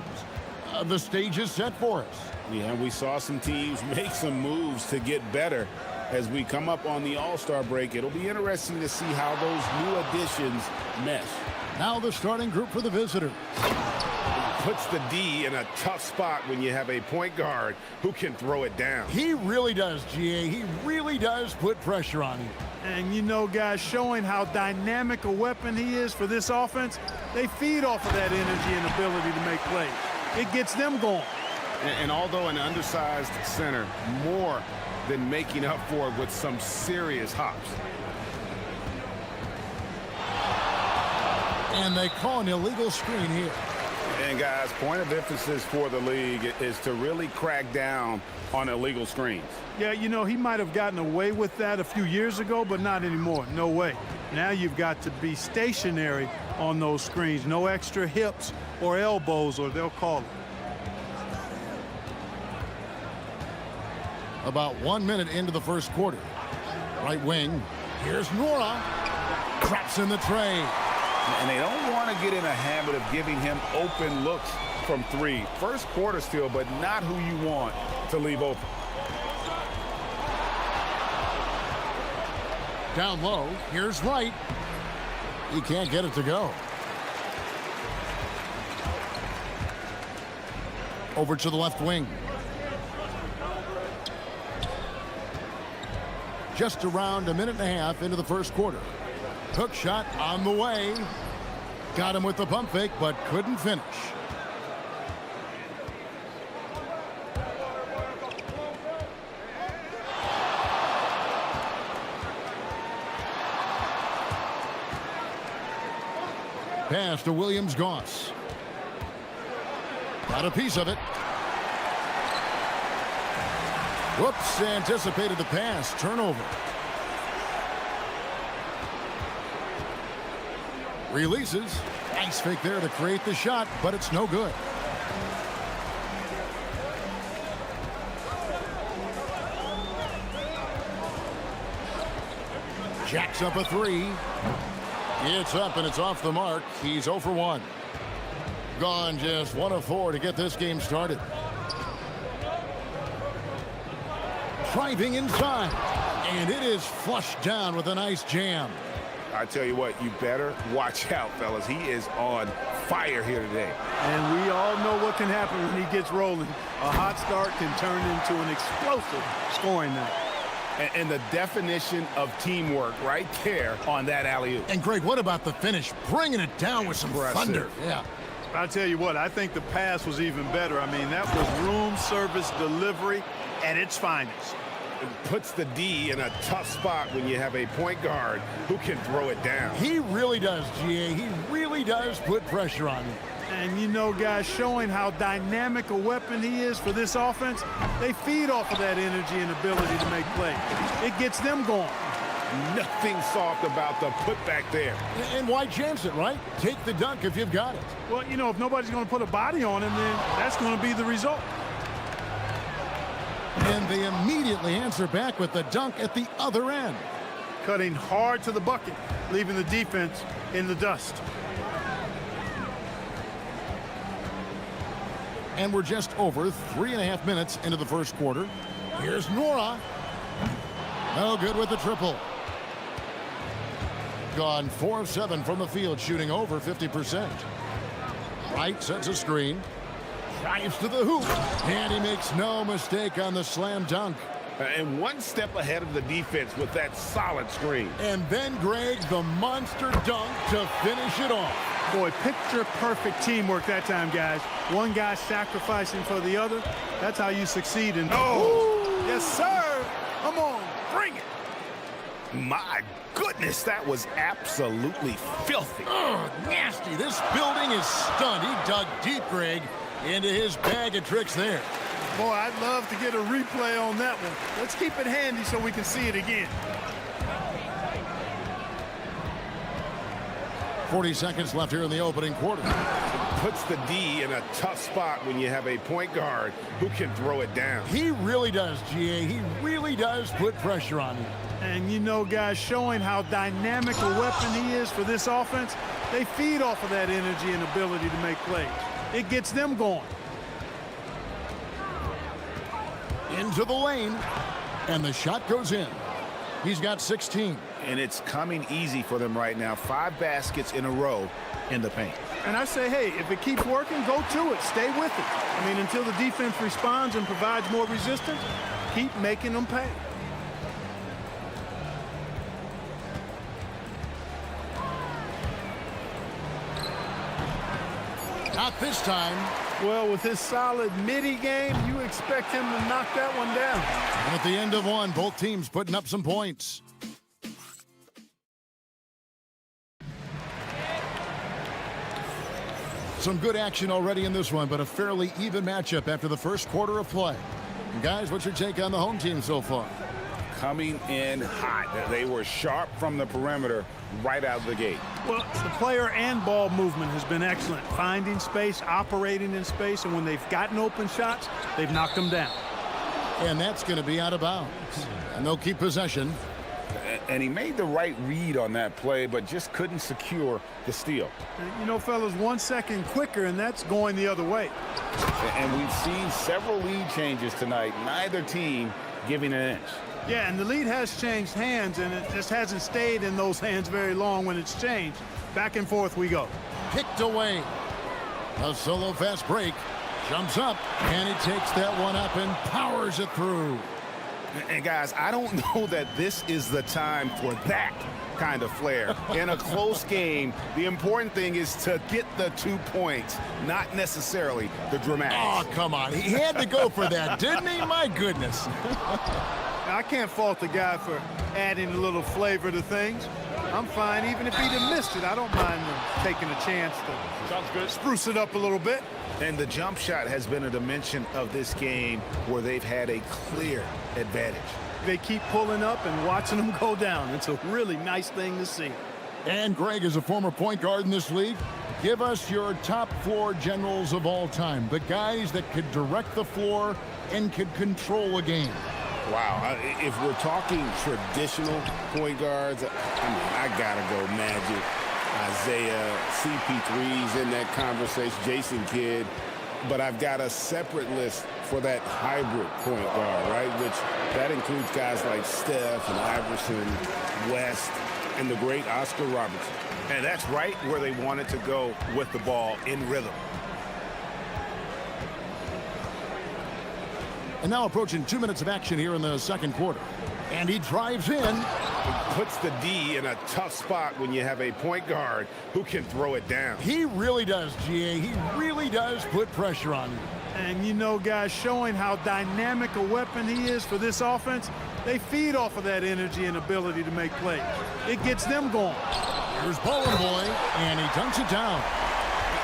The stage is set for us. Yeah, we saw some teams make some moves to get better. As we come up on the All-Star break, it'll be interesting to see how those new additions mesh. Now the starting group for the visitors. Puts the D in a tough spot when you have a point guard who can throw it down. He really does, GA. He really does put pressure on you. And you know, guys, showing how dynamic a weapon he is for this offense, they feed off of that energy and ability to make plays. It gets them going. And although an undersized center, more than making up for it with some serious hops. And they call an illegal screen here. And guys, point of emphasis for the league is to really crack down on illegal screens. Yeah, you know, he might have gotten away with that a few years ago, but not anymore. No way. Now you've got to be stationary on those screens. No extra hips or elbows, or they'll call it. About 1 minute into the first quarter. Right wing. Here's Nora. Traps in the tray. And they don't want to get in a habit of giving him open looks from three. First quarter still, but not who you want to leave open. Down low. Here's Wright. He can't get it to go. Over to the left wing. Just around a minute and a half into the first quarter. Hook shot on the way. Got him with the pump fake, but couldn't finish. Pass to Williams-Goss. Got a piece of it. Whoops, anticipated the pass. Turnover. Releases. Nice fake there to create the shot, but it's no good. Jacks up a three. It's up and it's off the mark. He's 0 for 1. Gone just 1 of 4 to get this game started. Driving inside, and it is flushed down with a nice jam. I tell you what, you better watch out, fellas. He is on fire here today. And we all know what can happen when he gets rolling. A hot start can turn into an explosive scoring night. And the definition of teamwork right there on that alley-oop. And Greg, what about the finish? Bringing it down with some thunder. Yeah. I'll tell you what, I think the pass was even better. I mean, that was room service delivery at its finest. It puts the D in a tough spot when you have a point guard who can throw it down. He really does, GA. He really does put pressure on you. And you know, guys, showing how dynamic a weapon he is for this offense, they feed off of that energy and ability to make plays. It gets them going. Nothing soft about the putback there. And why chance it, right? Take the dunk if you've got it. Well, you know, if nobody's going to put a body on him, then that's going to be the result. And they immediately answer back with the dunk at the other end. Cutting hard to the bucket, leaving the defense in the dust. And we're just over 3.5 minutes into the first quarter. Here's Nora. No good with the triple. Gone 4 of 7 from the field, shooting over 50%. Wright sets a screen. Drives to the hoop. And he makes no mistake on the slam dunk. And one step ahead of the defense with that solid screen. And then, Greg, the monster dunk to finish it off. Boy, picture-perfect teamwork that time, guys. One guy sacrificing for the other. That's how you succeed in... Oh! Yes, sir! Come on, bring it! My goodness, that was absolutely filthy. Oh, nasty. This building is stunned. He dug deep, Greg, into his bag of tricks there. Boy, I'd love to get a replay on that one. Let's keep it handy so we can see it again. 40 seconds left here in the opening quarter. puts the D in a tough spot when you have a point guard who can throw it down. He really does, GA. He really does put pressure on you. And you know, guys, showing how dynamic a weapon he is for this offense, they feed off of that energy and ability to make plays. It gets them going. Into the lane, and the shot goes in. He's got 16. And it's coming easy for them right now. 5 baskets in a row in the paint. And I say, hey, if it keeps working, go to it. Stay with it. I mean, until the defense responds and provides more resistance, keep making them pay. Not this time. Well, with his solid midi game, you expect him to knock that one down. And at the end of one, both teams putting up some points. Some good action already in this one, but a fairly even matchup after the first quarter of play. And guys, what's your take on the home team so far? Coming in hot. They were sharp from the perimeter right out of the gate. Well, the player and ball movement has been excellent. Finding space, operating in space, and when they've gotten open shots, they've knocked them down. And that's going to be out of bounds. And they'll keep possession. And he made the right read on that play, but just couldn't secure the steal. You know, fellas, 1 second quicker, and that's going the other way. And we've seen several lead changes tonight, neither team giving an inch. Yeah, and the lead has changed hands, and it just hasn't stayed in those hands very long when it's changed. Back and forth we go. Picked away. A solo fast break. Jumps up, and he takes that one up and powers it through. And guys, I don't know that this is the time for that kind of flair. In a close game, the important thing is to get the 2 points, not necessarily the dramatics. Oh, come on. He had to go for that, didn't he? My goodness. I can't fault the guy for adding a little flavor to things. I'm fine. Even if he'd have missed it, I don't mind taking a chance to spruce it up a little bit. And the jump shot has been a dimension of this game where they've had a clear advantage. They keep pulling up and watching them go down. It's a really nice thing to see. And Greg, is a former point guard in this league, give us your top floor generals of all time, the guys that could direct the floor and could control a game. Wow, if we're talking traditional point guards, I mean, I gotta go Magic, Isaiah, CP3's in that conversation, Jason Kidd, but I've got a separate list for that hybrid point guard, right? Which that includes guys like Steph and Iverson, West, and the great Oscar Robertson. And that's right where they wanted to go with the ball in rhythm. And now approaching 2 minutes of action here in the second quarter. And he drives in. Puts the D in a tough spot when you have a point guard who can throw it down. He really does, GA. He really does put pressure on you. And you know, guys, showing how dynamic a weapon he is for this offense, they feed off of that energy and ability to make plays. It gets them going. Here's Bowling Boy, and he dunks it down.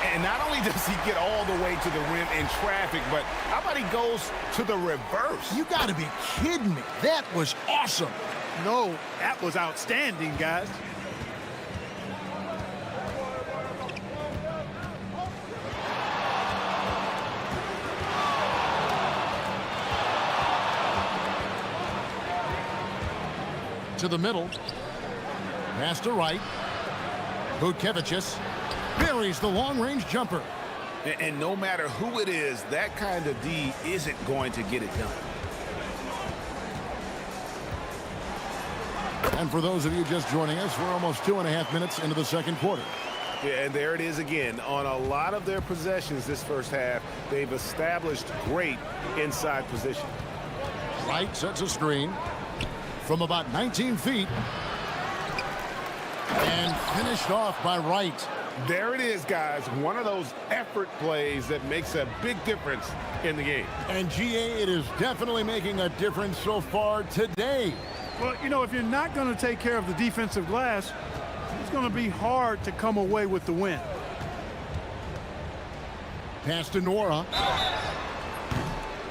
And not only does he get all the way to the rim in traffic, but how about he goes to the reverse? You got to be kidding me. That was awesome. No, that was outstanding, guys. To the middle. Pass to right. Butkevicius buries the long-range jumper. And no matter who it is, that kind of D isn't going to get it done. And for those of you just joining us, we're almost 2.5 minutes into the second quarter. Yeah, and there it is again. On a lot of their possessions this first half, they've established great inside position. Wright sets a screen from about 19 feet. And finished off by Wright. There it is, guys. One of those effort plays that makes a big difference in the game. And GA, it is definitely making a difference so far today. Well, you know, if you're not going to take care of the defensive glass, it's going to be hard to come away with the win. Pass to Nora.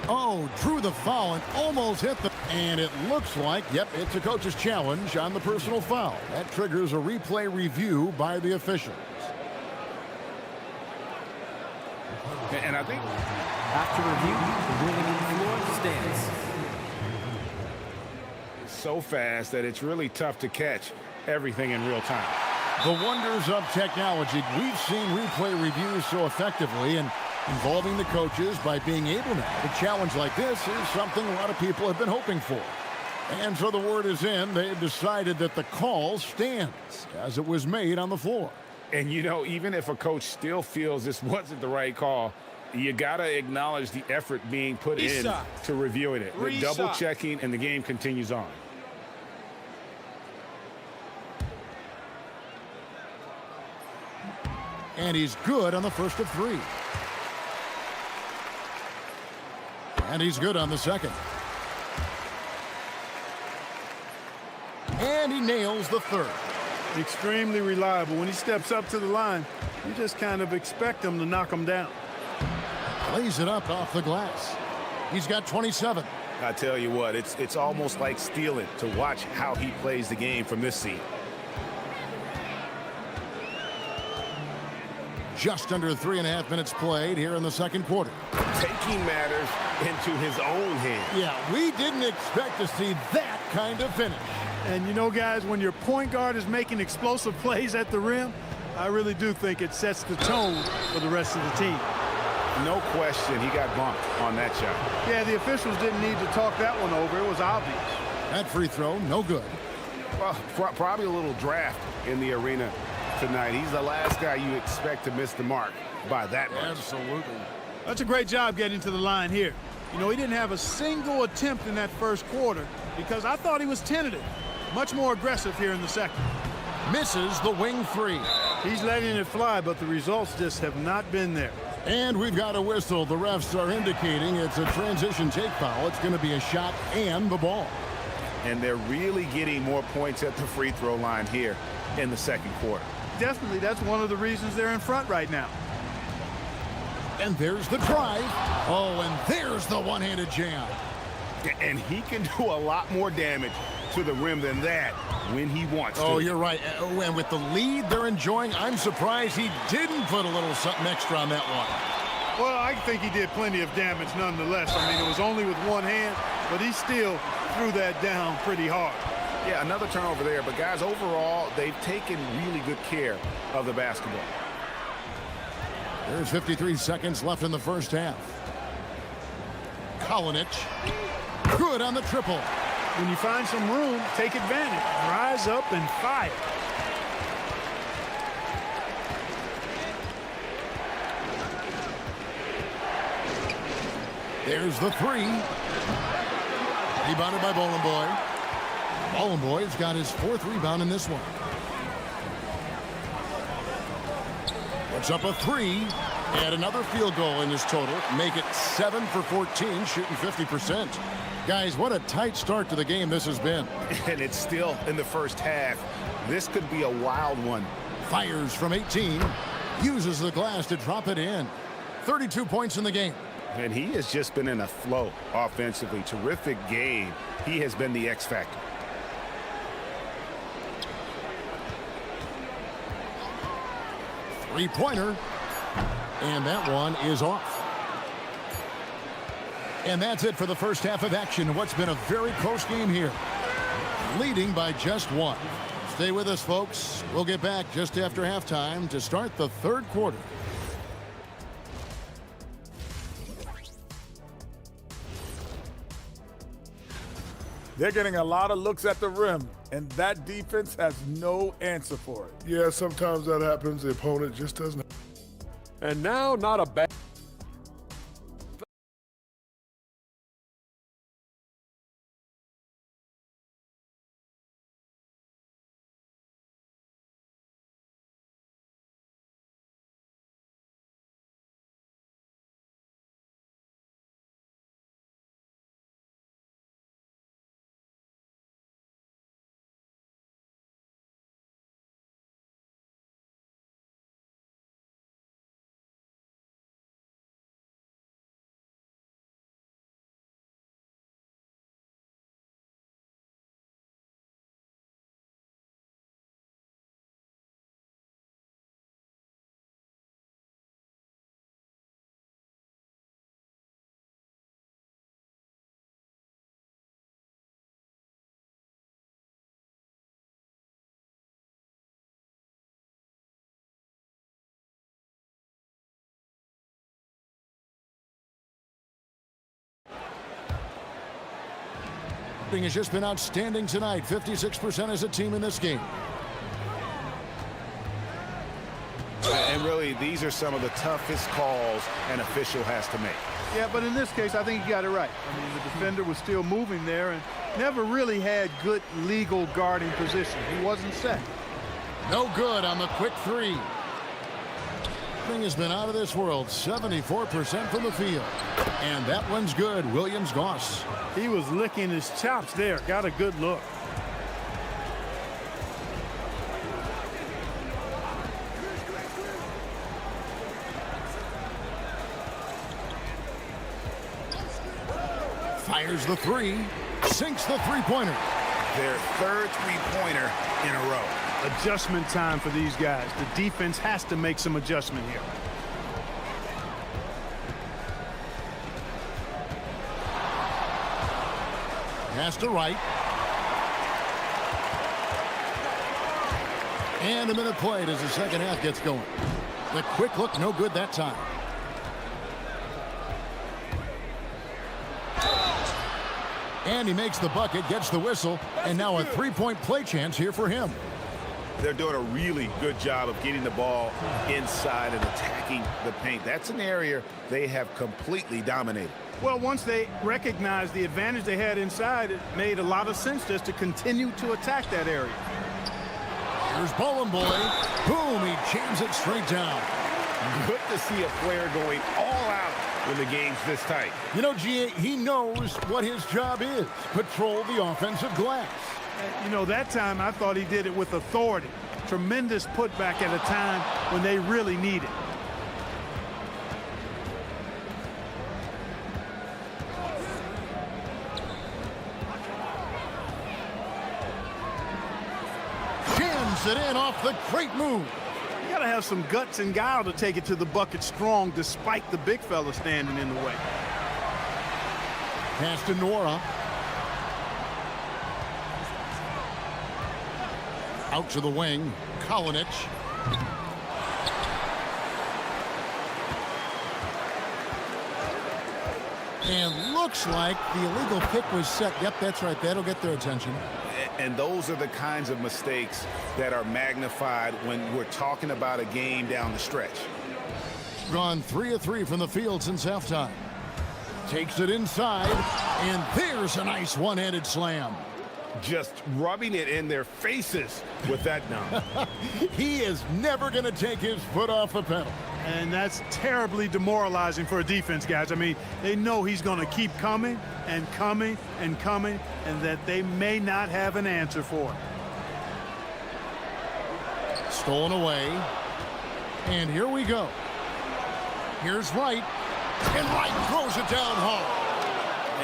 Oh, drew the foul and almost hit the... And it looks like, yep, it's a coach's challenge on the personal foul. That triggers a replay review by the officials. And I think after review, the ruling on the floor stands. It's so fast that it's really tough to catch everything in real time. The wonders of technology. We've seen replay reviews so effectively, and involving the coaches by being able now to challenge like this is something a lot of people have been hoping for. And so the word is in. They've decided that the call stands as it was made on the floor. And, you know, even if a coach still feels this wasn't the right call, you got to acknowledge the effort being put in to reviewing it. We're double-checking, and the game continues on. And he's good on the first of three. And he's good on the second. And he nails the third. Extremely reliable. When he steps up to the line, you just kind of expect him to knock him down. Lays it up off the glass. He's got 27. I tell you what, it's almost like stealing to watch how he plays the game from this seat. Just under 3.5 minutes played here in the second quarter. Taking matters into his own hands. Yeah, we didn't expect to see that kind of finish. And you know, guys, when your point guard is making explosive plays at the rim, I really do think it sets the tone for the rest of the team. No question he got bumped on that shot. Yeah, the officials didn't need to talk that one over. It was obvious. That free throw, no good. Well, probably a little draft in the arena tonight. He's the last guy you expect to miss the mark by that much. Absolutely. That's a great job getting to the line here. You know, he didn't have a single attempt in that first quarter because I thought he was tentative. Much more aggressive here in the second. Misses the wing three. He's letting it fly, but the results just have not been there. And we've got a whistle. The refs are indicating it's a transition take foul. It's going to be a shot and the ball. And they're really getting more points at the free throw line here in the second quarter. Definitely, that's one of the reasons they're in front right now. And there's the drive. Oh, and there's the one-handed jam. And he can do a lot more damage to the rim than that when he wants to. Oh, you're right. And with the lead they're enjoying, I'm surprised he didn't put a little something extra on that one. Well, I think he did plenty of damage nonetheless. I mean, it was only with one hand, but he still threw that down pretty hard. Yeah, another turnover there. But, guys, overall, they've taken really good care of the basketball. There's 53 seconds left in the first half. Kalinic, good on the triple. When you find some room, take advantage. Rise up and fire. There's the three. Rebounded by Boy. Boy's got his fourth rebound in this one. Puts up a three, and another field goal in his total. Make it 7 for 14, shooting 50%. Guys, what a tight start to the game this has been. And it's still in the first half. This could be a wild one. Fires from 18. Uses the glass to drop it in. 32 points in the game. And he has just been in a flow offensively. Terrific game. He has been the X factor. Three-pointer. And that one is off. And that's it for the first half of action. What's been a very close game here. Leading by just one. Stay with us, folks. We'll get back just after halftime to start the third quarter. They're getting a lot of looks at the rim, and that defense has no answer for it. Yeah, sometimes that happens. The opponent just doesn't. And now, not a bad shooting has just been outstanding tonight. 56% as a team in this game. And really, these are some of the toughest calls an official has to make. Yeah, but in this case, I think he got it right. I mean, the defender was still moving there and never really had good legal guarding position. He wasn't set. No good on the quick three. Thing has been out of this world. 74% from the field. And that one's good. Williams-Goss. He was licking his chops there. Got a good look. Fires the three. Sinks the three-pointer. Their third three-pointer in a row. Adjustment time for these guys. The defense has to make some adjustment here. Pass to right. And a minute played as the second half gets going. The quick look, no good that time. And he makes the bucket, gets the whistle, and now a three-point play chance here for him. They're doing a really good job of getting the ball inside and attacking the paint. That's an area they have completely dominated. Well, once they recognized the advantage they had inside, it made a lot of sense just to continue to attack that area. Here's Bowling Boy. Boom, he jams it straight down. Good to see a player going all out when the game's this tight. You know, G.A., he knows what his job is. Patrol the offensive glass. You know, that time I thought he did it with authority. Tremendous putback at a time when they really need it. Jams it in off the great move. You gotta have some guts and guile to take it to the bucket strong despite the big fella standing in the way. Pass to Nora. Out to the wing, Kalinic. And looks like the illegal pick was set. Yep, that's right. That'll get their attention. And those are the kinds of mistakes that are magnified when we're talking about a game down the stretch. Gone 3 of 3 from the field since halftime. Takes it inside, and there's a nice one-handed slam. Just rubbing it in their faces with that dunk. He is never going to take his foot off the pedal. And that's terribly demoralizing for a defense, guys. I mean, they know he's going to keep coming and coming and coming, and that they may not have an answer for it. Stolen away. And here we go. Here's Wright. And Wright throws it down hard.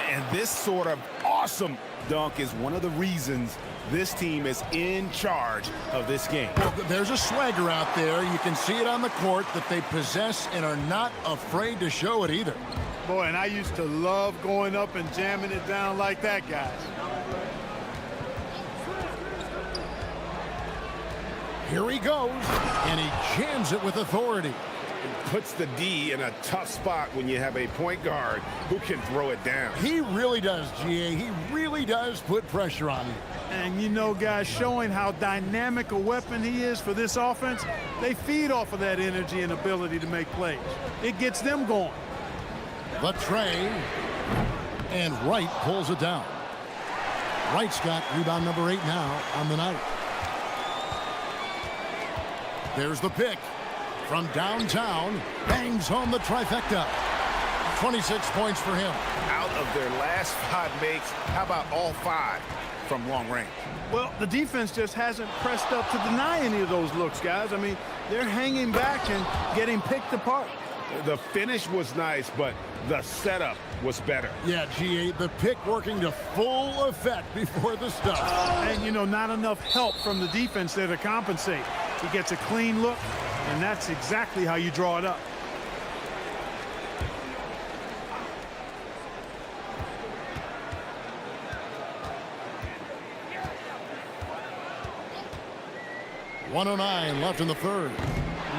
And this sort of awesome dunk is one of the reasons this team is in charge of this game. Well, there's a swagger out there. You can see it on the court that they possess and are not afraid to show it either. Boy, and I used to love going up and jamming it down like that, guys. Here he goes, and he jams it with authority. Puts the D in a tough spot when you have a point guard who can throw it down. He really does, G.A. He really does put pressure on you. And you know, guys, showing how dynamic a weapon he is for this offense, they feed off of that energy and ability to make plays. It gets them going. The tray, and Wright pulls it down. Wright's got rebound number 8 now on the night. There's the pick. From downtown, bangs home the trifecta. 26 points for him. Out of their last 5 makes, how about all 5 from long range? Well, the defense just hasn't pressed up to deny any of those looks, guys. I mean, they're hanging back and getting picked apart. The finish was nice, but the setup was better. Yeah, G.A., the pick working to full effect before the stuff. And, you know, not enough help from the defense there to compensate. He gets a clean look, and that's exactly how you draw it up. .109 left in the third.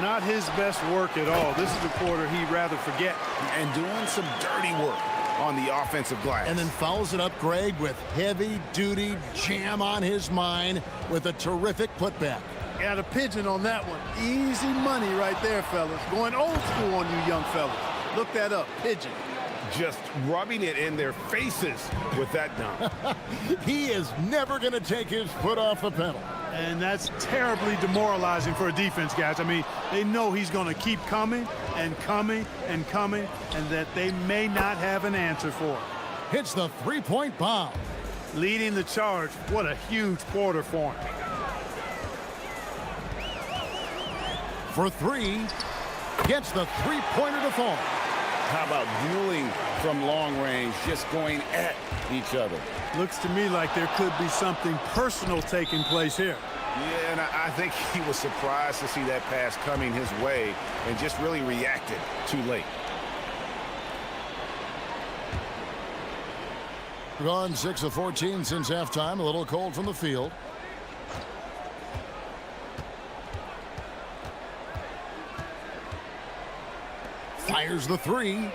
Not his best work at all. This is a quarter he'd rather forget. And doing some dirty work. on the offensive glass. And then follows it up, Greg, with heavy-duty jam on his mind with a terrific putback. Got a pigeon on that one. Easy money right there, fellas. Going old school on you young fellas. Look that up, pigeon. Just rubbing it in their faces with that dunk. He is never going to take his foot off the pedal. And that's terribly demoralizing for a defense, guys. I mean, they know he's going to keep coming and coming and coming, and that they may not have an answer for it. Hits the three-point bomb. Leading the charge. What a huge quarter for him. For three, gets the three-pointer to fall. How about dueling from long range, just going at each other? Looks to me like there could be something personal taking place here. Yeah, and I think he was surprised to see that pass coming his way and just really reacted too late. Gone 6 of 14 since halftime. A little cold from the field. Fires the three.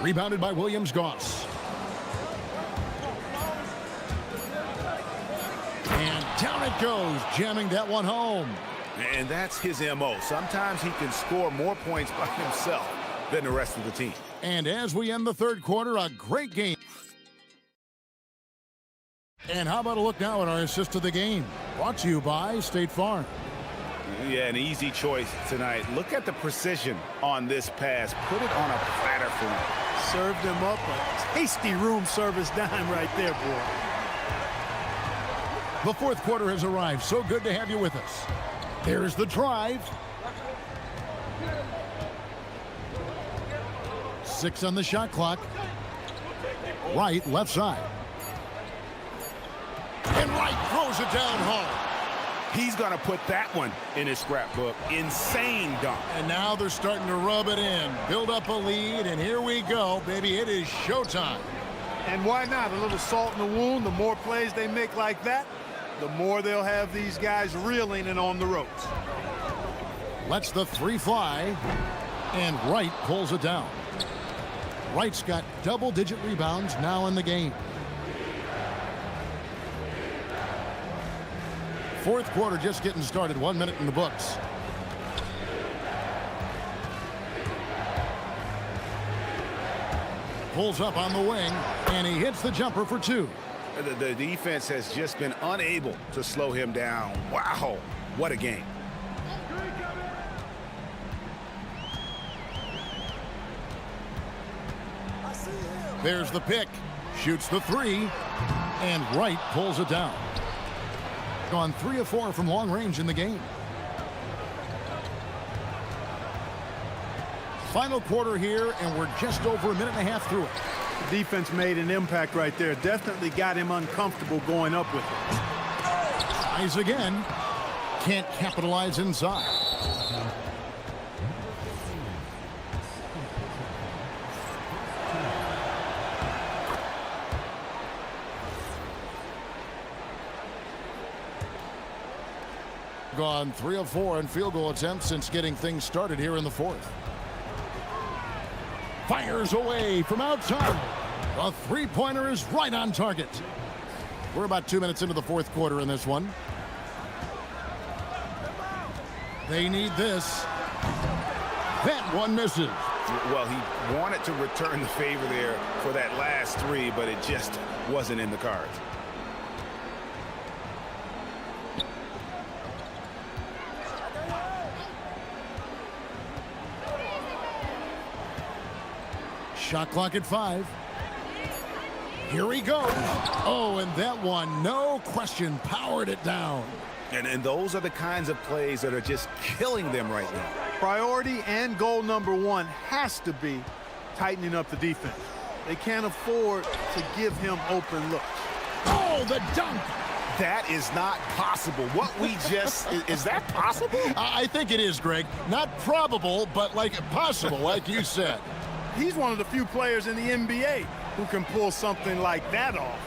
Rebounded by Williams-Goss. And down it goes, jamming that one home. And that's his MO. Sometimes he can score more points by himself than the rest of the team. And as we end the third quarter, a great game. And how about a look now at our assist of the game? Brought to you by State Farm. Yeah, an easy choice tonight. Look at the precision on this pass. Put it on a platter for him. Served him up a tasty room service dime right there, boy. The fourth quarter has arrived. So good to have you with us. There's the drive. 6 on the shot clock. Right, left side. And Wright throws it down hard. He's going to put that one in his scrapbook. Insane dunk. And now they're starting to rub it in. Build up a lead, and here we go, baby. It is showtime. And why not? A little salt in the wound. The more plays they make like that, the more they'll have these guys reeling and on the ropes. Lets the three fly, and Wright pulls it down. Wright's got double-digit rebounds now in the game. Fourth quarter just getting started. 1 minute in the books. Pulls up on the wing, and he hits the jumper for two. The defense has just been unable to slow him down. Wow, what a game. There's the pick. Shoots the three, and Wright pulls it down. Gone 3 of 4 from long range in the game. Final quarter here, and we're just over a minute and a half through it. The defense made an impact right there. Definitely got him uncomfortable going up with it. Tries again. Can't capitalize inside. Gone 3 of 4 in field goal attempts since getting things started here in the fourth. Fires away from outside. A three-pointer is right on target. We're about 2 minutes into the fourth quarter in this one. They need this. That one misses. Well, he wanted to return the favor there for that last three, but it just wasn't in the cards. Shot clock at 5. Here he goes. Oh, and that one, no question, powered it down. And those are the kinds of plays that are just killing them right now. Priority and goal number one has to be tightening up the defense. They can't afford to give him open looks. Oh, the dunk. That is not possible. What we just, is that possible? I think it is, Greg. Not probable, but like possible, like you said. He's one of the few players in the NBA who can pull something like that off.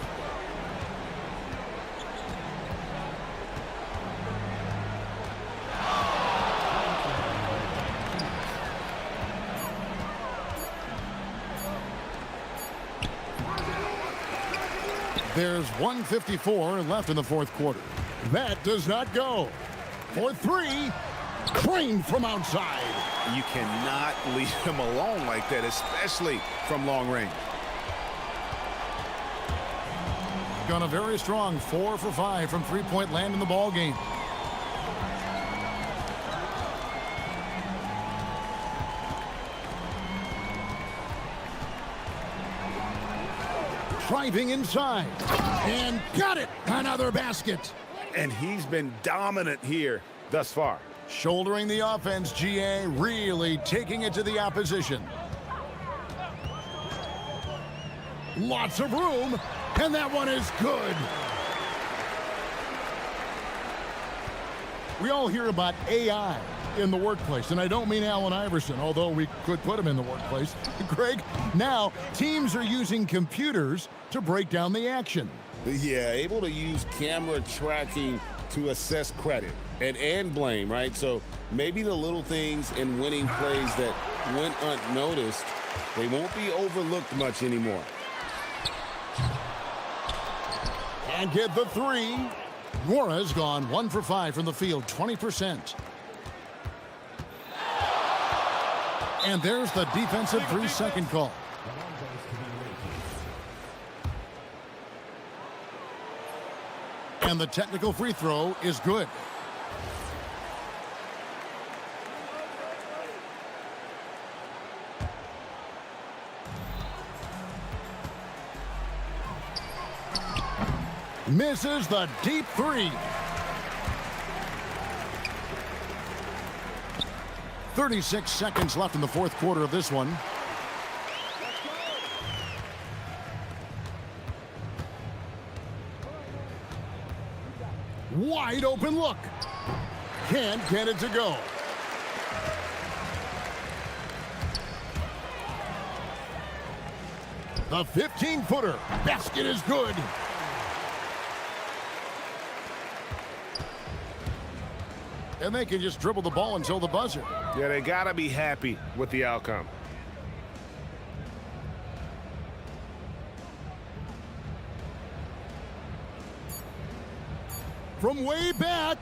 There's 1:54 left in the fourth quarter. That does not go. For three, Crane from outside. You cannot leave him alone like that, especially from long range. Gone a very strong 4 for 5 from three-point land in the ball game. Driving inside and got it. Another basket. And he's been dominant here thus far. Shouldering the offense, GA really taking it to the opposition. Lots of room, and that one is good. We all hear about AI in the workplace, and I don't mean Allen Iverson, although we could put him in the workplace. Greg, now teams are using computers to break down the action. Yeah, able to use camera tracking to assess credit and blame, right? So maybe the little things in winning plays that went unnoticed, they won't be overlooked much anymore. And get the three. Nora's gone 1 for 5 from the field, 20%. And there's the defensive 3-second call. And the technical free throw is good. Misses the deep three. 36 seconds left in the fourth quarter of this one. Wide open look. Can't get it to go. The 15-footer. Basket is good. And they can just dribble the ball until the buzzer. Yeah, they got to be happy with the outcome. From way back.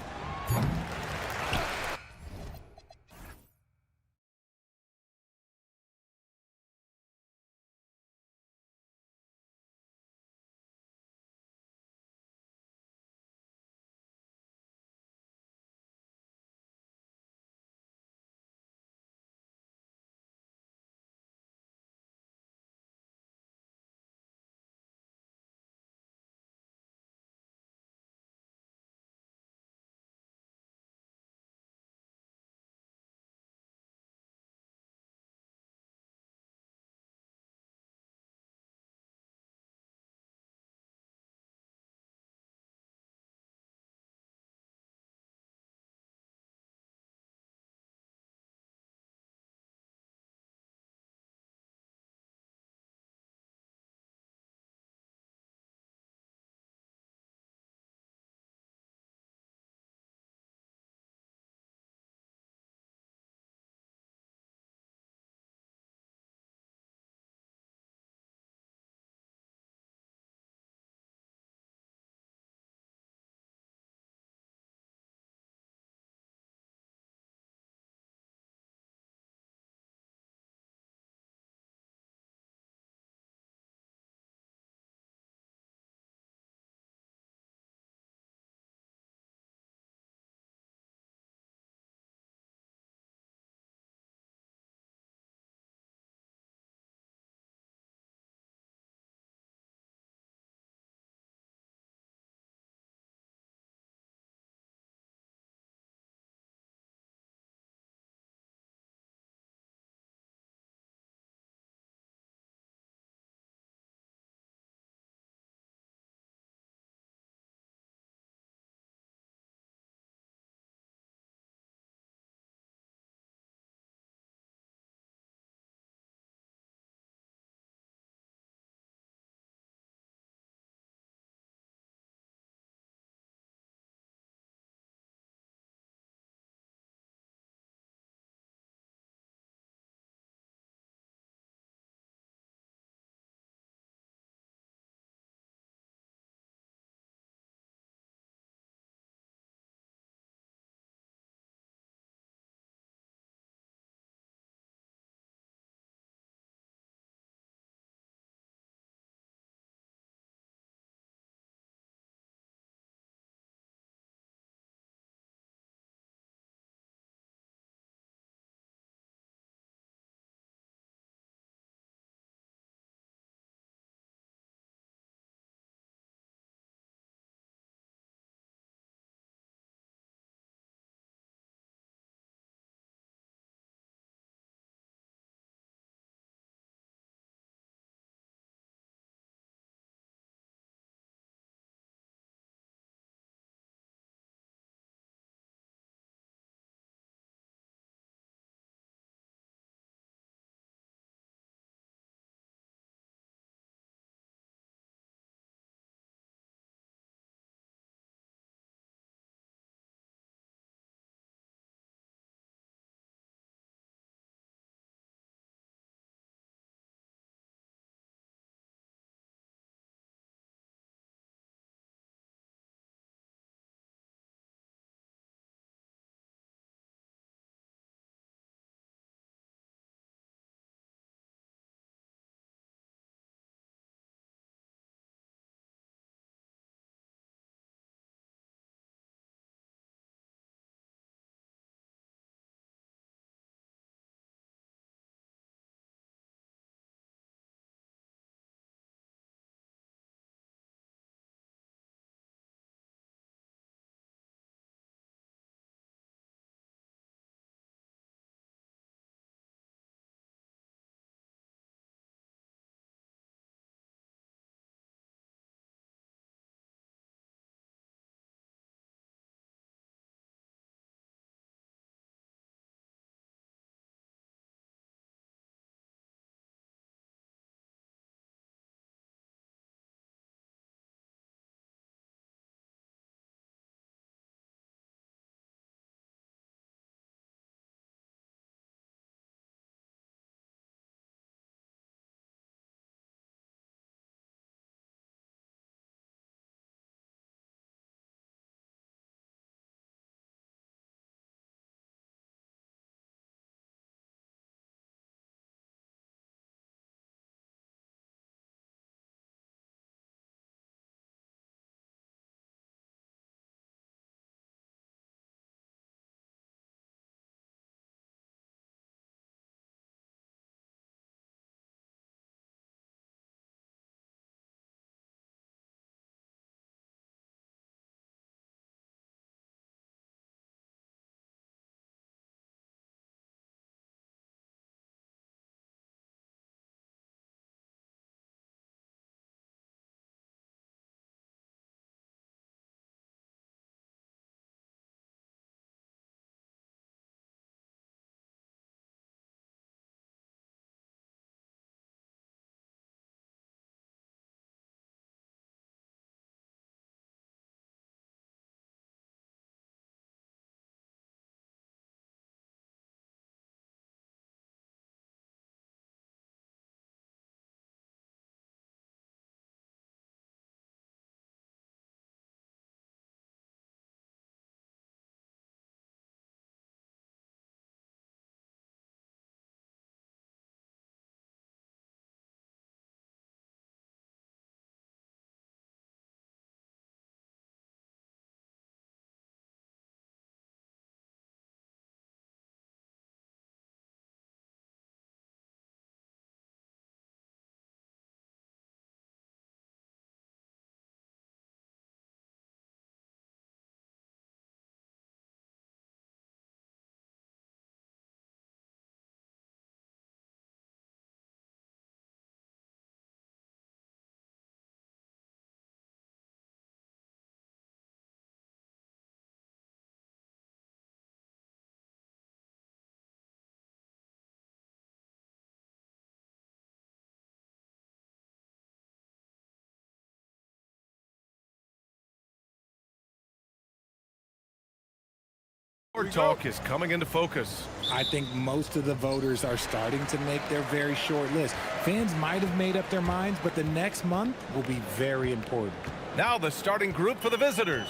Talk is coming into focus. I think most of the voters are starting to make their very short list. Fans might have made up their minds, but the next month will be very important. Now the starting group for the visitors.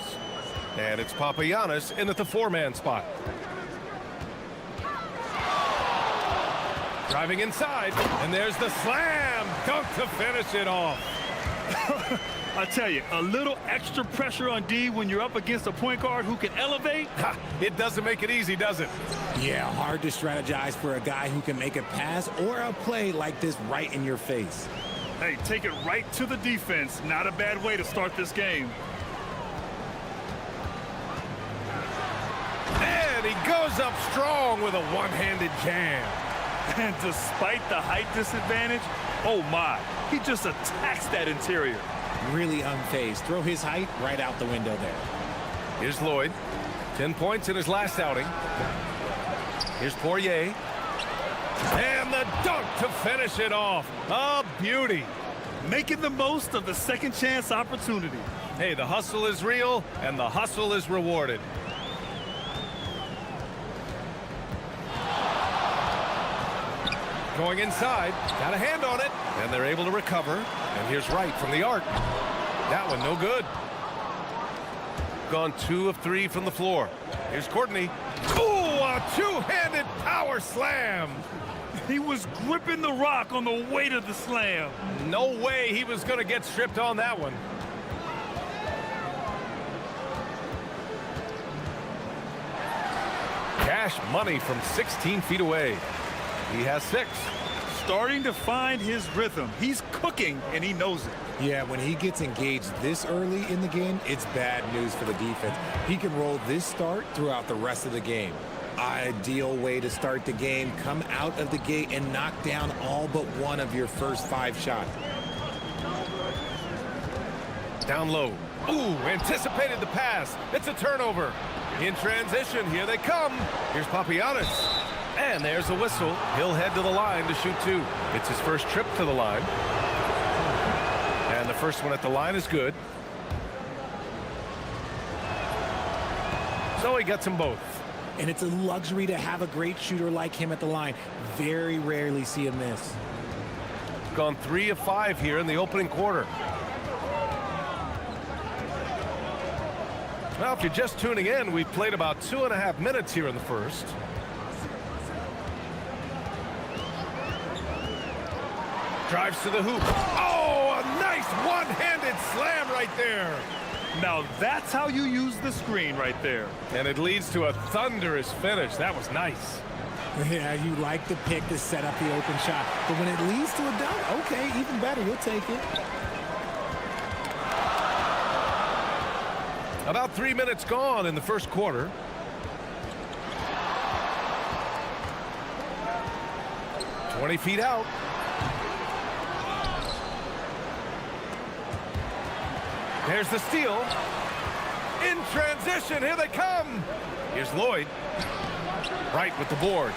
And it's Papagiannis in at the four-man spot. Driving inside, and there's the slam dunk to finish it off. I tell you, a little extra pressure on D when you're up against a point guard who can elevate. Ha, it doesn't make it easy, does it? Yeah, hard to strategize for a guy who can make a pass or a play like this right in your face. Hey, take it right to the defense. Not a bad way to start this game. And he goes up strong with a one-handed jam. And despite the height disadvantage, oh my, he just attacks that interior. Really unfazed. Throw his height right out the window there. Here's Lloyd. 10 points in his last outing. Here's Poirier. And the dunk to finish it off. A beauty. Making the most of the second chance opportunity. Hey, the hustle is real, and the hustle is rewarded. Going inside, got a hand on it, and they're able to recover. And here's Wright from the arc. That one no good. Gone 2 of 3 from the floor. Here's Courtney. Ooh, a two-handed power slam. He was gripping the rock on the weight of the slam. No way he was going to get stripped on that one. Cash money from 16 feet away. He has 6. Starting to find his rhythm. He's cooking, and he knows it. Yeah, when he gets engaged this early in the game, it's bad news for the defense. He can roll this start throughout the rest of the game. Ideal way to start the game. Come out of the gate and knock down all but one of your first 5 shots. Down low. Ooh, anticipated the pass. It's a turnover. In transition, here they come. Here's Papagiannis. And there's a whistle. He'll head to the line to shoot 2. It's his first trip to the line. And the first one at the line is good. So he gets them both. And it's a luxury to have a great shooter like him at the line. Very rarely see a miss. Gone 3 of 5 here in the opening quarter. Well, if you're just tuning in, we've played about 2.5 minutes here in the first. Drives to the hoop. Oh, a nice one-handed slam right there. Now that's how you use the screen right there. And it leads to a thunderous finish. That was nice. Yeah, you like the pick to set up the open shot. But when it leads to a dunk, okay, even better. You'll take it. About 3 minutes gone in the first quarter. "20 feet out. There's the steal. In transition, here they come. Here's Lloyd. Right with the board.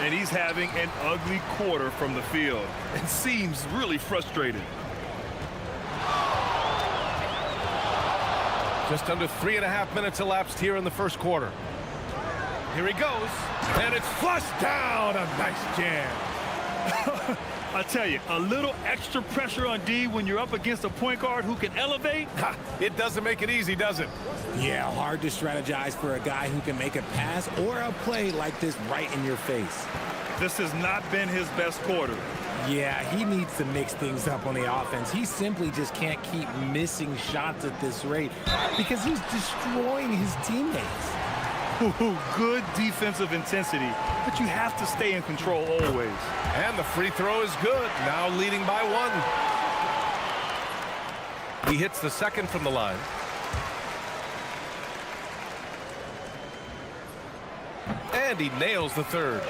And he's having an ugly quarter from the field. It seems really frustrated. Just under 3.5 minutes elapsed here in the first quarter. Here he goes. And it's flushed down. A nice jam. I tell you, a little extra pressure on D when you're up against a point guard who can elevate. Ha, it doesn't make it easy, does it? Yeah, hard to strategize for a guy who can make a pass or a play like this right in your face. This has not been his best quarter. Yeah, he needs to mix things up on the offense. He simply just can't keep missing shots at this rate because he's destroying his teammates. Good defensive intensity, but you have to stay in control always. And the free throw is good, now leading by 1. He hits the second from the line. And he nails the third.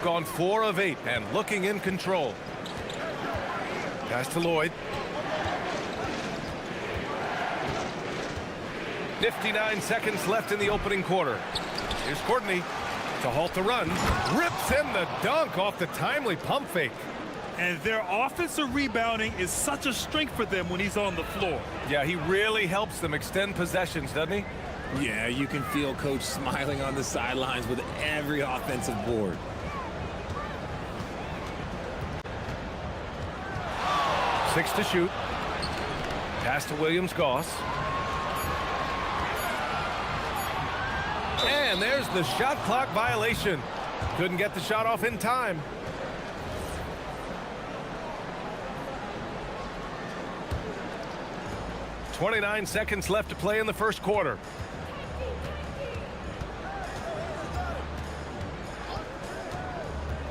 Gone 4 of 8 and looking in control. Pass to Lloyd. 59 seconds left in the opening quarter. Here's Courtney to halt the run. Rips in the dunk off the timely pump fake. And their offensive rebounding is such a strength for them when he's on the floor. Yeah, he really helps them extend possessions, doesn't he? Yeah, you can feel Coach smiling on the sidelines with every offensive board. Six to shoot. Pass to Williams-Goss. And there's the shot clock violation. Couldn't get the shot off in time. .29 seconds left to play in the first quarter.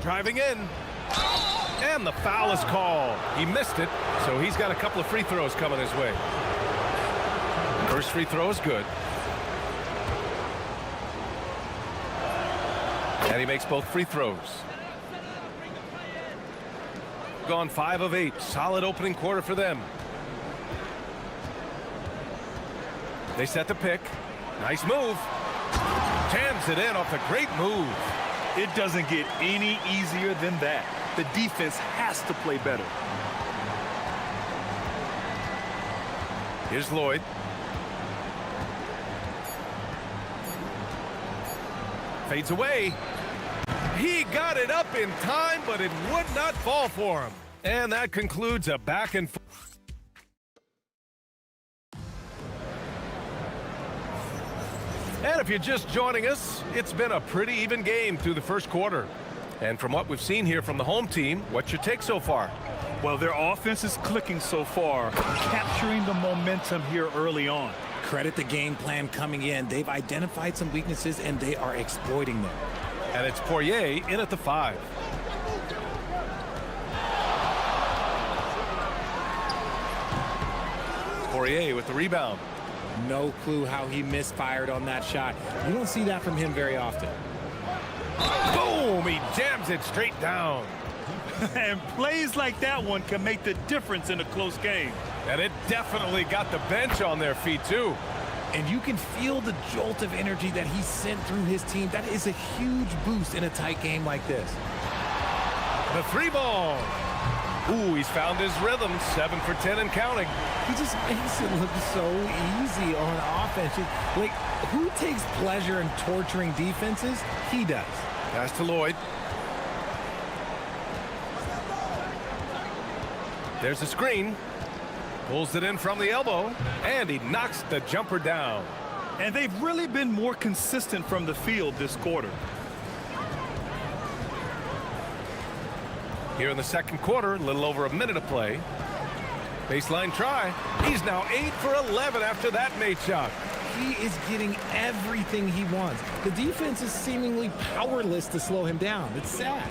Driving in. And the foul is called. He missed it, so he's got a couple of free throws coming his way. First free throw is good. And he makes both free throws. Gone 5 of 8. Solid opening quarter for them. They set the pick. Nice move. Jams it in off a great move. It doesn't get any easier than that. The defense has to play better. Here's Lloyd. Fades away. He got it up in time, but it would not fall for him. And that concludes a back and forth. And if you're just joining us, it's been a pretty even game through the first quarter. And from what we've seen here from the home team, what's your take so far? Well, their offense is clicking so far, capturing the momentum here early on. Credit the game plan coming in. They've identified some weaknesses, and they are exploiting them. And it's Poirier in at the 5. Poirier with the rebound. No clue how he misfired on that shot. You don't see that from him very often. Boom! He jams it straight down. And plays like that one can make the difference in a close game. And it definitely got the bench on their feet, too. And you can feel the jolt of energy that he sent through his team. That is a huge boost in a tight game like this. The 3 ball. Ooh, he's found his rhythm. 7 for 10 and counting. He just makes it look so easy on offense. Like, who takes pleasure in torturing defenses? He does. Pass to Lloyd. There's a screen. Pulls it in from the elbow. And he knocks the jumper down. And they've really been more consistent from the field this quarter. Here in the second quarter, a little over a minute of play. Baseline try. He's now 8 for 11 after that made shot. He is getting everything he wants. The defense is seemingly powerless to slow him down. It's sad.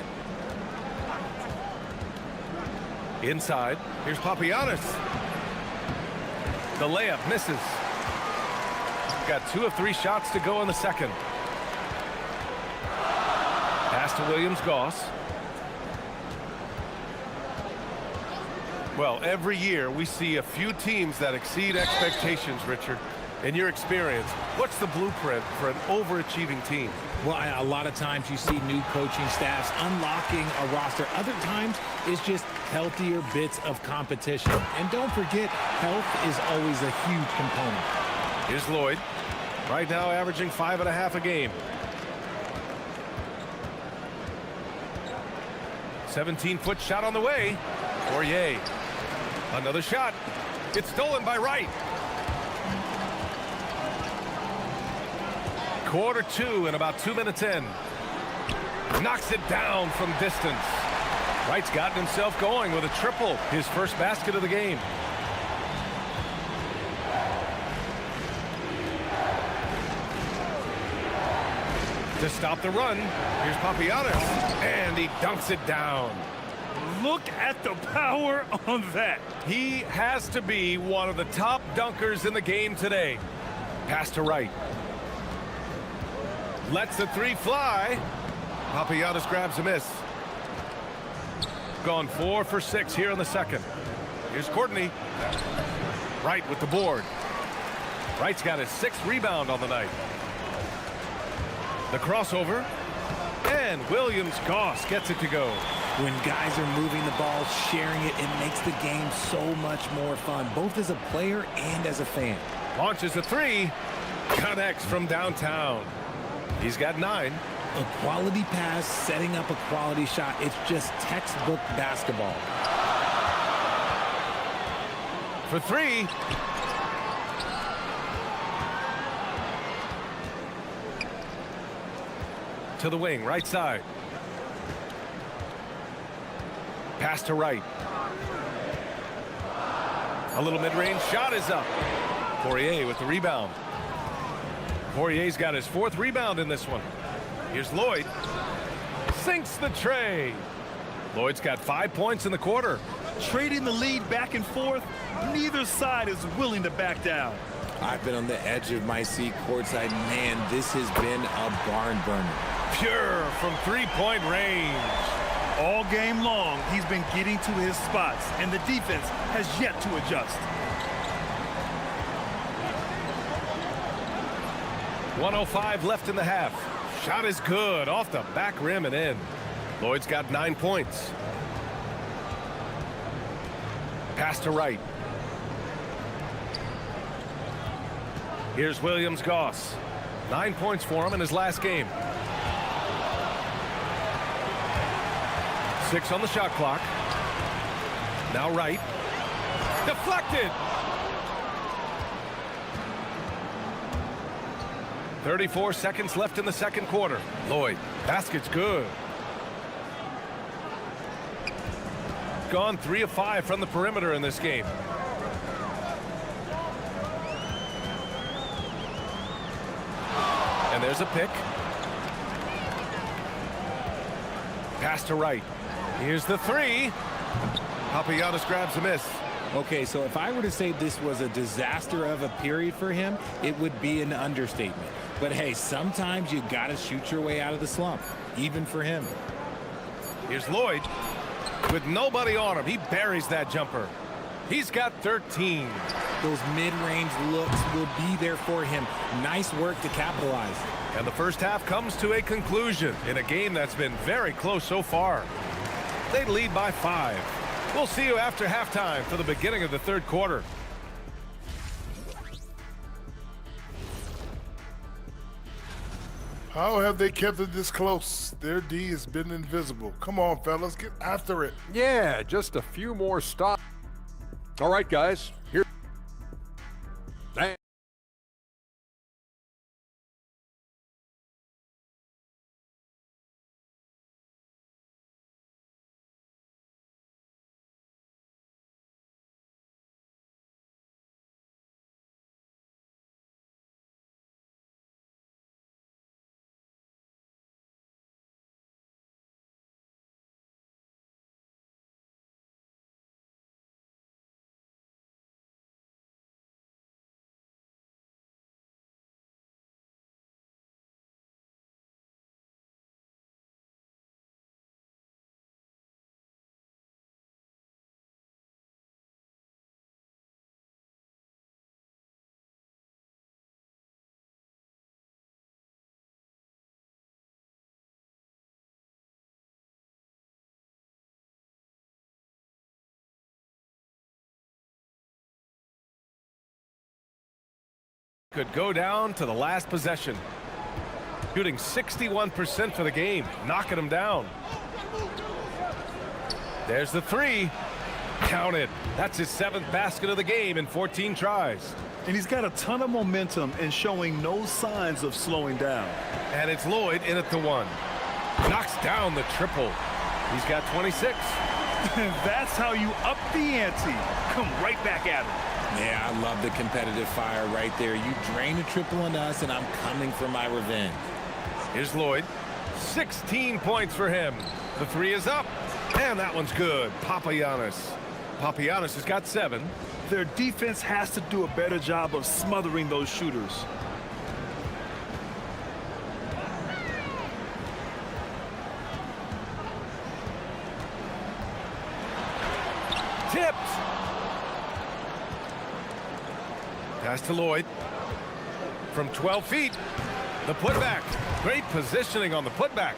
Inside, here's Papagiannis. The layup misses. Got 2 of 3 shots to go in the second. Pass to Williams-Goss. Well, every year we see a few teams that exceed expectations, Richard. In your experience, what's the blueprint for an overachieving team? Well, a lot of times you see new coaching staffs unlocking a roster. Other times it's just healthier bits of competition. And don't forget, health is always a huge component. Here's Lloyd. Right now averaging 5.5 a game. 17-foot shot on the way. Poirier. Another shot. It's stolen by Wright. Quarter 2 and about 2 minutes in. Knocks it down from distance. Wright's gotten himself going with a triple. His first basket of the game. To stop the run, here's Papagiannis. And he dunks it down. Look at the power on that. He has to be one of the top dunkers in the game today. Pass to Wright. Lets the 3 fly. Papagiannis grabs a miss. Gone 4 for 6 here in the second. Here's Courtney. Wright with the board. Wright's got his 6th rebound on the night. The crossover. And Williams-Goss gets it to go. When guys are moving the ball, sharing it, it makes the game so much more fun, both as a player and as a fan. Launches a three. Connects from downtown. He's got 9. A quality pass, setting up a quality shot. It's just textbook basketball. For 3. To the wing, right side. Pass to right. A little mid-range shot is up. Poirier with the rebound. Poirier's got his 4th rebound in this one. Here's Lloyd. Sinks the tray. Lloyd's got 5 points in the quarter. Trading the lead back and forth, neither side is willing to back down. I've been on the edge of my seat courtside. Man, this has been a barn burner. Pure from 3-point range. All game long, he's been getting to his spots, and the defense has yet to adjust. 1:05 left in the half. Shot is good, off the back rim and in. Lloyd's got 9 points. Pass to right. Here's Williams-Goss. 9 points for him in his last game. 6 on the shot clock. Now right. Deflected. 34 seconds left in the second quarter. Lloyd, basket's good. Gone 3 of 5 from the perimeter in this game. And there's a pick. Pass to right. Here's the 3. Papagiannis grabs a miss. Okay, so if I were to say this was a disaster of a period for him, it would be an understatement. But hey, sometimes you got to shoot your way out of the slump, even for him. Here's Lloyd. With nobody on him, he buries that jumper. He's got 13. Those mid-range looks will be there for him. Nice work to capitalize. And the first half comes to a conclusion in a game that's been very close so far. They lead by 5. We'll see you after halftime for the beginning of the third quarter. How have they kept it this close? Their D has been invisible. Come on, fellas, get after it. Yeah, just a few more stops. All right, guys. Here. Could go down to the last possession. Shooting 61% for the game, knocking him down. There's the 3. Counted. That's his 7th basket of the game in 14 tries. And he's got a ton of momentum and showing no signs of slowing down. And it's Lloyd in at the 1. Knocks down the triple. He's got 26. That's how you up the ante. Come right back at him. Yeah, I love the competitive fire right there. You drain a triple on us, and I'm coming for my revenge. Here's Lloyd. 16 points for him. The 3 is up. And that one's good. Papagiannis. Papagiannis has got 7. Their defense has to do a better job of smothering those shooters. Tipped. Pass to Lloyd. From 12 feet. The putback. Great positioning on the putback.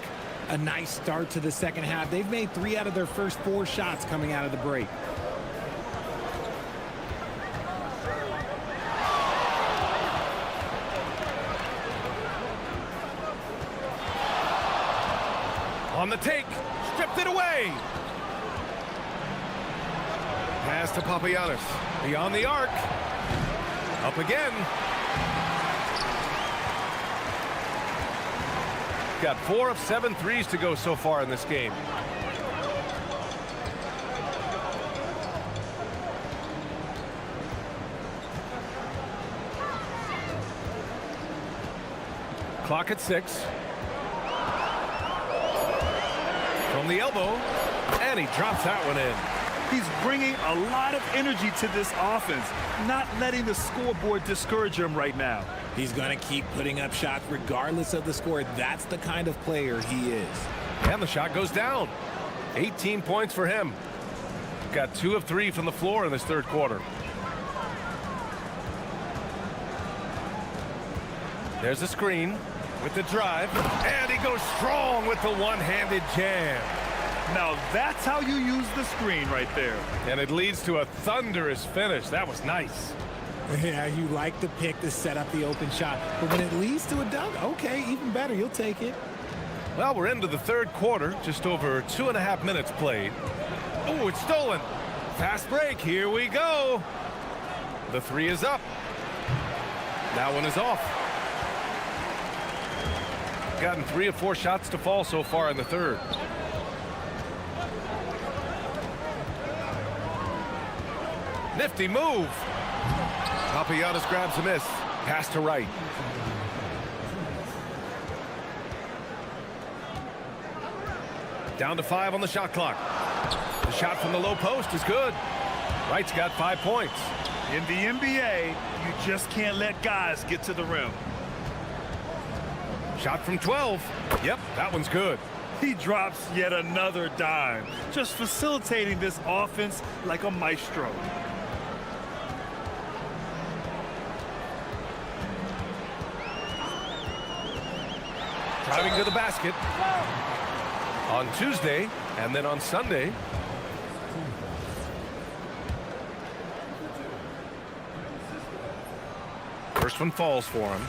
A nice start to the second half. They've made 3 out of their first 4 shots coming out of the break. On the take, stripped it away. Pass to Papagiannis, beyond the arc. Up again. Got 4 of 7 threes to go so far in this game. Clock at 6. From the elbow, and he drops that one in. He's bringing a lot of energy to this offense, not letting the scoreboard discourage him right now. He's going to keep putting up shots regardless of the score. That's the kind of player he is. And the shot goes down. 18 points for him. Got 2 of 3 from the floor in this third quarter. There's the screen with the drive, and he goes strong with the one-handed jam. Now that's how you use the screen right there. And it leads to a thunderous finish. That was nice. Yeah, you like the pick to set up the open shot, but when it leads to a dunk, okay, even better, you'll take it. Well, we're into the third quarter, just over 2.5 minutes played. Oh, it's stolen. Fast break, here we go. The 3 is up. That one is off. Gotten 3 of 4 shots to fall so far in the third. Nifty move. Papagiannis grabs a miss. Pass to Wright. Down to 5 on the shot clock. The shot from the low post is good. Wright's got 5 points. In the NBA, you just can't let guys get to the rim. Shot from 12. Yep, that one's good. He drops yet another dime, just facilitating this offense like a maestro. Driving to the basket on Tuesday and then on Sunday. First one falls for him.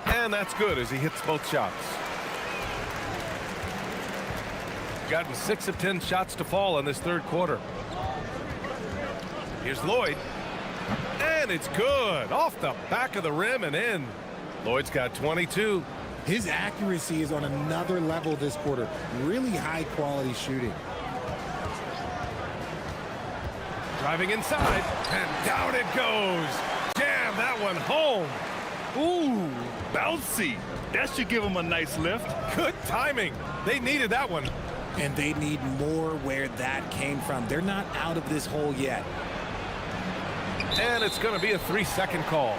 And that's good as he hits both shots. Gotten 6 of 10 shots to fall in this third quarter. Here's Lloyd. And it's good. Off the back of the rim and in. Lloyd's got 22. His accuracy is on another level this quarter. Really high quality shooting. Driving inside, and down it goes. Jam that one home. Ooh, bouncy. That should give him a nice lift. Good timing. They needed that one. And they need more where that came from. They're not out of this hole yet. And it's going to be a 3-second call.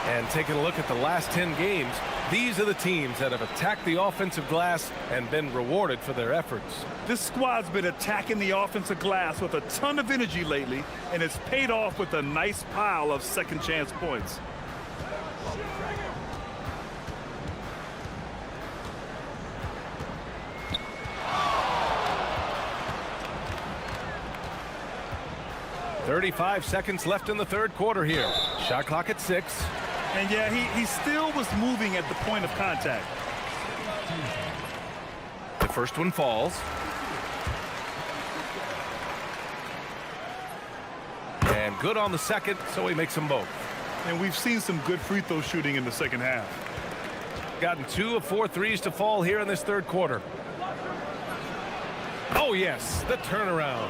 And taking a look at the last 10 games, these are the teams that have attacked the offensive glass and been rewarded for their efforts. This squad's been attacking the offensive glass with a ton of energy lately, and it's paid off with a nice pile of second chance points. .35 seconds left in the third quarter here. Shot clock at 6. And yeah, he still was moving at the point of contact. The first one falls. And good on the second, so he makes them both. And we've seen some good free throw shooting in the second half. Gotten 2 of 4 threes to fall here in this third quarter. Oh yes, the turnaround.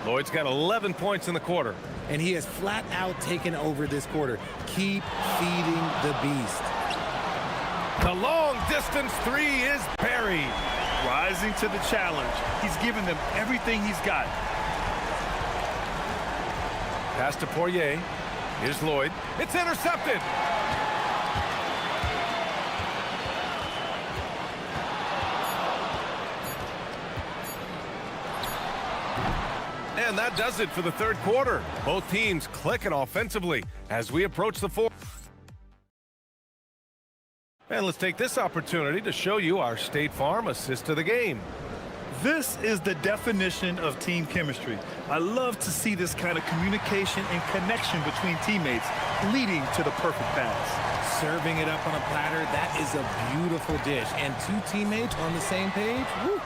Lloyd's got 11 points in the quarter. And he has flat out taken over this quarter. Keep feeding the beast. The long distance 3 is buried. Rising to the challenge. He's given them everything he's got. Pass to Poirier. Here's Lloyd. It's intercepted. And that does it for the third quarter. Both teams clicking offensively as we approach the fourth. And let's take this opportunity to show you our State Farm assist to the game. This is the definition of team chemistry. I love to see this kind of communication and connection between teammates leading to the perfect pass. Serving it up on a platter, that is a beautiful dish. And two teammates on the same page, woo.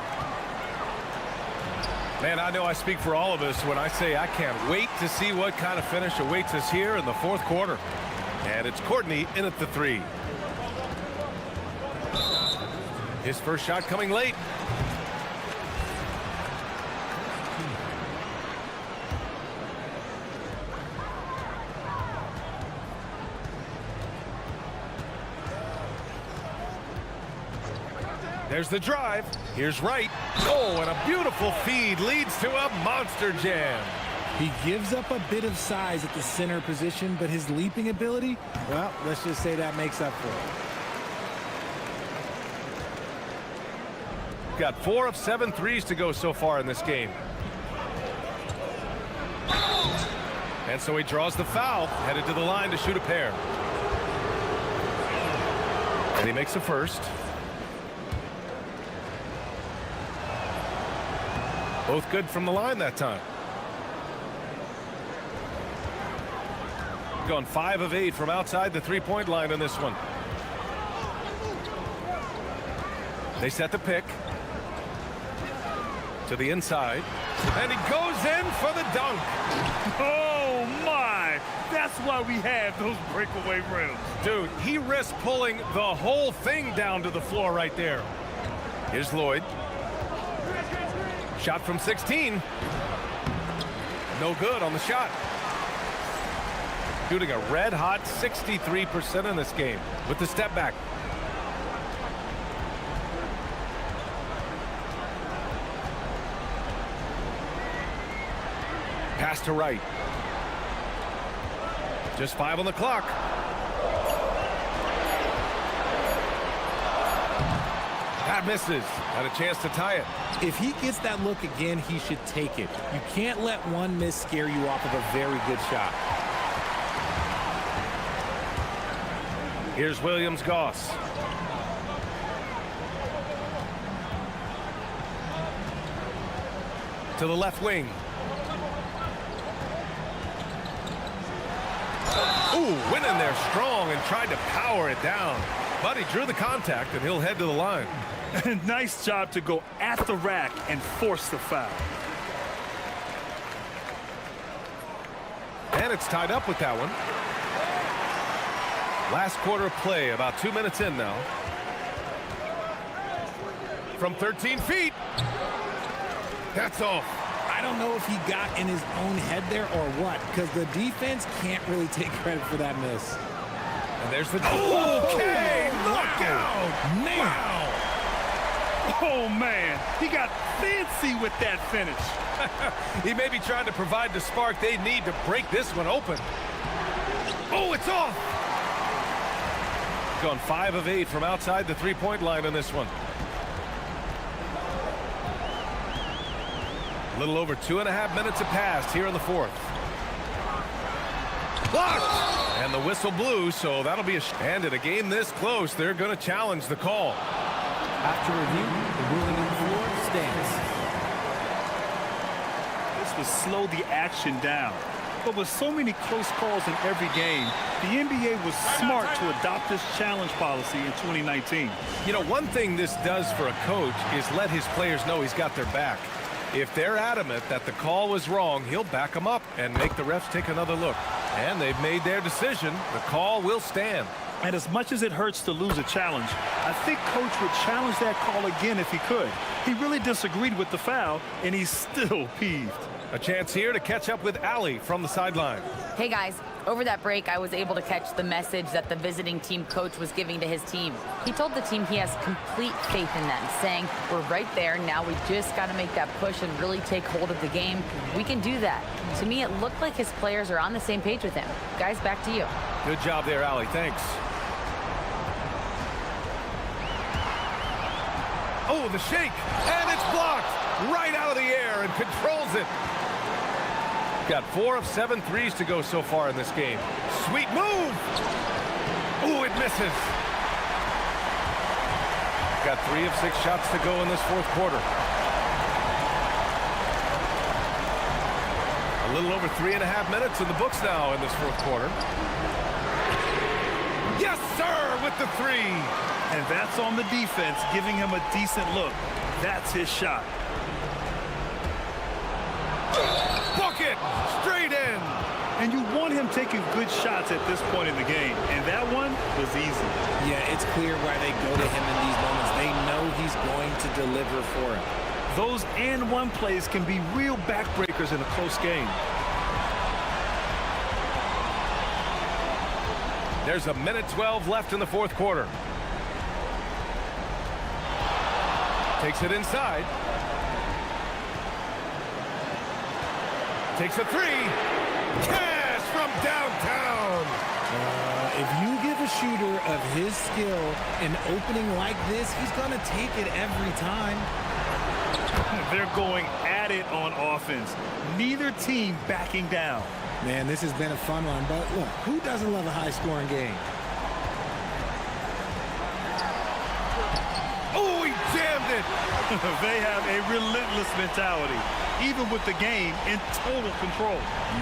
Man, I know I speak for all of us when I say I can't wait to see what kind of finish awaits us here in the fourth quarter. And it's Courtney in at the three. His first shot coming late. There's the drive. Here's Wright. Oh, and a beautiful feed leads to a monster jam. He gives up a bit of size at the center position, but his leaping ability, well, let's just say that makes up for it. Got 4 of 7 threes to go so far in this game. And so he draws the foul, headed to the line to shoot a pair. And he makes the first. Both good from the line that time. Gone 5 of 8 from outside the three-point line on this one. They set the pick. To the inside. And he goes in for the dunk. Oh, my. That's why we have those breakaway rims. Dude, he risked pulling the whole thing down to the floor right there. Here's Lloyd. Shot from 16. No good on the shot. Shooting a red-hot 63% in this game with the step back. Pass to Wright. Just 5 on the clock. That misses. Had a chance to tie it. If he gets that look again, he should take it. You can't let one miss scare you off of a very good shot. Here's Williams-Goss. To the left wing. Ooh, went in there strong and tried to power it down. But he drew the contact, and he'll head to the line. Nice job to go at the rack and force the foul. And it's tied up with that one. Last quarter of play, about 2 minutes in now. From 13 feet. That's off. I don't know if he got in his own head there or what, because the defense can't really take credit for that miss. And there's the... Okay! Knockout! Man! Oh, man. He got fancy with that finish. He may be trying to provide the spark they need to break this one open. Oh, it's off! Gone 5 of 8 from outside the three-point line on this one. A little over 2.5 minutes have passed here in the fourth. Blocked! And the whistle blew, so that'll be a... And in a game this close, they're going to challenge the call. After review, the ruling on the floor stands. This would slow the action down. But with so many close calls in every game, the NBA was smart to adopt this challenge policy in 2019. You know, one thing this does for a coach is let his players know he's got their back. If they're adamant that the call was wrong, he'll back them up and make the refs take another look. And they've made their decision. The call will stand. And as much as it hurts to lose a challenge, I think Coach would challenge that call again if he could. He really disagreed with the foul, and he's still peeved. A chance here to catch up with Allie from the sideline. Hey guys, over that break I was able to catch the message that the visiting team coach was giving to his team. He told the team he has complete faith in them, saying, we're right there, now we just got to make that push and really take hold of the game. We can do that. To me, it looked like his players are on the same page with him. Guys, back to you. Good job there, Allie. Thanks. Oh, the shake, and it's blocked right out of the air and controls it. Got 4 of 7 threes to go so far in this game. Sweet move. Ooh, it misses. got 3 of 6 shots to go in this fourth quarter. A little over 3.5 minutes in the books now in this fourth quarter. Yes, sir, with the 3. And that's on the defense, giving him a decent look. That's his shot. Bucket! Straight in! And you want him taking good shots at this point in the game. And that one was easy. Yeah, it's clear why they go to him in these moments. They know he's going to deliver for him. Those and one plays can be real backbreakers in a close game. There's a minute 12 left in the fourth quarter. Takes it inside. Takes a 3. Cash from downtown. If you give a shooter of his skill an opening like this, he's going to take it every time. They're going at it on offense. Neither team backing down. Man, this has been a fun one, but look, who doesn't love a high-scoring game? Oh, he jammed it! They have a relentless mentality, even with the game in total control.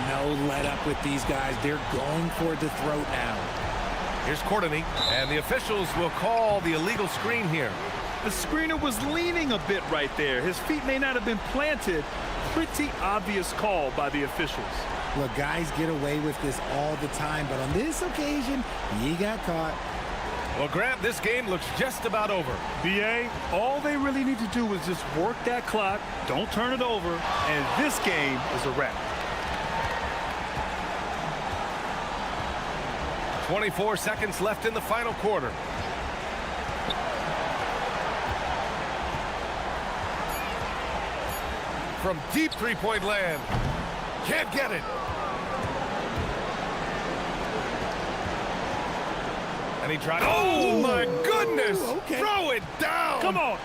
No let up with these guys. They're going for the throat now. Here's Courtney, and the officials will call the illegal screen here. The screener was leaning a bit right there. His feet may not have been planted. Pretty obvious call by the officials. Look, guys get away with this all the time, but on this occasion, he got caught. Well, Grant, this game looks just about over. BA, all they really need to do is just work that clock, don't turn it over, and this game is a wrap. 24 seconds left in the final quarter. From deep three-point land. Can't get it. And he tried. Oh, my goodness. Okay. Throw it down. Come on.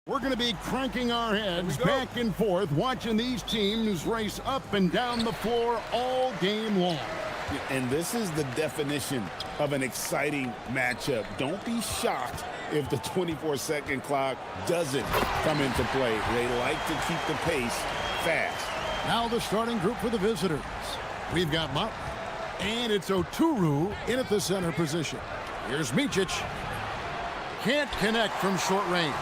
We're going to be cranking our heads back and forth, watching these teams race up and down the floor all game long. And this is the definition of an exciting matchup. Don't be shocked if the 24-second clock doesn't come into play. They like to keep the pace fast. Now the starting group for the visitors. We've got Mott, and it's Oturu in at the center position. Here's Micic. Can't connect from short range.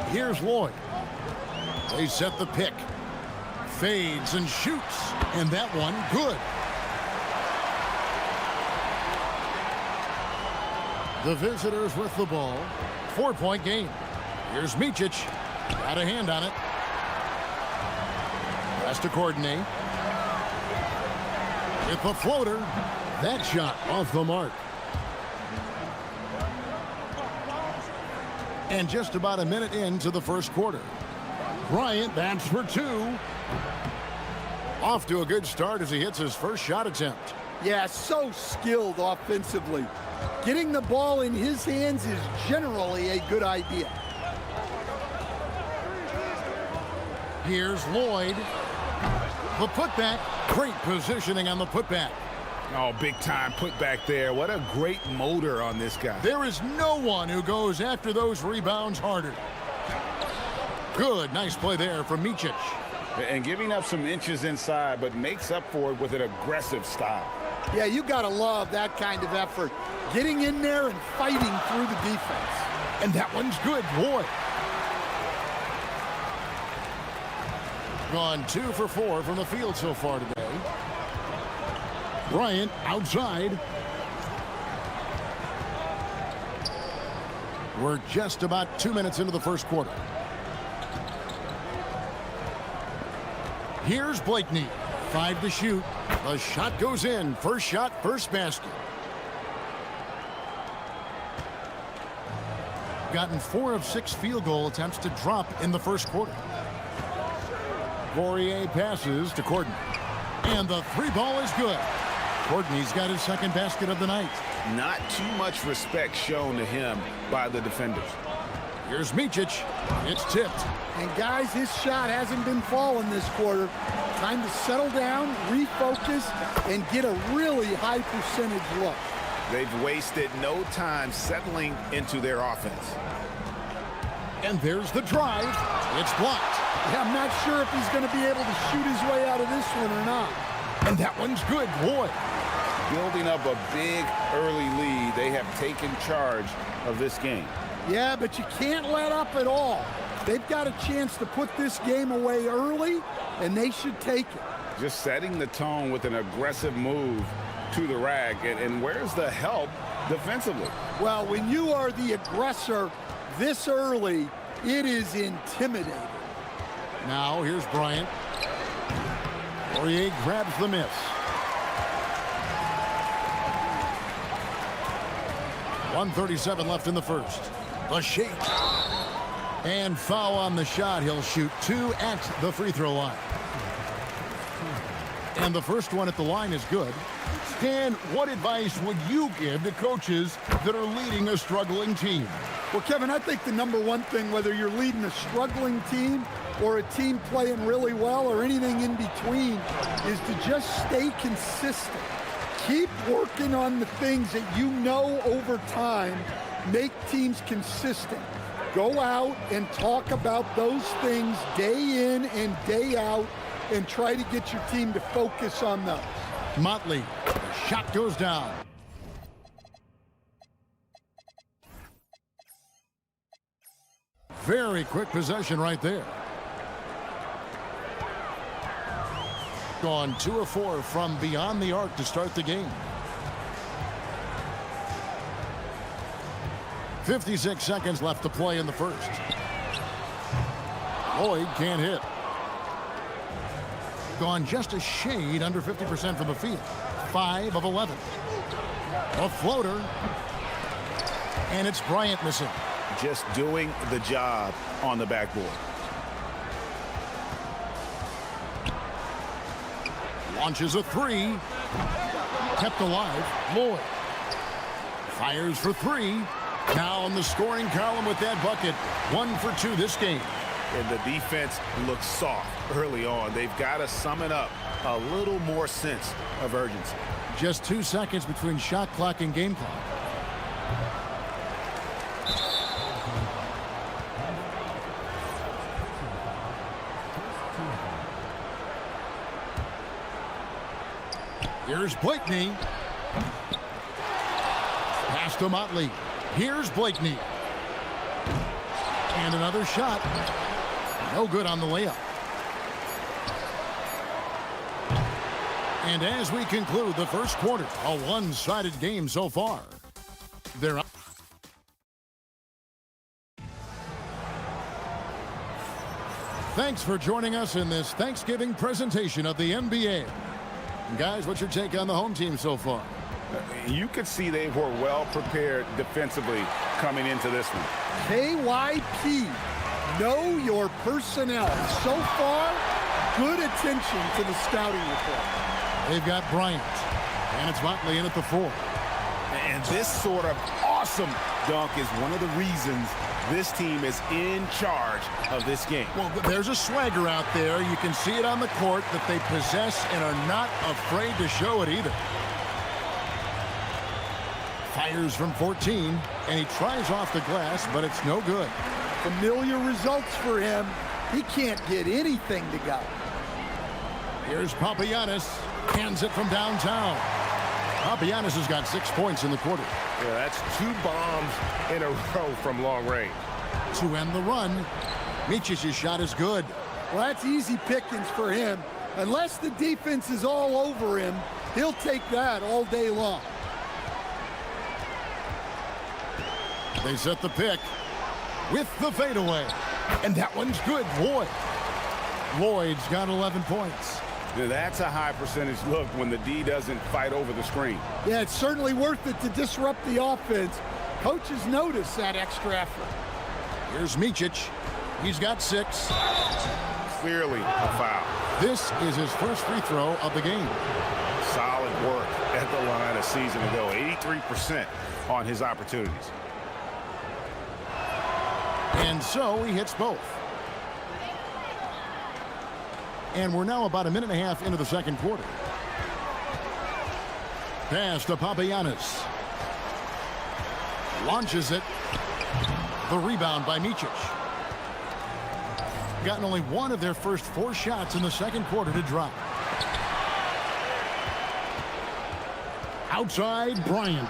Here's Lloyd. They set the pick. Fades and shoots. And that one, good. The visitors with the ball. 4-point game. Here's Micic. Got a hand on it. Has to coordinate. With the floater. That shot off the mark. And just about a minute into the first quarter. Bryant, that's for two. Off to a good start as he hits his first shot attempt. Yeah, so skilled offensively. Getting the ball in his hands is generally a good idea. Here's Lloyd. The putback. Great positioning on the putback. Oh, big time putback there. What a great motor on this guy. There is no one who goes after those rebounds harder. Good, nice play there from Micic. And giving up some inches inside, but makes up for it with an aggressive style. Yeah, you gotta love that kind of effort. Getting in there and fighting through the defense. And that one's good, boy. Gone 2 for 4 from the field so far today. Bryant outside. We're just about 2 minutes into the first quarter. Here's Blakeney. 5 to shoot. The shot goes in. First shot, first basket. Gotten 4 of 6 field goal attempts to drop in the first quarter. Poirier passes to Corden. And the 3-ball is good. Courtney's got his second basket of the night. Not too much respect shown to him by the defenders. Here's Micic. It's tipped. And guys, his shot hasn't been falling this quarter. Time to settle down, refocus, and get a really high percentage look. They've wasted no time settling into their offense. And there's the drive. It's blocked. Yeah, I'm not sure if he's going to be able to shoot his way out of this one or not. And that one's good, boy. Building up a big early lead, they have taken charge of this game. Yeah, but you can't let up at all. They've got a chance to put this game away early, and they should take it. Just setting the tone with an aggressive move to the rack. And where's the help defensively? Well, when you are the aggressor this early, it is intimidating. Now, here's Bryant. Poirier grabs the miss. .137 left in the first. The shake. And foul on the shot. He'll shoot 2 at the free throw line. And the first one at the line is good. Stan, what advice would you give to coaches that are leading a struggling team? Well, Kevin, I think the number one thing, whether you're leading a struggling team or a team playing really well or anything in between, is to just stay consistent. Keep working on the things that you know over time make teams consistent. Go out and talk about those things day in and day out and try to get your team to focus on those. Motley, the shot goes down. Very quick possession right there. Gone 2 of 4 from beyond the arc to start the game. 56 seconds left to play in the first. Lloyd can't hit. Gone just a shade under 50% from the field. 5 of 11. A floater. And it's Bryant missing. Just doing the job on the backboard. Launches a 3. Kept alive. Lloyd. Fires for 3. Now in the scoring column with that bucket. 1 for 2 this game. And the defense looks soft early on. They've got to sum it up. A little more sense of urgency. Just 2 seconds between shot clock and game clock. Here's Blakeney. Pass to Motley. Here's Blakeney. And another shot. No good on the layup. And as we conclude the first quarter, a one-sided game so far. They're up. Thanks for joining us in this Thanksgiving presentation of the NBA. Guys, what's your take on the home team so far? You could see they were well prepared defensively coming into this one. KYP, know your personnel. So far, good attention to the scouting report. They've got Bryant, and it's Motley in at the 4. And this sort of awesome dunk is one of the reasons this team is in charge of this game. Well, there's a swagger out there. You can see it on the court that they possess and are not afraid to show it either. Fires from 14, and he tries off the glass, but it's no good. Familiar results for him. He can't get anything to go. Here's Papagiannis. Hands it from downtown. Papagiannis has got 6 points in the quarter. Yeah, that's 2 bombs in a row from long range. To end the run, Micic's shot is good. Well, that's easy pickings for him. Unless the defense is all over him, he'll take that all day long. They set the pick with the fadeaway. And that one's good. Lloyd's got 11 points. That's a high percentage look when the D doesn't fight over the screen. Yeah, it's certainly worth it to disrupt the offense. Coaches notice that extra effort. Here's Micic. He's got 6. Clearly a foul. This is his first free throw of the game. Solid work at the line a season ago. 83% on his opportunities. And so he hits both. And we're now about a minute and a half into the second quarter. Pass to Papagiannis. Launches it. The rebound by Micic. Gotten only one of their first 4 shots in the second quarter to drop. Outside, Bryant.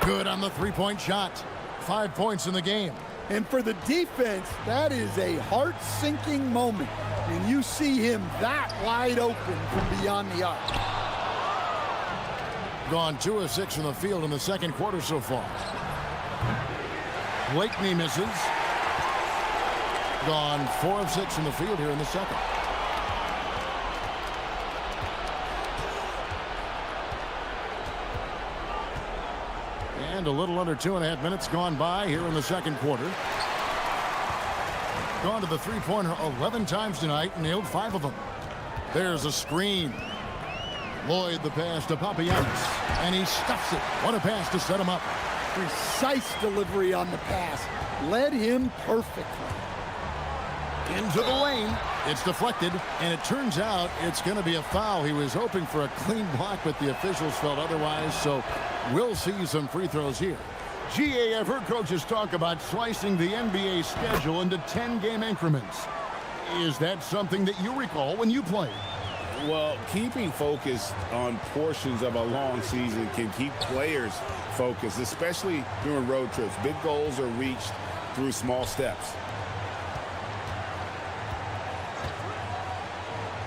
Good on the 3-point shot. 5 points in the game. And for the defense, that is a heart-sinking moment. And you see him that wide open from beyond the arc. Gone 2 of 6 from the field in the second quarter so far. Blakeney misses. Gone 4 of 6 from the field here in the second. And a little under 2.5 minutes gone by here in the second quarter. Gone to the three-pointer 11 times tonight and nailed 5 of them. There's a screen. Lloyd the pass to Papagiannis, and he stuffs it. What a pass to set him up. Precise delivery on the pass. Led him perfectly. Into the lane. It's deflected, and it turns out it's going to be a foul. He was hoping for a clean block, but the officials felt otherwise, so we'll see some free throws here. GA, I've heard coaches talk about slicing the NBA schedule into 10-game increments. Is that something that you recall when you played? Well, keeping focused on portions of a long season can keep players focused, especially during road trips. Big goals are reached through small steps.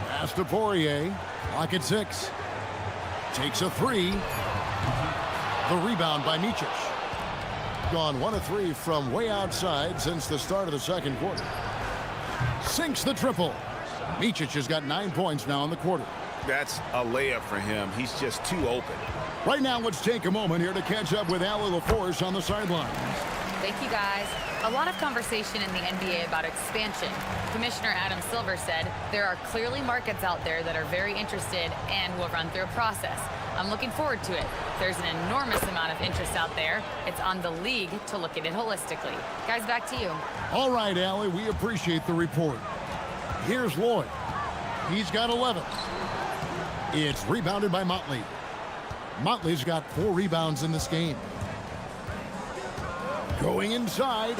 Pass to Poirier. Clock at 6. Takes a 3. The rebound by Micic. Gone 1 of 3 from way outside since the start of the second quarter. Sinks the triple. Micic has got 9 points now in the quarter. That's a layup for him. He's just too open. Right now, let's take a moment here to catch up with Allie LaForce on the sideline. Thank you, guys. A lot of conversation in the NBA about expansion. Commissioner Adam Silver said there are clearly markets out there that are very interested and will run through a process. I'm looking forward to it. There's an enormous amount of interest out there. It's on the league to look at it holistically. Guys, back to you. All right, Allie, we appreciate the report. Here's Lloyd. He's got 11. It's rebounded by Motley. Motley's got 4 rebounds in this game. Going inside.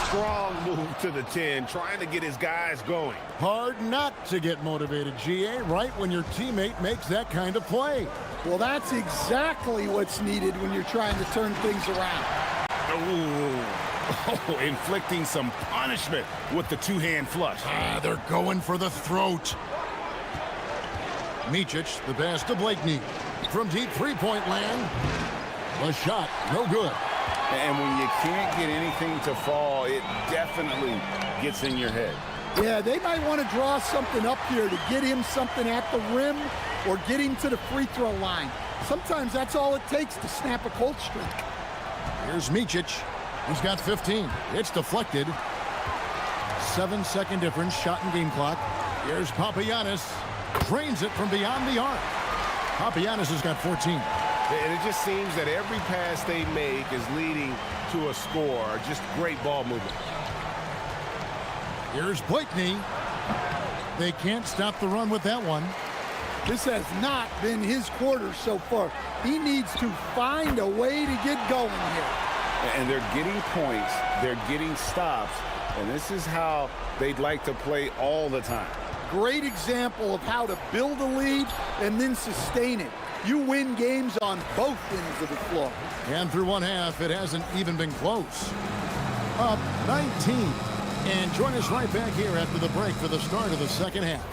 Strong move to the 10, trying to get his guys going. Hard not to get motivated, GA, right when your teammate makes that kind of play. Well, that's exactly what's needed when you're trying to turn things around. Oh, inflicting some punishment with the two-hand flush. They're going for the throat. Micic, the pass to Blakeney. From deep three-point land. The shot, no good. And when you can't get anything to fall, it definitely gets in your head. Yeah, they might want to draw something up here to get him something at the rim or get him to the free throw line. Sometimes that's all it takes to snap a cold streak. Here's Micic. He's got 15. It's deflected. 7-second difference, shot and game clock. Here's Papagiannis. Drains it from beyond the arc. Papagiannis has got 14. And it just seems that every pass they make is leading to a score. Just great ball movement. Here's Blakeney. They can't stop the run with that one. This has not been his quarter so far. He needs to find a way to get going here. And they're getting points. They're getting stops. And this is how they'd like to play all the time. Great example of how to build a lead and then sustain it. You win games on both ends of the floor. And through one half, it hasn't even been close. Up 19. And join us right back here after the break for the start of the second half.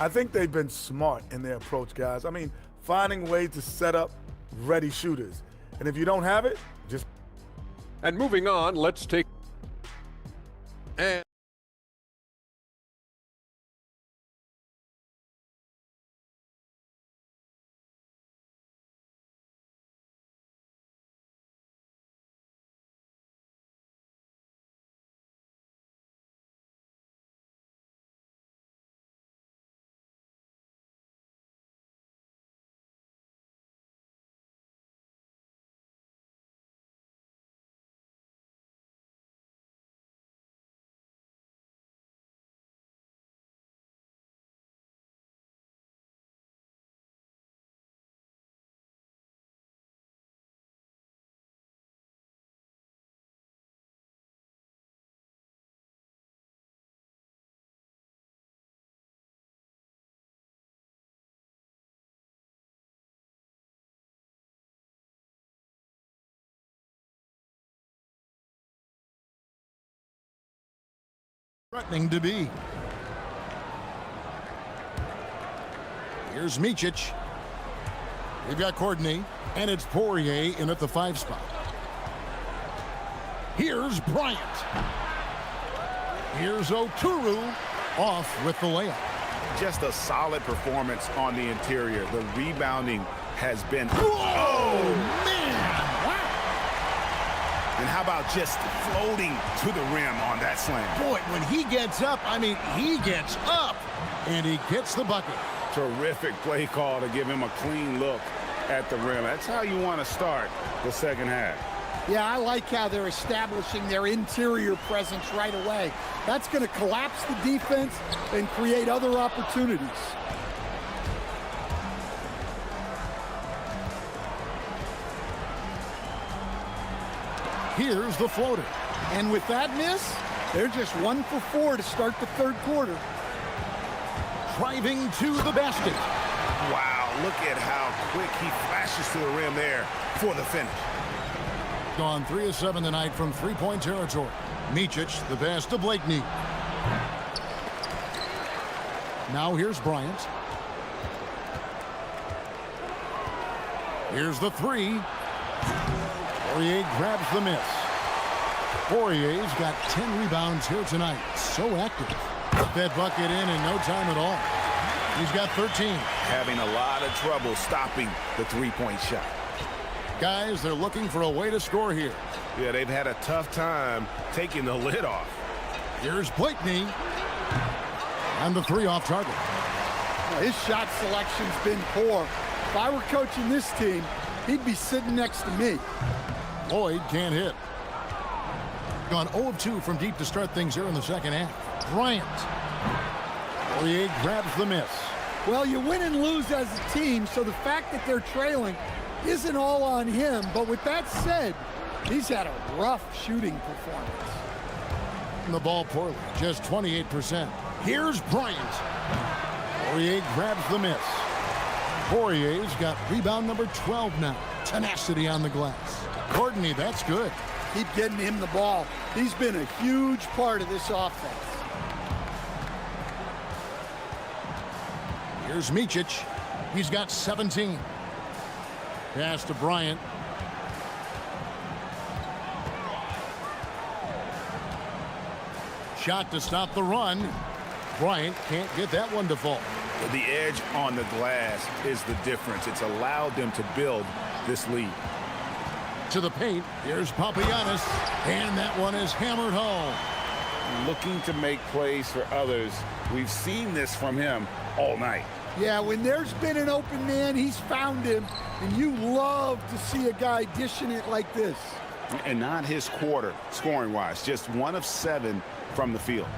I think they've been smart in their approach, guys. I mean, finding ways to set up ready shooters. And if you don't have it, just... And moving on, let's take... And... threatening to be. Here's Micic. They've got Courtney, and it's Poirier in at the 5 spot. Here's Bryant. Here's Oturu off with the layup. Just a solid performance on the interior. The rebounding has been... Oh, man! And how about just floating to the rim on that slam? Boy, when he gets up, I mean, he gets up. And he gets the bucket. Terrific play call to give him a clean look at the rim. That's how you want to start the second half. Yeah, I like how they're establishing their interior presence right away. That's going to collapse the defense and create other opportunities. Here's the floater. And with that miss, they're just 1 for 4 to start the third quarter. Driving to the basket. Wow, look at how quick he flashes to the rim there for the finish. Gone 3 of 7 tonight from three-point territory. Micic, the pass to Blakeney. Now here's Bryant. Here's the 3. Poirier grabs the miss. Poirier's got 10 rebounds here tonight. So active. Put that bucket in no time at all. He's got 13. Having a lot of trouble stopping the three-point shot. Guys, they're looking for a way to score here. Yeah, they've had a tough time taking the lid off. Here's Blakeney. And the three off target. Well, his shot selection's been poor. If I were coaching this team, he'd be sitting next to me. Lloyd can't hit. Gone 0 of 2 from deep to start things here in the second half. Bryant. Poirier grabs the miss. Well, you win and lose as a team, so the fact that they're trailing isn't all on him. But with that said, he's had a rough shooting performance. The ball poorly, just 28%. Here's Bryant. Poirier grabs the miss. Poirier's got rebound number 12 now. Tenacity on the glass. Courtney, that's good. Keep getting him the ball. He's been a huge part of this offense. Here's Micic. He's got 17. Pass to Bryant. Shot to stop the run. Bryant can't get that one to fall. The edge on the glass is the difference. It's allowed them to build this lead. To the paint. Here's Papagiannis. And that one is hammered home. Looking to make plays for others. We've seen this from him all night. Yeah, when there's been an open man, he's found him. And you love to see a guy dishing it like this. And not his quarter, scoring-wise. Just 1 of 7 from the field.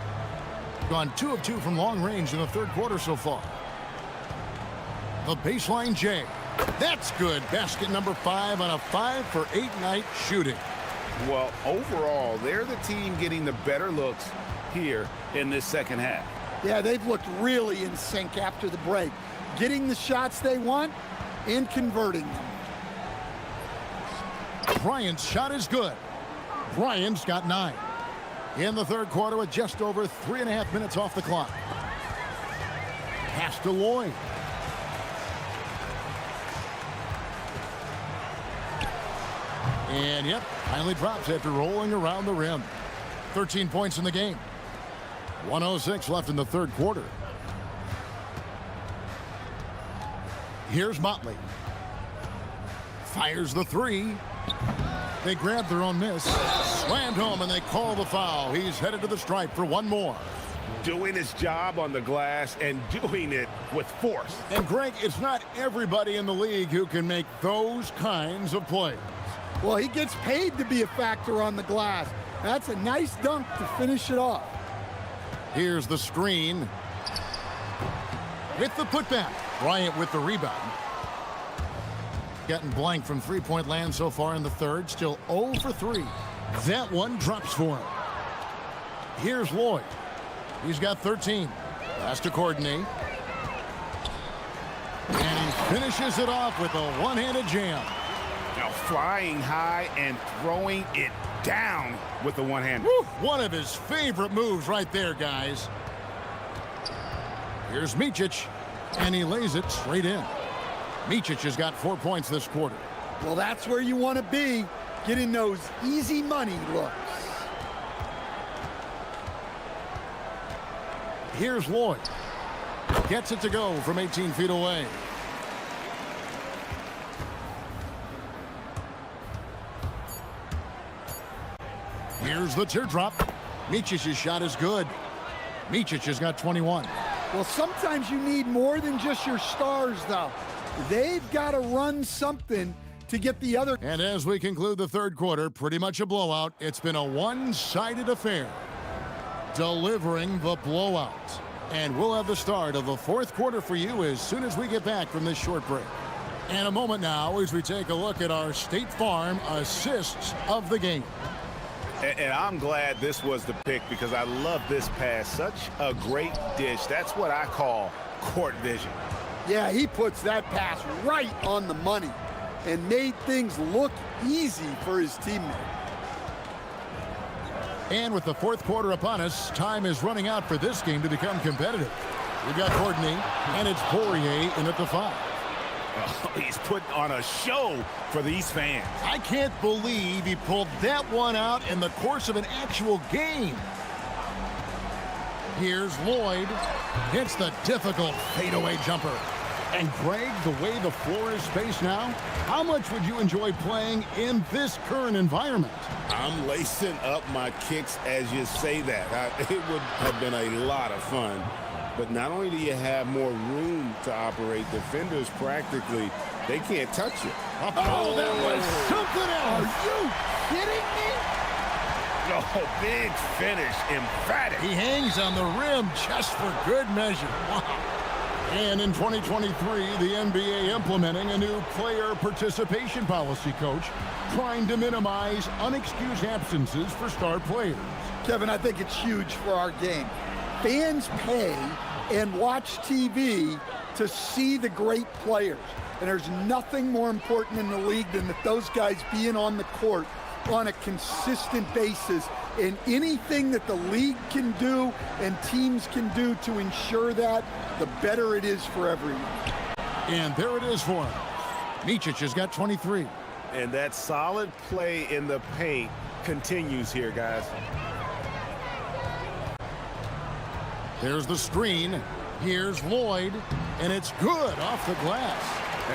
Gone 2 of 2 from long range in the third quarter so far. The baseline J. That's good. Basket number 5 on a 5 for 8 night shooting. Well, overall, they're the team getting the better looks here in this second half. Yeah, they've looked really in sync after the break. Getting the shots they want and converting them. Bryant's shot is good. Bryant's got 9. In the third quarter with just over 3.5 minutes off the clock. Pass to Lloyd. And yep, finally drops after rolling around the rim. 13 points in the game. 1:06 left in the third quarter. Here's Motley. Fires the 3. They grab their own miss. Slammed home and they call the foul. He's headed to the stripe for one more. Doing his job on the glass and doing it with force. And Greg, it's not everybody in the league who can make those kinds of plays. Well, he gets paid to be a factor on the glass. That's a nice dunk to finish it off. Here's the screen. With the putback. Bryant with the rebound. Getting blank from three-point land so far in the third. Still 0 for 3. That one drops for him. Here's Lloyd. He's got 13. Pass to Courtney. And he finishes it off with a one-handed jam. Now flying high and throwing it down with the one-hand. One of his favorite moves right there, guys. Here's Micic. And he lays it straight in. Micic has got 4 points this quarter. Well, that's where you want to be, getting those easy money looks. Here's Lloyd. Gets it to go from 18 feet away. Here's the teardrop. Micic's shot is good. Micic has got 21. Well, sometimes you need more than just your stars, though. They've got to run something to get the other. And as we conclude the third quarter, pretty much a blowout. It's been a one-sided affair. Delivering the blowout. And we'll have the start of the fourth quarter for you as soon as we get back from this short break. And a moment now as we take a look at our State Farm assists of the game. And I'm glad this was the pick because I love this pass. Such a great dish. That's what I call court vision. Yeah, he puts that pass right on the money and made things look easy for his teammate. And with the fourth quarter upon us, time is running out for this game to become competitive. We've got Courtney, and it's Poirier in at the 5. Oh, he's putting on a show for these fans. I can't believe he pulled that one out in the course of an actual game. Here's Lloyd. Hits the difficult fadeaway jumper. And Greg, the way the floor is spaced now, how much would you enjoy playing in this current environment? I'm lacing up my kicks as you say that. It would have been a lot of fun. But not only do you have more room to operate, defenders practically, they can't touch you. Oh, that was something else. Are you kidding me? Oh, big finish, emphatic. He hangs on the rim just for good measure. Wow. And in 2023, the NBA implementing a new player participation policy, Coach, trying to minimize unexcused absences for star players. Kevin, I think it's huge for our game. Fans pay and watch TV to see the great players. And there's nothing more important in the league than that those guys being on the court on a consistent basis. And anything that the league can do and teams can do to ensure that, the better it is for everyone. And there it is for him. Micic has got 23. And that solid play in the paint continues here, guys. There's the screen. Here's Lloyd, and it's good off the glass.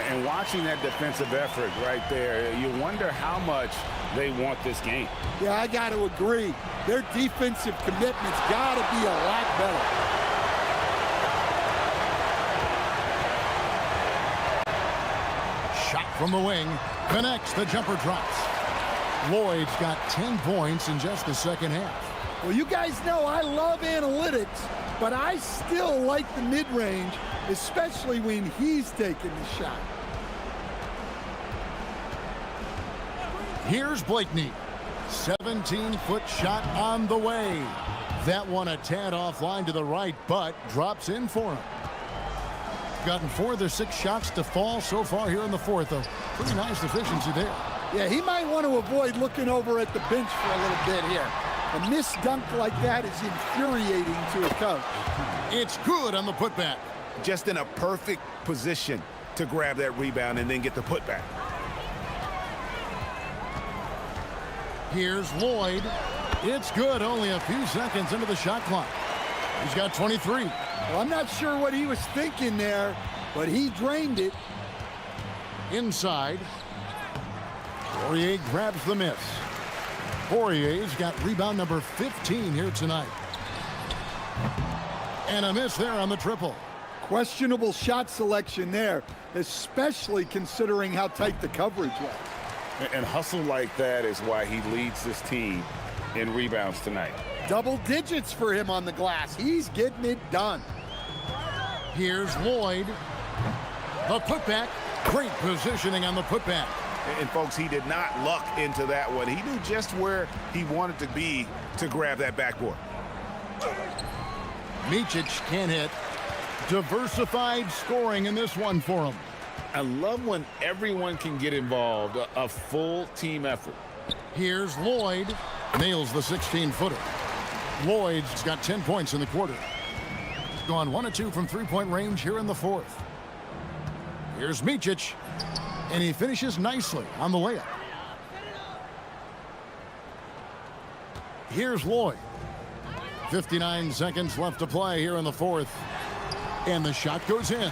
And watching that defensive effort right there, you wonder how much they want this game. Yeah, I got to agree. Their defensive commitment's got to be a lot better. Shot from the wing, connects, the jumper drops. Lloyd's got 10 points in just the second half. Well, you guys know I love analytics, but I still like the mid-range, especially when he's taking the shot. Here's Blakeney. 17-foot shot on the way. That one a tad offline to the right, but drops in for him. Gotten 4 of their 6 shots to fall so far here in the fourth, though. Pretty nice efficiency there. Yeah, he might want to avoid looking over at the bench for a little bit here. A missed dunk like that is infuriating to a coach. It's good on the putback. Just in a perfect position to grab that rebound and then get the putback. Here's Lloyd. It's good, only a few seconds into the shot clock. He's got 23. Well, I'm not sure what he was thinking there, but he drained it. Inside. Poirier grabs the miss. Poirier's got rebound number 15 here tonight. And a miss there on the triple. Questionable shot selection there, especially considering how tight the coverage was. And hustle like that is why he leads this team in rebounds tonight. Double digits for him on the glass. He's getting it done. Here's Lloyd. The putback. Great positioning on the putback. And folks, he did not luck into that one. He knew just where he wanted to be to grab that backboard. Micic can't hit. Diversified scoring in this one for him. I love when everyone can get involved, a full team effort. Here's Lloyd. Nails the 16-footer. Lloyd's got 10 points in the quarter. Gone 1 of 2 from three-point range here in the fourth. Here's Micic. And he finishes nicely on the layup. Here's Lloyd. 59 seconds left to play here in the fourth. And the shot goes in.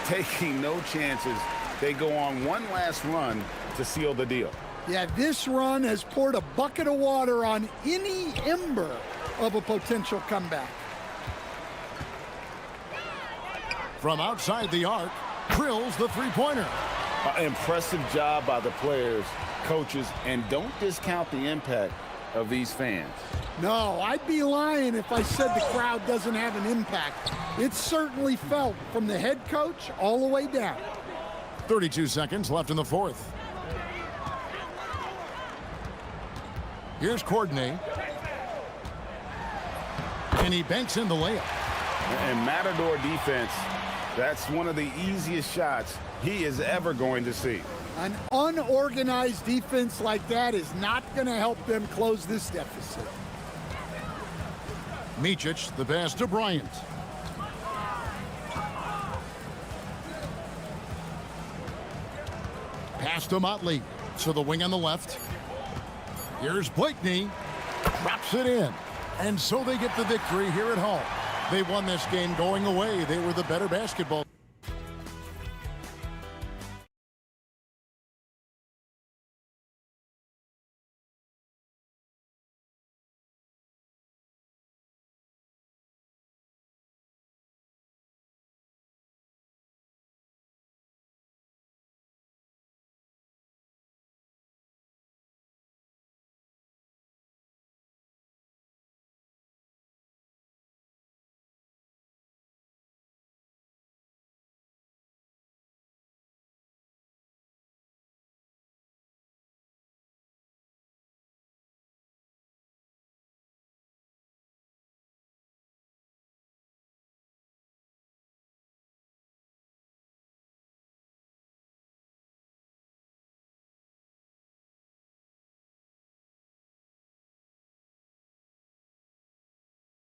Taking no chances. They go on one last run to seal the deal. Yeah, this run has poured a bucket of water on any ember of a potential comeback. From outside the arc, drills the three-pointer. Impressive job by the players, coaches, and don't discount the impact of these fans. No, I'd be lying if I said the crowd doesn't have an impact. It's certainly felt from the head coach all the way down. 32 seconds left in the fourth. Here's Courtney. And he banks in the layup. And Matador defense, that's one of the easiest shots he is ever going to see. An unorganized defense like that is not going to help them close this deficit. Micic, the pass to Bryant. Pass to Motley. To the wing on the left. Here's Blakeney. Drops it in. And so they get the victory here at home. They won this game going away. They were the better basketball.